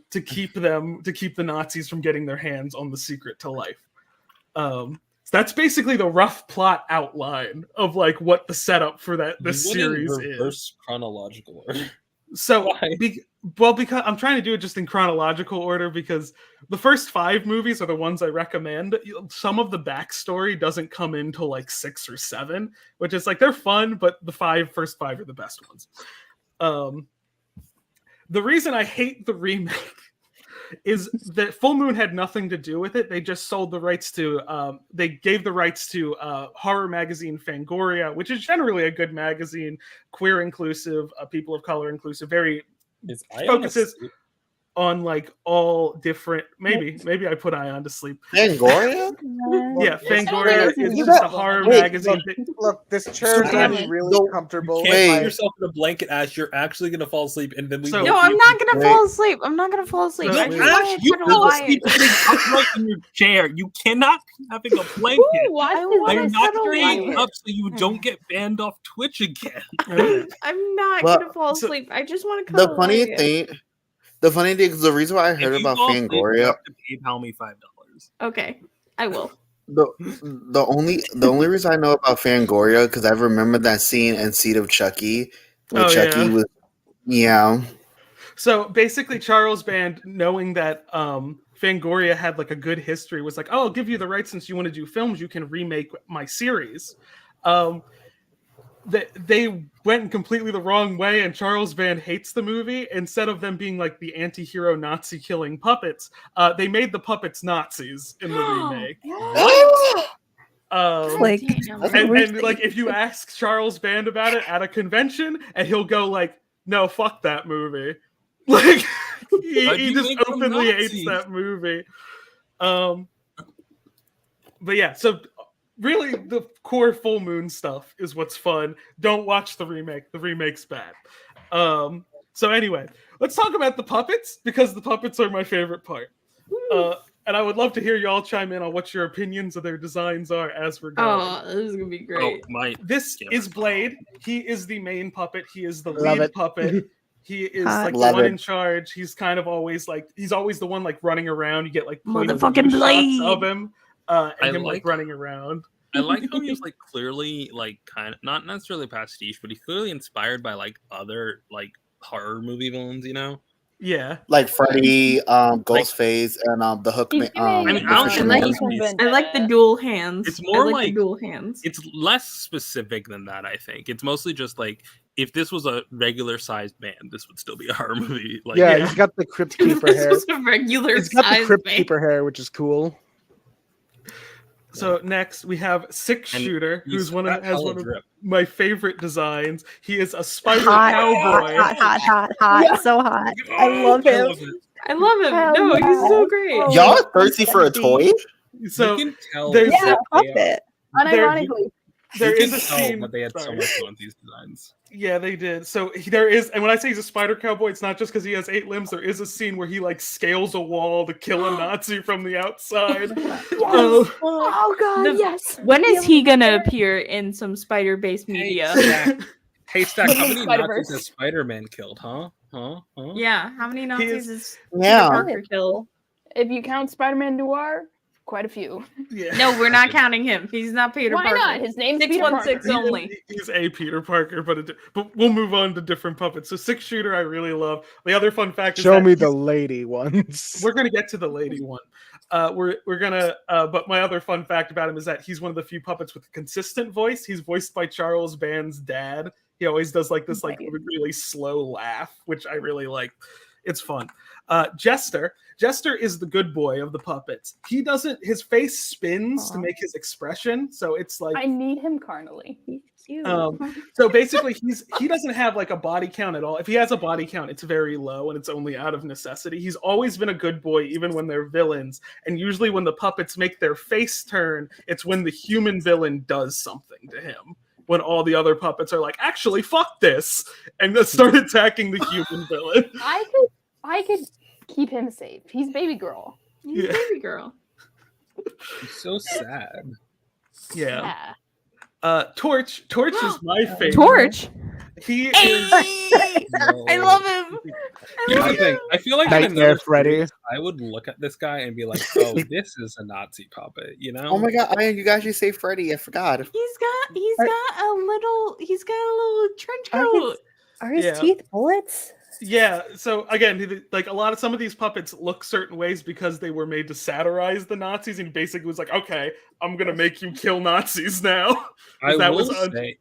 to keep the Nazis from getting their hands on the secret to life. So that's basically the rough plot outline of like what the setup for this You went in series is. reverse chronological order. So, because I'm trying to do it just in chronological order because the first 5 movies are the ones I recommend. Some of the backstory doesn't come in till like 6 or 7, which is like they're fun, but the first five are the best ones. The reason I hate the remake is that Full Moon had nothing to do with it. They just sold the rights to, they gave the rights to horror magazine Fangoria, which is generally a good magazine, queer inclusive, people of color inclusive, very focuses on like all different. Maybe I put Ayaan to sleep. Fangoria? Yeah, Fangoria is just a horror magazine. Look, this chair is only really comfortable. You can't put yourself in a blanket, Ash. You're actually gonna fall asleep, and then we. No, I'm not gonna fall asleep. I'm not gonna fall asleep. No, I just Ash, wanna you cuddle fall Ayaan. asleep sitting upright in your chair. You cannot be having a blanket. I'm not staying up so you don't get banned off Twitch again. I'm not Well, gonna fall asleep. I just want to cuddle The funny Ayaan. thing is the reason why I heard If you about fall asleep, you Fangoria. have to PayPal me $5. Okay, I will. The only reason I know about Fangoria because I remember that scene in Seed of Chucky where Chucky was So basically, Charles Band, knowing that Fangoria had like a good history, was like, "Oh, I'll give you the rights since you want to do films. You can remake my series." They went completely the wrong way, and Charles Band hates the movie. Instead of them being like the anti-hero Nazi killing puppets, they made the puppets Nazis in the remake. Like, and like if you ask Charles Band about it at a convention, and he'll go like, "No, fuck that movie." Like he just openly hates that movie. But yeah, so really the core Full Moon stuff is what's fun. Don't watch the remake. The remake's bad. So anyway, let's talk about the puppets because the puppets are my favorite part. And I would love to hear y'all chime in on what your opinions of their designs are as we're going. Oh, this is gonna be great. This is Blade. He is the main puppet. He is the Love lead it. puppet. He is Hot. like the Love one it. in charge. He's kind of always like he's always the one like running around. You get like point of Motherfucking view Blade. shots of him I and him like like- running around. I like how he's like clearly like kind of not necessarily pastiche, but he's clearly inspired by like other like horror movie villains, you know? Yeah. like Freddy, Ghostface, and the Hookman. I mean, the I don't Fisherman. think I like the dual hands. It's more I like the dual hands. It's less specific than that, I think. It's mostly just like if this was a regular sized band, this would still be a horror movie. Like Yeah, he's got the Crypt Keeper This hair. was a regular He's got the size Crypt band. Keeper hair, which is cool. So next we have Six And Shooter, he's who's one got of has hella one of drip. my favorite designs. He is a spider hot, cowboy. hot, so hot. I love him. I love him. Hell No, yeah. he's so great. Oh, Y'all thirsty for a toy? So you can tell there's Yeah, that they puppet. Unironically. there you is can a tell scene that they had so sorry. much fun with these designs. Yeah, they did. So there is, and when I say he's a spider cowboy, it's not just because he has 8 limbs. There is a scene where he like scales a wall to kill a Nazi from the outside. Oh god, yes. When is he gonna appear in some spider-based media? Hey, Stack, how many Spider-Verse. Nazis has Spider-Man killed, huh? Yeah, how many Nazis is- is Yeah. Peter Parker killed? If you count Spider-Man Noir, quite a few. Yeah. No, we're not counting him. He's not Peter Why Parker. not? His name's Peter 616 Parker. only. He's a Peter Parker, but we'll move on to different puppets. So Six Shooter, I really love. The other fun fact is Show that me the lady ones. we're gonna get to the lady one. We're gonna. But my other fun fact about him is that he's one of the few puppets with a consistent voice. He's voiced by Charles Band's dad. He always does like this like really slow laugh, which I really like. It's fun. Jester is the good boy of the puppets. He doesn't. His face spins to make his expression, so it's like I need him carnally. He's cute. so basically he doesn't have like a body count at all. If he has a body count, it's very low and it's only out of necessity. He's always been a good boy even when they're villains, and usually when the puppets make their face turn, it's when the human villain does something to him. When all the other puppets are like, actually fuck this, and then start attacking the human villain. I could keep him safe. He's baby girl. He's Yeah. baby girl. He's so sad. Yeah. Torch is my favorite. Torch? He is I love him. Here's the thing. I feel like in Nightmare another Freddy. series, I would look at this guy and be like, "Oh, this is a Nazi puppet," you know? Oh my god, you guys should say Freddy. I forgot. He's got a little trench coat. Are his Yeah. teeth bullets? Yeah, so again, like some of these puppets look certain ways because they were made to satirize the Nazis, and he basically was like, "Okay, I'm gonna make you kill Nazis now." I will say,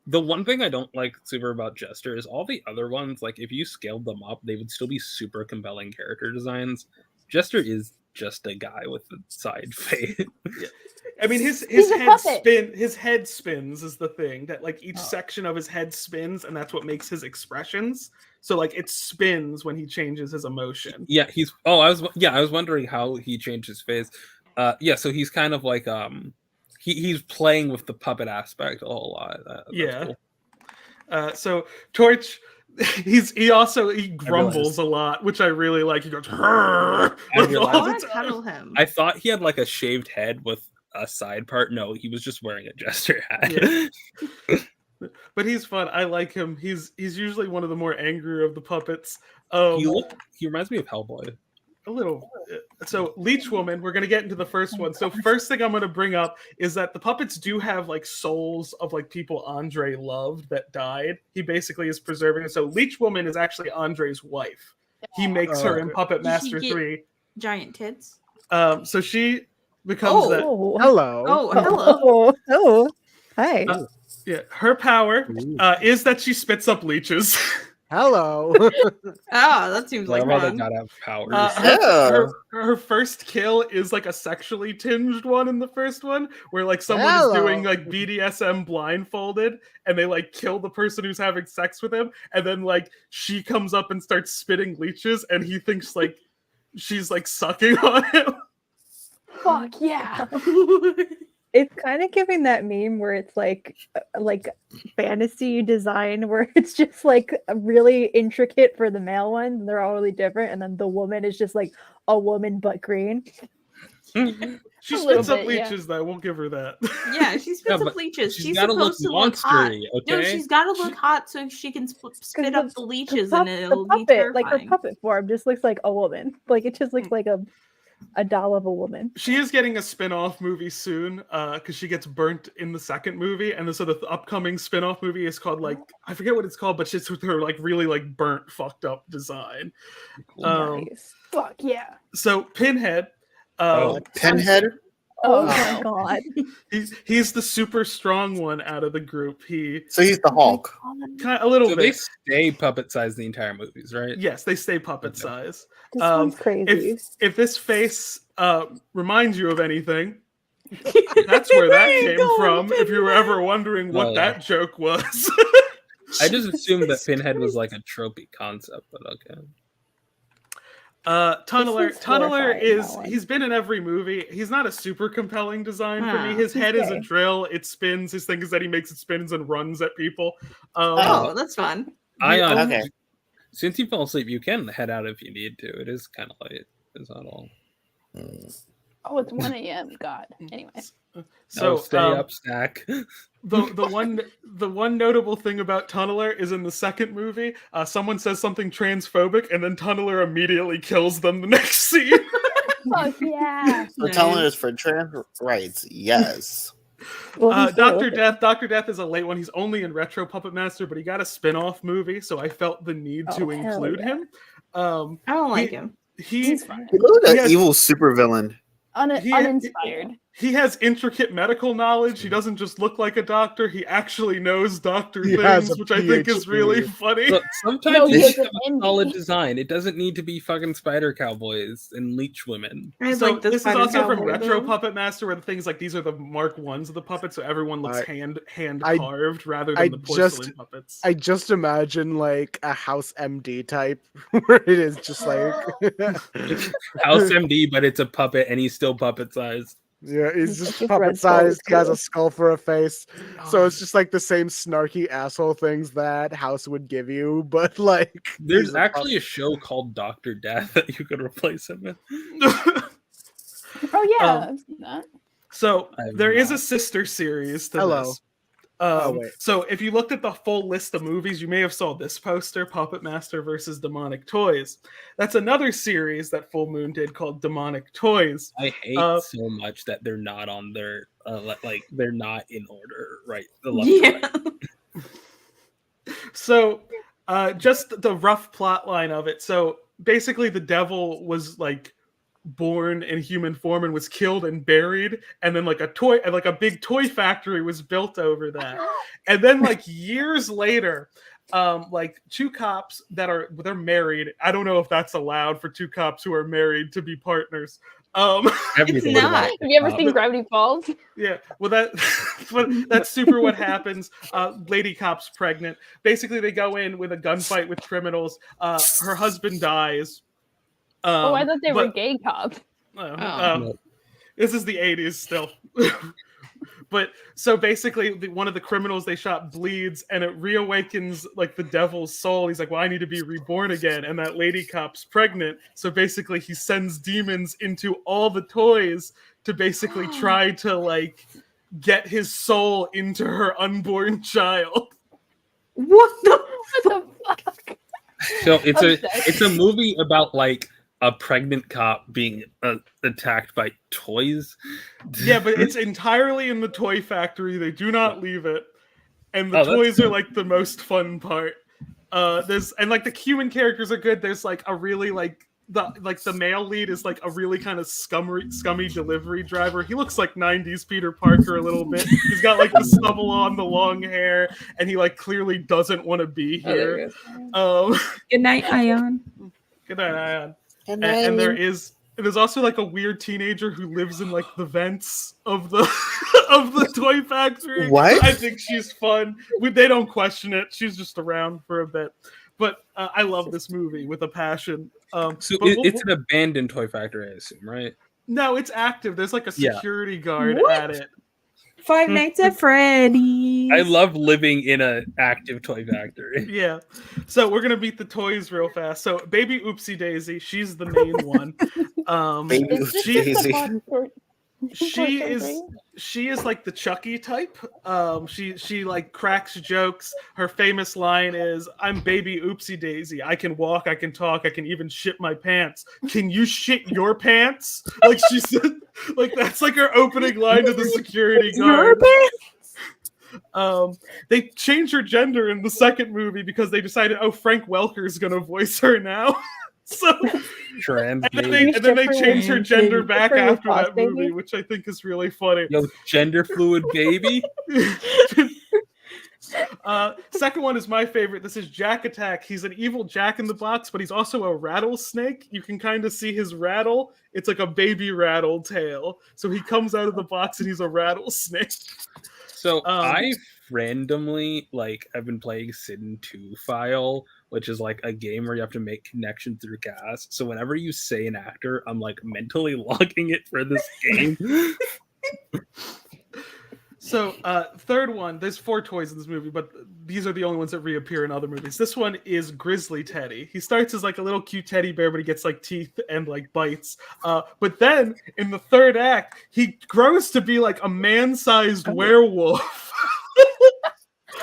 the one thing I don't like super about Jester is all the other ones. Like, if you scaled them up, they would still be super compelling character designs. Jester is just a guy with a side face. Yeah. I mean, his head spins is the thing that like each section of his head spins, and that's what makes his expressions. So like it spins when he changes his emotion. Yeah, I was wondering how he changed his face. Yeah, so he's kind of like he's playing with the puppet aspect a whole lot. That's cool. So Torch, he grumbles a lot, which I really like. He goes, "Hurr!" I thought he had like a shaved head with a side part. No, he was just wearing a Jester hat. Yeah. But he's fun. I like him. He's usually one of the more angrier of the puppets. He reminds me of Hellboy. A little. So Leech Woman, we're gonna get into the first one. So first thing I'm gonna bring up is that the puppets do have like souls of like people Andre loved that died. He basically is preserving it. So Leech Woman is actually Andre's wife. He makes her in Puppet Master 3. Giant tits. So she becomes that. Hello. Oh, hi. Yeah, her power is that she spits up leeches. Hello. That seems like fun. Gotta have powers. Her first kill is like a sexually tinged one in the first one, where like someone is doing like BDSM blindfolded, and they like kill the person who's having sex with him, and then like she comes up and starts spitting leeches, and he thinks like she's like sucking on him. Fuck yeah. It's kind of giving that meme where it's like fantasy design where it's just like really intricate for the male ones and they're all really different, and then the woman is just like a woman but green. She spits up leeches though. I won't give her that. Yeah, she spits up leeches. She's gotta supposed to look hot. No, she's got to look hot so she can spit up the leeches, and it'll be terrifying. Like her puppet form just looks like a woman. Like it just looks like a doll of a woman. She is getting a spin-off movie soon because she gets burnt in the second movie, and so the upcoming spin-off movie is called like I forget what it's called, but it's with her like really like burnt fucked up design. Nice. Fuck yeah. So Pinhead Pinhead. Oh my god. He's the super strong one out of the group. So he's the Hulk. A little bit. They stay puppet size the entire movies, right? Yes, they stay puppet size. This one's crazy. If this face reminds you of anything, that's where that came from. If you were ever wondering what that joke was. I just assumed that Pinhead was like a tropey concept, but okay. Tunneler he's been in every movie. He's not a super compelling design for me. His head is a drill, it spins. His thing is that he makes it spins and runs at people. That's fun. Ayaan, since you fell asleep, you can head out if you need to. It is kind of late. It's not all. Oh, it's 1 a.m. God. Anyway. So stay up, stack. The one notable thing about Tunneler is in the second movie, someone says something transphobic, and then Tunneler immediately kills them the next scene. Fuck yeah. So Tunneler is for trans rights, yes. Dr. Death is a late one. He's only in Retro Puppet Master, but he got a spin-off movie, so I felt the need to include him. I don't like him. He's an evil supervillain. Uninspired. He has intricate medical knowledge. He doesn't just look like a doctor. He actually knows doctor He has things, a which I think is PhD. really funny. Look, sometimes you have a solid design. It doesn't need to be fucking spider cowboys and leech women. So this is also from Retro Puppet Master, where the things like these are the Mark Ones of the puppets, so everyone looks hand carved rather than the porcelain puppets. I just imagine like a House MD type, where it is just like House MD, but it's a puppet and he's still puppet sized. Yeah, he's just puppet sized. He has a skull for a face, so it's just like the same snarky asshole things that House would give you, but like there's actually a show called Dr. Death that you could replace him with. Oh yeah, I've seen that. So there is a sister series to this. So if you looked at the full list of movies, you may have saw this poster, Puppet Master versus Demonic Toys. That's another series that Full Moon did called Demonic Toys. I hate so much that they're not on their like they're not in order, right? So Just the rough plot line of it. So basically, the devil was like born in human form and was killed and buried, and then like a big toy factory was built over that. And then like years later, like two cops they're married. I don't know if that's allowed for two cops who are married to be partners. It's not. Have you ever seen Gravity Falls? Yeah, well, that's super what happens. Lady cop's pregnant. Basically, they go in with a gunfight with criminals. Her husband dies. Oh, I thought they were gay cops. This is the 80s still. But so basically, one of the criminals they shot bleeds, and it reawakens like the devil's soul. He's like, "Well, I need to be reborn again," and that lady cop's pregnant. So basically, he sends demons into all the toys to basically try to like get his soul into her unborn child. What the fuck? So it's a movie about like a pregnant cop being attacked by toys. Yeah, but it's entirely in the toy factory. They do not leave it, and the Oh, toys are like the most fun part. There's like the human characters are good. There's like a really like the male lead is like a really kind of scummy delivery driver. He looks like 90s Peter Parker a little bit. He's got like the stubble on, the long hair, and he like clearly doesn't want to be here. Good night, Ayaan. Good night, Ayaan. And there's also like a weird teenager who lives in like the vents of the of the toy factory. What? I think she's fun. They don't question it. She's just around for a bit. But I love this movie with a passion. So it's an abandoned toy factory, I assume, right? No, it's active. There's like a security guard at it. Five Nights at Freddy's. I love living in an active toy factory. Yeah. So we're gonna beat the toys real fast. So Baby Oopsie Daisy, she's the main one. Baby Oopsie Daisy. She is like the Chucky type. She like cracks jokes. Her famous line is, "I'm Baby Oopsie Daisy. I can walk, I can talk, I can even shit my pants. Can you shit your pants?" Like she said, like that's like her opening line to the security guard. They changed her gender in the second movie because they decided, oh, Frank Welker's gonna voice her now. So Trans and then they changed her gender back after that movie, which I think is really funny. Yo, gender fluid baby. Second one is my favorite. This is Jack Attack. He's an evil Jack in the Box, but he's also a rattlesnake. You can kind of see his rattle. It's like a baby rattle tail. So he comes out of the box and he's a rattlesnake. So I randomly I've been playing Sin 2 File, which is like a game where you have to make connection through cast. So whenever you say an actor, I'm like mentally logging it for this game. So third one, there's 4 toys in this movie, but these are the only ones that reappear in other movies. This one is Grizzly Teddy. He starts as like a little cute teddy bear, but he gets like teeth and like bites. But then in the third act, he grows to be like a man-sized werewolf.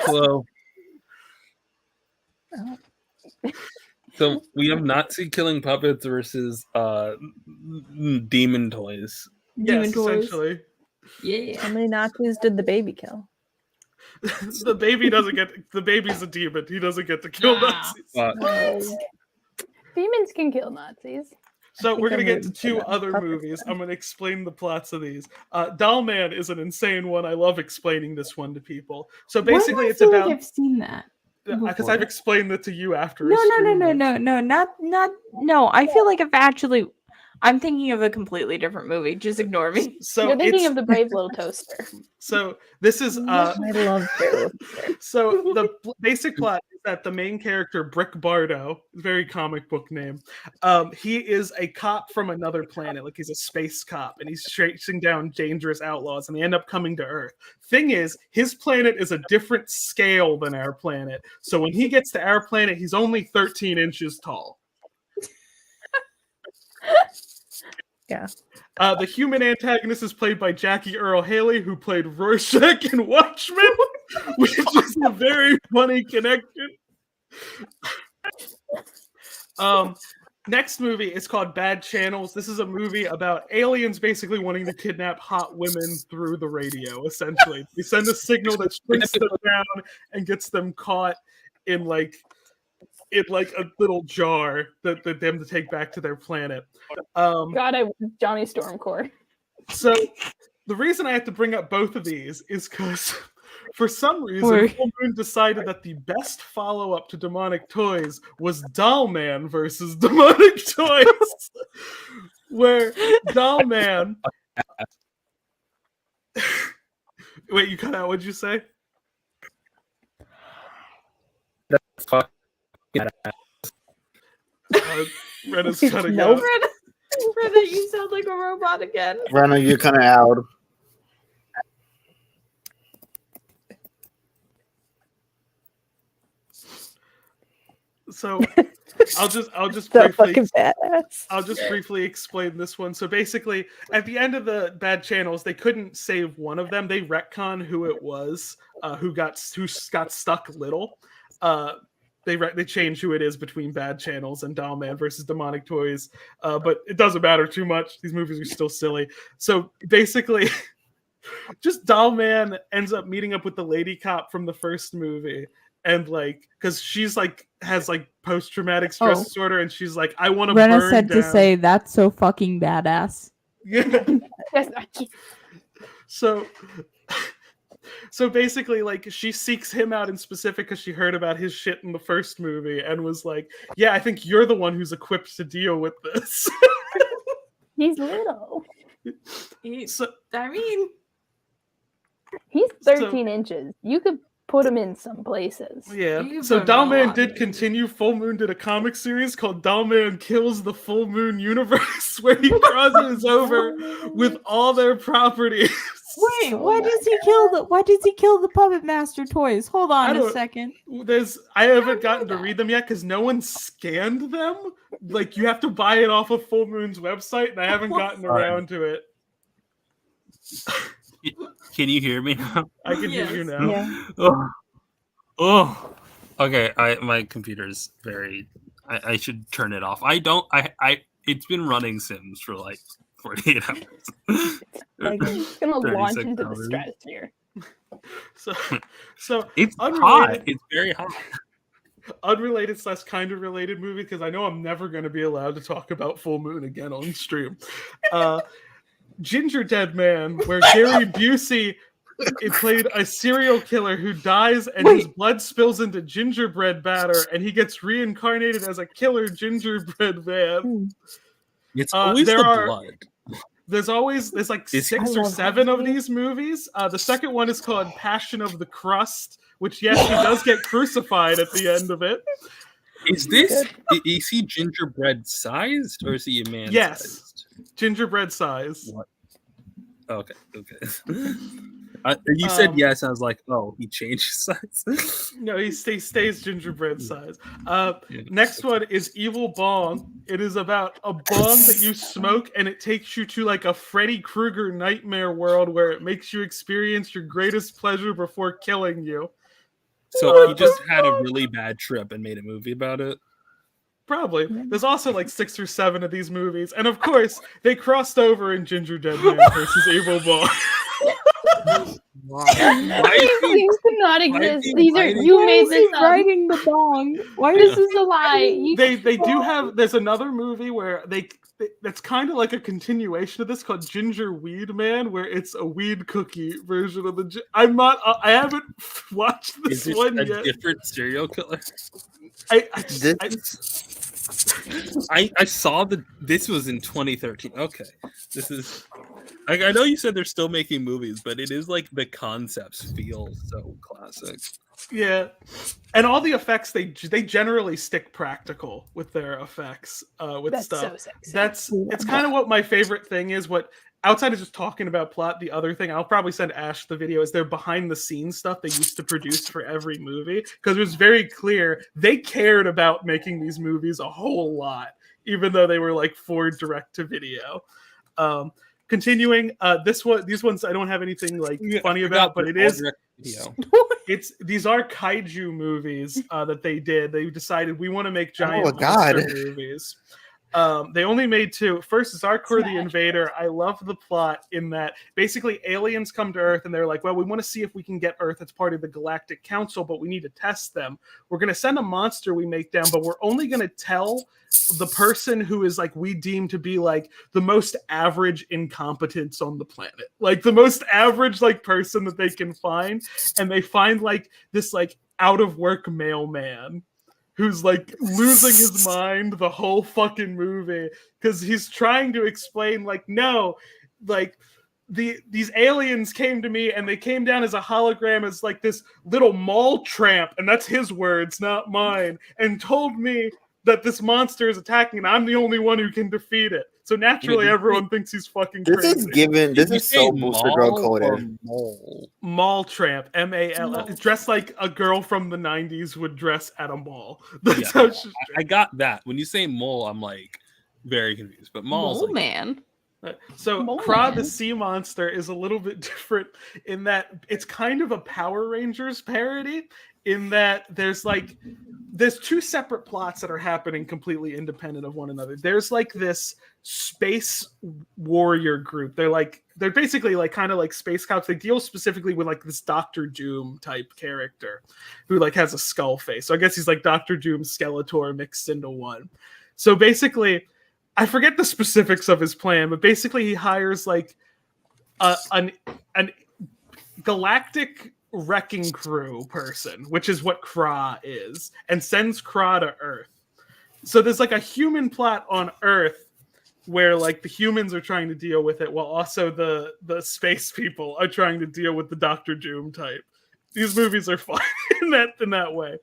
Hello. So we have Nazi killing puppets versus demon toys. Yes, essentially. Yeah. How many Nazis did the baby kill? The baby's a demon. He doesn't get to kill Nazis. Demons can kill Nazis. So we're gonna get to 2 other movies. I'm gonna explain the plots of these. Doll Man is an insane one. I love explaining this one to people. So basically, it's about. I've seen that because I've explained it to you after. No. I feel like I'm thinking of a completely different movie. Just ignore me. So you're thinking of The Brave Little Toaster. So this is I love Brave. So the basic plot is that the main character, Brick Bardo, very comic book name, he is a cop from another planet, like he's a space cop, and he's chasing down dangerous outlaws, and they end up coming to Earth. Thing is, his planet is a different scale than our planet. So when he gets to our planet, he's only 13 inches tall. Yeah. The human antagonist is played by Jackie Earle Haley, who played Rorschach in Watchmen, which is a very funny connection. Next movie is called Bad Channels. This is a movie about aliens basically wanting to kidnap hot women through the radio, essentially. They send a signal that shrinks them down and gets them caught in like in like a little jar that them to take back to their planet. God, Johnny Stormcore. So the reason I have to bring up both of these is because for some reason Wait. Full Moon decided that the best follow-up to Demonic Toys was Doll Man versus Demonic Toys. Where Doll Man Wait, you cut out, what'd you say? That's fucking Rena's cutting Nope. out. Rena, you sound like a robot again. Rena, you're kind of out. So I'll just So briefly fucking badass. I'll just briefly explain this one. So basically, at the end of the bad channels, they couldn't save one of them. They retcon who it was, who got stuck little. They changed who it is between bad channels and Doll Man versus Demonic Toys, but it doesn't matter too much. These movies are still silly. So basically, just Doll Man ends up meeting up with the lady cop from the first movie. And like, because she's like has like post-traumatic stress disorder, and she's like, I want to burn Rena said down. to say that's so fucking badass. Yeah. So basically, like, she seeks him out in specific because she heard about his shit in the first movie and was like, yeah, I think you're the one who's equipped to deal with this. He's little. So, I mean, he's 13 inches. You could put him in some places. yeah. So Doll Man did continue. Full Moon did a comic series called Doll Man Kills the Full Moon Universe, where he crosses over with all their properties. Wait, why does he kill the Puppet Master toys? Hold on a second. I haven't gotten to read them yet because no one scanned them. Like, you have to buy it off of Full Moon's website, and I haven't gotten around to it. Can you hear me now? I can hear you now. Yeah. Oh. Okay, my computer's very I should turn it off. It's been running Sims for like 48 hours. Like, it's gonna launch 36 into the hours. stratosphere. So It's unrelated, hot. It's very hot. Unrelated / kind of related movie, because I know I'm never going to be allowed to talk about Full Moon again on stream. Ginger Dead Man, where Gary Busey played a serial killer who dies and his blood spills into gingerbread batter, and he gets reincarnated as a killer gingerbread man. It's always the blood. There's like 6 or 7 of these movies. The second one is called Passion of the Crust, which, yes, he does get crucified at the end of it. Is he gingerbread sized or is he a man? Yes, sized? Gingerbread size. What? Okay. You said yes. I was like, oh, he changed his size. No, he stays gingerbread size. Next one is Evil Bong. It is about a bong that you smoke, and it takes you to like a Freddy Krueger nightmare world where it makes you experience your greatest pleasure before killing you. So he just had a really bad trip and made a movie about it. Probably. There's also like 6 or 7 of these movies, and of course they crossed over in Ginger Dead Man versus Evil Bong. These things do not exist. These are you made this up. Writing the bong. Why This is a lie. They do have. There's another movie where that's kind of like a continuation of this called Ginger Weed Man, where it's a weed cookie version of the. I haven't watched this one a yet. Different serial killer. I saw this was in 2013. Okay, this is. I know you said they're still making movies, but it is like the concepts feel so classic. Yeah, and all the effects they generally stick practical with their effects with That's stuff. so sexy. It's kind of what my favorite thing is. What outside of just talking about plot, the other thing I'll probably send Ash the video is their behind the scenes stuff they used to produce for every movie, because it was very clear they cared about making these movies a whole lot, even though they were like for direct to video. Continuing, these ones I don't have anything like funny about, but it is. These are kaiju movies that they did. They decided we want to make giant monster movies. They only made 2. First, Zarkor the Invader. I love the plot in that basically aliens come to Earth and they're like, well, we want to see if we can get Earth as part of the Galactic Council, but we need to test them. We're going to send a monster we make down, but we're only going to tell the person who is like we deem to be like the most average incompetence on the planet, like the most average like person that they can find, and they find like this like out of work mailman who's like losing his mind the whole fucking movie because he's trying to explain like, no, like these aliens came to me and they came down as a hologram as like this little mall tramp, and that's his words, not mine, and told me that this monster is attacking and I'm the only one who can defeat it. So naturally everyone thinks he's fucking crazy. This is so Booster Girl coded. Mall tramp, M-A-L-L. Dressed like a girl from the 90s would dress at a mall. That's how she's I got that. When you say mole, I'm like very confused. But mall's like, man. So Kra the sea monster is a little bit different in that it's kind of a Power Rangers parody in that there's 2 separate plots that are happening completely independent of one another. There's like this space warrior group. They're basically like kind of like space cops. They deal specifically with like this Doctor Doom type character who like has a skull face. So I guess he's like Doctor Doom Skeletor mixed into one. So basically, I forget the specifics of his plan, but basically he hires like an galactic wrecking crew person, which is what Kra is, and sends Kra to Earth. So there's like a human plot on Earth where like the humans are trying to deal with it while also the space people are trying to deal with the Doctor Doom type. These movies are fun in that way.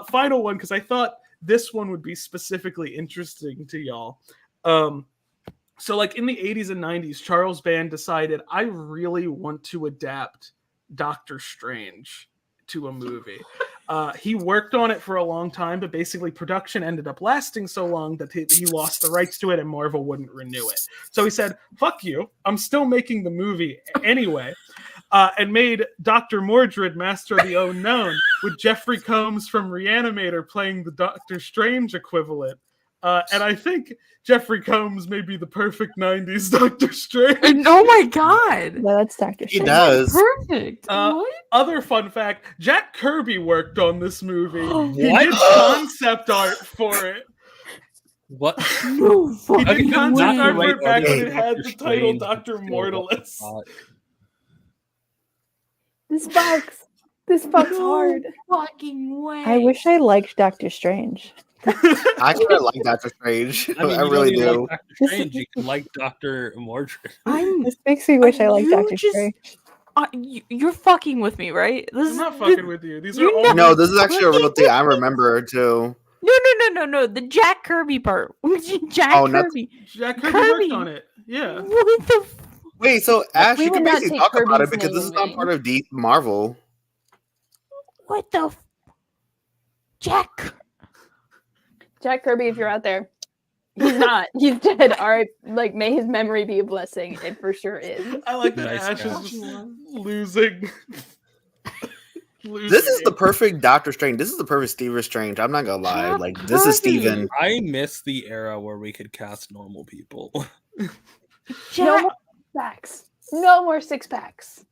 Final one, because I thought this one would be specifically interesting to y'all. So like in the 80s and 90s, Charles Band decided, I really want to adapt Doctor Strange to a movie. He worked on it for a long time, but basically production ended up lasting so long that he lost the rights to it and Marvel wouldn't renew it. So he said, fuck you, I'm still making the movie anyway, and made Dr. Mordred, Master of the Unknown, with Jeffrey Combs from Reanimator playing the Doctor Strange equivalent. And I think Jeffrey Combs may be the perfect 90s Doctor Strange. Oh my god! Yeah, that's Doctor He does. Perfect. Other fun fact, Jack Kirby worked on this movie. He What? did concept art for it. What? No He fucking did concept art for it back way. when it had the title Strange. Dr. Mortalis. This fucks hard. Fucking way. I wish I liked Doctor Strange. I kind of like Doctor Strange. I mean, I you really don't even do. like Doctor Strange. You can like Dr. Mordred. This makes me wish I liked you Doctor just- Strange. You're fucking with me, right? I'm not fucking with you. These are you all know- No, this is actually a real thing. I remember too. No. The Jack Kirby part. Jack Oh, not- Kirby. Jack Kirby worked on it. Yeah. What the? Wait, so Ash, We you can would not basically take talk about it Kirby's because this is name, not part of Deep Marvel. What the? Jack. Jack Kirby, if you're out there, he's not. He's dead. All right, like may his memory be a blessing. It for sure is. I like that Nice Ash guy. is just losing. This is the perfect Doctor Strange. This is the perfect Stephen Strange. I'm not gonna lie. Like this is Steven. I miss the era where we could cast normal people. No more packs. No more 6-packs.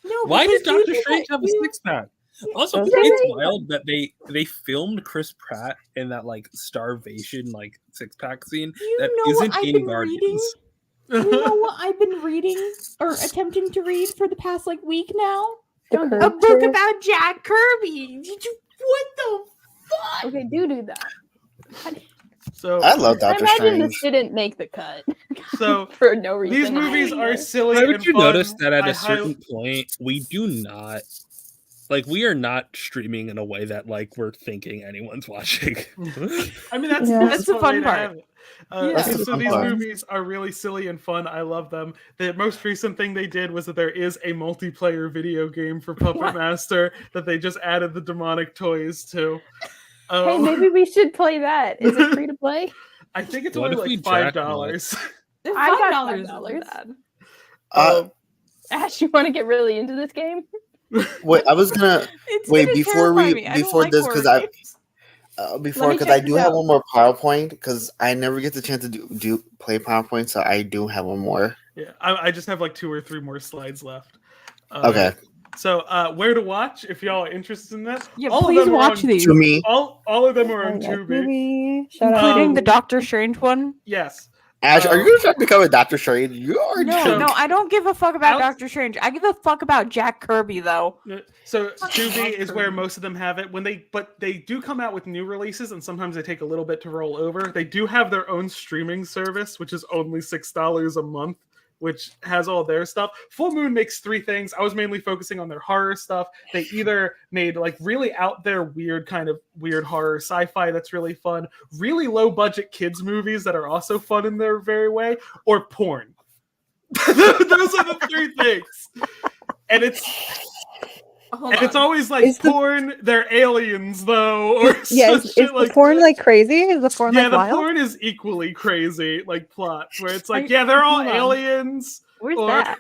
No. Why because did Doctor you Strange have a you- 6-pack? Also, Okay. it's wild that they filmed Chris Pratt in that like starvation like 6-pack scene You that know what isn't I've in been Guardians. You know what I've been reading or attempting to read for the past like week now? The A Kirby book series? about Jack Kirby. What the fuck? Okay, do that. So I love I Doctor imagine Strange. this didn't make the cut So for no reason. these movies are silly Haven't and you fun. noticed that at I a certain point we do not like we are not streaming in a way that like we're thinking anyone's watching. I mean, that's Yeah. That's the one fun way to part. have it. That's the So fun these part. movies are really silly and fun. I love them. The most recent thing they did was that there is a multiplayer video game for Puppet Master that they just added the demonic toys to. Hey, maybe we should play that. Is it free to play? I think it's What only if we like jack $5. I got $5 $5. isn't bad. Ash, you want to get really into this game? Wait, I was gonna It's wait gonna before terrify we me. I don't before like this because horror I games. before, me because check I do this have out. one more PowerPoint, because I never get the chance to do play PowerPoint, so I do have one more. Yeah, I just have like 2 or 3 more slides left. Okay. So where to watch if y'all are interested in that? Yeah, all of please them watch are on, these. To me, All of them are on Tubi. Including the Doctor Strange one. Yes. Ash, are you going to try to become a Doctor Strange? You are. No, I don't give a fuck about Doctor Strange. I give a fuck about Jack Kirby, though. So Tubi is where most of them have it. But they do come out with new releases, and sometimes they take a little bit to roll over. They do have their own streaming service, which is only $6 a month, which has all their stuff. Full Moon makes 3 things. I was mainly focusing on their horror stuff. They either made like really out there weird kind of weird horror sci-fi that's really fun, really low budget kids movies that are also fun in their very way, or porn. Those are the 3 things. And it's always like porn, they're aliens though, or Yeah, some is shit the like porn like crazy? Is the porn yeah, like the wild? porn is equally crazy, like plots where it's like, I- yeah, they're all hold on. aliens. Where's or- that?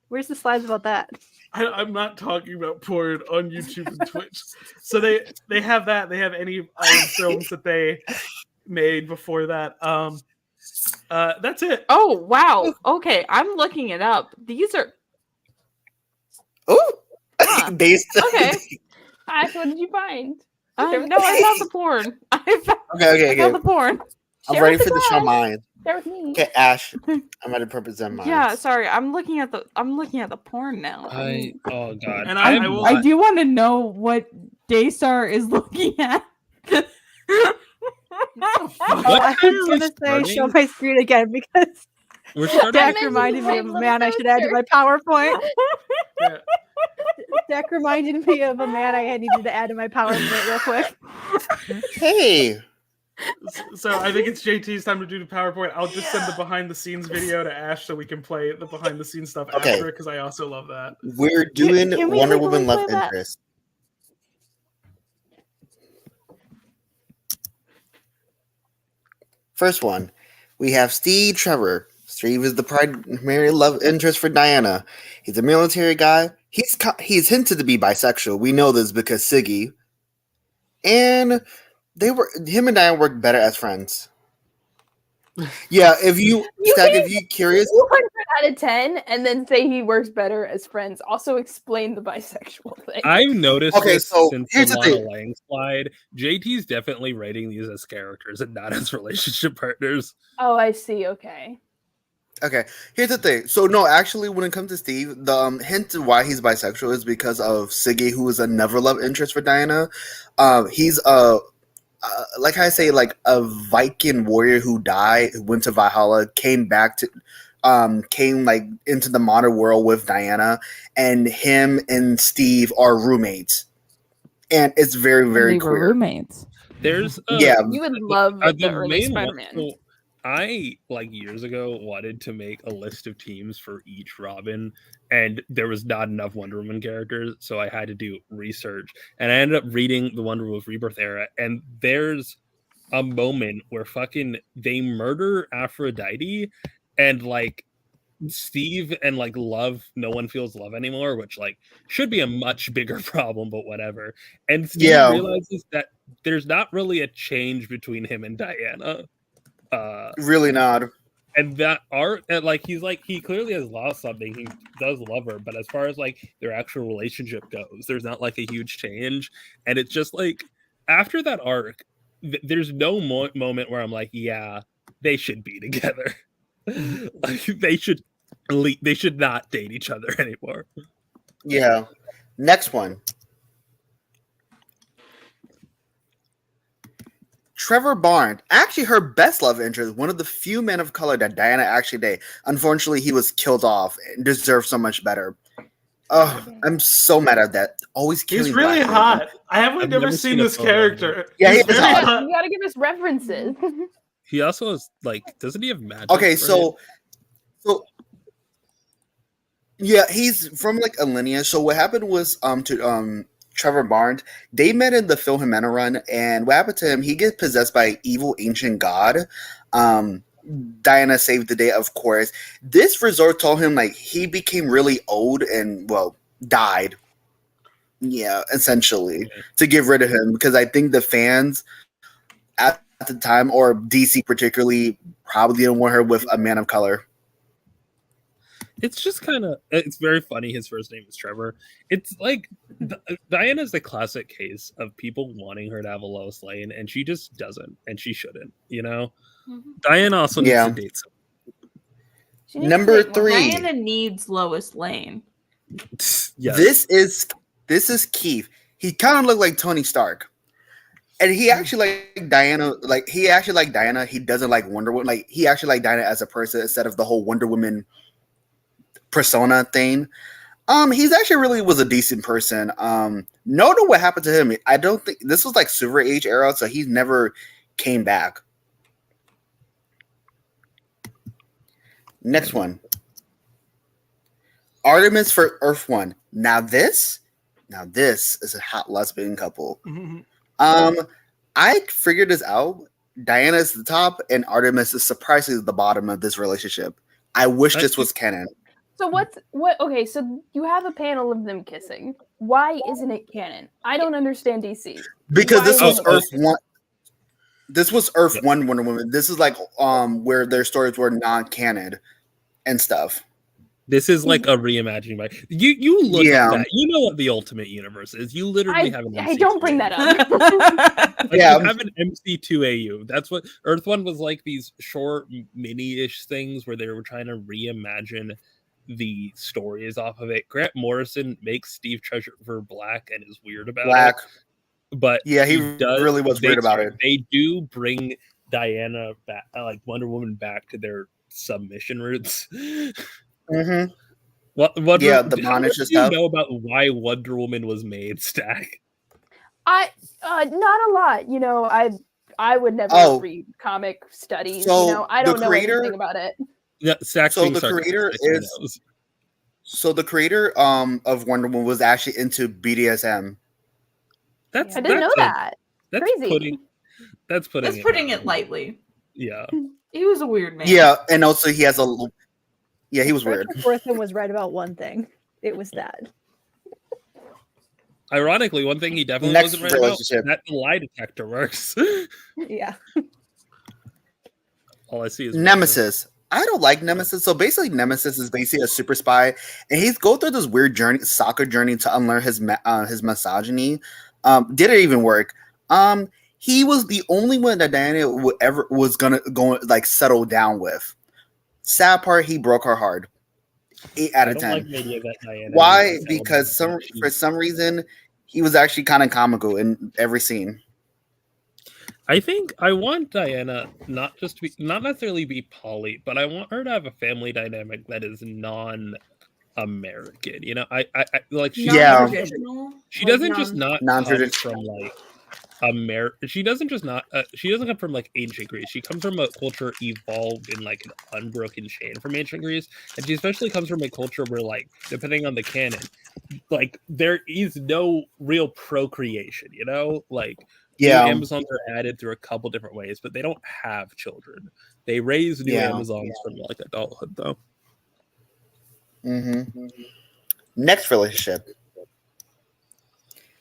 Where's the slides about that? I'm not talking about porn on YouTube and Twitch. So they have that. They have any films that they made before that. That's it. Oh wow. Okay, I'm looking it up. These are Daystar. okay. Ash, what did you find? No, I found the porn. I Okay. found the porn. I'm Share ready with for the show mine. Share with me. Okay, Ash, I'm ready to represent mine. Yeah, sorry. I'm looking at the porn now. Oh god. And I do want to know what Daystar is looking at. I was gonna say show my screen again because We're starting Dak with- reminded me of a man I should add to my PowerPoint. Dak reminded me of a man I needed to add to my PowerPoint real quick. Hey. So I think it's JT's time to do the PowerPoint. I'll just send the behind the scenes video to Ash so we can play the behind the scenes stuff Okay. after it because I also love that. We're doing Can we Wonder legally Woman love play that? interest. First one, we have Steve Trevor. Steve is the primary love interest for Diana. He's a military guy. He's hinted to be bisexual. We know this because Siggy. And him and Diana work better as friends. Yeah, if you curious, 200 out of 10, and then say he works better as friends. Also, explain the bisexual thing. I've noticed Okay, this so since here's the the Lana thing. Lang slide. JT's definitely writing these as characters and not as relationship partners. Oh, I see. Okay. Okay, here's the thing. So no, actually, when it comes to Steve, the hint to why he's bisexual is because of Siggy, who is a never love interest for Diana. He's like I say, like a Viking warrior who died, went to Valhalla, came back to, came like into the modern world with Diana, and him and Steve are roommates, and it's very very They were queer. roommates. There's Yeah. You would love the the early main one- Spider-Man. so I like years ago wanted to make a list of teams for each Robin, and there was not enough Wonder Woman characters, so I had to do research. And I ended up reading the Wonder Woman Rebirth era, and there's a moment where fucking they murder Aphrodite, and like Steve and like Love, no one feels love anymore, which like should be a much bigger problem, but whatever. And Steve Yeah. realizes that there's not really a change between him and Diana. Really not. And that art, and like he clearly has lost something. He does love her, but as far as like their actual relationship goes, there's not like a huge change. And it's just like after that arc, there's no moment where I'm like, yeah, they should be together. Like they should not date each other anymore. Yeah. Next one. Trevor Barnes, actually her best love interest, one of the few men of color that Diana actually dated. Unfortunately, he was killed off and deserved so much better. Oh, I'm so mad at that. Always killing. He's really black hot. women. I haven't I've never never seen seen a this photo of him. character. Yeah, He's he is very hot. You gotta give us references. He also has like, doesn't he have magic? Okay, right? so yeah, he's from like a lineage. So what happened was to Trevor Barnes, they met in the Phil Jimenez run, and what happened to him? He gets possessed by an evil ancient god. Diana saved the day, of course. This resort told him like he became really old and died. Yeah, essentially to get rid of him because I think the fans at the time, or DC particularly, probably didn't want her with a man of color. It's just kind of, it's very funny. His first name is Trevor. It's like Diana's the classic case of people wanting her to have a Lois Lane, and she just doesn't, and she shouldn't. You know, Diana also needs to date someone. Number 3. Diana needs Lois Lane. Yes. This is Keith. He kind of looked like Tony Stark. And he actually like Diana. Like he actually like Diana. He doesn't like Wonder Woman. Like he actually like Diana as a person instead of the whole Wonder Woman persona thing. He's actually really was a decent person. Know what happened to him. I don't think this was like Silver Age era, so he never came back. Next one. Artemis for Earth One. Now this is a hot lesbian couple. I figured this out. Diana's the top, and Artemis is surprisingly the bottom of this relationship. I wish this was canon. So okay, so you have a panel of them kissing. Why isn't it canon? I don't understand DC. Because Why this was isn't it Earth canon? One. This was Earth One Wonder Woman. This is like where their stories were non-canon and stuff. This is like a reimagining by you look at that. You know what the Ultimate Universe is. You literally have an I don't bring that up. you have an MC2AU. That's what Earth One was like, these short mini-ish things where they were trying to reimagine the stories off of it. Grant Morrison makes Steve Trevor black and is weird about it. But yeah, he really was weird about it. They do bring Diana back, like Wonder Woman, back to their submission roots. Mm-hmm. What the how much Monisha do stuff. you know about why Wonder Woman was made, Stack? Not a lot. You know, I would never read comic studies. So you know, I don't know creator- anything about it. Yeah, Stack So being the creator sarcastic, is. who knows? So the creator of Wonder Woman was actually into BDSM. I didn't know that. That's Crazy. That's putting it lightly. Yeah. He was a weird man. Yeah, and also he has a. Yeah, he was weird. Wortham was right about one thing. It was that. Ironically, one thing he definitely Next wasn't right about, relationship. that the lie detector works. Yeah. All I see is Nemesis. I don't like Nemesis. So basically, Nemesis is basically a super spy, and he's go through this weird soccer journey to unlearn his misogyny. Did it even work? He was the only one that Diana was gonna go like settle down with. Sad part, he broke her heart. 8 out of 10. Like the idea that Diana Why? was Because for some reason he was actually kind of comical in every scene. I think I want Diana not necessarily be poly, but I want her to have a family dynamic that is non-American. You know, I like she she doesn't just not come from like she doesn't come from like ancient Greece. She comes from a culture evolved in like an unbroken chain from ancient Greece, and she especially comes from a culture where, like, depending on the canon, like there is no real procreation. You know, like new Amazons are added through a couple different ways, but they don't have children. They raise new Amazons from like adulthood, though. Mm-hmm. Next relationship.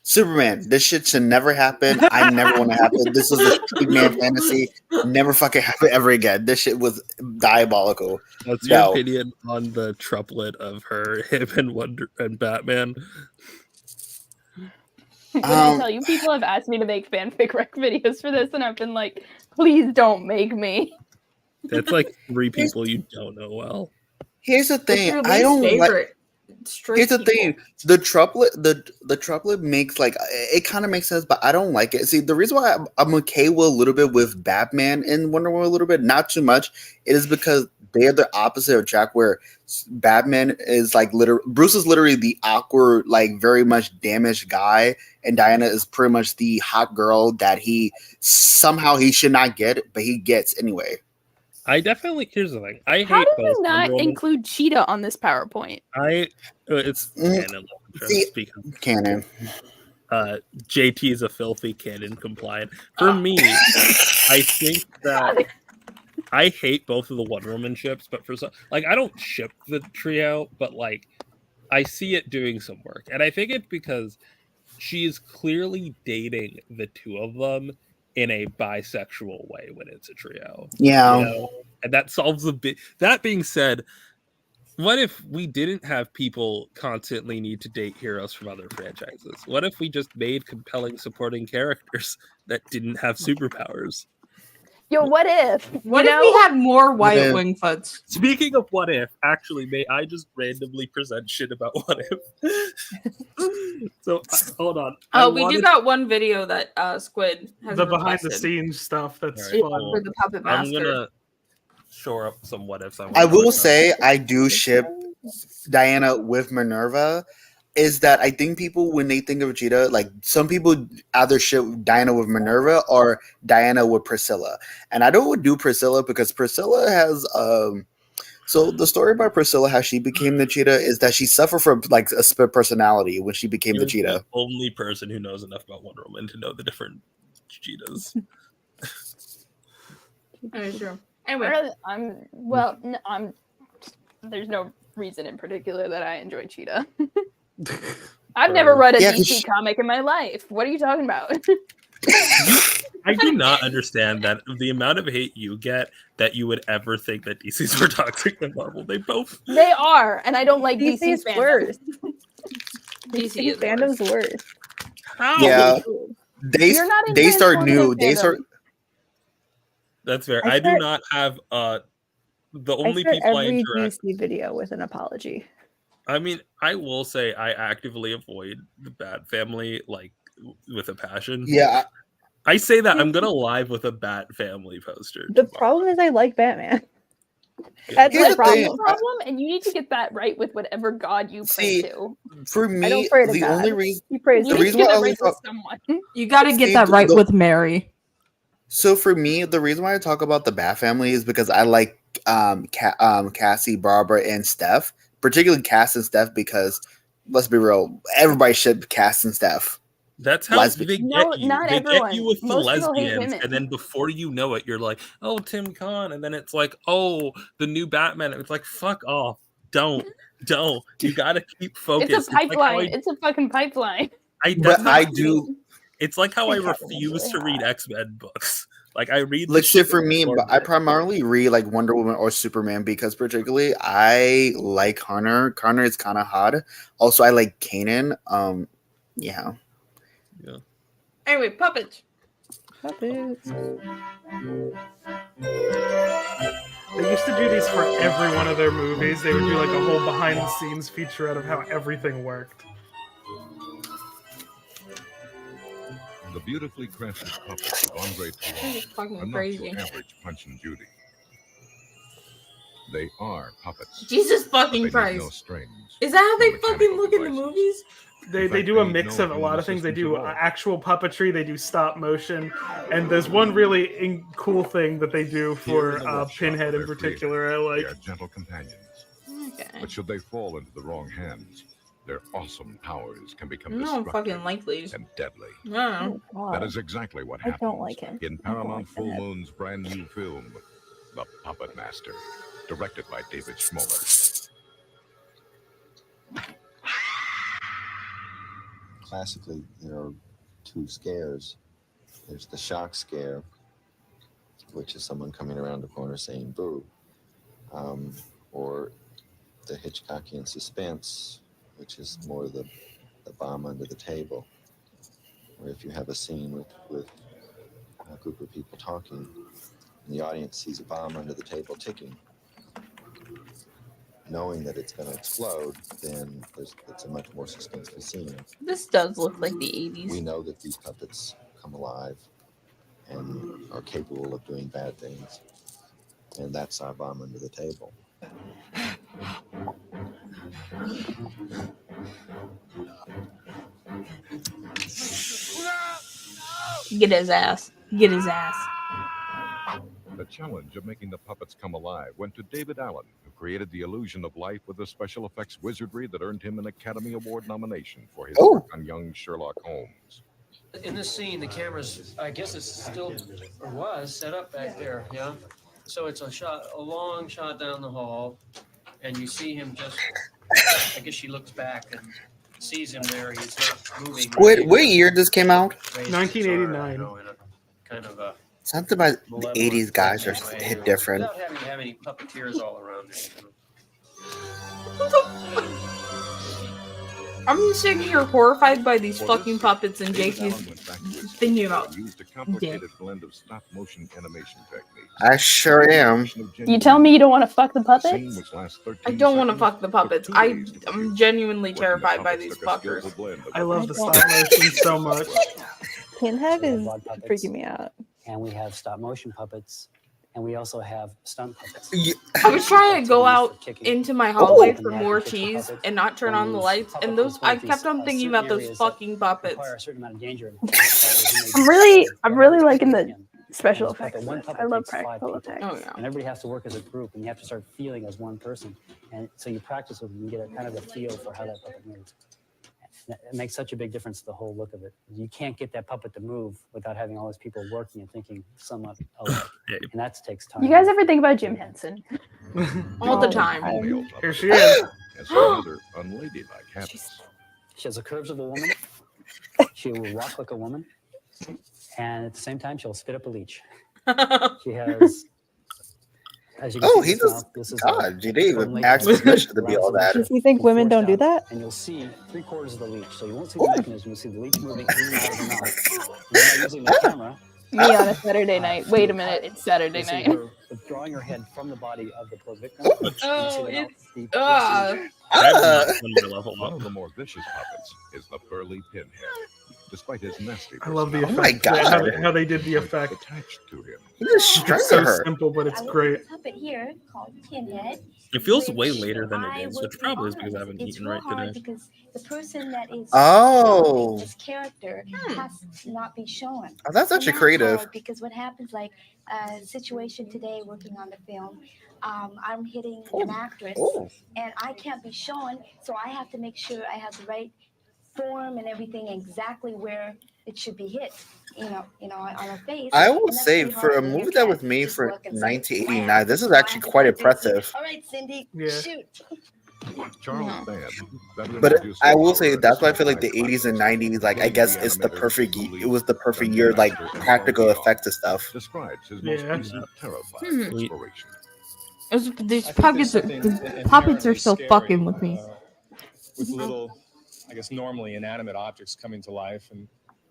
Superman. This shit should never happen. I never want to happen. This was a street man fantasy. Never fucking happen ever again. This shit was diabolical. What's your opinion on the triplet of him and Wonder and Batman? When I tell you, people have asked me to make fanfic rec videos for this, and I've been like, please don't make me. That's like 3 people you don't know well. Here's the thing. I don't like. Here's the thing. The triplet makes like it kind of makes sense, but I don't like it. See, the reason why I'm okay with a little bit with Batman and Wonder Woman a little bit, not too much, it is because they are the opposite of Jack, where Batman is like Bruce is literally the awkward, like very much damaged guy, and Diana is pretty much the hot girl that he should not get, but he gets anyway. Here's the thing. How did you not include Cheetah on this PowerPoint? It's canon. Canon. JT is a filthy canon compliant. For me, I think that I hate both of the Wonder Woman ships, but for some, like, I don't ship the trio, but like I see it doing some work, and I think it's because she's clearly dating the two of them in a bisexual way when it's a trio. Yeah. You know? And that solves a bit. That being said, what if we didn't have people constantly need to date heroes from other franchises? What if we just made compelling supporting characters that didn't have superpowers? Yo, what if? What if we had more Wyatt Yeah. Wingfoots? Speaking of what if, actually, may I just randomly present shit about what if? So hold on. Oh, we do got one video that Squid has The behind the requested. scenes stuff. That's Alright, fun. cool. For the Puppet I'm Master. gonna shore up some what ifs. I will say I do ship Diana with Minerva. Is that I think people, when they think of Cheetah, like some people either ship Diana with Minerva or Diana with Priscilla. And I don't do Priscilla because Priscilla has so the story about Priscilla, how she became the Cheetah, is that she suffered from like a split personality when she became the You're Cheetah. the only person who knows enough about Wonder Woman to know the different cheetahs. True. Anyway, There's no reason in particular that I enjoy Cheetah. I've never read a DC comic in my life. What are you talking about? I do not understand that the amount of hate you get that you would ever think that DC's more toxic than Marvel. They both. They are, and I don't like DC's DC's fandom. worse. DC fandom's worse. How? Yeah. You're not in Daystar Transformative knew. fandom. Daystar. That's fair. I I do start- not have the I only start people I every interact. DC video with an apology. I mean, I will say I actively avoid the Bat Family like with a passion. Yeah. I say that I'm gonna live with a Bat Family poster. The problem is I like Batman. That's Here's my the problem. thing. Problem, and you need to get that right with whatever god you pray See, to. For I me, don't pray to the God. only reason You praise You the need reason to why get I that right leave with up. someone. you got to get See, that right the- with Mary. So for me, the reason why I talk about the Bat Family is because I like Cassie, Barbara, and Steph, particularly Cass and Steph, because let's be real, everybody should Cass and Steph. That's how Lesbian. they get No, you. not They everyone. get you with the Most people hate lesbians, women. and then before you know it, you're like, "Oh, Tim Khan," and then it's like, "Oh, the new Batman." It's like, "Fuck off! Don't. You got to keep focused." It's a pipeline. Like It's a fucking pipeline. But I do. It's like how I Think refuse to read X-Men books. Like I read. the Like shit shit for with me, Lord but I Matt. primarily read like Wonder Woman or Superman because particularly I like Connor. Connor is kind of hot. Also, I like Kanan. Yeah. Anyway, puppets. Puppets. They used to do these for every one of their movies. They would do like a whole behind the scenes featurette of how everything worked. The beautifully crafted puppets of Andre This Toulon is fucking are not crazy. your average Punch and Judy. They are puppets. Jesus but fucking they need Christ. no strings. Is that how they no fucking mechanical look in the devices. movies? They In fact, do a they need mix no of a lot human of things. They assistance do at all. actual puppetry. They do stop motion, and there's one really cool thing that they do Here for in the workshop Pinhead of in their particular. I creator, like. They are gentle companions. Okay. But should they fall into the wrong hands, their awesome powers can become No, destructive fucking like these. and deadly. No. That is exactly what I happens don't like him. in I don't Paramount like Full Pinhead. Moon's brand new film, The Puppet Master, directed by David Schmoller. Classically, there are two scares. There's the shock scare, which is someone coming around the corner saying boo, or the Hitchcockian suspense, which is more the bomb under the table, where if you have a scene with a group of people talking, and the audience sees a bomb under the table ticking, knowing that it's going to explode, then it's a much more suspenseful scene. This does look like the 80s. We know that these puppets come alive and are capable of doing bad things, and that's our bomb under the table. Get his ass. Get his ass. The challenge of making the puppets come alive went to David Allen, who created the illusion of life with the special effects wizardry that earned him an Academy Award nomination for his work on young Sherlock Holmes. In this scene, the camera's, I guess it's still, or was, set up back there, yeah? So it's a long shot down the hall, and you see him just, I guess she looks back and sees him there, he's not moving. What year this came out? 1989. kind of a Something about the malevolent 80s guys are thing, hit different. without having to have any puppeteers all around it. I'm sitting here horrified by these fucking puppets, and Jake is thinking about used a dick. complicated blend of stop motion animation techniques. I sure am. You tell me you don't want to fuck the puppets? I don't want to fuck the puppets. I'm genuinely terrified by these fuckers. I love the stop motion so much. Pinhead is Vlog puppets, freaking me out. And we have stop motion puppets, and we also have stunt puppets. I was trying to go out into my hallway for more cheese and not turn on the lights, and those I kept on thinking about those fucking puppets. Require a certain amount of danger. I'm really liking the special effects. I love practical effects. Oh yeah. And everybody has to work as a group, and you have to start feeling as one person. And so you practice with them and get a kind of a feel for how that puppet moves. It makes such a big difference to the whole look of it. You can't get that puppet to move without having all those people working and thinking somewhat alike. And that takes time. You guys ever think about Jim Henson? All the time. Here she is. And some other unladylike habits. She has the curves of a woman. She will walk like a woman. And at the same time, she'll spit up a leech. She has... As you can see, He does. God, you didn't even ask permission to be all that. Does he think women don't do that? And you'll see 3/4 of the leech. So you won't see the mechanism. You'll see the leech moving in and out of the mouth. You're not using the camera. Me on a Saturday night. Wait a minute, it's Saturday You see night. her drawing her head from the body of the poor victim. Oh, it's One of the more vicious puppets is the burly Pinhead. Despite his nasty I love the personality, effect. How they did the effect. attached to him. It's so simple, but it's great. Puppet here called Pinhead. It feels way later than it is, which probably is because I haven't eaten right today. Because the person that is Oh. this character has to not be shown. Oh, that's And actually creative. hard because what happens, like situation today, working on the film, I'm hitting an actress, and I can't be shown, so I have to make sure I have the right form and everything exactly where it should be hit. You know, on her face. I will And that's say, really for hard a when movie you're that was trying to made just for look and say, 1989, this is actually quite impressive. all right, Cindy, Yeah. shoot. Charles Band, veteran But producer I will of say horror that's why I and feel like the 80s and 90s, like I guess it's the perfect. It was the perfect year, like practical effects and stuff. describes his most Yeah. recent terrifying inspiration. These puppets are still fucking with me. With little, I guess, normally inanimate objects coming to life and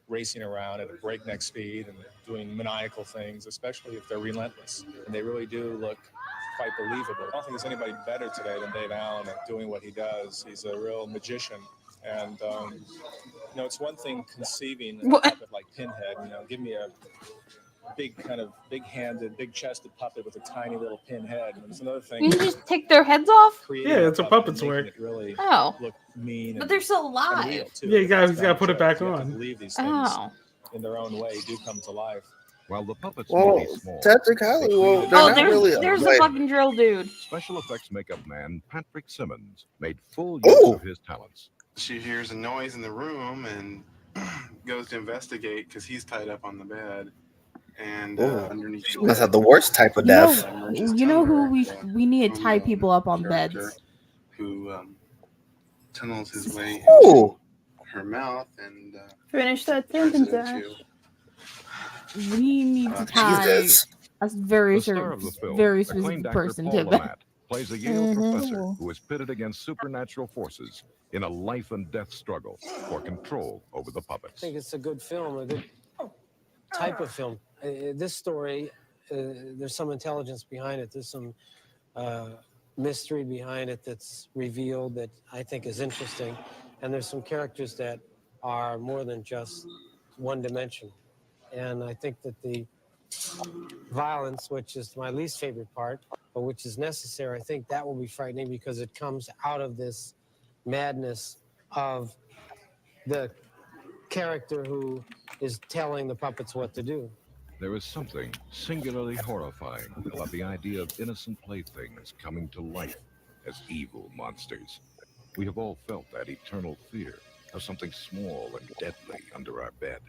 racing around at a breakneck speed and doing maniacal things, especially if they're relentless. And they really do look quite believable. I don't think there's anybody better today than Dave Allen at doing what he does. He's a real magician. And, it's one thing conceiving a puppet like Pinhead. Give me a big-handed, big-chested puppet with a tiny little pinhead. And it's another thing. You can just take their heads off? Yeah, it's a puppet's work. It really Oh. look mean. But they're still alive. Yeah, you gotta put it back on. Believe these things Oh. in their own way do come to life. While the puppets Well, may be small, technically, well, they're Oh, not really. there's a like- fucking drill dude. special effects makeup man Patrick Simmons made full use of his talents. She hears a noise in the room and goes to investigate because he's tied up on the bed. And underneath the Must bed, have the worst type of death. You know who we need to tie people up on beds? who tunnels his way Ooh. into her mouth and Finish that turns sentence, it Ash. into We need to tie Jesus. a very The star of the film, very acclaimed specific actor person Paul to bed. Lamont, plays a Yale professor who is pitted against supernatural forces in a life and death struggle for control over the I puppets. think it's a good film, a good type of film. This story, there's some intelligence behind it. There's some mystery behind it that's revealed that I think is interesting. And there's some characters that are more than just one dimension. And I think that the violence, which is my least favorite part, but which is necessary, I think that will be frightening because it comes out of this madness of the character who is telling the puppets what to do. There is something singularly horrifying about the idea of innocent playthings coming to life as evil monsters. We have all felt that eternal fear of something small and deadly under our bed.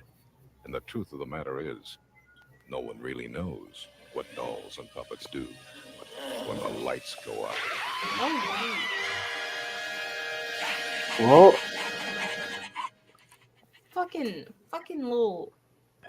And the truth of the matter is, no one really knows what dolls and puppets do when the lights go out. Well, Fucking little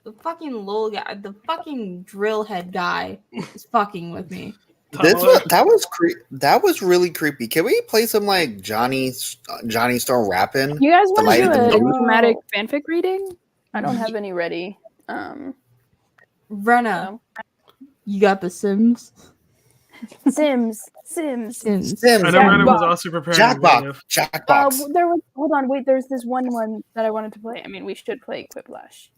the fucking little guy, the fucking drill head guy is fucking with me. That was really creepy. Can we play some like Johnny Storm rapping? You guys The want light to of do the a mood? dramatic fanfic reading? I don't have any ready. Rena, you got the Sims? Sims. I know Rena was also preparing narrative. There was. Hold on, wait. There's this one that I wanted to play. I mean, we should play Quiplash.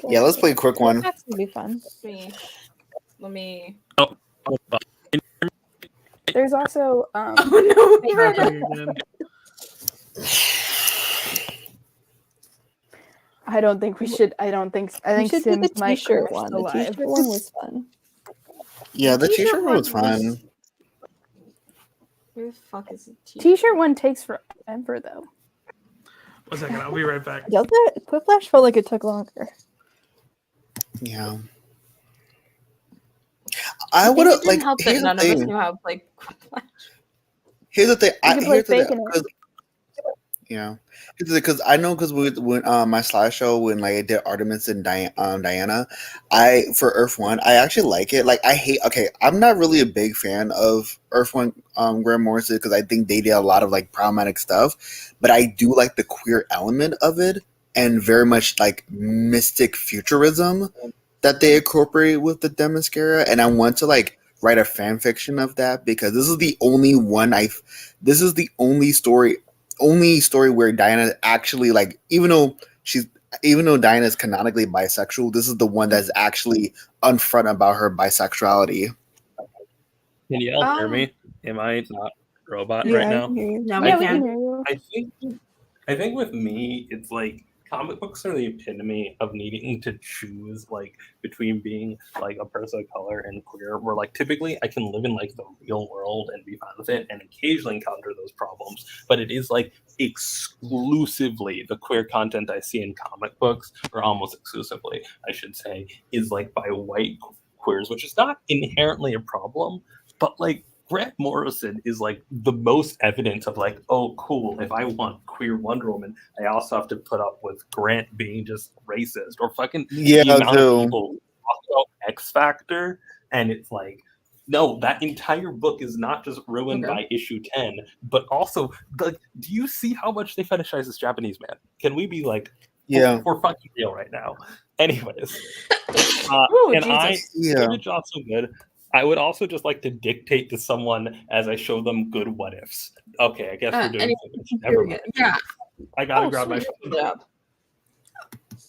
Yeah, let's play a quick one. That's gonna be fun. Let me. Oh, There's also. Oh no, Rena. I don't think we should. I think should do the Sims might t-shirt crash one. the The live. t-shirt one was fun. Yeah, the t-shirt one was fun. Where the fuck is the t-shirt? T-shirt one takes forever though. 1 second, I'll be right back. Does it? Quiplash felt like it took longer. Yeah. I would have like. help that Here's the none of us thing. knew how to play Quiplash. Here's the thing. You can play Faking It. Yeah, because I know because when my slideshow when like I did Artemis and Diana, for Earth One I actually like it. Like I hate. Okay, I'm not really a big fan of Earth One Grant Morrison because I think they did a lot of like problematic stuff, but I do like the queer element of it and very much like mystic futurism that they incorporate with the Demascara, and I want to like write a fan fiction of that because this is the only one this is the only story where Diana actually like even though Diana is canonically bisexual, this is the one that's actually upfront about her bisexuality. Can you all hear me? Am I not a robot Yeah, right now? I can hear you. No, Yeah, we we can. can hear you. I think with me, it's like comic books are the epitome of needing to choose like between being like a person of color and queer, where like typically I can live in like the real world and be fine with it and occasionally encounter those problems. But it is like exclusively the queer content I see in comic books, or almost exclusively, I should say, is like by white queers, which is not inherently a problem, but like Grant Morrison is like the most evidence of like, oh, cool. If I want queer Wonder Woman, I also have to put up with Grant being just racist or fucking Yeah, the amount too. of people talk about X Factor, and it's like, no, that entire book is not just ruined by issue 10, but also like, do you see how much they fetishize this Japanese man? Can we be like, Yeah. we're fucking real right now? Anyways, Ooh, and Jesus. give the job so good. I would also just like to dictate to someone as I show them good what ifs. Okay, I guess we're doing something. Never mind. Yeah. I gotta grab sweet. my Yeah.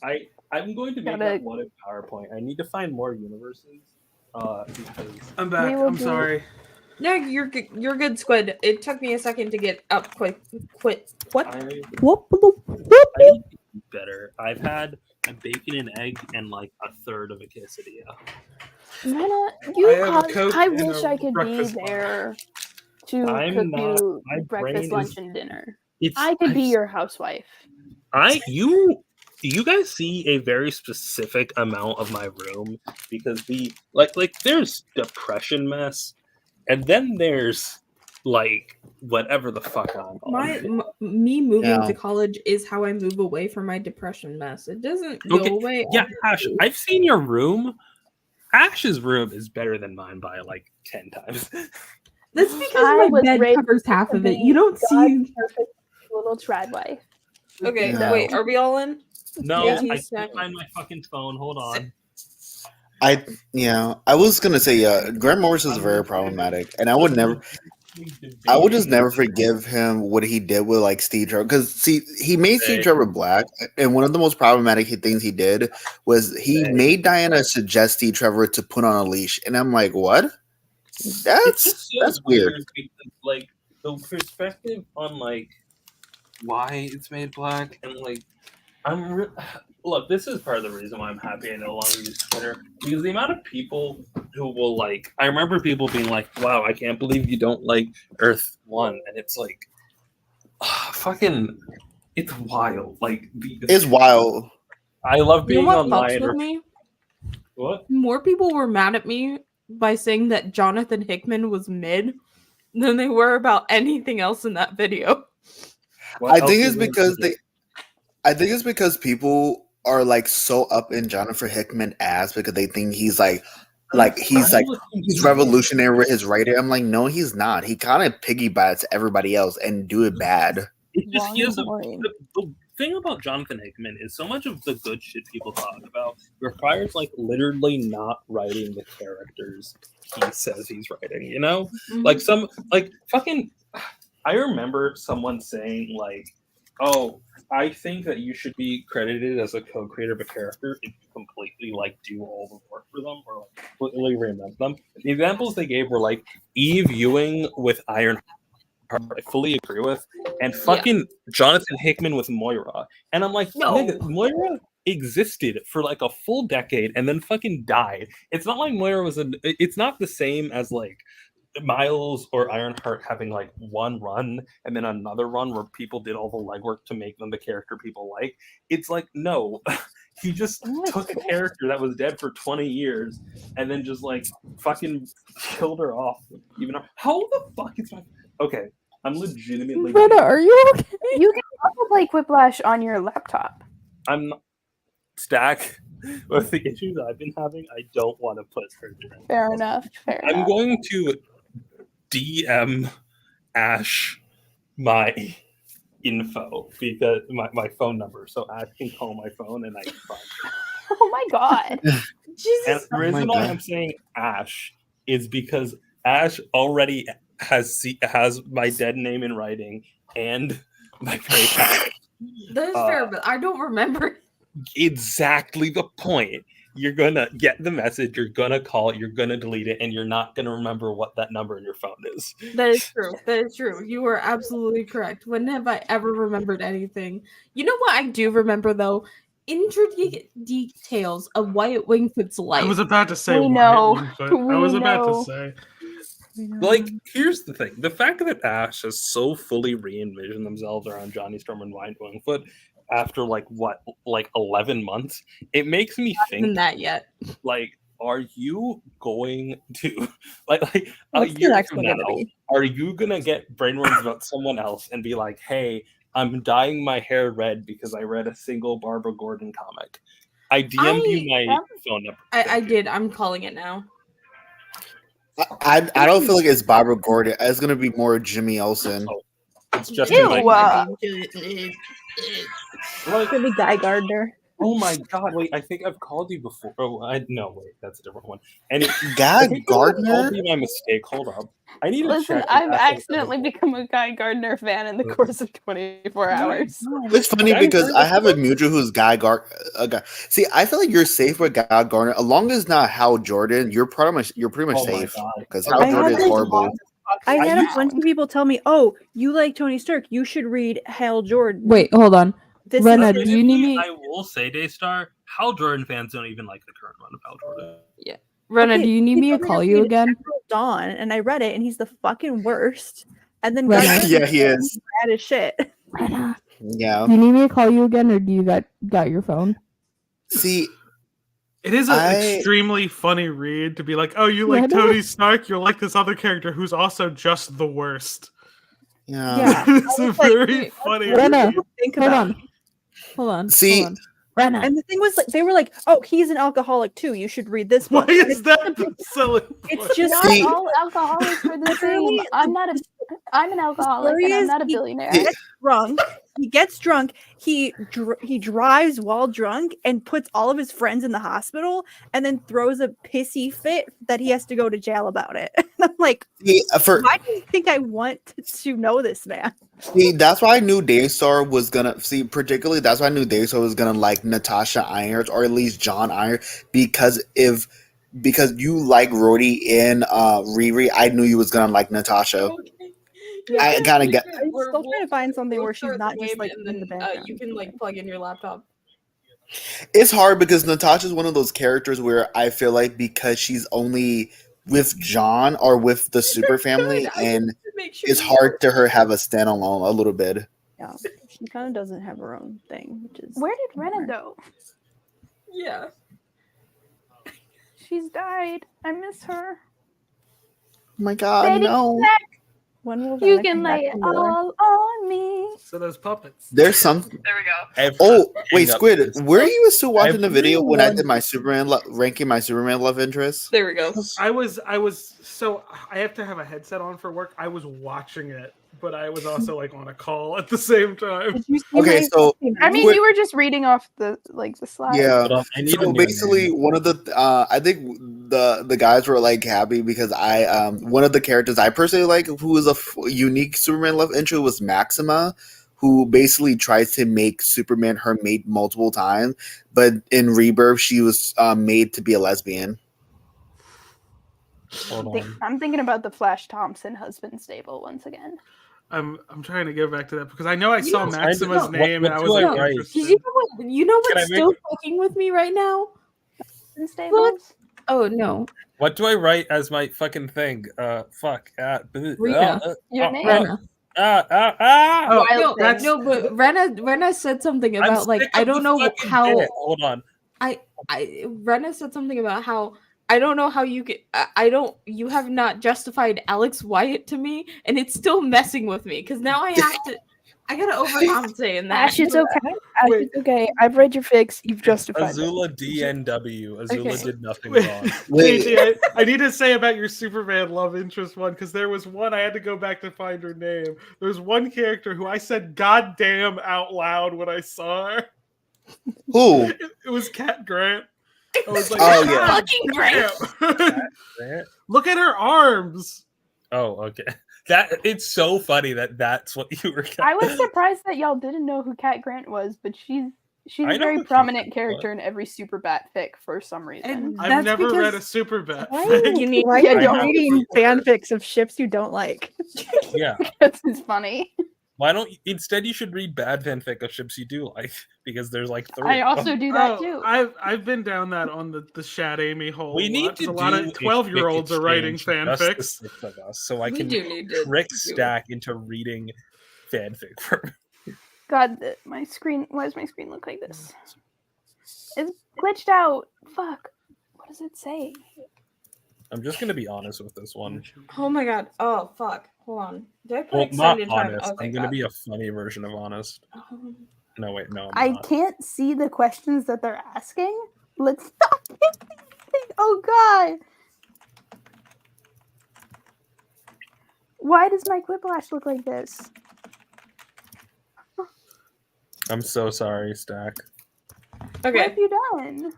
phone. I'm going to make Gotta- that what if PowerPoint. I need to find more universes. Because I'm back. We will I'm do- sorry. No, you're good. You're good, Squid. It took me a second to get up quick. What? I Whoop, need to eat better. I've had a bacon and egg and like a third of a quesadilla. Rena, I have a Coke I and wish a I could be breakfast bar. there to I'm cook not- you my breakfast, brain lunch, is- and dinner. It's I could be I've- your housewife. You guys see a very specific amount of my room because the like there's depression mess, and then there's like whatever the fuck I'm on. Me moving Yeah. to college is how I move away from my depression mess. It doesn't go Okay, away. yeah, Ash, I've seen your room. Ash's room is better than mine by like 10 times. That's because I my was bed raised covers half to of it. be You don't see. God's perfect little trad wife. Okay, Yeah. wait. Are we all in? No, Yeah. I can't find my fucking phone. Hold on. I was gonna say Grant Morrison is very problematic, and I would just never forgive him what he did with like Steve Trevor, because see he made Steve Trevor black, and one of the most problematic things he did was he made Diana suggest Steve Trevor to put on a leash, and I'm like, what? It's That's just so weird. because, like the perspective on like why it's made black and like look, this is part of the reason why I'm happy I no longer use Twitter, because the amount of people who will like, I remember people being like, wow, I can't believe you don't like Earth 1, and it's like fucking it's wild. Like It's wild. I love You know being what online. fucks with me? What? More people were mad at me by saying that Jonathan Hickman was mid than they were about anything else in that video. I think it's because people are like so up in Jonathan Hickman ass because they think he's he's revolutionary with his writing. I'm like, no, he's not. He kind of piggybacks everybody else and do it bad. It's just, the thing about Jonathan Hickman is so much of the good shit people talk about requires like literally not writing the characters he says he's writing, you know? Like some like fucking I remember someone saying like, oh, I think that you should be credited as a co-creator of a character if you completely like do all the work for them or like completely reinvent them. The examples they gave were like Eve Ewing with Iron I fully agree with, and fucking Jonathan Hickman with Moira. And I'm like, nigga, Moira existed for like a full decade and then fucking died. It's not like Moira was it's not the same as like Miles or Ironheart having like one run and then another run where people did all the legwork to make them the character people like. It's like, no, he just took a character that was dead for 20 years and then just like fucking killed her off. Even how the fuck is my okay? I'm legitimately. Rena, are you okay? You can also play Quiplash on your laptop. I'm not Stack. With the issues I've been having, I don't want to put her there. Fair enough. I'm going to DM Ash my info because my phone number, so Ash can call my phone and I can find her. Oh my god. Jesus. And the reason why I'm saying Ash is because Ash already has my dead name in writing and my PayPal. That is fair, but I don't remember. Exactly the point. You're gonna get the message, you're gonna call it, you're gonna delete it, and you're not gonna remember what that number in your phone is. That is true. That is true. You are absolutely correct. When have I ever remembered anything? You know what I do remember though? Intricate details of Wyatt Wingfoot's life. I was about to say We Wyatt know. Wingfoot. I was We about to know. say. Like, here's the thing: the fact that Ash has so fully re-envisioned themselves around Johnny Storm and Wyatt Wingfoot after like 11 months, it makes me think Isn't that yet? like, are you going to like a What's the year next from one now? gonna be? Are you gonna get brainworms about someone else and be like, "Hey, I'm dyeing my hair red because I read a single Barbara Gordon comic. I DM'd you my phone number." I did. I'm calling it now. I don't feel like it's Barbara Gordon. It's gonna be more Jimmy Olsen. It's just Ew, like, Could be Guy Gardner. oh my god! Wait, I think I've called you before. Oh, no, wait, that's a different one. And Guy I think Gardner? I'll be my mistake. Hold up, I need to Listen, check. I've accidentally become a Guy Gardner fan in the course of 24 hours. It's funny because I have a mutual who's Guy Gardner. See, I feel like you're safe with Guy Gardner, as long as not Hal Jordan. You're pretty much Oh my safe God. because I Hal Jordan had is like- horrible. I had used a bunch of people tell me, "Oh, you like Tony Stark? You should read Hal Jordan." Wait, hold on. This Rena, is do you need me? I will say, Daystar, Hal Jordan fans don't even like the current run of Hal Jordan. Yeah. Rena, do you need me to call you again? Dawn, and I read it, and he's the fucking worst. And then Rena. Guy Yeah, he is. bad as shit. Rena, Yeah. do you need me to call you again, or do you got your phone? See, It is an extremely funny read to be like, oh, you like Rena? Tony Stark, you're like this other character who's also just the worst. Yeah. It's I a was like, very dude, funny Rena, read. Think hold about on. Hold on. See, hold on. Rena. And the thing was, like, they were like, "Oh, he's an alcoholic too. You should read this book." Why is that the selling It's just Not all alcoholics are the same. I'm an alcoholic and I'm not a billionaire. He gets drunk. He drives while drunk and puts all of his friends in the hospital, and then throws a pissy fit that he has to go to jail about it. I'm like, why do you think I want to know this man? See, that's why I knew Daystar was gonna see. Particularly, that's why I knew Daystar was gonna like Natasha Irons or at least John Iron because you like Rhodey in Riri, I knew you was gonna like Natasha. I gotta get. I'm still trying to find something where she's start not the just game like and in the then, background. you can like plug in your laptop. It's hard because Natasha's one of those characters where I feel like because she's only with John or with the super family, and it's hard to her have a standalone a little bit. Yeah, she kind of doesn't have her own thing, which is. Where did Rena go? Yeah. She's died. I miss her. Oh my god, Baby, no. back. When will You Rena can come back lay it from war? all on me. So those puppets. There's some. There we go. Oh wait, Hang up. Squid, were you still watching the video when I Everyone- did my Superman ranking my Superman love interest? There we go. I was so I have to have a headset on for work. I was watching it, but I was also like on a call at the same time. Okay, so I mean, Squid- you were just reading off the slides. Yeah. I need a So new basically, name. one of the I think the guys were like happy because I one of the characters I personally like who is a unique Superman love intro was Maxima, who basically tries to make Superman her mate multiple times, but in Rebirth she was made to be a lesbian. I'm thinking about the Flash Thompson husband stable once again. I'm trying to get back to that because I know I saw know- Maxima's What name and I was do I like write? interested. You know Can I what's make still it- fucking with me right now? Stables? Oh no. What do I write as my fucking thing? Fuck. Rena. Your name. Rena. Oh, no, that's- no, but Rena said something I'm about like sick I of don't the know fucking how bit. Hold on. Rena said something about how I don't know how you get you have not justified Alex Wyatt to me and it's still messing with me because now I gotta overcompensate in that. Ash, it's okay. Ash, it's okay. I've read your fix. You've justified it. Azula DNW. Azula Okay. did nothing Wait, wrong. JT, I need to say about your Superman love interest one because there was one I had to go back to find her name. There was one character who I said "goddamn" out loud when I saw her. Who? It was Cat Grant. I was like, Oh, yeah. Fucking great. "Damn." Look at her arms. Oh, okay. That it's so funny that that's what you were. I was surprised that y'all didn't know who Cat Grant was, but she's I a know very who Cat prominent Grant character in every Super Bat fic for some reason. I've That's never read a because- super bat. You need Why I are you know. reading fanfics of ships you don't like? Yeah. This is funny. Why don't instead you should read bad fanfic of ships you do like because there's like 3. I also do that too. I've been down that on the Shad Amy hole. We a need lot, 'cause to a lot do of a 12-year-olds are writing fic exchange, just the fanfics. 6 of us, so I We can do need to trick do it. Stack into reading fanfic for me. God, my screen. Why does my screen look like this? It's glitched out. Fuck. What does it say? I'm just gonna be honest with this one. Oh my god. Oh fuck. Hold on. Did I put Well, not extended time? honest. Oh, I'm thank gonna God. be a funny version of honest. No, wait, no. I'm I not. can't see the questions that they're asking. Let's stop it. Oh god. Why does my Quiplash look like this? I'm so sorry, Stack. What have you done?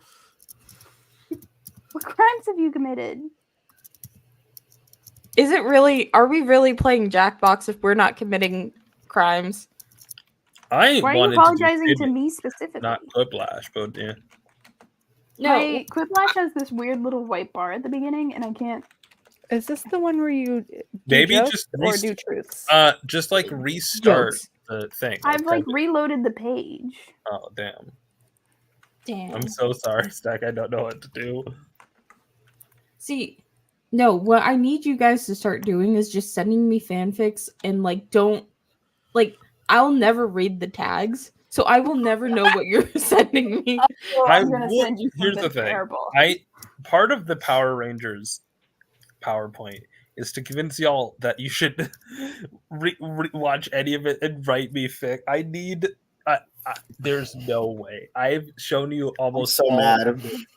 What crimes have you committed? Is it really? Are we really playing Jackbox if we're not committing crimes? I Why are you wanted apologizing to, to me specifically? not Quiplash, but yeah. My Quiplash has this weird little white bar at the beginning, and I can't. Is this the one where you do Maybe jokes just or do truths? just like restart Jokes. the thing. I've like reloaded the page. Oh damn. Damn. I'm so sorry, Stack. I don't know what to do. See, no, what I need you guys to start doing is just sending me fanfics and like don't like I'll never read the tags, so I will never know what you're sending me. I'm gonna send you Here's the something thing. terrible. Part of the Power Rangers PowerPoint is to convince y'all that you should watch any of it and write me fic. I need. There's no way. I've shown you almost so all mad.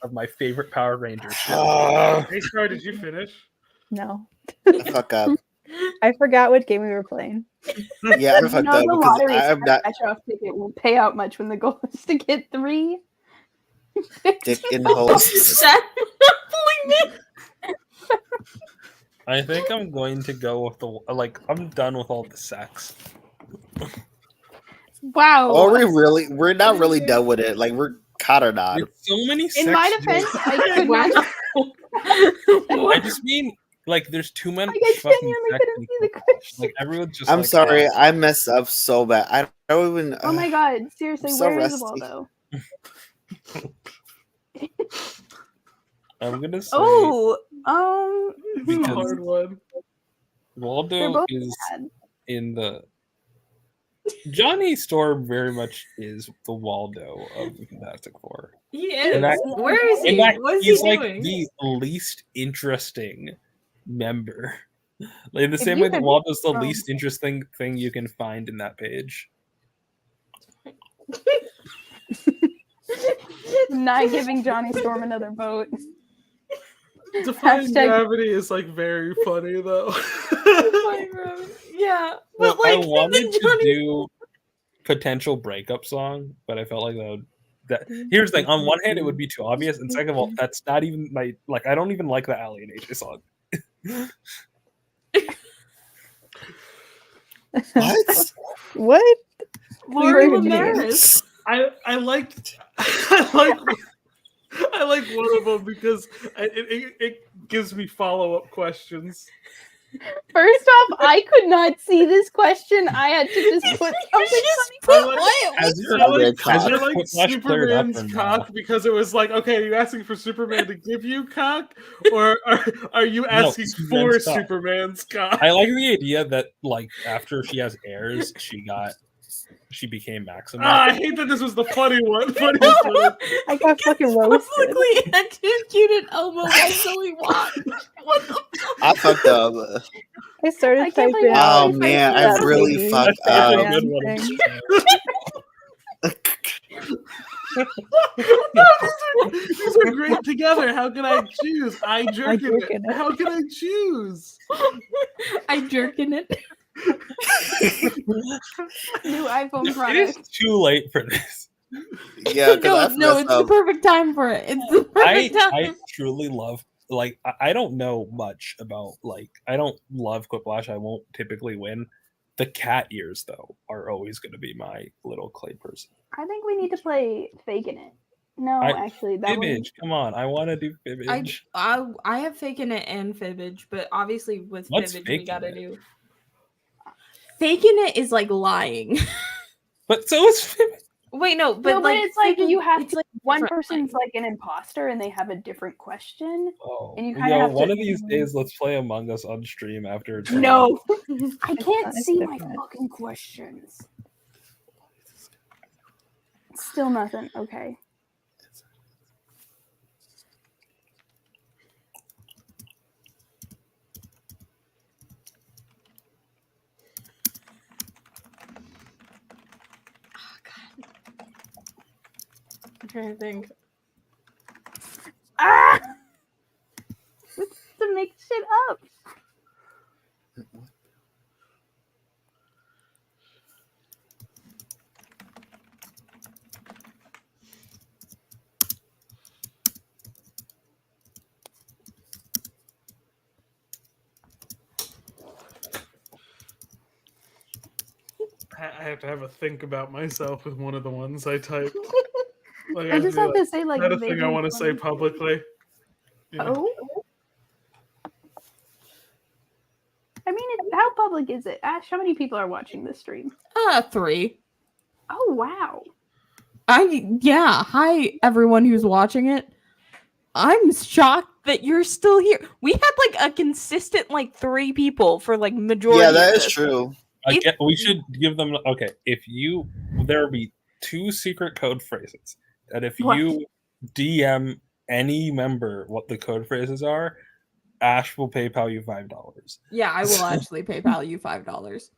of my favorite Power Rangers. Daystar, did you finish? No. Fuck up. I forgot what game we were playing. Yeah, I fucked No, up the because lottery I'm not scratch-off ticket won't pay out much when the goal is to get 3. dick in holes. I think I'm going to go with the I'm done with all the sex. Wow. Oh, we really? We're not really done with it. Like we're caught or not. So many In sex my defense, jokes. I could not. I just mean there's too many I fucking genuinely sex couldn't in see the Quiplash. Like everyone's just. I'm like, sorry. "Oh." I messed up so bad. I don't even. Oh my god! Seriously, I'm so where is rusty. Waldo? I'm gonna say Oh, It's a hard one. They're Waldo both is bad. in the. Johnny Storm very much is the Waldo of the Fantastic Four. He is. that- Where is he? And that What is he's he like doing? the least interesting member. Like in the If same you way that could- Waldo's the um, least interesting thing you can find in that page. Not giving Johnny Storm another vote. Defying Hashtag- gravity is like very funny though. Yeah, Well, but like I wanted to Johnny- do potential breakup song, but I felt like here's the thing. On one hand, it would be too obvious, and second of all, that's not even my like. I don't even like the Ali and AJ song. What? What? Lori Very Lamaris. I liked I like one of them because it gives me follow-up questions. First off, I could not see this question. I had to just put something. As I your like Quiplash cleared up Superman's or cock not? because it was like, okay, are you asking for Superman to give you cock, or are you asking for Superman's cock. Superman's cock? I like the idea that like after she has heirs, she became Maxima. I hate that this was the funny one. Funniest one. I got fucking roasted. Publicly executed Elmo while Zoe watched. What the fuck? I fucked up. I started I can't typing. believe Oh If I man, see I that really baby, fucked that up. man thing. These are great together. How can I choose? I jerk in jerk it. in it. How can I choose? I jerk in it. New iPhone It is product. too late for this. Yeah, because No, it's the perfect time for it. It's the perfect time. I truly love like I don't know much about like I don't love Quiplash. I won't typically win. The cat ears though are always going to be my little clay person. I think we need to play Faking It. No, actually, that one. Fibbage, come on! I want to do Fibbage. I have Faking It and Fibbage, but obviously with What's Fibbage we Faking gotta It? do. Faking It is like lying. But so is Fibbage. Wait, no, but No, but like it's like you have it's to. like One different person's like an imposter, and they have a different question, Oh, and you kind of yo, have one to. of these days, let's play Among Us on stream after it's No, I can't It's see my different. fucking questions. Still nothing. Okay. I'm trying to think. Ah! To make shit up. I have to have a think about myself with one of the ones I typed. Like, I just feel have to say, like, not a thing I vaguely want to say funny. publicly. Yeah. Oh. I mean, how public is it? Ash, how many people are watching this stream? 3. Oh wow. Hi everyone who's watching it. I'm shocked that you're still here. We had like a consistent like 3 people for like majority. Yeah, that of is this. true. We should give them okay. There will be 2 secret code phrases, and if What? you DM any member what the code phrases are, Ash will PayPal you $5. Yeah, I will actually PayPal you $5.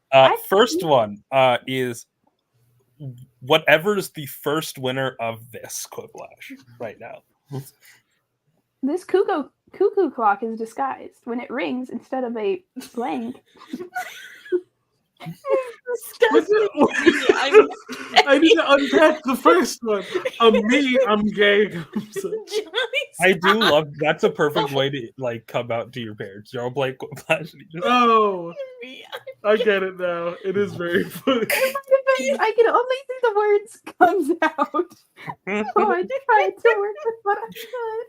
First one is whatever's the first winner of this Quiplash right now. This cuckoo clock is disguised. When it rings, instead of a blank. I need to unpack the first one. Me, I'm gay. I do love that's a perfect way to like come out to your parents. You'll play Quiplash. And you just, Oh, I get it now. It is very funny. I can only see the words comes out. So I tried to work with what I could.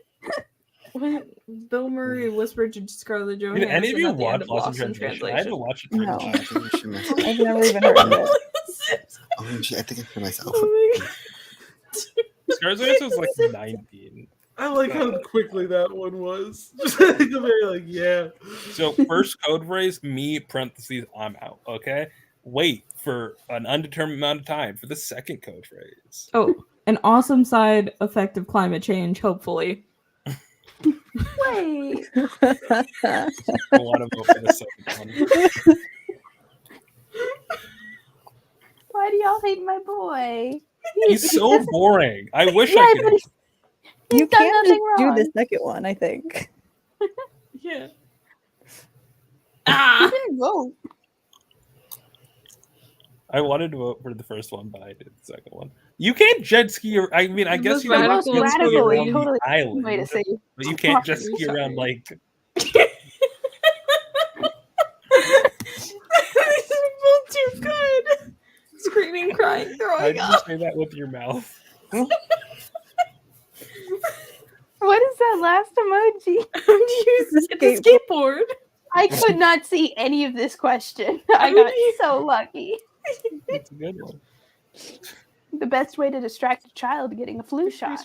When Bill Murray whispered to Scarlett Did Johansson any of you at the end watch of Lost in Lost in Translation? I had to watch it. No. Oh, I've never even heard of it. shit, I think I heard myself. Scarlett Johansson was like 19. I like how quickly that one was. Just very like, yeah. So first code phrase, me parentheses, I'm out. Okay, wait for an undetermined amount of time for the second code phrase. Oh, an awesome side effect of climate change, hopefully. Wait. I want to vote for the second one. Why do y'all hate my boy? He's so boring. I wish Yeah, I could. You done can't nothing just do the wrong. second one, I think. Yeah. You didn't vote. I wanted to vote for the first one, but I did the second one. You can't jet ski. I mean, I The guess most you can radical jet ski radical around and totally the island, way to say but you can't jet sorry, ski around sorry. like. These are too good. Screaming, crying, Why throwing did you up. say that with your mouth? What is that last emoji? It's a skateboard. I could not see any of this question. I got so lucky. It's a good one. The best way to distract a child getting a flu shot.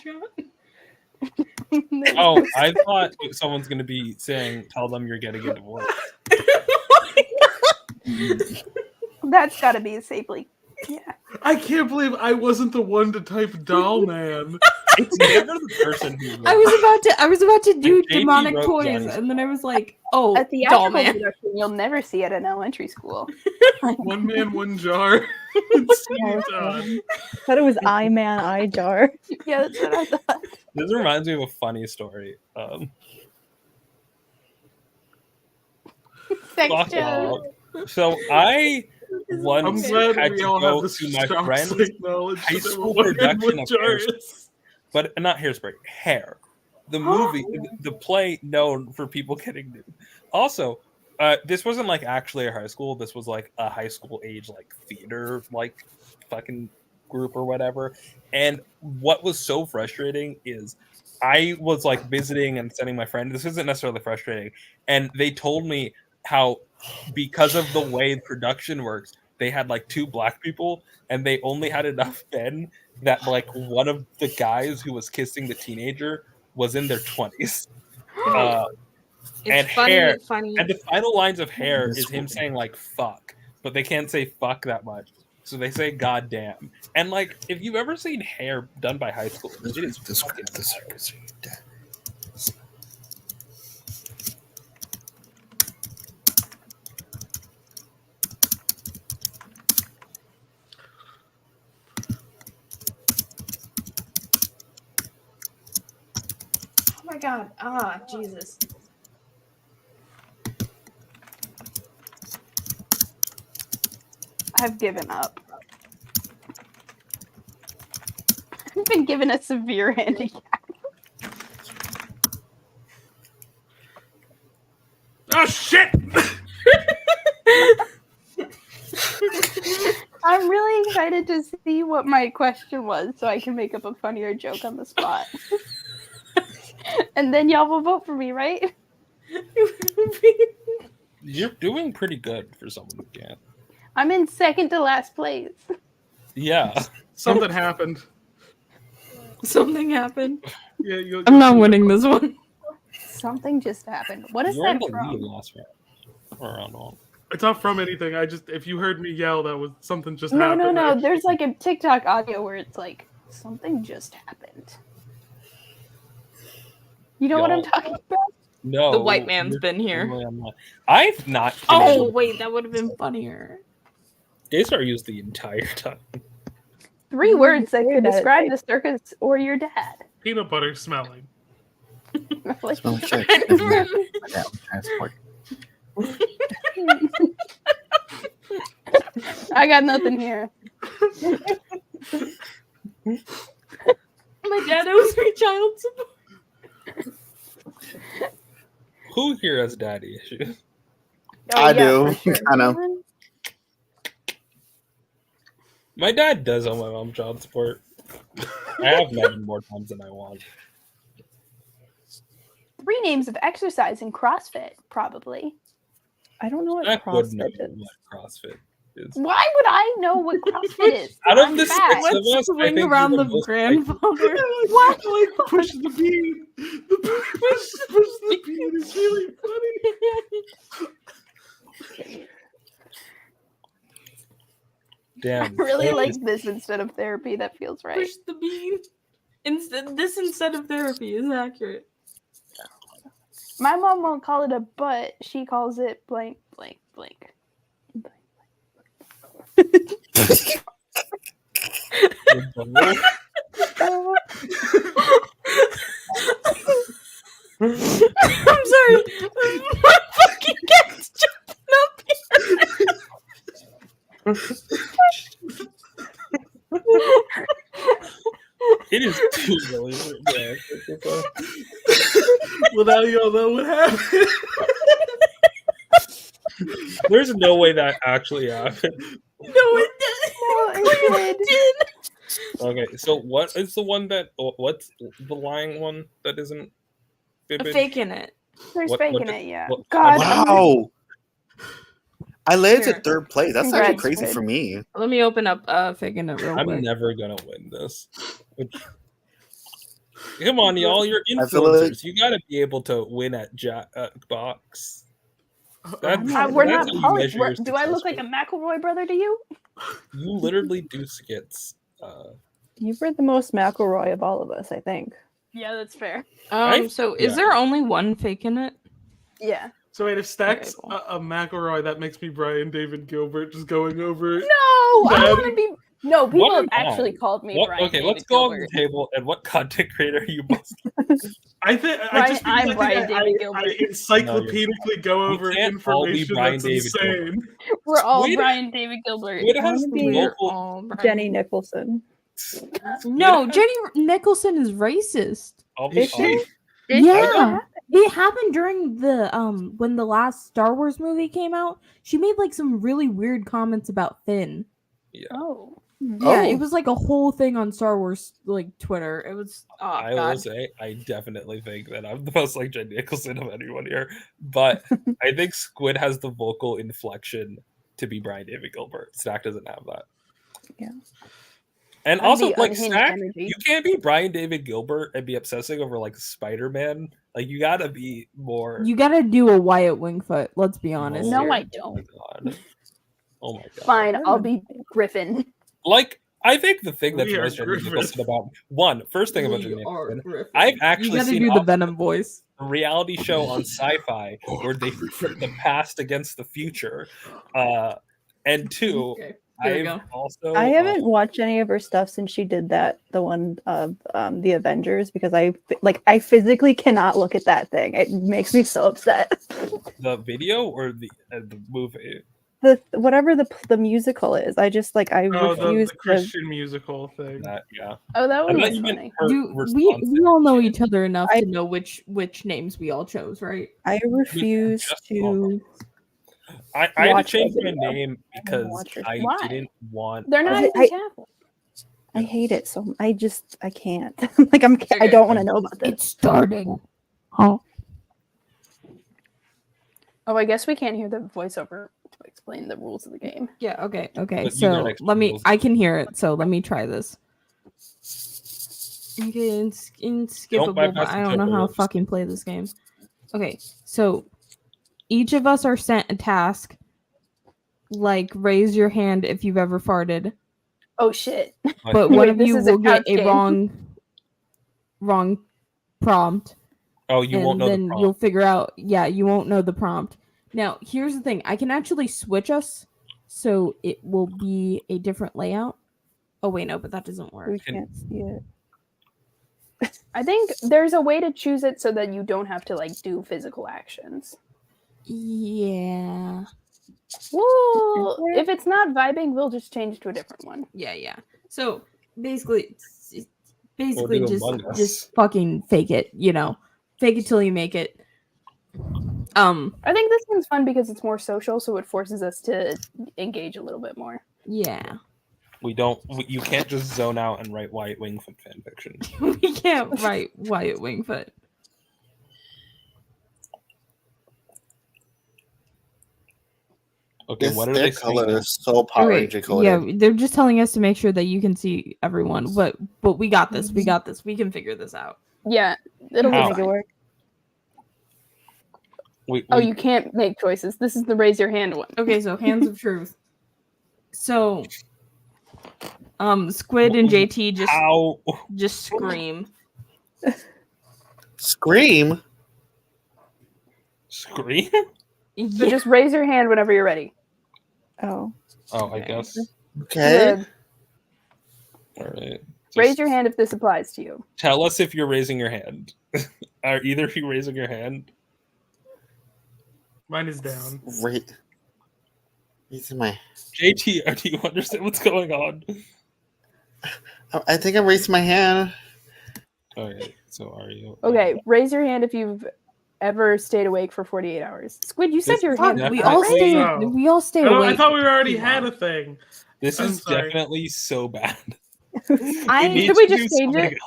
Oh, I thought someone's gonna be saying, "Tell them you're getting a divorce." That's got to be a safely. Yeah. I can't believe I wasn't the one to type doll man. It's never the person who. I was about to do JT demonic wrote toys, Johnny's and then I was like, "Oh, A doll theatrical man." production you'll never see at an elementary school. One man, one jar. Thought it was eye man, eye jar. Yeah, that's what I thought. This reminds me of a funny story. Sex Fuck joke. off. So I once I'm glad had we to all go have the to my shock friend's stick knowledge high that school one man, production one of jar Hairspray, is. but not Hairspray, Hair, the movie, the play known for people getting nude. Also, this wasn't like actually a high school. This was like a high school age like theater like fucking group or whatever. And what was so frustrating is I was like visiting and sending my friend. This isn't necessarily frustrating, and they told me how because of the way production works, they had like 2 black people, and they only had enough men that like one of the guys who was kissing the teenager was in their 20s. And Hair, and the final lines of Hair is him saying like "fuck," but they can't say "fuck" that much, so they say "god damn." And like, if you've ever seen Hair done by high school, it is fucking hilarious. Oh my god! Ah, Jesus. I've given up. I've been given a severe handicap. Oh shit! I'm really excited to see what my question was so I can make up a funnier joke on the spot. And then y'all will vote for me, right? You're doing pretty good for someone who can't. I'm in second to last place. Yeah. Something happened. Something happened. Yeah, I'm not winning this one. Something just happened. What is You're in that the lead from? last round. Or round one. It's not from anything. If you heard me yell, that was something just No, happened. no. There's like a TikTok audio where it's like, something just happened. You know what I'm talking about? No. The white man's been here. I've not. Oh, wait, that would have been funnier. Daystar used the entire time. 3 words that could that describe the circus or your dad. Peanut butter smelling. Like- Smell checks. Transport. I got nothing here. My dad owes me child support. Who here has daddy issues? I do, kind of. My dad does owe my mom child support. I have met him more times than I want. 3 names of exercise in CrossFit, probably. I don't know what I would know CrossFit is. what CrossFit is. Why would I know what CrossFit is? Out of I'm the fat. 6 of us, I Swing think around you're the most grandfather. What? Like push the bean. Push the bean is really funny. Damn. I really like this instead of therapy. That feels right. Push the bean. Instead of therapy is accurate. My mom won't call it a butt. She calls it blank, blank, blank. I'm sorry. My fucking cat's jumping up It is too really. Well, now you all know what happened. There's no way that actually happened. No, it did. Okay, so what is the one that? What's the lying one that isn't? Vivid? Faking it. There's What- faking what- it, yeah. what- God, Wow. I landed Here. to third place. That's actually Congrats, crazy Squid. for me. Let me open up faking it real I'm quick. never gonna win this. Come on, y'all! You're I feel like- influencers. You gotta be able to win at Jackbox. We're not. how you Poly- measure we're- your do I look success, like a McElroy brother to you? You literally do skits. You've read the most McElroy of all of us, I think. Yeah, that's fair. So is yeah. there only one faking it? Yeah. So wait, if Stack's a McElroy, that makes me Brian David Gilbert just going over. No, I That- want to be. No, people What have am actually I? called me What- Brian. okay, David let's go on Gilbert. the table. And what content creator are you most? I think I'm Brian David Gilbert. I encyclopedically go over can't all be information Brian that's David insane. We're all Squid- Brian David Gilbert. Squid I has want to the be vocal. Jenny Nicholson. No, Jenny Nicholson is racist. I'll be Is she? honest. Yeah, it happened during the when the last Star Wars movie came out. She made like some really weird comments about Finn. Yeah. Oh. Yeah, it was like a whole thing on Star Wars like Twitter. It was I will say, I definitely think that I'm the most like Jen Nicholson of anyone here, but I think Squid has the vocal inflection to be Brian David Gilbert. Stack doesn't have that. Yeah. And I'm also, the like unhinged Stack, energy. you can't be Brian David Gilbert and be obsessing over like Spider-Man. Like you gotta be more. You gotta do a Wyatt Wingfoot. Let's be honest. No, here. I don't. God. Oh my god. Fine, I'll be Griffin. Like, I think the thing that We are drives Jen Griffin. Nicholson about first thing about We Jen are Nicholson, Griffin. I've You actually gotta seen do the Venom voice. a reality show on Sci-Fi where they put the past against the future. And two, Okay, here we I've go. also I haven't watched any of her stuff since she did that, the one of the Avengers, because I physically cannot look at that thing. It makes me so upset. the video or the movie. Whatever the musical is, I just like I Oh, refuse the Christian musical thing. Yeah. Oh, that And one then was you meant funny. We all know each other enough to know which names we all chose, right? I refuse to. I had to watch change that my video. name because watch her. I Why? didn't want. They're not I- even I- Catholic. I hate it so. I can't. Like I don't want to know about this. It's starting. Oh. Oh, I guess we can't hear the voiceover to explain the rules of the game. Yeah, okay. But you So gotta let me explain I can hear it, so let me try this. Okay, it's skippable, but bypass I the don't know how to tutorials. fucking play this game. Okay, so each of us are sent a task. Like raise your hand if you've ever farted. Oh shit! But Wait, one of this you is a will get couch a game. wrong prompt. Oh, you won't and know the then prompt. you'll figure out. Yeah, you won't know the prompt. Now, here's the thing. I can actually switch us, so it will be a different layout. Oh wait, no, but that doesn't work. We can't see it. I think there's a way to choose it so that you don't have to like do physical actions. Yeah. Well, if it's not vibing, we'll just change to a different one. Yeah. So basically, We'll do just Among Us. just fucking fake it. Fake it till you make it. I think this one's fun because it's more social, so it forces us to engage a little bit more. Yeah. You can't just zone out and write Wyatt Wingfoot fanfiction. We can't write Wyatt Wingfoot. Okay, what are Their they color saying? is so Power Okay, Ranger coded. yeah, they're just telling us to make sure that you can see everyone. But we got this. We got this. We can figure this out. Yeah, it'll How? make it work. We, Oh, you can't make choices. This is the raise your hand one. Okay, so hands of truth. So, Squid and JT just scream. Scream. Scream? So just raise your hand whenever you're ready. Oh. Oh, I guess. Okay. All right. Raise your hand if this applies to you. Tell us if you're raising your hand. Are either of you raising your hand? Mine is down. Right. Raising my. JT, do you understand what's going on? I think I raised my hand. Okay, so are you? Okay, raise your hand if you've ever stayed awake for 48 hours. Squid, you said This your is hand. definitely- was up, right? Oh. We all stay I awake. thought we already too had long. a thing. This I'm is sorry. definitely so bad. Should we just change it?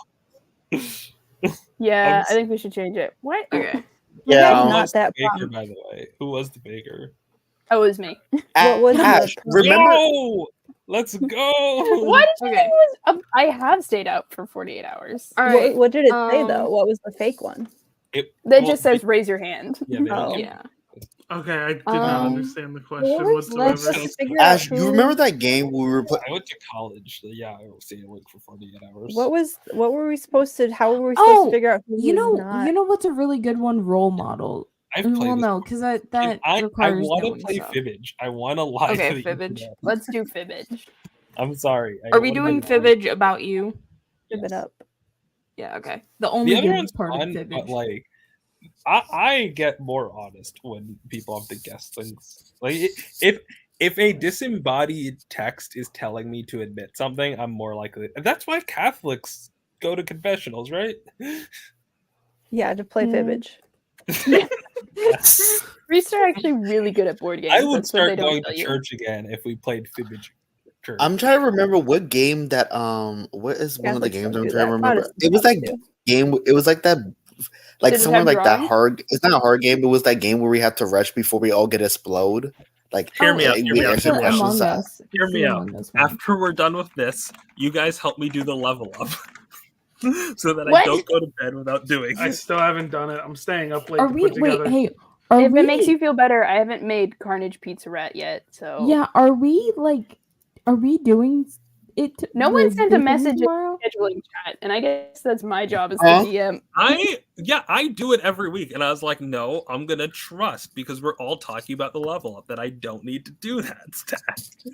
it? Yeah, I think we should change it. What? Okay. Yeah. Who Not was the that baker, fun. by the way? Who was the baker? Oh, it was me. What was Ash, the remember? Yo! Let's go! What did you Okay. think was? I have stayed out for 48 hours. All right. what did it say though? What was the fake one? That just says raise your hand. Yeah, they don't Oh. give- Yeah. Okay, I did not understand the question let's whatsoever. figure out Ash, you remember that game we were playing? I went to college. Yeah, I was staying awake for 48 hours. what were we supposed to? How were we supposed to figure out who you was know, not? you know what's a really good one? Role model. I've Well, played this no, because that I requires want to knowing play stuff. Fibbage. I want to lie Okay, to the Fibbage. internet. Let's do Fibbage. I'm sorry. I Are we wanna doing be- Fibbage about you? Give it up. Yeah. Okay. The The only other good one's part fun, of but Fibbage. like, I get more honest when people have to guess things. Like, if a disembodied text is telling me to admit something, I'm more likely. That's why Catholics go to confessionals, right? Yeah, to play Fibbage. Priests are actually really good at board games. I would That's what they start don't going tell to you. church again if we played Fibbage. Church. I'm trying to remember what game that what is one of the Catholics games don't I'm do trying to that. remember. Protestants It was don't that do. game. It was like that, like Did it somewhere have like that drawings? hard. It's not a hard game. It was that game where we have to rush before we all get explode. Like Hear me out. we Hear me out. answer Hear me out. questions. Among Us. Hear It's me the out. Among Us one. After we're done with this, you guys help me do the level up, so that I What? don't go to bed without doing I it. still haven't done it. I'm staying up late Are to we? put together. Wait, hey. Are If we? it makes you feel better, I haven't made Carnage Pizza yet, so Yeah. Are we like? Are we doing it? No one the sent a baking message in tomorrow? scheduling chat, and I guess that's my job as the Huh? DM. I do it every week, and I was like, no, I'm gonna trust because we're all talking about the level up that I don't need to do that stat.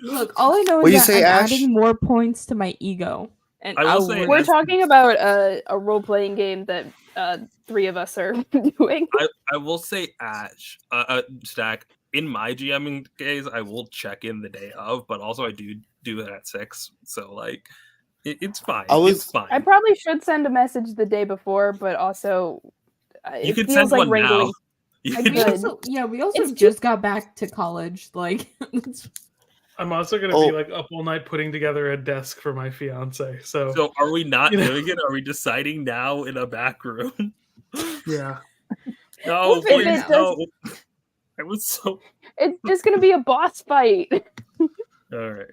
Look, all I know What'd you is that say, I'm Ash? adding more points to my ego. And I will say, We're as- talking about a role playing game that three of us are doing. I will say, Ash, Stack. In my GMing days, I will check in the day of, but also I do it at 6. So like, it's fine. It's fine. I probably should send a message the day before, but also You it could feels send like one wrangling. now. You I could We could. also, we also It's just got back to college. Like, I'm also gonna be like up all night putting together a desk for my fiance. So So are we not You know. doing it? Are we deciding now in a back room? yeah. No, Well, if please it no. I was so It's just gonna be a boss fight. all right.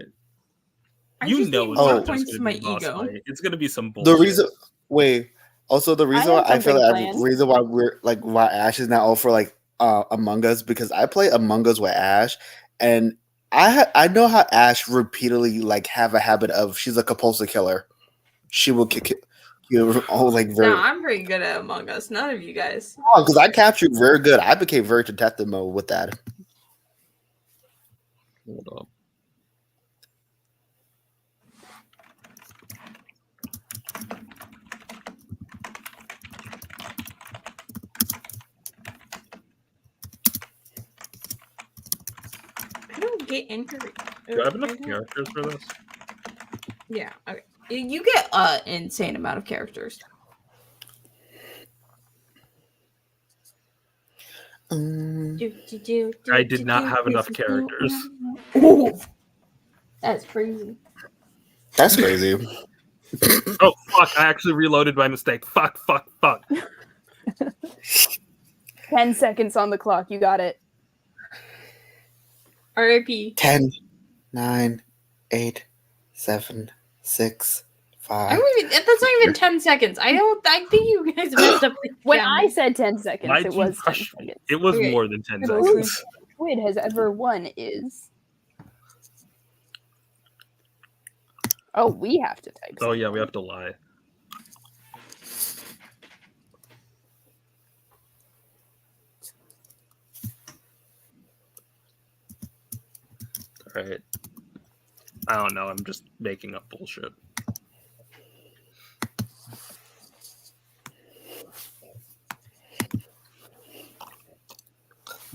I You just know need it's more not just points gonna to my be a boss ego. fight. It's gonna be some bullshit. The reason, wait. Also, the reason have why I feel something like planned. the reason why we're like why Ash is not all for like Among Us because I play Among Us with Ash, and I know how Ash repeatedly like have a habit of she's a compulsive killer. She will kick it, all like very. No, I'm pretty good at Among Us. None of you guys. Because I captured very good. I became very detective mode with that. Hold up. I don't get injury. Do I have enough characters for this? Yeah. Okay. You get an insane amount of characters. I did not have enough characters. Oh, that's crazy. That's crazy. Oh fuck! I actually reloaded by mistake. Fuck! 10 seconds on the clock. You got it. R.I.P. 10, 9, 8, 7, 6, 5. I don't even. That's not even 10 seconds. I think you guys messed up. the When count. I said 10 seconds, Why'd it you was 10 rush me? seconds. It was Okay. more than 10 The seconds. most Squid has ever won is. Oh, we have to type. Oh yeah, we have to lie. All right. I don't know. I'm just making up bullshit.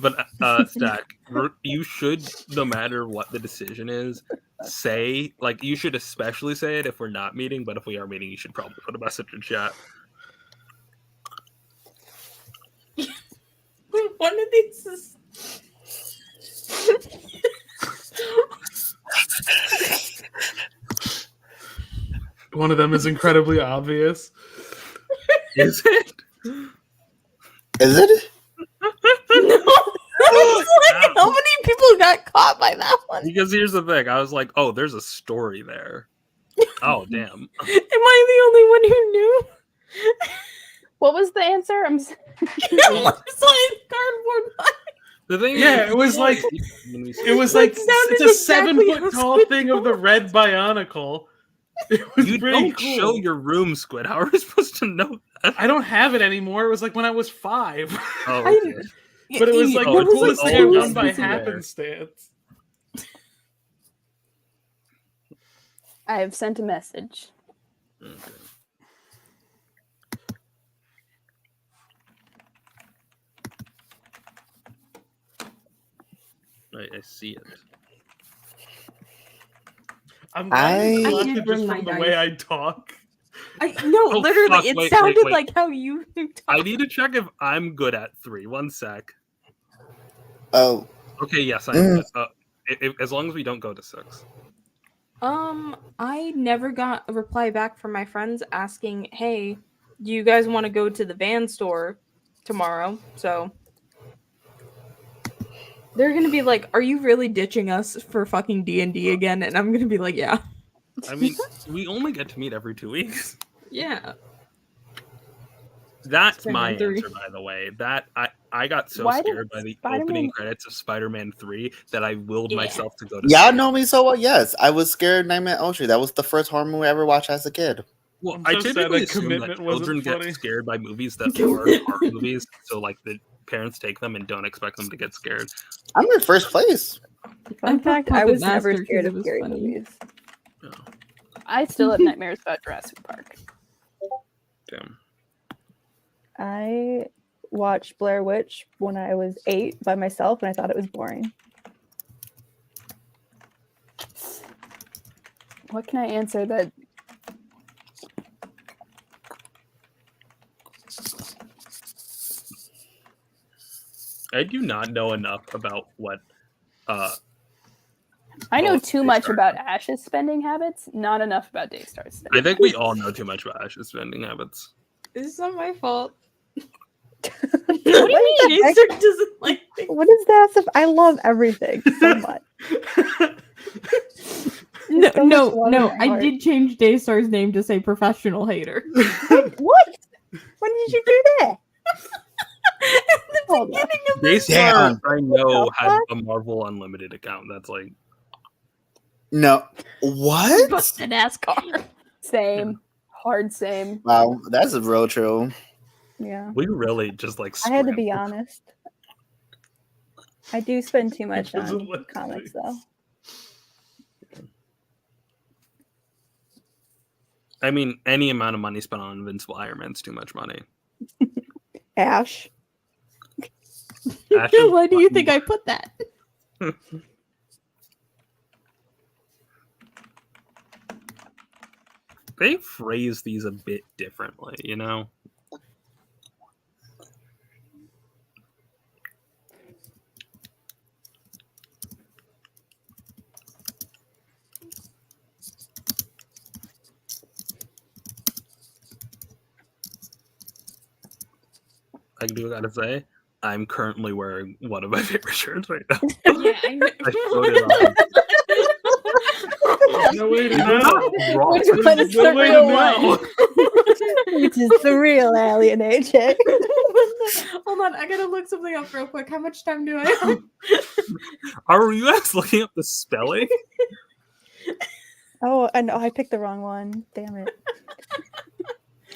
But Stack, you should, no matter what the decision is, say like you should especially say it if we're not meeting. But if we are meeting, you should probably put a message in chat. One of these is. One of them is incredibly obvious. Is it? Is it? Like, how many people got caught by that one? Because here's the thing, I was like, oh, there's a story there. Oh, damn. Am I the only one who knew? What was the answer? I'm It looks like cardboard box. The thing Yeah, is, it was like it's a exactly 7 foot tall thing of the red Bionicle. It was you pretty don't cool. show your room, Squid. How are we supposed to know that? I don't have it anymore. It was like when I was 5. Oh, okay. But it was like the it's coolest like thing I've all done by there. happenstance. I have sent a message. Okay. I see it. I'm glad I it's did selected bring just my from the dice. way I talk. No, Oh, literally, fuck, it wait, sounded wait. like how you talk. I need to check if I'm good at 3. 1 sec. Oh. Okay, yes, I Mm. am. As long as we don't go to 6. I never got a reply back from my friends asking, "Hey, do you guys want to go to the van store tomorrow?" So they're gonna be like, "Are you really ditching us for fucking D&D again?" And I'm gonna be like, "Yeah, I mean, we only get to meet every 2 weeks. yeah." That's my Spider-Man 3. answer, by the way. That I got so Why did scared by the Spider-Man- opening credits of Spider-Man 3 that I willed myself to go to Y'all sleep. know me so well. Yes, I was scared. Nightmare on Elm Street. That was the first horror movie I ever watched as a kid. Well, I'm I so sad typically that assume that commitment wasn't children get funny. scared by movies that are horror movies, so like the parents take them and don't expect them to get scared. I'm in first place. Fun fact, I Puppet was never Master 'cause scared it of was scary funny. movies. I still have nightmares about Jurassic Park. Damn. I watched Blair Witch when I was 8 by myself, and I thought it was boring. What can I answer that? I do not know enough about what I know Well, too much about Ash's spending habits, not enough about Daystar's spending. I think we all know too much about Ash's spending habits. It's not my fault. What do you mean? Daystar doesn't like me. What is that stuff? I love everything so much. No, so much no, love no. in my I heart. did change Daystar's name to say professional hater. What? When did you do that? Hold on. Daystar, Damn. I know, had a Marvel Unlimited account. That's like No. What? Busted ass car. Same. Hard same. Wow, that's a real true. Yeah. we really just like. I had to be scrambled. honest. I do spend too much Because of on what comics, though. I mean, any amount of money spent on Invincible Iron Man's too much money. Ash. Ash is Why do you think I put that? They phrase these a bit differently, you know? I do gotta say, I'm currently wearing one of my favorite shirts right now. Yeah, I know. I showed it off. No way to You're not know. wrong. Which one is No the way to real know. one? Which is the real Alien AJ. Hold on, I gotta look something up real quick. How much time do I have? Are you guys looking up the spelling? Oh, I know. I picked the wrong one. Damn it.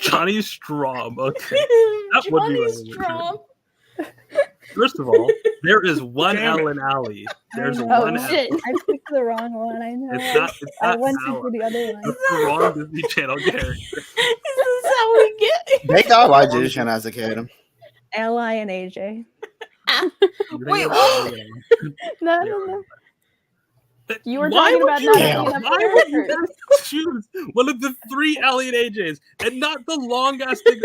Johnny Strom. Okay. That would be Johnny really Strom. First of all, there is one Damn L it. in Alley. There's I know. one Oh, shit. L. I picked the wrong one. I know. It's not I went Ally. for the other one. That's the wrong Disney Channel character. Is this how we get? They thought I did Shannon as a kid. Ally and AJ. Wait, what? No. You were Why talking would about you, not having enough why would you characters. guys choose one of the 3 Alien AJs and not the long ass thing?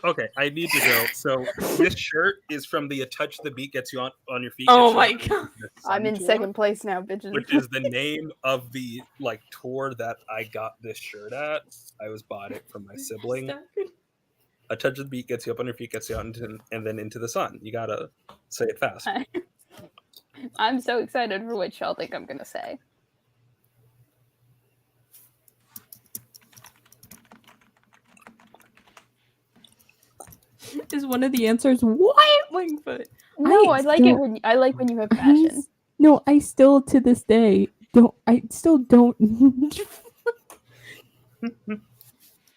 Okay, I need to go. So this shirt is from the "A Touch the Beat Gets You on Your Feet." Oh Gets You my on god. the I'm Sun in tour, second place now, bitches. which is the name of the tour that I got this shirt at. I was bought it from my sibling. A touch of the beat gets you up on your feet, gets you out into, and then into the sun. You gotta say it fast. I'm so excited for what y'all think I'm gonna say. Is one of the answers what, Wingfoot? No, I like it when you have passion. No, I still to this day don't. I still don't.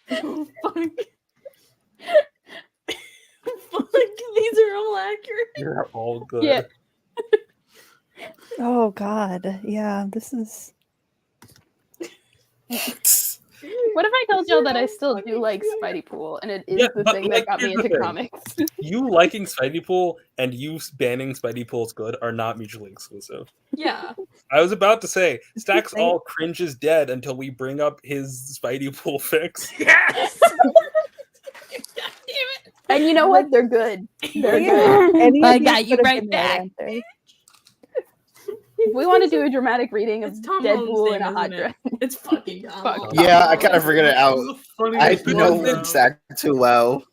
Fuck. Fuck. These are all accurate. You're all good. Yeah. Oh God, yeah, this is. What if I told y'all that I still do like Spidey Pool, and it is the but, thing that got me here's the into thing. comics? You liking Spidey Pool and you banning Spidey Pool's good are not mutually exclusive. Yeah. I was about to say, Stacks all cringe is dead until we bring up his Spidey Pool fix. Yes. And you know what? They're good. They're Yeah. good. Any of I these got you could have right been the right back. answers. If we want to do a dramatic reading of Tom Holland's Deadpool name, in a hot isn't it? dress, It's fucking Tom fuck Holland. Yeah, I kind of figured it out. This is the I funniest know one, though. Zach too well.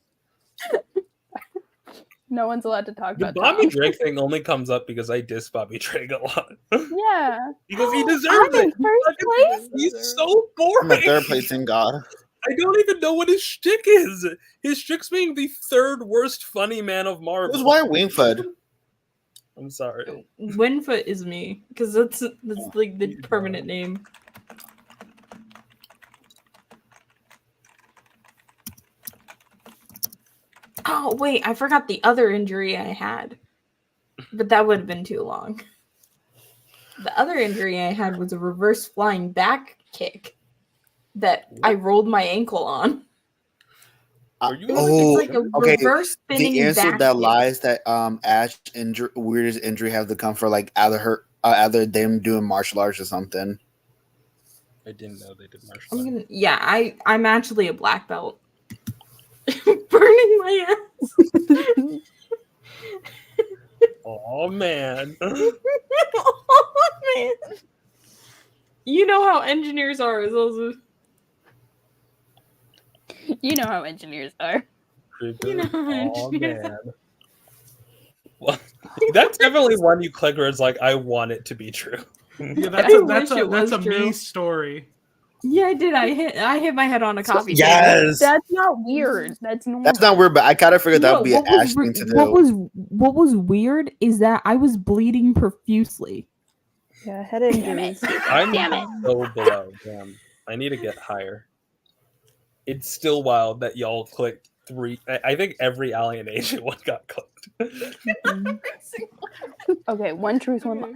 no one's allowed to talk The about Bobby Tom. Drake thing only comes up because I diss Bobby Drake a lot. Yeah. Because he I'm deserves in it. first place. He's so boring. I'm a third place in God. I don't even know what his shtick is. His shtick's being the 3rd worst funny man of Marvel. Who's Wyatt Wingfoot? I'm sorry. Winfoot is me because that's like the permanent name. Oh wait, I forgot the other injury I had, but that would have been too long. The other injury I had was a reverse flying back kick that I rolled my ankle on. Oh, it's like a okay. reverse spinning The answer back that kick. lies that Ash weirdest injury have to come for like either them doing martial arts or something. I didn't know they did martial arts. Yeah, I'm actually a black belt. Burning my ass. Oh man. Oh man. You know how engineers are, is also. You know how engineers are. You know how Oh engineers man. Well, that's definitely one you click where it's like, I want it to be true. Yeah, I that's wish it was a true. me story. Yeah, I did. I hit my head on a coffee table. Yes, That's not weird. That's normal. that's not weird, but I kind of figured that No, would be an Ash thing to do. What was weird is that I was bleeding profusely. Yeah, head injuries. I'm Damn it. so below. Damn. I need to get higher. It's still wild that y'all clicked 3. I think every Alien Agent one got clicked. Okay, one truth, one lie.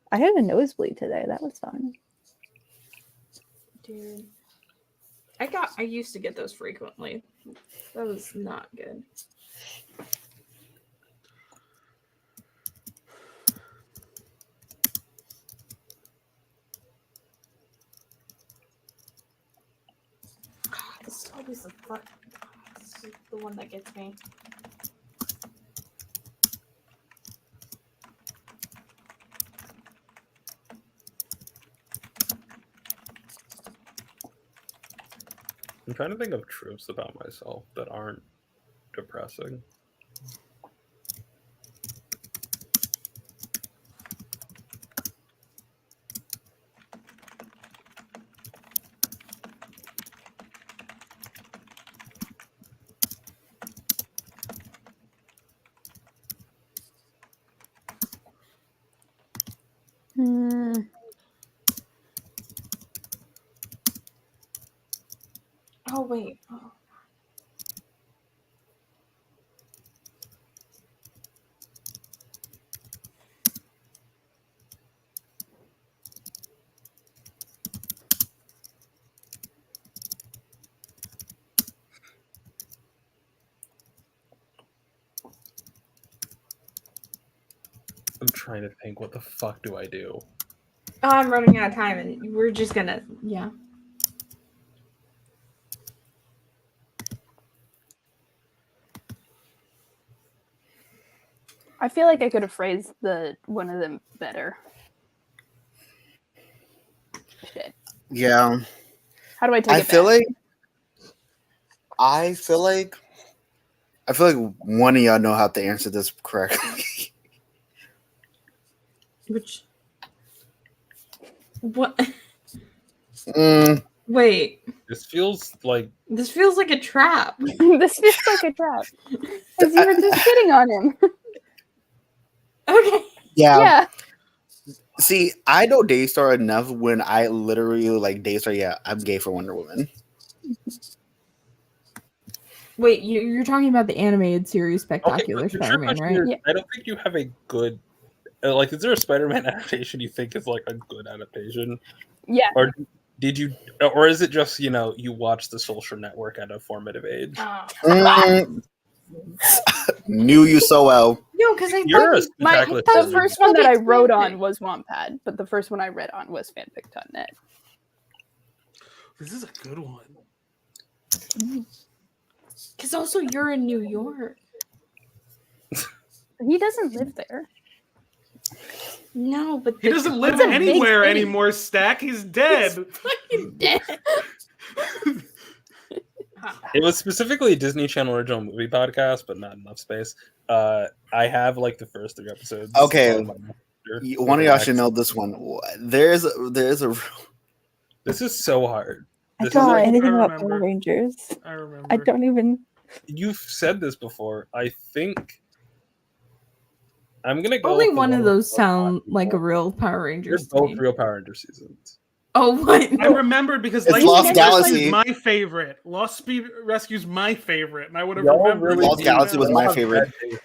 I had a nosebleed today. That was fun. Dude. I used to get those frequently. That was not good. God, this is always this is the one that gets me. I'm trying to think of truths about myself that aren't depressing. Oh wait. Oh. I'm trying to think. What the fuck do I do? Oh, I'm running out of time, and we're just gonna yeah. I feel like I could have phrased one of them better. Shit. Yeah. How do I take I it feel back? I feel like one of y'all know how to answer this correctly. Which what? Wait. This feels like This feels like a trap. This feels like a trap. Because you were just hitting on him. Okay. Yeah. Yeah. See, I know Daystar enough when I literally like Daystar. Yeah, I'm gay for Wonder Woman. Wait, you're talking about the animated series okay. Spectacular But your Spider-Man, question right? is, I don't think you have a good. Like, is there a Spider-Man adaptation you think is like a good adaptation? Yeah. Or did you, or is it just you watch The Social Network at a formative age? Knew you so well. No, because I You're a My spectacular the Spider-Man. first one that I wrote on was Wampad, but the first one I read on was fanfic.net. This is a good one. Because also you're in New York. He doesn't live there. No, but He doesn't live anywhere anymore, Stack. He's dead. Fucking dead. It was specifically a Disney Channel original movie podcast, but not enough space. I have like the first 3 episodes. Okay, on my computer one of with y'all Max. should know this one. There's a. This is so hard. I This don't is know like, anything about Power Rangers. I remember. I don't even. You've said this before. I think I'm gonna go. Only with the one of with those sound like a real Power Rangers. They're to both me. real Power Ranger seasons. Oh, what? I remembered because It's Lost Galaxy. is my favorite. Lost Speed Rescue's my favorite, and I would have Y'all remembered. really Lost Galaxy was y'all my have favorite. bad taste.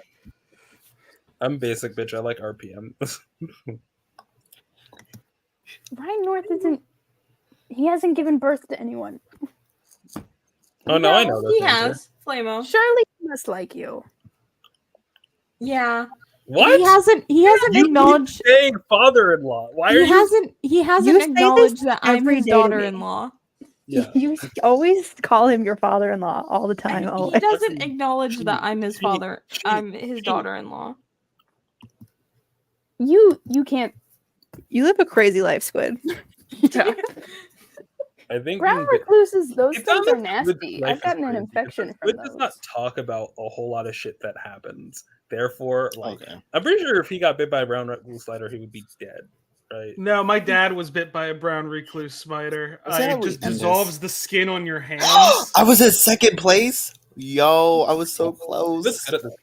I'm basic, bitch. I like RPM. Ryan North isn't. He hasn't given birth to anyone. Oh no, I know this. He answer. has Flamo. Surely he must like you. Yeah. What? He hasn't You acknowledged. keep saying father-in-law. Why are He you? hasn't. He You hasn't say acknowledged this that I'm every his day to me. daughter-in-law. Yeah. You always call him your father-in-law all the time. He Always. doesn't acknowledge that I'm his father. I'm his daughter-in-law. You can't. You live a crazy life, Squid. Yeah. I think Ground being recluses, those It's things not are a nasty. good life I've is gotten an crazy infection because from Squid does those. not talk about a whole lot of shit that happens. Therefore, like, I'm pretty sure if he got bit by a brown recluse spider, he would be dead. Right? No, my dad was bit by a brown recluse spider. Is that how It we just end dissolves the skin on your hands. I was in second place. Yo, I was so close. Let's get at this.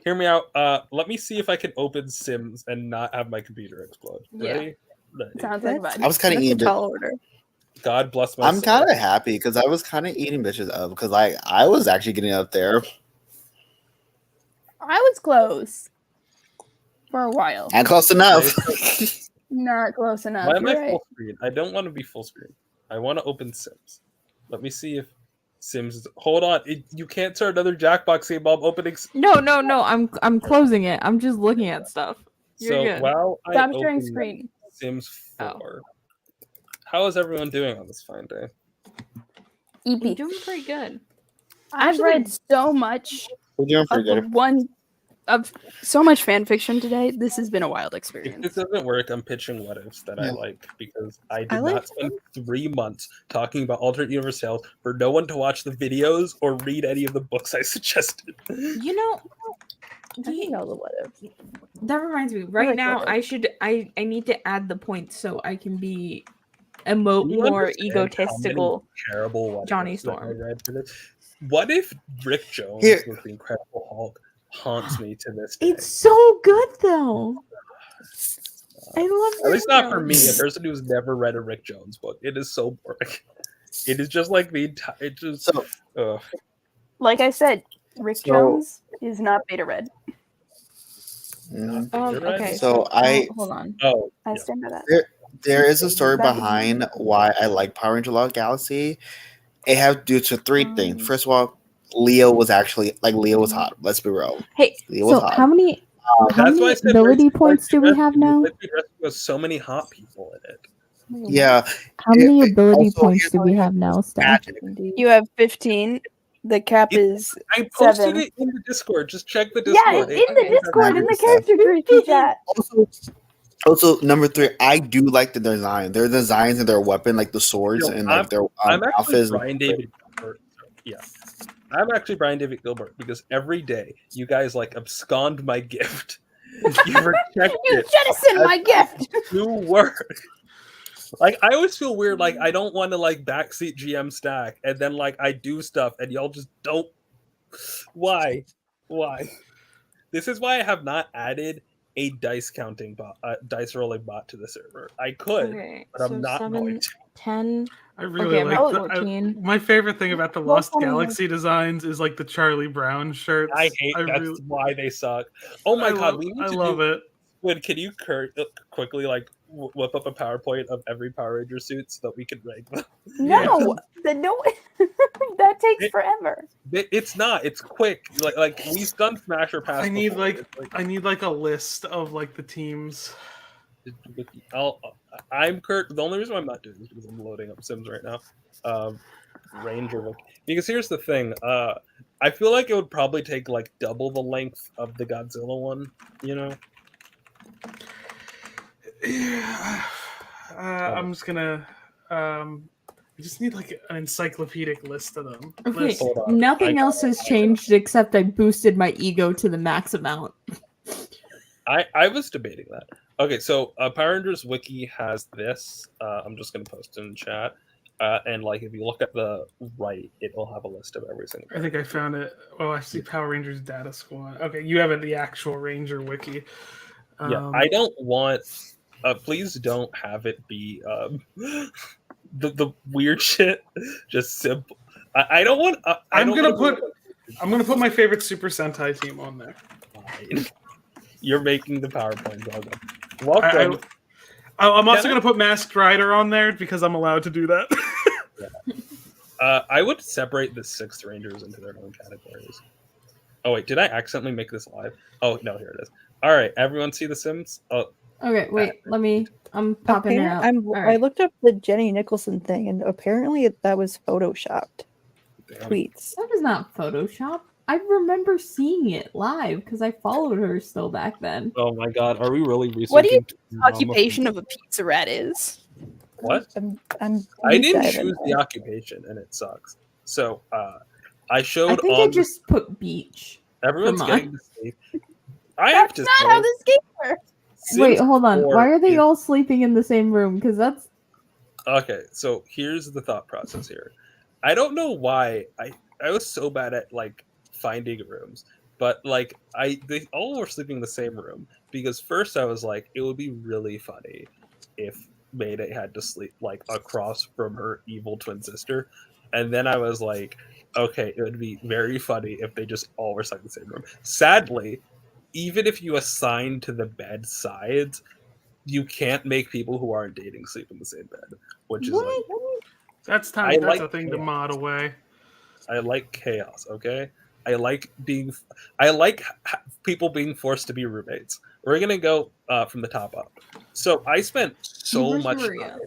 Hear me out. Let me see if I can open Sims and not have my computer explode. Yeah. Ready? Ready. Sounds like fun. I was kind of That's a eating. tall order. God bless my I'm soul. kind of happy because I was kind of eating bitches up because I was actually getting up there I was close for a while. and close enough. Not close enough. Why am I You're right. full screen? I don't want to be full screen. I want to open Sims. Let me see if Sims is. Hold on. You can't start another Jackbox game while I'm opening. No. I'm closing it. I'm just looking at stuff. You're So good. while I Stop sharing open screen. Sims 4, how is everyone doing on this fine day? You're EP. doing pretty good. I've read so much We're doing of pretty the good. one of so much fan fiction today. This has been a wild If experience. this doesn't work, I'm pitching what ifs that I Yeah. like because I did I like not spend 3 months talking about alternate universe tales for no one to watch the videos or read any of the books I suggested. You know, I think all the what if. that reminds me. Right like now, what I need to add the points so I can be more You understand how many egotistical. terrible what Johnny ifs that I Storm. read for this? What if Rick Jones Here- with the Incredible Hulk haunts me to this day? It's so good though. I love At least Rick not for me, a Jones. person who's never read a Rick Jones book. It is so boring. It is just like the entire. It just. So Ugh. Like I said, Rick So- Jones is not beta red. Mhm. You're right. Okay. So I hold on. Oh, I yeah. stand by that. there is a story That- behind why I like Power Ranger Lost Galaxy. It has due to 3 things. First of all, Leo was hot. Let's be real. Hey, Leo was so hot. how That's why I many said ability points do we have now? There's so many hot people in it. Yeah. How many ability also, points do we have now, Steph? You have 15. The cap is I posted 7. it in the Discord. Just check the Yeah, Discord. in the Discord, in the character creation chat. Also, number 3, I do like the design. Their designs and their weapon, like the swords and like their I'm actually outfits. Brian David Gilbert. So, yeah. I'm actually Brian David Gilbert because every day you guys like abscond my gift. You reject You it. jettison my gift. Do work. Like I always feel weird. Like I don't want to like backseat GM stack, and then like I do stuff, and y'all just don't. Why? Why? This is why I have not added a dice counting bot, dice rolling bot to the server. I could, Okay, but I'm not going to. 10. I really Okay, I'm like at the, 14. my favorite thing about the Well, Lost funny. Galaxy designs is like the Charlie Brown shirts. I hate. That's why they suck. Oh my god, we need I to love do. it. Squid, can you quickly like whip up a PowerPoint of every Power Ranger suit so that we can rank them? No, that takes forever. It's not. It's quick. Like we've done Smasher Pass. I need before. I need like a list of like the teams. I'm Kurt. The only reason why I'm not doing this is because I'm loading up Sims right now. Ranger because here's the thing. I feel like it would probably take like double the length of the Godzilla one. You know. I'm just gonna. I just need like an encyclopedic list of them. Okay, nothing else has changed except I boosted my ego to the max amount. I was debating that. Okay, so Power Rangers Wiki has this. I'm just gonna post it in chat. And like if you look at the right, it'll have a list of every single. I think I found it. Oh, I see Power Rangers Data Squad. Okay, you have the actual Ranger wiki. Yeah, I don't want. Please don't have it be the weird shit. Just simple. I don't want. I'm gonna put my favorite Super Sentai team on there. Fine. You're making the PowerPoint. Welcome. I'm also gonna put Masked Rider on there because I'm allowed to do that. I would separate the 6 Rangers into their own categories. Oh wait, did I accidentally make this live? Oh no, here it is. All right, everyone see The Sims? Oh, Okay, wait. I'm popping it up. I Alright. looked up the Jenny Nicholson thing, and apparently that was photoshopped tweets. That is not Photoshop. I remember seeing it live because I followed her still back then. oh my god, are we really researching? What do you think the occupation of a pizza rat is? What? I'm I didn't diving choose the there. occupation, and it sucks. So I showed I think on. I just put beach. Everyone's for getting mine. to sleep. I have to Not say, how this game works. Wait, Sims hold on. 4 Why are they is- all sleeping in the same room? Because that's Okay, so here's the thought process here. I don't know why I was so bad at like finding rooms, but like they all were sleeping in the same room because first I was like it would be really funny if Mayday had to sleep like across from her evil twin sister, and then I was like, okay, it would be very funny if they just all were stuck in the same room. Sadly, even if you assign to the bed sides, you can't make people who aren't dating sleep in the same bed, which is like That's I time. That's like a thing to chaos. mod away. I like chaos. Okay, I like people being forced to be roommates. We're gonna go from the top up. So I spent so Where's much Maria? time.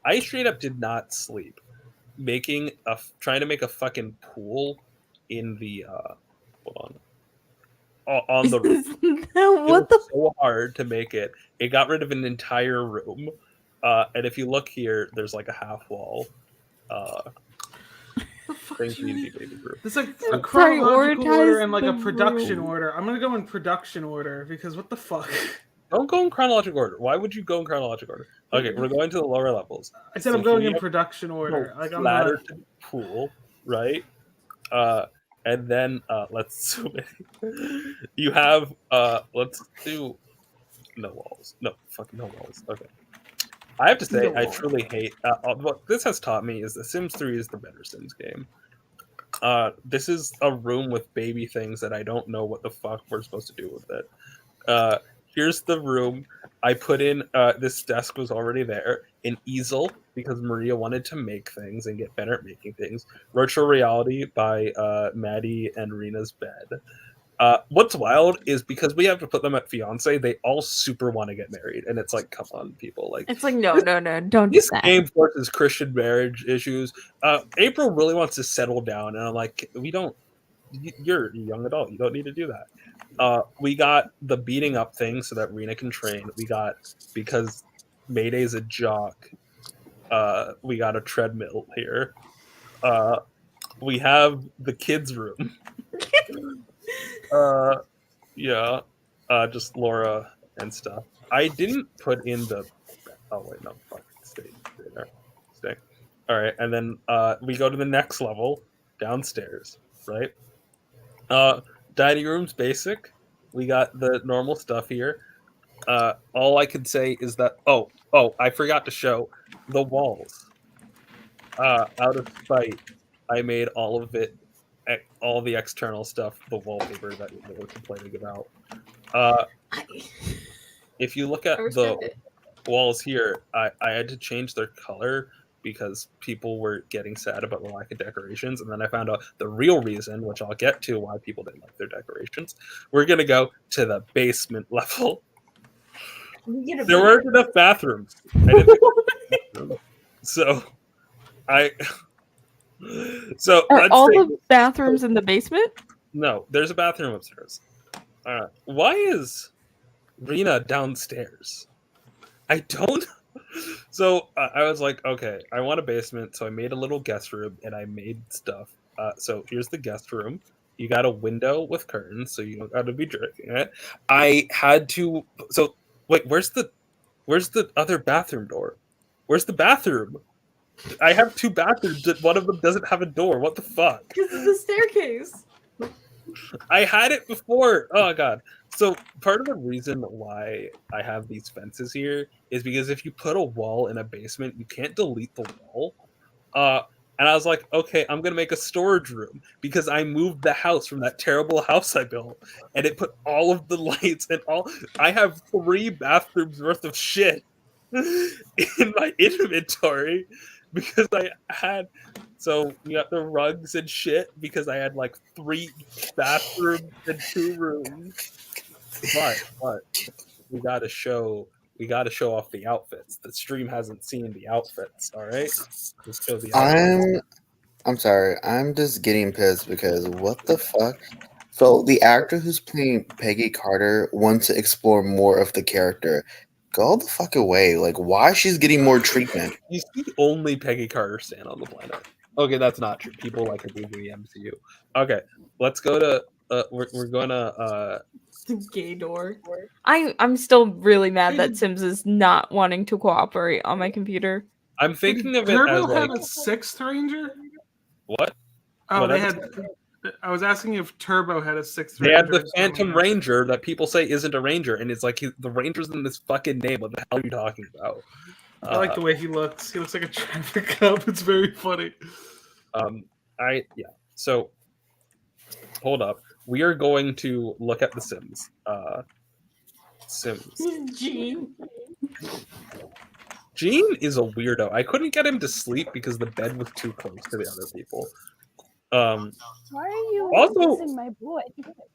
I straight up did not sleep, trying to make a fucking pool in the hold on. On the roof. what the so hard to make it. It got rid of an entire room. And if you look here, there's like a half wall. Things need to be baby proof. There's like a Prioritize chronological order and like a the production room. order. I'm gonna go in production order because what the fuck? Don't go in chronological order. Why would you go in chronological order? Okay, we're going to the lower levels. I said So I'm going here in you production order. have Like I'm ladder not. to the pool, right? And then let's zoom in. You have let's do no walls. No fucking no walls. Okay. I have to say, No I walls. truly hate what this has taught me is The Sims 3 is the better Sims game. This is a room with baby things that I don't know what the fuck we're supposed to do with it. Here's the room. I put in this desk was already there. An easel because Maria wanted to make things and get better at making things. Virtual reality by Maddie and Rena's bed. What's wild is because we have to put them at fiance, they all super want to get married, and it's like, come on, people! Like, It's like no, don't do this that. game forces Christian marriage issues. April really wants to settle down, and I'm like, we don't. You're a young adult. You don't need to do that. We got the beating up thing so that Rena can train. We got because Mayday's a jock. We got a treadmill here. We have the kids' room. Yeah, just Laura and stuff. I didn't put in the. Oh wait, no, fuck, stay there, stay. All right, and then we go to the next level downstairs, right? Dining room's basic. We got the normal stuff here. All I can say is that I forgot to show the walls. Out of spite, I made all of it, all the external stuff, the wallpaper that they were complaining about. If you look at the walls here, I had to change their color because people were getting sad about the lack of decorations, and then I found out the real reason, which I'll get to why people didn't like their decorations. We're gonna go to the basement level. There weren't enough bathrooms. I didn't think bathroom. So Are let's all say, the bathrooms in the basement? no, there's a bathroom upstairs. Why is Rena downstairs? I don't. So I was like, okay, I want a basement, so I made a little guest room and I made stuff. So here's the guest room. You got a window with curtains, so you don't got to be drinking it. I had to. So wait, where's the other bathroom door? Where's the bathroom? I have two bathrooms, but one of them doesn't have a door. What the fuck? Because it's a staircase. I had it before. Oh god. So part of the reason why I have these fences here is because if you put a wall in a basement, you can't delete the wall. And I was like, okay, I'm gonna make a storage room because I moved the house from that terrible house I built, and it put all of the lights and all. I have 3 bathrooms worth of shit in my inventory because I had. So we got the rugs and shit because I had like 3 bathrooms and 2 rooms. But we gotta show off the outfits. The stream hasn't seen the outfits. All right, let's show the outfits. I'm sorry. I'm just getting pissed because what the fuck? So the actor who's playing Peggy Carter wants to explore more of the character. Go the fuck away. Like, why she's getting more treatment? He's the only Peggy Carter stan on the planet. Okay, that's not true. People like her in the MCU. Okay, let's go to. We're gonna. Gay door. I'm still really mad that Sims is not wanting to cooperate on my computer. I'm thinking of it Turbo as had like a 6th Ranger. what? Oh, What they episode? had. I was asking if Turbo had a 6th They Ranger. had the Phantom Ranger that people say isn't a Ranger, and it's like the Ranger's in this fucking name. What the hell are you talking about? I like the way he looks. He looks like a traffic cop. It's very funny. So hold up. We are going to look at the Sims. Sims. Gene is a weirdo. I couldn't get him to sleep because the bed was too close to the other people. Why are you Also- kissing my boy?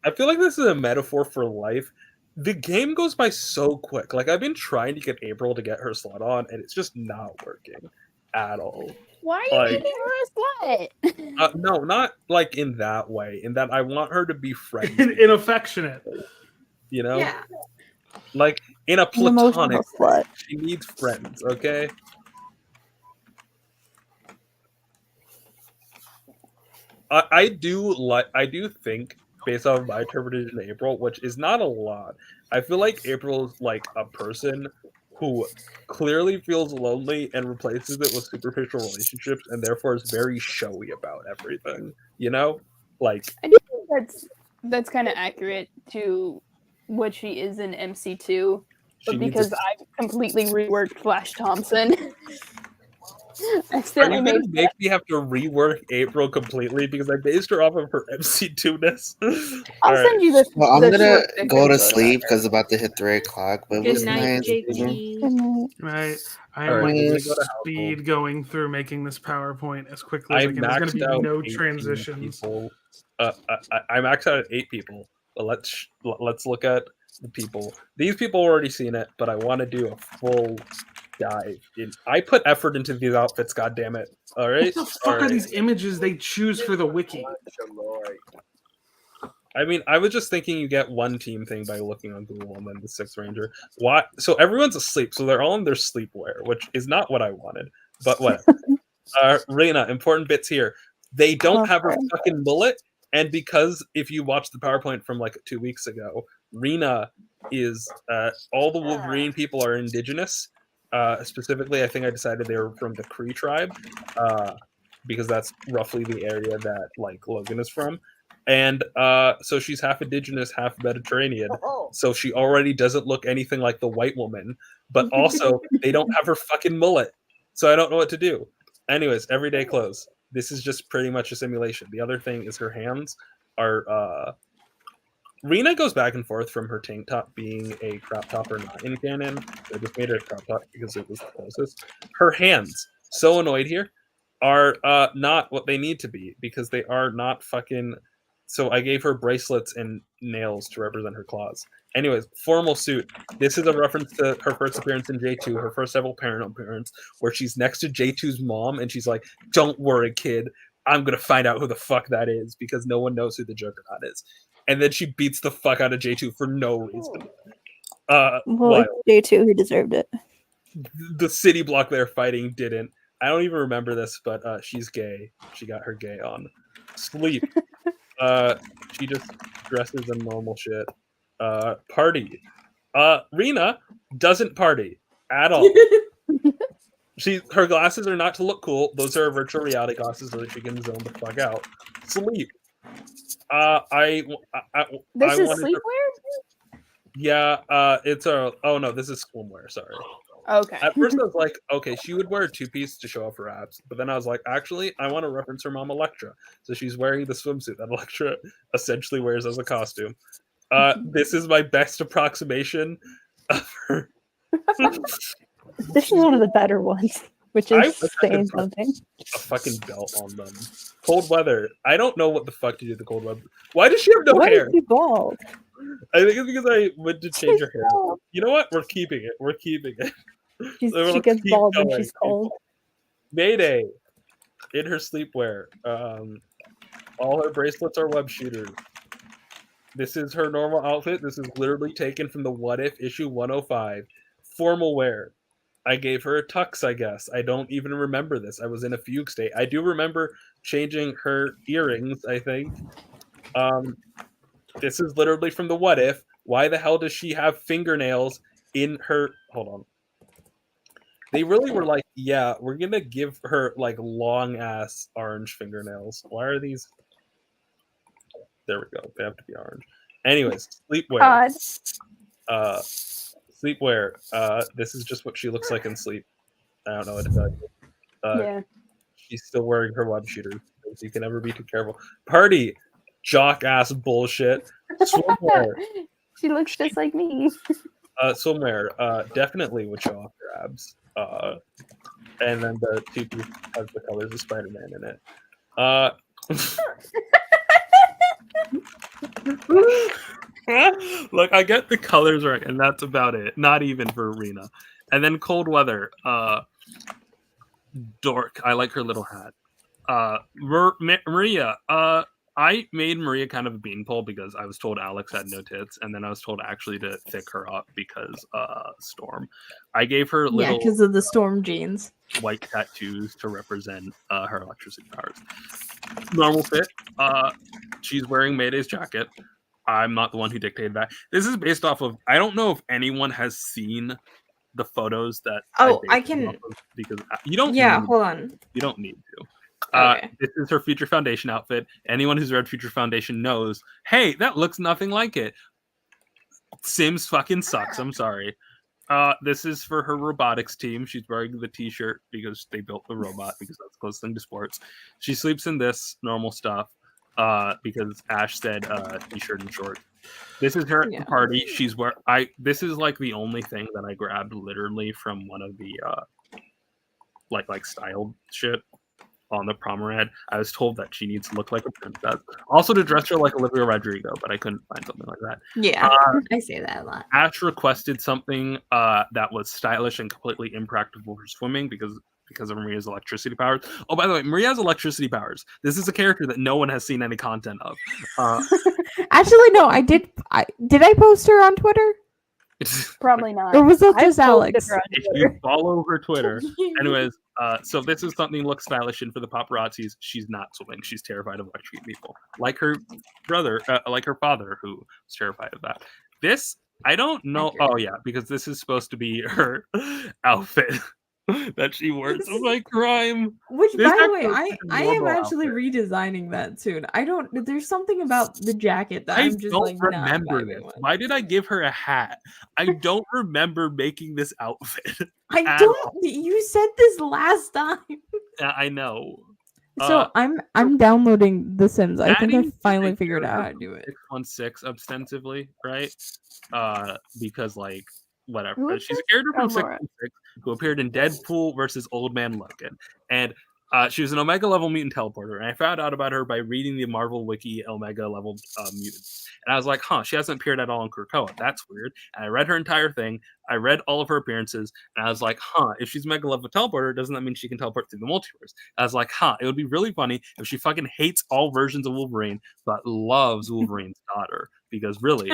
I feel like this is a metaphor for life. The game goes by so quick. Like I've been trying to get April to get her slut on, and it's just not working at all. Why are you Like- making her a slut? No, not like in that way. In that I want her to be friends. In affectionate. You know? Yeah. Like in a An emotional platonic slut. she needs friends, okay? I do think based off my interpretation of April, which is not a lot, I feel like April's like a person who clearly feels lonely and replaces it with superficial relationships and therefore is very showy about everything. You know? Like I do think that's kind of accurate to what she is in MC2, She but needs because a- I completely reworked Flash Thompson, I are you accidentally gonna made make me have to rework April completely because I based her off of her MC2-ness? I'll send you the. Well, I'm the gonna short fic go to info sleep about because it's about to hit 3 o'clock. But it Good was night, nice. JT. Right. I All am right, like we're gonna go to speed going through making this PowerPoint as quickly as I I can. There's going to maxed be out no 18 transitions. people. I maxed out at 8 people. But let's look at the people. These people already seen it, but I want to do a full dive in. I put effort into these outfits. God damn it! All right. What the fuck are these images they choose for the wiki? I mean, I was just thinking you get one team thing by looking on Google and then the Sixth Ranger. Why? So everyone's asleep, so they're all in their sleepwear, which is not what I wanted, but whatever. Rena, important bits here. They don't have her fucking mullet, and because if you watch the PowerPoint from like 2 weeks ago, Rena is all the Wolverine people are indigenous. Specifically, I think I decided they were from the Cree tribe, because that's roughly the area that like Logan is from. And so she's half indigenous, half Mediterranean. So she already doesn't look anything like the white woman. But also, they don't have her fucking mullet. So I don't know what to do. Anyways, everyday clothes. This is just pretty much a simulation. The other thing is her hands are... Rena goes back and forth from her tank top being a crop top or not in canon. I just made her a crop top because it was the closest. Her hands, so annoyed here, are not what they need to be because they are not fucking... So I gave her bracelets and nails to represent her claws. Anyways, formal suit. This is a reference to her first appearance in J2, her first ever parent appearance, where she's next to J2's mom and she's like, "Don't worry, kid. I'm going to find out who the fuck that is because no one knows who the Juggernaut is." And then she beats the fuck out of J2 for no reason. Well, it's J2 who deserved it. The city block they're fighting didn't. I don't even remember this, but she's gay. She got her gay on. Sleep. She just dresses in normal shit. Party. Rena doesn't party at all. Her glasses are not to look cool. Those are virtual reality glasses so that she can zone the fuck out. Sleep. This is sleepwear? Yeah, it's a... Oh, no, this is swimwear, sorry. Okay. At first I was like, okay, she would wear a two-piece to show off her abs. But then I was like, actually, I want to reference her mom, Elektra. So she's wearing the swimsuit that Elektra essentially wears as a costume. This is my best approximation of her. This is one of the better ones, which is saying something. A fucking belt on them. Cold weather. I don't know what the fuck to do with the cold weather. Why does she have no hair? Why is she bald? I think it's because I went to change her hair. You know what? We're keeping it. We're keeping it. She gets bald when she's cold. Mayday. In her sleepwear. All her bracelets are web shooters. This is her normal outfit. This is literally taken from the What If issue 105. Formal wear. I gave her a tux, I guess. I don't even remember this. I was in a fugue state. I do remember changing her earrings, I think. This is literally from the What If. Why the hell does she have fingernails in her... Hold on. They really were like, yeah, we're going to give her like long-ass orange fingernails. Why are these... There we go. They have to be orange. Anyways, sleepwear. Sleepwear. This is just what she looks like in sleep. I don't know what to tell you. Yeah. She's still wearing her web shooter. So you can never be too careful. Party. Jock ass bullshit. Swimwear. She looks just like me. Swimwear. Definitely would show off her abs. And then the two-piece has the colors of Spider-Man in it. Look, I get the colors right, and that's about it. Not even for Rena. And then cold weather. Dork. I like her little hat. Maria. I made Maria kind of a beanpole because I was told Alex had no tits, and then I was told actually to pick her up because Storm. I gave her little because of the Storm jeans, white tattoos to represent her electricity powers. Normal fit. She's wearing Mayday's jacket. I'm not the one who dictated that. This is based off of... I don't know if anyone has seen the photos that... I can... Because you don't... Yeah, hold on. You don't need to. Okay. This is her Future Foundation outfit. Anyone who's read Future Foundation knows, hey, that looks nothing like it. Sims fucking sucks. I'm sorry. This is for her robotics team. She's wearing the t-shirt because they built the robot because that's the closest thing to sports. She sleeps in this normal stuff because Ash said t-shirt and shorts. This is her party. She's this is like the only thing that I grabbed literally from one of the like styled shit. on the promenade. I was told that she needs to look like a princess. Also to dress her like Olivia Rodrigo, but I couldn't find something like that. Yeah, I say that a lot. Ash requested something that was stylish and completely impractical for swimming because of Maria's electricity powers. Oh, by the way, Maria has electricity powers. This is a character that no one has seen any content of. Actually, no, I did. Did I post her on Twitter? Probably not. Or was that I just posted Alex? her on If Twitter. you follow her Twitter, anyways, so this is something looks stylish, and for the paparazzis, she's not swimming. She's terrified of electrocuting people, like her brother, like her father, who was terrified of that. This, I don't know. Oh yeah, because this is supposed to be her outfit that she wears of my crime. Which, This by the way, actually looks like a I am normal actually outfit. redesigning that soon. I don't. There's something about the jacket that I I'm just don't like not remember vibing this. with. Why did I give her a hat? I don't remember making this outfit. I at don't. all. You said this last time. Yeah, I know. So I'm downloading The Sims. I think I Maddie finally figured out how to do it. 616 ostensibly, right? Because like whatever. Who is She's a this? character Oh, from Laura. 616 who appeared in Deadpool versus Old Man Logan, and she was an Omega level mutant teleporter. And I found out about her by reading the Marvel Wiki Omega level mutants, and I was like, huh, she hasn't appeared at all in Krakoa. That's weird. And I read her entire thing. I read all of her appearances, and I was like, huh, if she's Mega level teleporter, doesn't that mean she can teleport through the multiverse? I was like, huh, it would be really funny if she fucking hates all versions of Wolverine, but loves Wolverine's daughter, because really,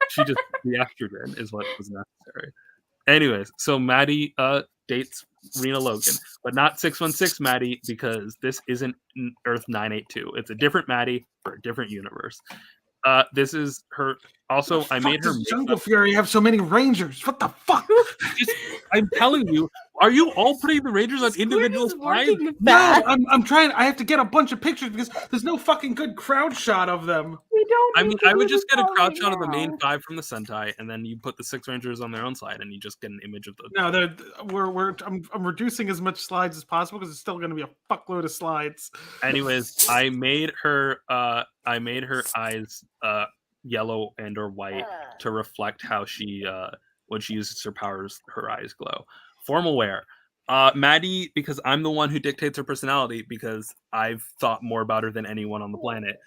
she just the estrogen is what was necessary. Anyways, so Maddie dates Rena Logan, but not 616 Maddie, because this isn't Earth 982. It's a different Maddie for a different universe. This is her. Also, I made her Does Jungle Fury have so many Rangers? What the fuck? I'm telling you, are you all putting the Rangers on individual slides? No, I'm trying. I have to get a bunch of pictures because there's no fucking good crowd shot of them. We don't. I mean, I would just get a crowd shot of the main 5 from the Sentai, and then you put the 6 Rangers on their own side, and you just get an image of the. No, I'm reducing as much slides as possible because it's still going to be a fuckload of slides. Anyways, I made her eyes yellow and or white to reflect how she when she uses her powers, her eyes glow. Formal wear. Maddie, because I'm the one who dictates her personality, because I've thought more about her than anyone on the planet,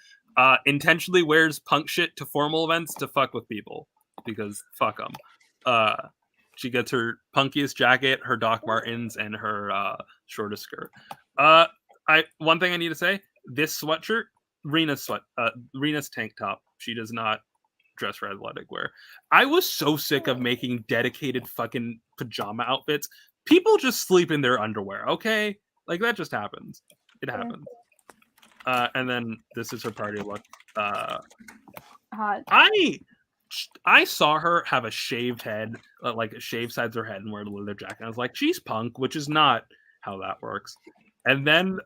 intentionally wears punk shit to formal events to fuck with people, because fuck them. She gets her punkiest jacket, her Doc Martens, and her shortest skirt. One thing I need to say: this sweatshirt, Rena's tank top. She does not dress for athletic wear. I was so sick of making dedicated fucking pajama outfits. People just sleep in their underwear, okay? Like that just happens. It happens. And then this is her party look. Hot. I saw her have a shaved head, like shaved sides of her head, and wear a leather jacket. I was like, she's punk, which is not how that works. And then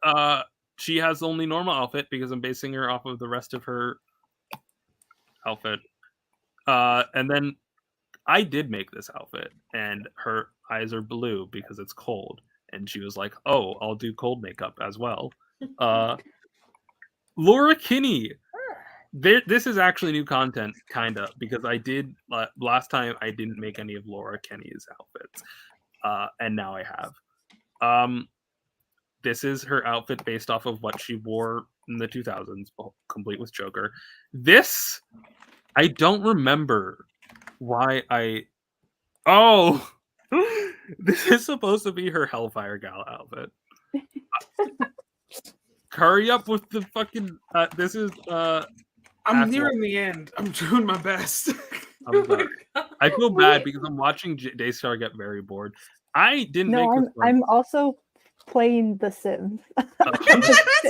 she has the only normal outfit because I'm basing her off of the rest of her outfit. And then I did make this outfit, and her eyes are blue because it's cold. And she was like, "Oh, I'll do cold makeup as well." Laura Kinney. This is actually new content, kind of, because I did last time I didn't make any of Laura Kinney's outfits, and now I have. This is her outfit based off of what she wore in the 2000s, complete with choker. This, I don't remember why Oh, this is supposed to be her Hellfire Gala outfit. Hurry up with the fucking. This is. I'm nearing the end. I'm doing my best. I feel bad because I'm watching Daystar get very bored. I didn't make this one. I'm also playing The Sims.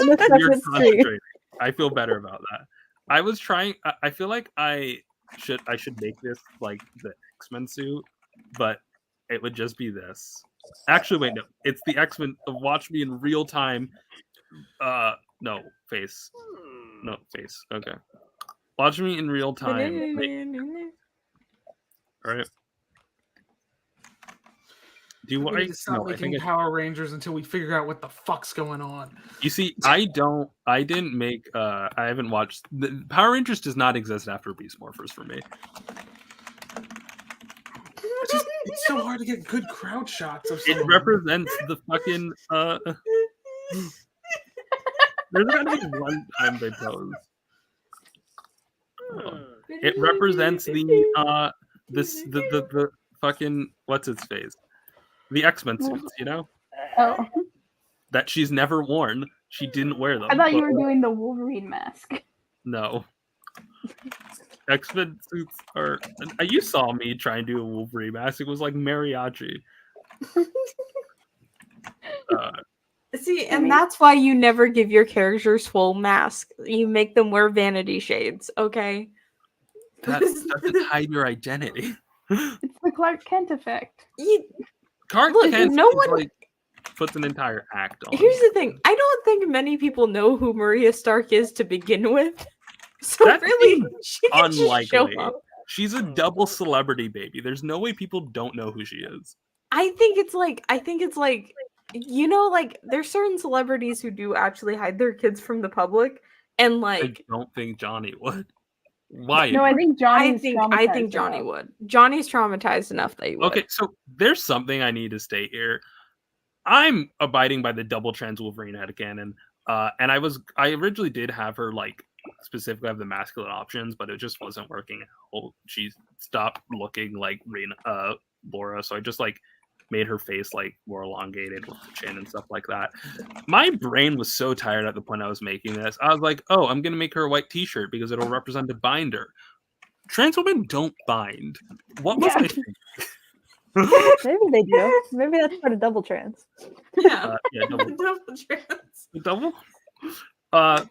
You're concentrating. I feel better about that. I was trying. I feel like I should make this like the X-Men suit, but it would just be this. Actually, wait, no. It's the X-Men. Watch me in real time. No face. No face. Okay. Watch me in real time. All right. We need to stop making Power Rangers until we figure out what the fuck's going on. You see, I didn't make. I haven't watched. The Power Rangers does not exist after Beast Morphers for me. It's so hard to get good crowd shots of It someone. represents the fucking There's gotta be one time they pose. It represents the the fucking what's its face? The X-Men suits, you know? Oh, That she's never worn. She didn't wear them. I thought you but- were doing the Wolverine mask. No. X-Men suits are. You saw me try and do a Wolverine mask. It was like mariachi. See, and that's why you never give your characters full mask. You make them wear vanity shades, okay? That doesn't hide your identity. It's the Clark Kent effect. Clark Look, Kent no is, one- like, puts an entire act on. Here's the thing. I don't think many people know who Maria Stark is to begin with. So That really, seems she can just show unlikely. up. She's a double celebrity baby. There's no way people don't know who she is. I think it's like you know, like there's certain celebrities who do actually hide their kids from the public, and like I don't think Johnny would. Why? No, I think Johnny's I think traumatized Johnny enough. would. Johnny's traumatized enough that he would. Okay, so there's something I need to state here. I'm abiding by the double trans Wolverine headcanon. And I originally did have her like specifically have the masculine options, but it just wasn't working out. She stopped looking like Rena, Laura, so I just like made her face like more elongated with the chin and stuff like that. My brain was so tired at the point I was making this. I was like, oh, I'm gonna make her a white t-shirt because it'll represent a binder. Trans women don't bind. What was I thinking? Maybe they do. Maybe that's part of double trans. Yeah, double. double trans. Double?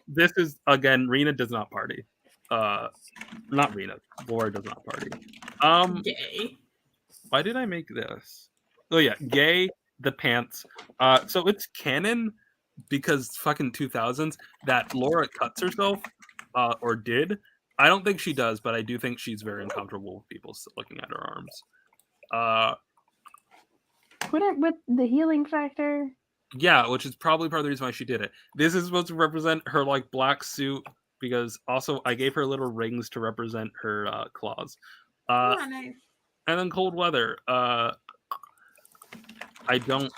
This is again, Rena does not party. Not Rena. Laura does not party. Gay. Why did I make this? Oh yeah, gay, the pants. So it's canon because fucking 2000s that Laura cuts herself, or did. I don't think she does, but I do think she's very uncomfortable with people looking at her arms. Put it with the healing factor. Yeah, which is probably part of the reason why she did it. This is supposed to represent her like black suit because also I gave her little rings to represent her claws. Nice. And then cold weather. I don't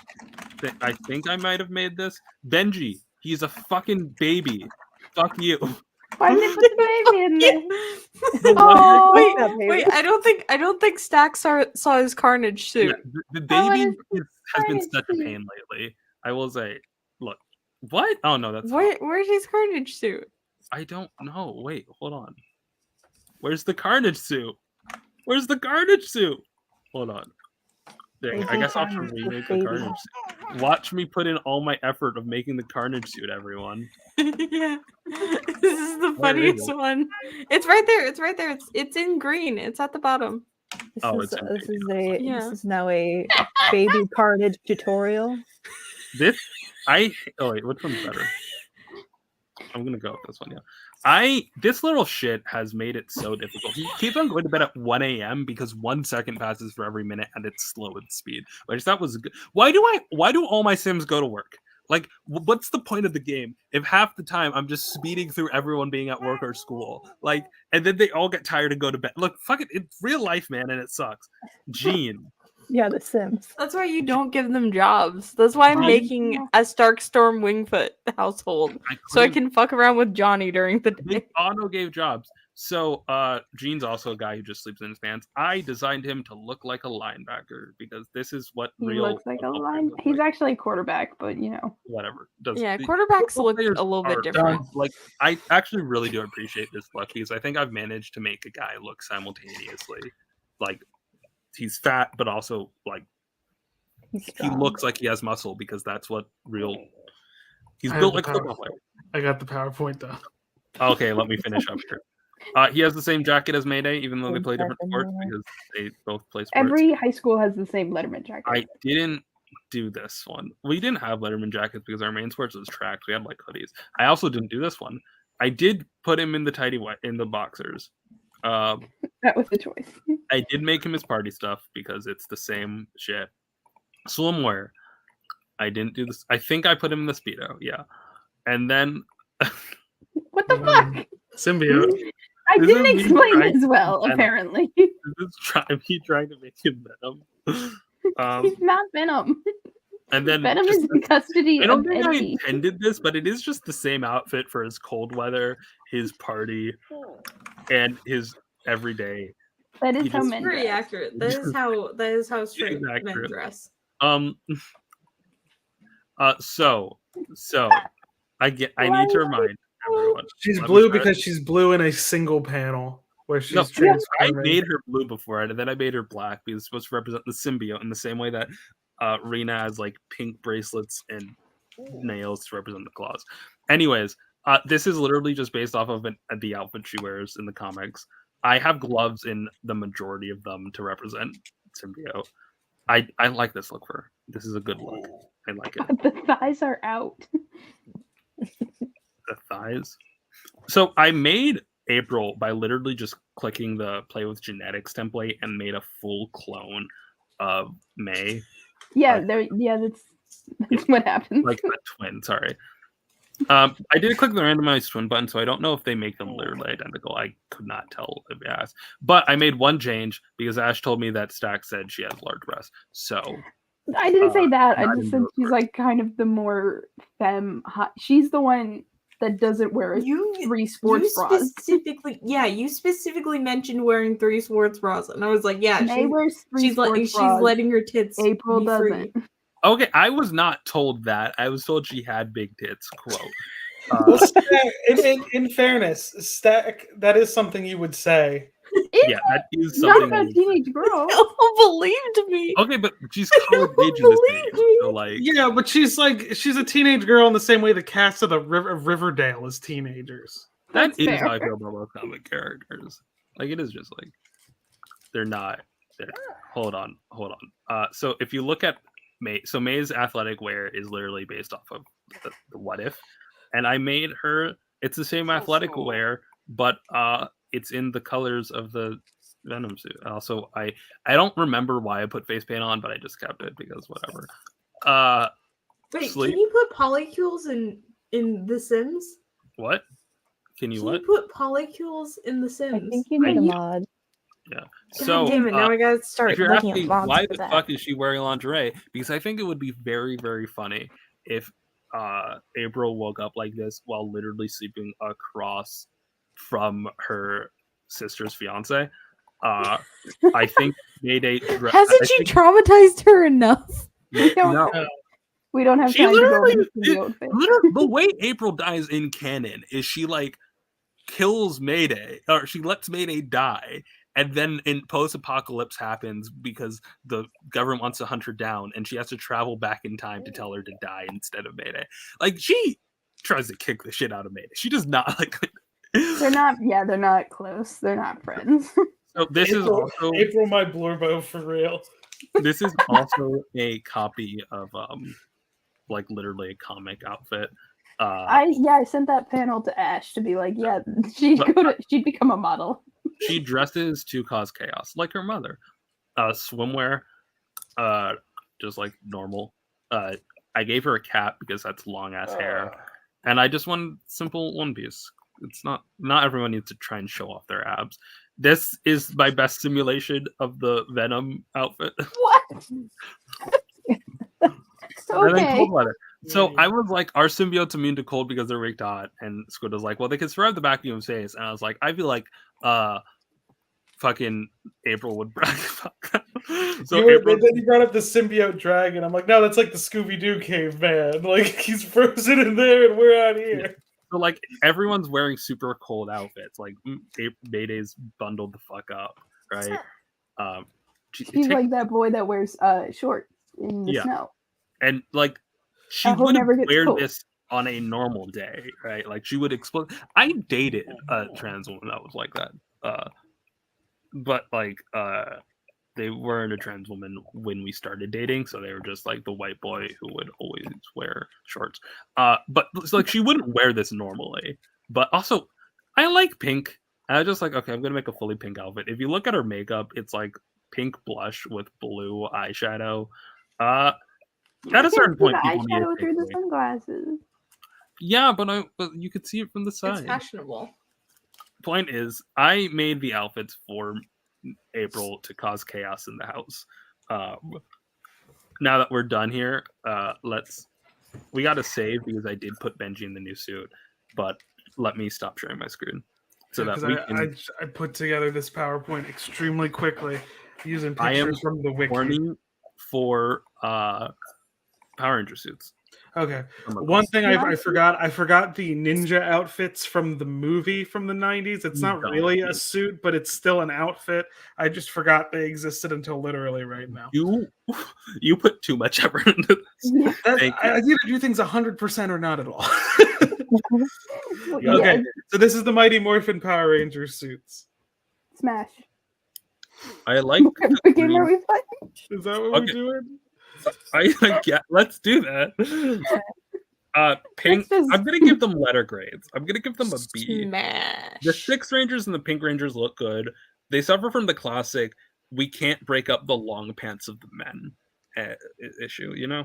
think I think I might have made this. Benji, he's a fucking baby. Fuck you. Why did they put the baby in there? Oh, Oh, wait! I don't think Stack saw his Carnage suit. Yeah, the baby has been such a pain lately. I will say, look, what? Oh no, that's Where's his Carnage suit? I don't know. Wait, hold on. Where's the Carnage suit? Where's the Carnage suit? Hold on. Dang, I guess I'll have to remake the Carnage suit. Watch me put in all my effort of making the Carnage suit, everyone. Yeah, this is the Where is funniest it? one. It's right there. It's right there. It's in green. It's at the bottom. This Yeah. is now a baby carnage tutorial. Oh wait, which one's better? I'm gonna go with this one, yeah. This little shit has made it so difficult. He keeps on going to bed at 1 a.m. because 1 second passes for every minute and it's slow at speed. Which that was good. Why do all my Sims go to work? Like, what's the point of the game if half the time I'm just speeding through everyone being at work or school? Like, and then they all get tired and go to bed. Look, fuck it, it's real life, man, and it sucks. Gene. Yeah, The Sims. That's why you don't give them jobs. That's why I'm making a Starkstorm Wingfoot household, so I can fuck around with Johnny during the day. They auto gave jobs. So Gene's also a guy who just sleeps in his pants. I designed him to look like a linebacker because this is what He real looks like a line. He's actually a quarterback, but you know. whatever. Yeah, the quarterbacks football look players a little bit are- different. Like I actually really do appreciate this look because I think I've managed to make a guy look simultaneously like he's fat but also like he looks like he has muscle because that's what real he's I built have like the a football player. I got the PowerPoint though. Okay, let me finish up here. He has the same jacket as Mayday, even though they play different sports because they both play sports. Every high school has the same Letterman jacket. I didn't do this one. We didn't have Letterman jackets because our main sports was track. We had like hoodies. I also didn't do this one. I did put him in the tidy white in the boxers. That was the choice. I did make him his party stuff because it's the same shit. Swimwear. I didn't do this. I think I put him in the Speedo. Yeah. And then What the fuck? Symbiote. I This didn't is me explain trying this to well, Venom. apparently. me trying to make him Venom. He's not Venom. And then Venom is in custody I don't of think I Eddie. intended this, but it is just the same outfit for his cold weather, his party, and his everyday. That is He how just- men Very dress. accurate. That is how straight men accurate. dress. So I need to remind everyone. She's Let me blue start. because she's blue in a single panel where she's No, I transforming. made her blue before it, and then I made her black because it's supposed to represent the symbiote in the same way that Rena has like pink bracelets and nails to represent the claws. Anyways, this is literally just based off of the outfit she wears in the comics. I have gloves in the majority of them to represent symbiote. I like this look for her. This is a good look. I like it. The thighs are out. The thighs. So I made April by literally just clicking the play with genetics template and made a full clone of May. Yeah, that's what happens. Like a twin, sorry. I did click the randomized twin button, so I don't know if they make them literally identical. I could not tell if it has. But I made one change because Ash told me that Stack said she has large breasts. So I didn't say that. I not just in said those she's like kind of the more femme hot. She's the one that doesn't wear three sports bras. You specifically mentioned wearing 3 sports bras, and I was like, yeah, May wears 3 sports she's bras. letting her tits. April be doesn't. Free. Okay, I was not told that. I was told she had big tits. Quote. Well, Stack, in fairness, Stack, that is something you would say. Yeah, that is Not something. about a teenage girl. No one believed me. Okay, but she's college age in this age, so like. Yeah, but she's a teenage girl in the same way the cast of the Riverdale is teenagers. That That's is fair. how I feel about most comic characters. Like it is just like they're not. Hold on. So if you look at May, so May's athletic wear is literally based off of the What If, and I made her. It's the same athletic wear, but it's in the colors of the Venom suit. Also, I don't remember why I put face paint on, but I just kept it because whatever. Wait, Sleep. can you put polycules in The Sims? What? Can you Can what? you put polycules in The Sims? I think you need a mod. Yeah. God So damn it! Now I gotta start if you're looking asking at mods why for the that. fuck is she wearing lingerie, because I think it would be very, very funny if April woke up like this while literally sleeping across from her sister's fiance. I think Mayday. Hasn't she traumatized her enough? No. We don't have She time to go over literally, the outfit. the way April dies in canon is she like kills Mayday, or she lets Mayday die, and then in post-apocalypse happens because the government wants to hunt her down, and she has to travel back in time to tell her to die instead of Mayday. Like she tries to kick the shit out of Mayday. She does not like. They're not. Yeah, they're not close. They're not friends. So this is also April, my blurbo for real. This is also a copy of like literally a comic outfit. I sent that panel to Ash to be like, yeah, she'd become a model. She dresses to cause chaos, like her mother. Swimwear, just like normal. I gave her a cap because that's long ass hair, and I just wanted simple one piece. It's not everyone needs to try and show off their abs. This is my best simulation of the Venom outfit. What? And then Okay. cold weather. So I was like, are symbiotes immune to cold because they're wicked hot? And Squid was like, well, they can survive the vacuum of space. And I was like, I feel like fucking April would brag. So Then you brought up the symbiote dragon. I'm like, no, that's like the Scooby-Doo caveman. Like he's frozen in there and we're out here. So like everyone's wearing super cold outfits. Like Mayday's bundled the fuck up, right? She's like that boy that wears shorts in the snow. And like she Who wouldn't never gets wear cold. this on a normal day, right? Like she would explode. I dated a trans woman that was like that. But like they weren't a trans woman when we started dating, so they were just like the white boy who would always wear shorts. But it's like she wouldn't wear this normally. But also, I like pink. And I was just like, okay, I'm gonna make a fully pink outfit. If you look at her makeup, it's like pink blush with blue eyeshadow. At a certain point, the people need to eyeshadow take through the away. sunglasses. Yeah, but you could see it from the side. It's fashionable. Point is, I made the outfits for April to cause chaos in the house. now that we're done here, we got to save because I did put Benji in the new suit, but let me stop sharing my screen so that Because we can. I put together this PowerPoint extremely quickly using I am pictures from the wiki. warning for Power Ranger suits. Okay. One thing I forgot the ninja outfits from the movie from the 90s. It's not really a suit, but it's still an outfit. I just forgot they existed until literally right now. You put too much effort into this. I either do things 100% or not at all. Okay, so this is the Mighty Morphin Power Ranger suits. Smash. I like. What game are we playing? Is that what we're doing? I get. Let's do that. Pink. I'm gonna give them letter grades. I'm gonna give them a B. Smash. The 6 Rangers and the Pink Rangers look good. They suffer from the classic. We can't break up the long pants of the men issue. You know.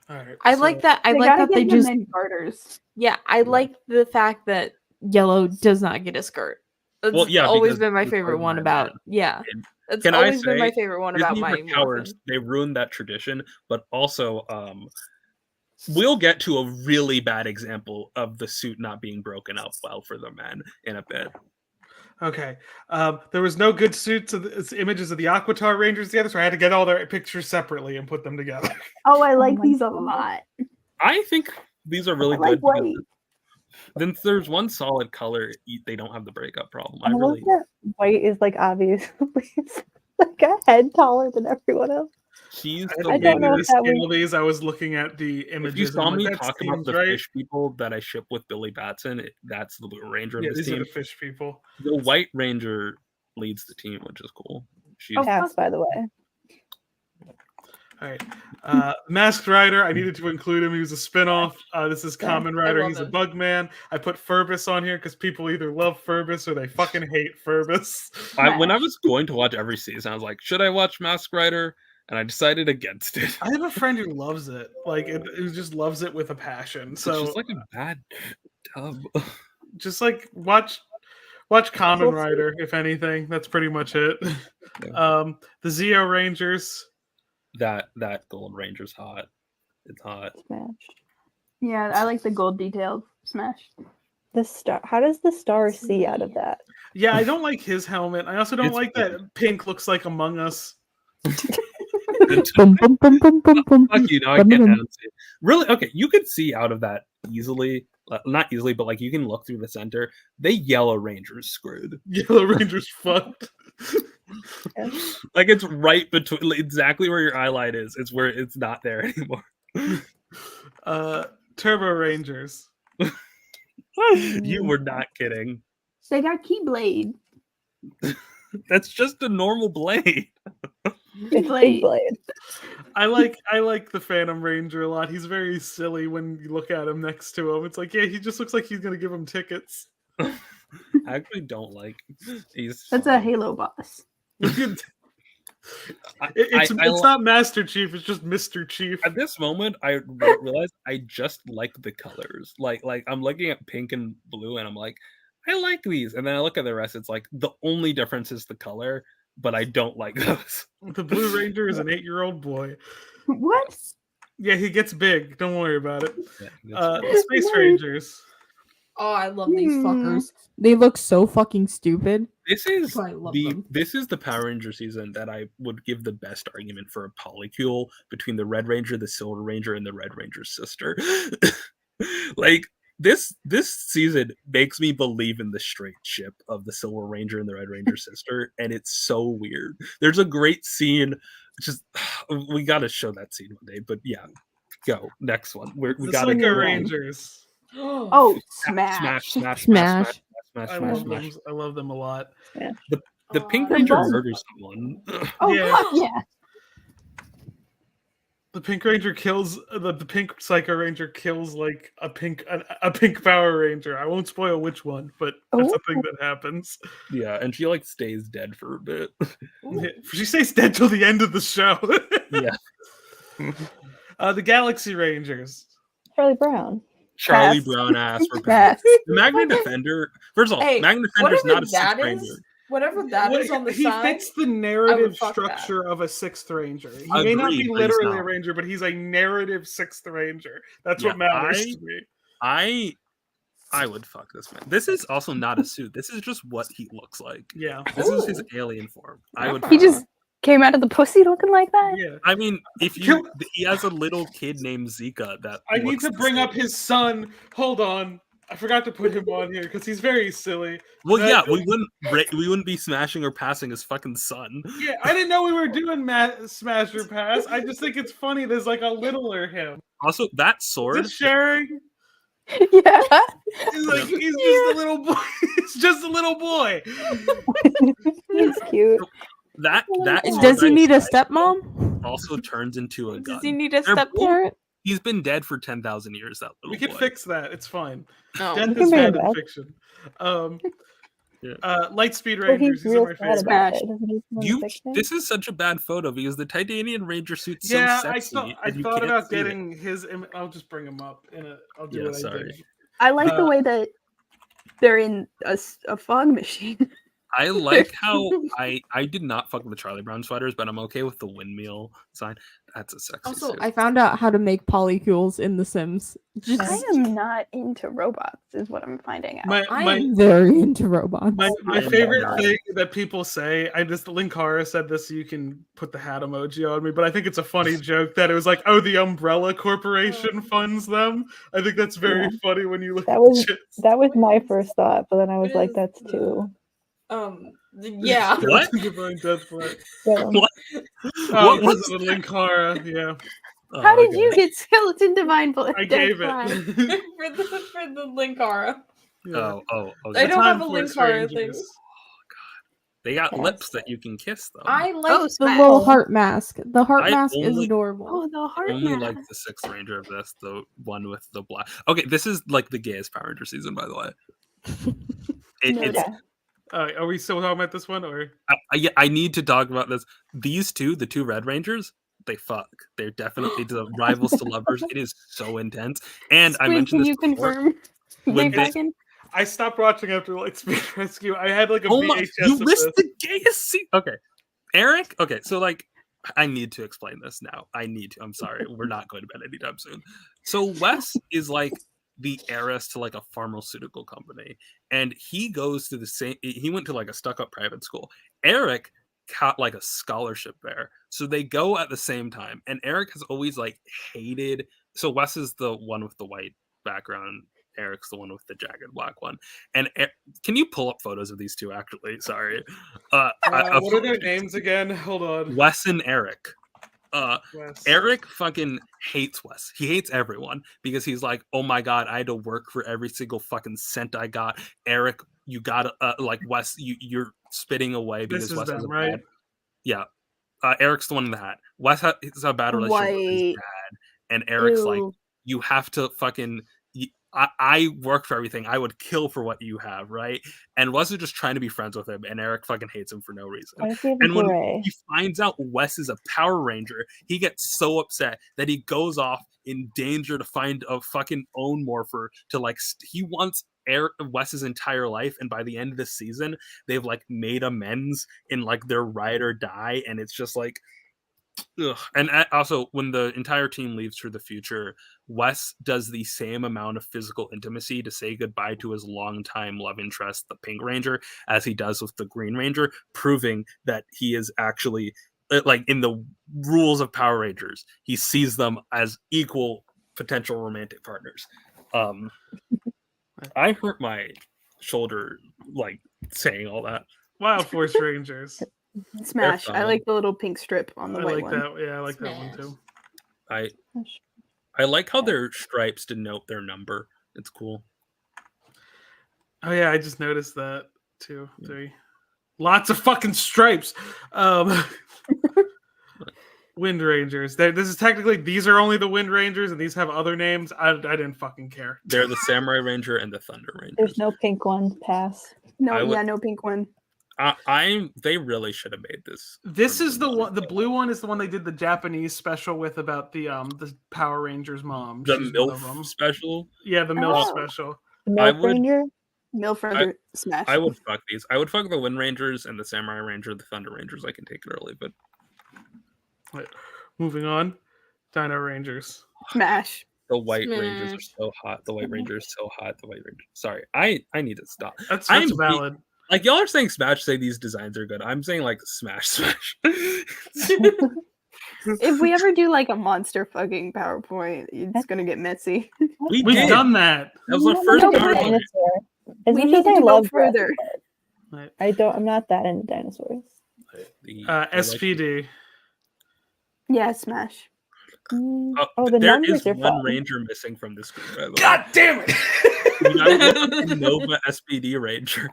All right, I like that. I like that they just garters. Yeah, I like the fact that Yellow does not get a skirt. That's always been my favorite one about. Yeah, that's always been my favorite one about Mighty Morphin. They ruined that tradition, but also we'll get to a really bad example of the suit not being broken up well for the men in a bit. Okay. There was no good suits of images of the Aquatar Rangers together, so I had to get all their pictures separately and put them together. Oh, I like these a lot. I think these are really I like good. white. Then there's one solid color. They don't have the breakup problem. I love that white is like obviously like a head taller than everyone else. I don't know if that I was looking at the images. If you saw me that talk about seems the right. fish people that I ship with Billy Batson, that's the Blue Ranger of Yeah, this these team. are the fish people. The White Ranger leads the team, which is cool. She's Pass, by the way. All right. Masked Rider, I needed to include him. He was a spinoff. This is Common Rider. He's a bug man. I put Furbus on here because people either love Furbus or they fucking hate Furbus. When I was going to watch every season, I was like, should I watch Masked Rider? And I decided against it. I have a friend who loves it. Like, who just loves it with a passion. So it's just like a bad dub. Just like watch Common Rider, if anything. That's pretty much it. The Zeo Rangers. That Gold Ranger's hot. It's hot. Smash. Yeah, I like the gold details. Smash. The star. How does the star see out of that? Yeah, I don't like his helmet. I also don't like that Pink looks like Among Us. Bum, bum, bum, bum, bum, bum. Fuck you, no, I can't see it. Really? Okay, you could see out of that easily. Not easily, but like you can look through the center. The Yellow Ranger's screwed. Yellow Ranger's fucked. Like it's right between exactly where your eyelid is. It's where it's not there anymore. Turbo Rangers. You were not kidding. They got Keyblade. That's just a normal blade. Blade. I like the Phantom Ranger a lot. He's very silly when you look at him next to him. It's like, yeah, he just looks like he's gonna give him tickets. I actually don't like. That's a Halo boss. It's not Master Chief. It's just Mr. Chief. At this moment, I realized I just like the colors. Like I'm looking at pink and blue, and I'm like, I like these. And then I look at the rest. It's like the only difference is the color, but I don't like those. The Blue Ranger is an 8-year-old boy. What? Yeah, he gets big. Don't worry about it. Yeah, Space Rangers. Oh, I love these fuckers. They look so fucking stupid. This is I love them. This is the Power Ranger season that I would give the best argument for a polycule between the Red Ranger, the Silver Ranger, and the Red Ranger's sister. Like this season makes me believe in the straight ship of the Silver Ranger and the Red Ranger sister, and it's so weird. There's a great scene. Just we got to show that scene one day, but yeah, go next one. We got to go. Rangers. Oh, smash. I love them a lot. Yeah. The Pink Ranger murders someone. Oh, Yeah. fuck yeah. The Pink Ranger kills the Pink Psycho Ranger kills like a pink Power Ranger. I won't spoil which one, but that's a thing that happens. Yeah, and she like stays dead for a bit. She stays dead till the end of the show. Yeah. The Galaxy Rangers. Charlie Brown. Charlie Pass. Brown ass for Pass. The Magna Defender. First of all, Hey, Magna Defender is whatever not a that Sith is, Ranger. Whatever that is on the he side, fits the I narrative would fuck that. structure of a sixth ranger. He may not be Agreed, but he's literally a not. ranger, but he's a narrative sixth ranger. That's Yeah, what matters to me. I would fuck this man. This is also not a suit. This is just what he looks like. Yeah. This is his alien form. I would. He just came out of the pussy looking like that. Yeah. I mean, if you, he has a little kid named Zika that. I need looks to the bring same. up his son. Hold on. I forgot to put him on here because he's very silly. Well, yeah, we wouldn't be smashing or passing his fucking son. Yeah, I didn't know we were doing Smash or Pass. I just think it's funny. There's like a littler him. Also, that Is sword. it sharing? Yeah. He's like he's just a little boy. He's just a little boy. He's cute. That Does he need a sword stepmom? also turns into a gun. Does he need a They're step both- parent? He's been dead for 10,000 years. That little We can boy. fix that. It's fine. Oh. Death We is can bring bad it in back. fiction. Yeah. Lightspeed Well, Rangers. he's These are real my sad favorite. about it. Doesn't he want to You. fix it? This is such a bad photo because the Titanian Ranger suit's so Yeah, sexy. I and you thought can't about see it. getting his. I'll just bring him up. I'll do Yeah, what I sorry. did. I like the way that they're in a fog machine. I like how I did not fuck with the Charlie Brown sweaters, but I'm okay with the windmill sign. That's a sexy Also, suit. I found out how to make polycules in The Sims. I am not into robots, is what I'm finding out. I'm very into robots. My favorite thing that people say, Linkara said this, so you can put the hat emoji on me, but I think it's a funny joke that it was like, oh, the Umbrella Corporation funds them. I think that's very funny when you look That at was shit. that was my first thought, but then I was like, that's too. Yeah. What? Divine Death Flag. So, What? Oh, What because was of the Linkara, yeah. How did you get Skeleton Divine Blood? I gave it. for the Linkara. Oh, I don't have a for Linkara thing. strangers. They got lips that you can kiss though. I like Oh, the Smash. little heart mask. The heart I mask is only- adorable. Oh, the heart only mask. like the sixth ranger of this, the one with the black. Okay, this is like the gayest Power Ranger season, by the way. It's Are we still talking about this one, or I need to talk about this. These two, the two Red Rangers, they fuck. They're definitely the rivals to lovers. It is so intense. And I Squid, mentioned can this you before. confirm? When Gay they- dragon? I stopped watching after Lightspeed Rescue. I had like a Oh my! VHS. You of missed this. the gayest scene. Okay, Eric. Okay, so like, I need to explain this now. I need to. I'm sorry. We're not going to bed anytime soon. So Wes is like the heiress to like a pharmaceutical company, and he goes to the same. He went to like a stuck-up private school. Eric caught like a scholarship there, so they go at the same time. And Eric has always like hated. So Wes is the one with the white background. Eric's the one with the jagged black one. And can you pull up photos of these two? Actually, sorry. What are their names again? Hold on. Wes and Eric. Wes. Eric fucking hates Wes. He hates everyone because he's like, oh my god, I had to work for every single fucking cent I got. Eric, you gotta like Wes, you're spitting away because This is Wes has them, a right? bad. Yeah. Eric's the one in the hat. Wes has a bad relationship with his White. dad, and Eric's like, Ew. you have to fucking. I work for everything. I would kill for what you have, right? And Wes is just trying to be friends with him, and Eric fucking hates him for no reason. why does he have a And when beret? he finds out Wes is a Power Ranger, he gets so upset that he goes off in danger to find a fucking own morpher to like. He wants Wes's entire life, and by the end of the season, they've like made amends in like their ride or die, and it's just like. Ugh. And also, when the entire team leaves for the future, Wes does the same amount of physical intimacy to say goodbye to his longtime love interest, the Pink Ranger, as he does with the Green Ranger, proving that he is actually, like, in the rules of Power Rangers, he sees them as equal potential romantic partners. I hurt my shoulder, like, saying all that. Wild Force Rangers. Smash. I fun. like the little pink strip on the I white like one. that. Yeah, I like that one too. I like how their stripes denote their number. It's cool. Oh yeah, I just noticed that. 2, 3. Lots of fucking stripes. Wind Rangers. This is technically, these are only the Wind Rangers, and these have other names. I didn't fucking care. They're the Samurai Ranger and the Thunder Ranger. There's no pink one. Pass. No, I would- yeah, no pink one. They really should have made this. This is the one. The blue one is the one they did the Japanese special with about the Power Rangers mom. The She's one of MILF them. special. Yeah, the MILF Oh. special. The I Milk would- Ranger. MILF Ranger smash. I would fuck these. I would fuck the Wind Rangers and the Samurai Ranger, the Thunder Rangers. I can take it early, but Right. Moving on, Dino Rangers. Smash. the White Rangers are Smash. so hot. The White Ranger is so hot. The White Ranger. Sorry, I need to stop. That's I'm valid. Like y'all are saying smash, say these designs are good. I'm saying like smash. If we ever do like a monster fucking PowerPoint, it's gonna get messy. We've done that. That was our first PowerPoint. As We much need as I to go love further. I'm not that into dinosaurs. SPD. Yeah, smash. The There numbers is are one fun. Ranger missing from this group. By the way. God damn it! Nova SPD Ranger.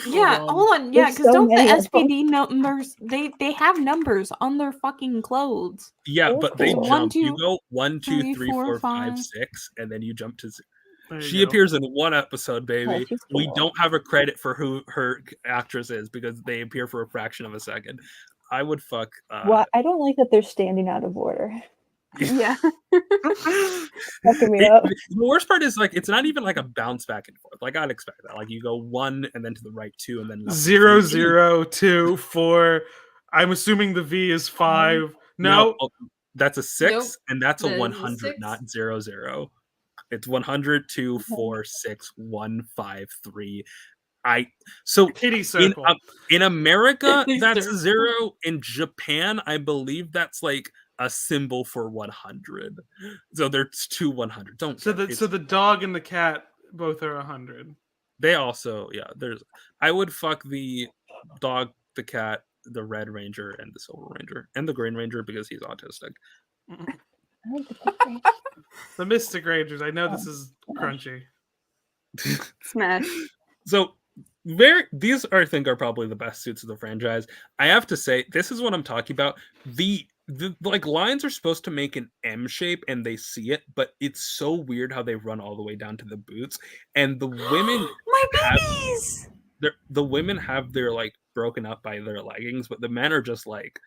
Yeah, hold on. Yeah, There's because so don't the many of them. SPD numbers they have numbers on their fucking clothes? Yeah, but they Cool. jump. One, two, You go 1, 2, three, 3, four, 4, 5, five. 6, and then you jump to. There you She go. appears in one episode, baby. she's We cool. don't have a credit for who her actress is because they appear for a fraction of a second. I would fuck. Well, I don't like that they're standing out of order. Yeah. Fucking me up. The worst part is like it's not even like a bounce back and forth. Like I'd expect that. Like you go 1 and then to the right 2 and then left 0, 3. 0, 2, 4. I'm assuming the V is 5. No. That's a 6 Nope. and that's a That is a 100, 6. not 0, 0. It's 100, 2, 4, 6, 1, 5, 3. Kitty circle. In America, Kitty that's circle. 0. In Japan, I believe that's like a symbol for 100. So there's 2 100. So the dog and the cat both are 100. They also, I would fuck the dog, the cat, the Red Ranger, and the Silver Ranger, and the Green Ranger because he's autistic. The Mystic Rangers. I know this is crunchy. Smash. So these I think are probably the best suits of the franchise. I have to say, this is what I'm talking about. The like lines are supposed to make an M shape and they see it, but it's so weird how they run all the way down to the boots. And the women My babies! The women have their like broken up by their leggings, but the men are just like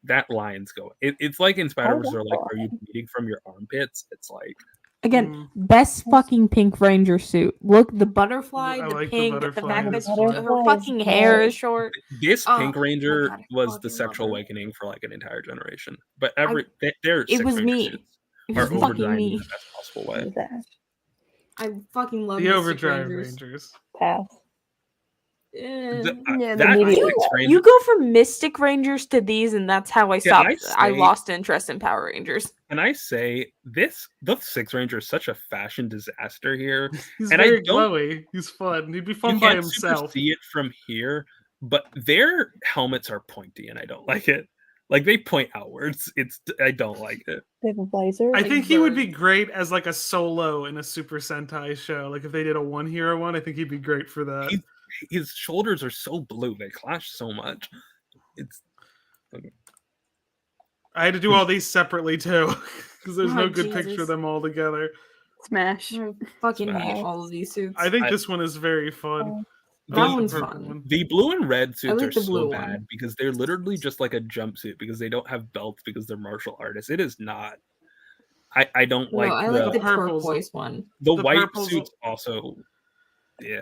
that line's going. It's like in Spider-Verse, they're like, are you bleeding from your armpits? It's like Again, best fucking Pink Ranger suit. Look, the butterfly, I the like the pink, the butterfly. fact that Butterfly her is fucking hair is short. This Oh, Pink my Ranger God, I was the fucking love sexual her. awakening for like an entire generation. But their It was Ranger me. suits It are was fucking overdesigned in me. the best possible way. I fucking love The Mystic Overdrive Rangers. Rangers. Pass. That you, Six Ranger- you go from Mystic Rangers to these, and that's how I stopped. I say- lost interest in Power Rangers. And I say the Six Ranger is such a fashion disaster here. He's and very I don't glowy. He's fun. He'd be fun you by can't super himself. see it from here, but their helmets are pointy, and I don't like it. Like they point outwards. I don't like it. They have a visor. I think he would be great as like a solo in a Super Sentai show. Like if they did a one hero one, I think he'd be great for that. His shoulders are so blue; they clash so much. It's. I had to do all these separately too, because there's no Oh, good Jesus. picture of them all together. Smash. I fucking Smash. hate all of these suits. I think this one is very fun. That I like the one's purple fun. one. The blue and red suits like are the so blue bad one. because they're literally just like a jumpsuit because they don't have belts because they're martial artists. It is not. I don't No, like I like the purples. turquoise one. the the white purples- suits also. Yeah,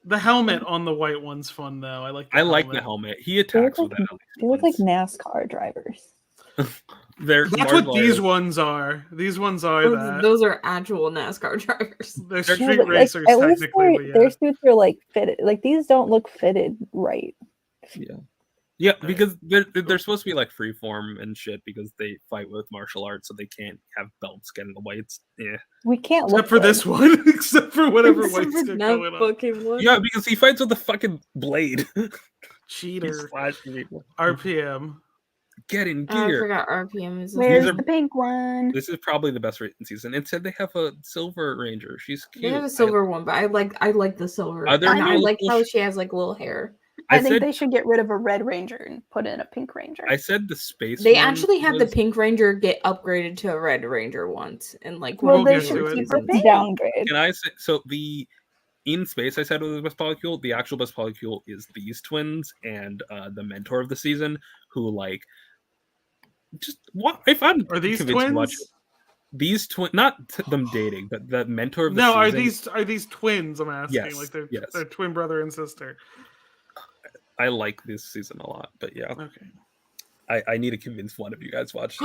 The helmet on the white one's fun though. I like. The I like helmet. the helmet. He They look attacks like, with that. they look like NASCAR drivers. They're That's what martial these artists. ones are. These ones are Those, that. those are actual NASCAR drivers. They're Yeah, street but, like, racers at least technically, but their yeah. suits are like fitted. Like these don't look fitted right. Yeah, because they're supposed to be like freeform and shit because they fight with martial arts, so they can't have belts get in the way. It's We can't look Except for good. this one. Except for whatever Except white's for got that going on. fucking one. yeah, because he fights with a fucking blade. He's Cheater. slashing people. RPM. Get in Oh, I gear. forgot RPM is. Where's are- the pink one? This is probably the best written season. It said they have a silver ranger. She's cute. They have a silver one, but I like the silver. Are there And no I like little how she has like little hair. I, I think said they should get rid of a red ranger and put in a pink ranger. I said the space. They one actually had the was- Pink Ranger get upgraded to a Red Ranger once, and like well, We'll they get should to it. keep her pink. Downgrade. Can I say so? The in space, I said was the best polycule. The actual best polycule is these twins and the mentor of the season, who like just what if I'm Are these convinced to watch twins? these not them dating, but the mentor of the No, season. are these twins? I'm asking. Yes, Like they're yes. twin brother and sister. I like this season a lot, but yeah. Okay. I need to convince one of you guys watch.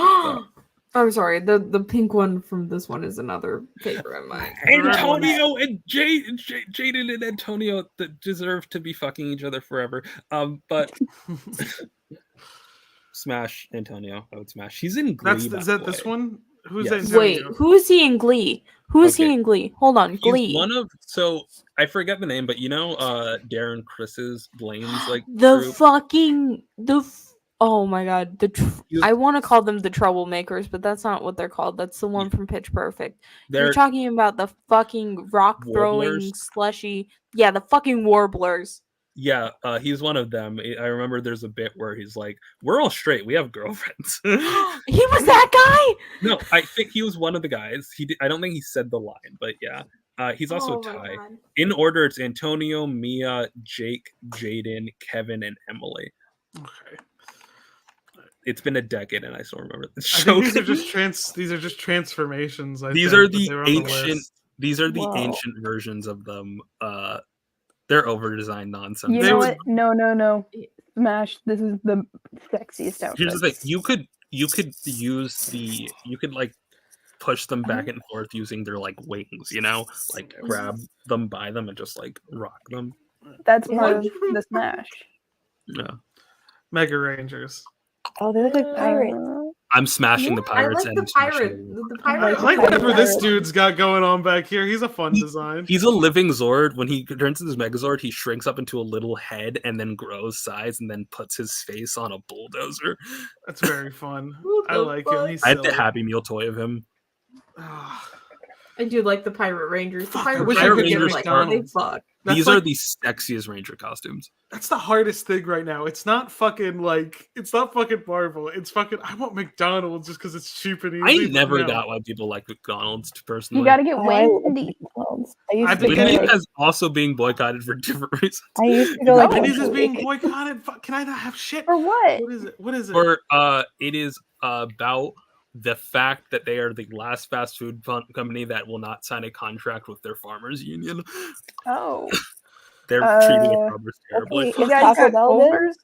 I'm sorry. The pink one from this one is another favorite of mine. Antonio and Jaden and Antonio that deserve to be fucking each other forever. But smash Antonio. I would smash. He's in Glee. Is that this one? Who's Yes. that? Wait, who is he in Glee? Who is he in Glee? Hold on, Glee. He's one of I forget the name, but you know Darren Chris's Blaine's like the group? fucking oh my god, I want to call them the troublemakers, but that's not what they're called. That's the one from Pitch Perfect. You're They're- talking about the fucking rock throwing Warblers? slushy. Yeah, the fucking warblers. Yeah, he's one of them. I remember there's a bit where he's like, "We're all straight. We have girlfriends." He was that guy. No, I think he was one of the guys. I don't think he said the line, but yeah. He's also Oh my Ty. God. In order, it's Antonio, Mia, Jake, Jaden, Kevin, and Emily. Okay. It's been a decade, and I still remember this I show. think these are just transformations. These think, are but the they were on the ancient. list. These are the Whoa. ancient versions of them. They're over-designed nonsense. You know what? No. Smash. This is the sexiest outfit. Here's the thing: you could like push them back and forth using their like wings, you know, like grab them by them and just like rock them. That's part of the Smash. Yeah. Mega Rangers. Oh, they look like pirates. I'm smashing the pirates. I like and the pirate. The pirate. I like whatever this dude's got going on back here. He's a fun design. He's a living Zord. When he turns into his Megazord, he shrinks up into a little head and then grows size and then puts his face on a bulldozer. That's very fun. I like him. He's I have the silly. Happy Meal toy of him. I do like the pirate rangers. The pirate wish I could rangers get are like, oh, they McDonald's. fuck. These are the sexiest Ranger costumes. That's the hardest thing right now. It's not fucking Marvel. It's fucking I want McDonald's just because it's cheap and easy. I never No. got why people like McDonald's personally. You gotta get Oh, I Wendy. I used to Wendy's go. is also being boycotted for different reasons. I used to go like Wendy's is once a being week. boycotted. Can I not have shit? For what? What is it? What is it? Or it is about the fact that they are the last fast food company that will not sign a contract with their farmers union. Oh. They're treating the farmers terribly. You guys got overs?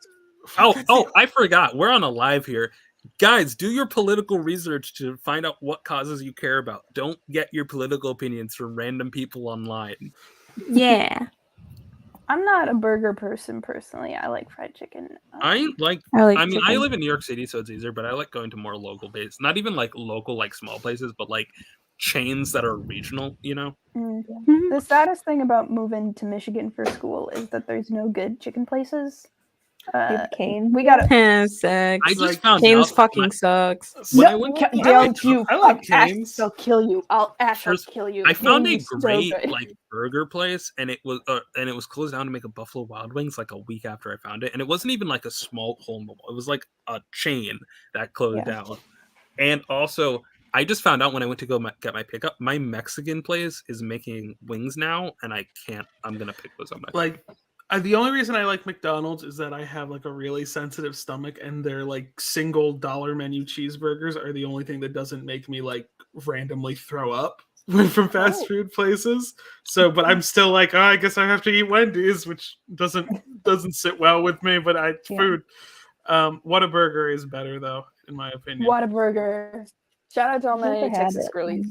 Oh, I forgot. We're on a live here. Guys, do your political research to find out what causes you care about. Don't get your political opinions from random people online. Yeah. I'm not a burger person personally. I like fried chicken. I like I chicken. live in New York City, so it's easier, but I like going to more local base. Not even like local, like small places, but like chains that are regional, you know? The saddest thing about moving to Michigan for school is that there's no good chicken places. Kane, we gotta. Sex. I just found Cane's out fucking sucks. when I went to Don't you? I like Ash, Cane's. I'll kill you. I'll First, kill you. I found a Cane's is so great good. like burger place, and it was closed down to make a Buffalo Wild Wings like a week after I found it, and it wasn't even like a small hole in the wall. It was like a chain that closed down. And also, I just found out when I went to go get my pickup, my Mexican place is making wings now, and I can't. I'm gonna pick those up. Like the only reason I like McDonald's is that I have like a really sensitive stomach, and their like single dollar menu cheeseburgers are the only thing that doesn't make me like randomly throw up from fast food places. So, but I'm still like, oh, I guess I have to eat Wendy's, which doesn't sit well with me. But it's food. Whataburger is better though, in my opinion. Whataburger. Shout out to all my Never had Texas it. girlies.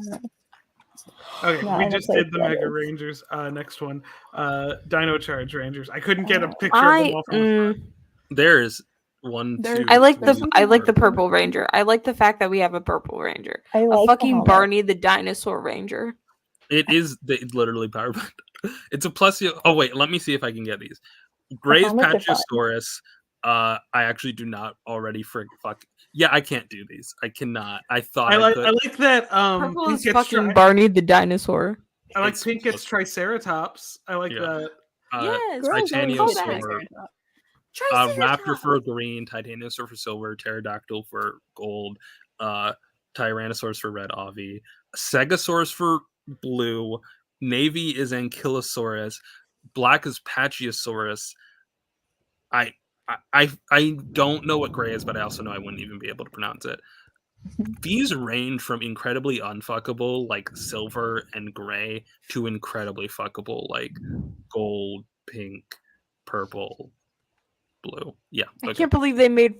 Okay, No, I we haven't just played did the yet. Mega Rangers. Next one, Dino Charge Rangers. I couldn't get a picture of them all from the front. There's one, two. I like three, the purple ranger. I like the fact that we have a purple ranger. I A like the fucking helmet. Barney the dinosaur ranger. It is literally power. It's a plus. Oh wait, let me see if I can get these. Gray's helmets are fun. Pachyosaurus. I actually do not already fuck. Yeah, I can't do these. I cannot. I thought I could. I like that. Purple Pink is gets fucking Barney the dinosaur. I like Pink gets Triceratops. I like that. Yes, girls always do that. Titanosaur. Raptor for green, Titanosaur for silver, Pterodactyl for gold, Tyrannosaurus for red, Avi, Stegosaurus for blue, navy is Ankylosaurus, black is Pachyosaurus. I don't know what gray is, but I also know I wouldn't even be able to pronounce it. These range from incredibly unfuckable, like silver and gray, to incredibly fuckable, like gold, pink, purple, blue. Yeah. I Okay. can't believe they made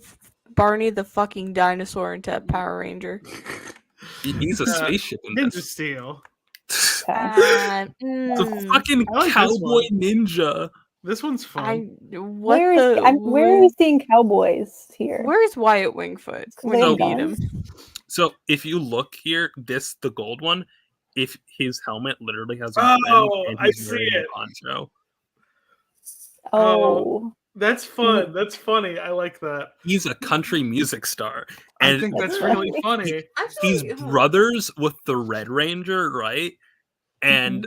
Barney the fucking dinosaur into a Power Ranger. He's a spaceship in Ninja this. Steel. The fucking I like this cowboy one. ninja. This one's fun. Where are you seeing cowboys here? Where's Wyatt Wingfoot when they you have need guns? him? So if you look here, the gold one, if his helmet literally has a brim and I he's see wearing it. a poncho. Oh, that's fun. That's funny. I like that. He's a country music star. I And think that's really funny. he's brothers with the Red Ranger, right? And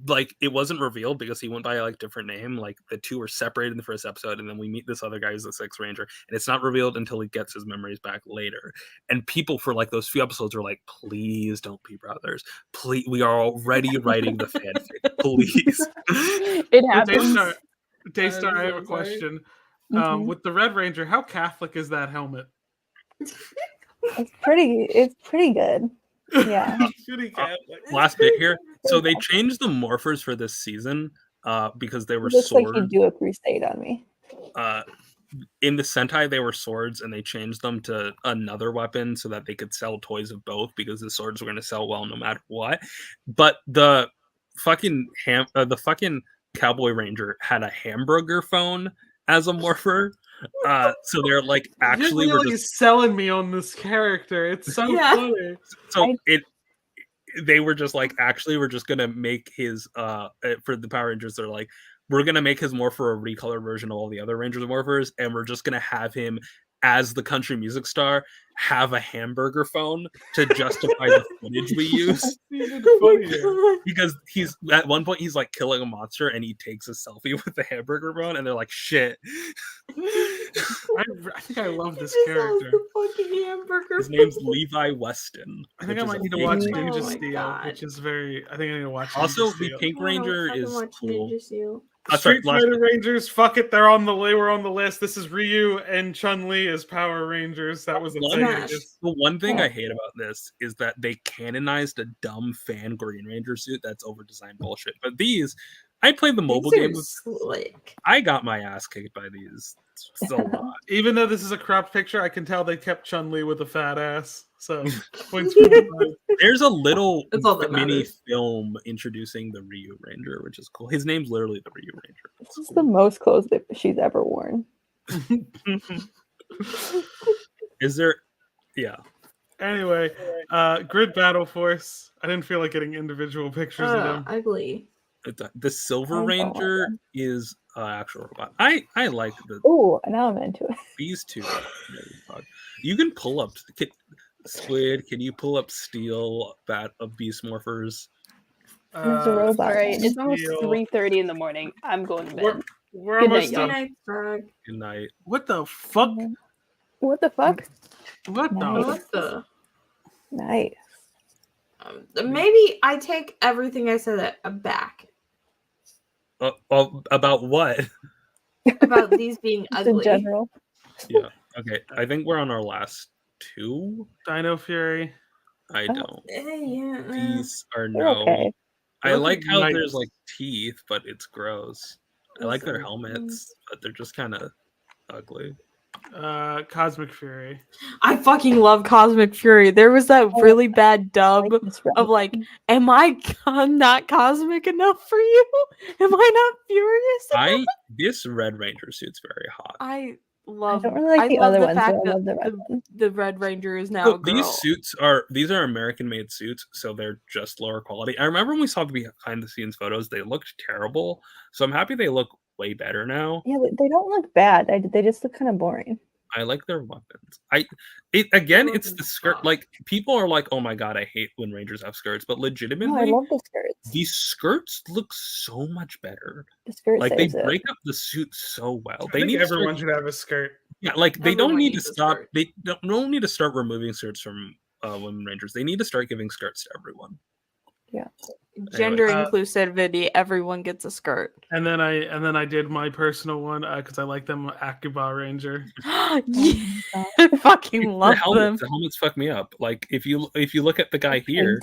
like it wasn't revealed because he went by like different name. Like the two were separated in the first episode, and then we meet this other guy who's the Sixth Ranger, and it's not revealed until he gets his memories back later. And people for like those few episodes are like, please don't be brothers. Please, we are already writing the fanfic. Please. It happens. Daystar, I have a question. With the Red Ranger, how Catholic is that helmet? It's pretty good. Yeah. Pretty Catholic. Last bit here. So they changed the morphers for this season because they were It looks like swords. you do a crusade on me. In the Sentai, they were swords, and they changed them to another weapon so that they could sell toys of both because the swords were going to sell well no matter what. But the fucking Cowboy Ranger had a hamburger phone as a morpher. So they're like actually You're were really just selling me on this character. It's so funny. so they were just like, actually, we're just gonna make his for the Power Rangers. They're like, we're gonna make his morpher a recolor version of all the other Rangers morphers, and we're just gonna have him as the country music star have a hamburger phone to justify the footage we use. Even funnier. Because he's at one point he's like killing a monster and he takes a selfie with the hamburger phone, and they're like, shit. I think I love this character. Fucking hamburger. His name's Levi Weston. I think I might need to watch Ninja Steel, which is very. I think I need to watch. Also, Ninja the Steel. Pink Ranger is cool. Street Fighter Rangers, fuck it, they're on the list. This is Ryu and Chun-Li as Power Rangers. That was a thing. The one thing I hate about this is that they canonized a dumb fan Green Ranger suit that's over-designed bullshit. But these, I played the mobile game. I got my ass kicked by these so lot. Even though this is a cropped picture, I can tell they kept Chun-Li with a fat ass. So points. There's a little That's all that mini matters. film introducing the Ryu Ranger, which is cool. His name's literally the Ryu Ranger. This is the most clothes that she's ever worn. Is there? Yeah. Anyway, Grid Battle Force. I didn't feel like getting individual pictures of them. Ugly. The Silver Ranger is actual robot. I like the. Oh, now I'm into it. These two. You can pull up Squid. Can you pull up Steel Bat of Beast Morphers? There's a robot. All right, it's Steel. almost 3:30 in the morning. I'm going to bed. We're Good almost night, done. y'all. Night, Frog. Good night. What the fuck? What the fuck? What Nice. What the? Nice. Maybe I take everything I said back About what? about these being Just in ugly. general. Yeah. Okay. I think we're on our last two. Dino Fury. I don't. Yeah. These are They're no. okay. I They're like how nice. there's like teeth, but it's gross. I like their helmets, but they're just kind of ugly. Cosmic Fury. I fucking love Cosmic Fury. There was that really bad dub of like, am I not cosmic enough for you? Am I not furious enough? This Red Ranger suit's very hot. I love. I don't really like the love other ones, fact but I that love the red one. the Red Ranger is now So a girl. these are American made suits, so they're just lower quality. I remember when we saw the behind the scenes photos, they looked terrible. So I'm happy they look way better now. Yeah, they don't look bad. They just look kind of boring. I like their weapons. It's the skirt. Like people are like, "Oh my god, I hate when Rangers have skirts," but legitimately, No, I love the skirts. these skirts look so much better. The skirt Like they saves it. break up the suit so well. I They think need to everyone start, should have a skirt. yeah, like they Everyone don't need to needs a stop. skirt. They don't need to start removing skirts from women Rangers. They need to start giving skirts to everyone. Yeah. Gender Anyway. inclusivity. Everyone gets a skirt. And then I did my personal one because I like them Akiba Ranger. I fucking love them. The helmets fuck me up. Like if you look at the guy here,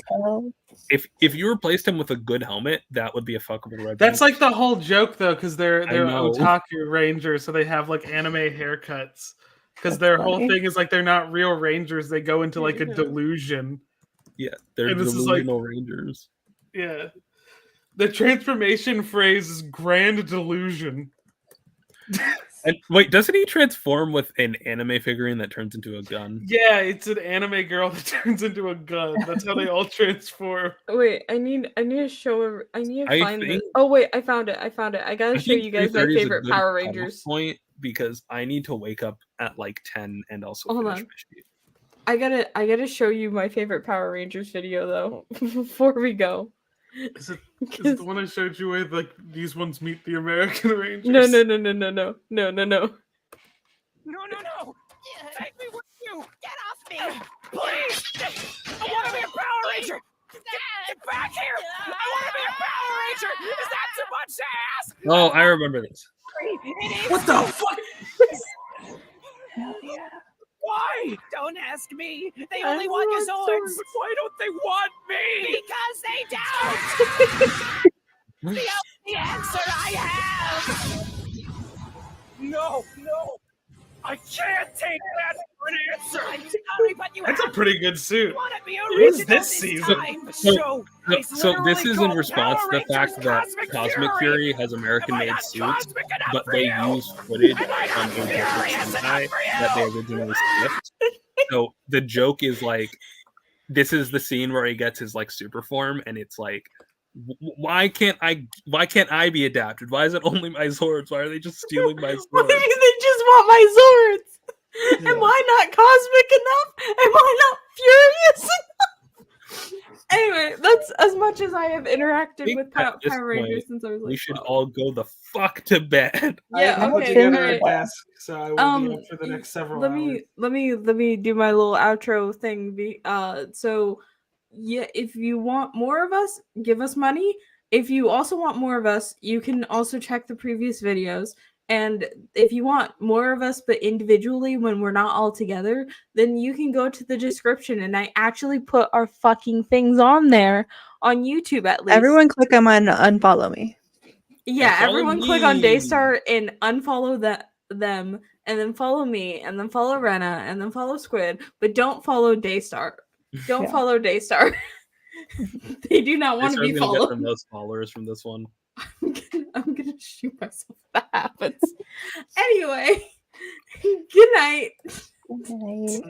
if you replaced him with a good helmet, that would be a fuckable red. That's like the whole joke though, because they're know. otaku rangers, so they have like anime haircuts. Because their whole funny. thing is like they're not real rangers; they go into like a delusion. Yeah, they're And this is delusional like- rangers. Yeah, the transformation phrase is grand delusion. And wait, doesn't he transform with an anime figurine that turns into a gun? Yeah, it's an anime girl that turns into a gun. That's how they all transform. Wait, I need to show. I need to I find. think- Oh wait, I found it. I gotta show you guys my 3:30 is a favorite good Power cutoff Rangers. point because I need to wake up at like 10 and also Hold finish on. my sheet. I gotta show you my favorite Power Rangers video though before we go. Is it the one I showed you with like these ones meet the American Rangers? No. No, take me with you. Get off me, please. I want to be a Power Ranger. Get back here. I want to be a Power Ranger. Is that too much to ask? Oh, I remember this. What the fuck? Why? Don't ask me. They only want your swords. But why don't they want me? Because they don't. The only answer I have. No. I can't take that for an answer. I'm sorry, but you That's a pretty good suit. want to be Who's original this season? time. So this is in response to the fact that Cosmic Fury has American-made suits, but they use footage from a different Sentai that they originally skipped. So the joke is like, this is the scene where he gets his like super form, and it's like, why can't I be adapted? Why is it only my swords? Why are they just stealing my swords? Why do they just want my swords? Am I not cosmic enough? Am I not furious enough? Anyway, that's as much as I have interacted with At this Power Rangers point, since I was like we should 12. all go the fuck to bed. Yeah, I put okay. together alright. a desk, so I will be up for the next several let hours. me do my little outro thing. So yeah, if you want more of us, give us money. If you also want more of us, you can also check the previous videos. And if you want more of us, but individually when we're not all together, then you can go to the description and I actually put our fucking things on there on YouTube at least. Everyone click on and unfollow me. Yeah, Follow everyone click on me. Daystar and unfollow them, and then follow me, and then follow Rena, and then follow Squid, but don't follow Daystar. Don't Yeah. follow Daystar. They do not want to Daystar's be gonna get the followed. most followers from this one. I'm gonna shoot myself if that happens. Anyway, good night. Good night.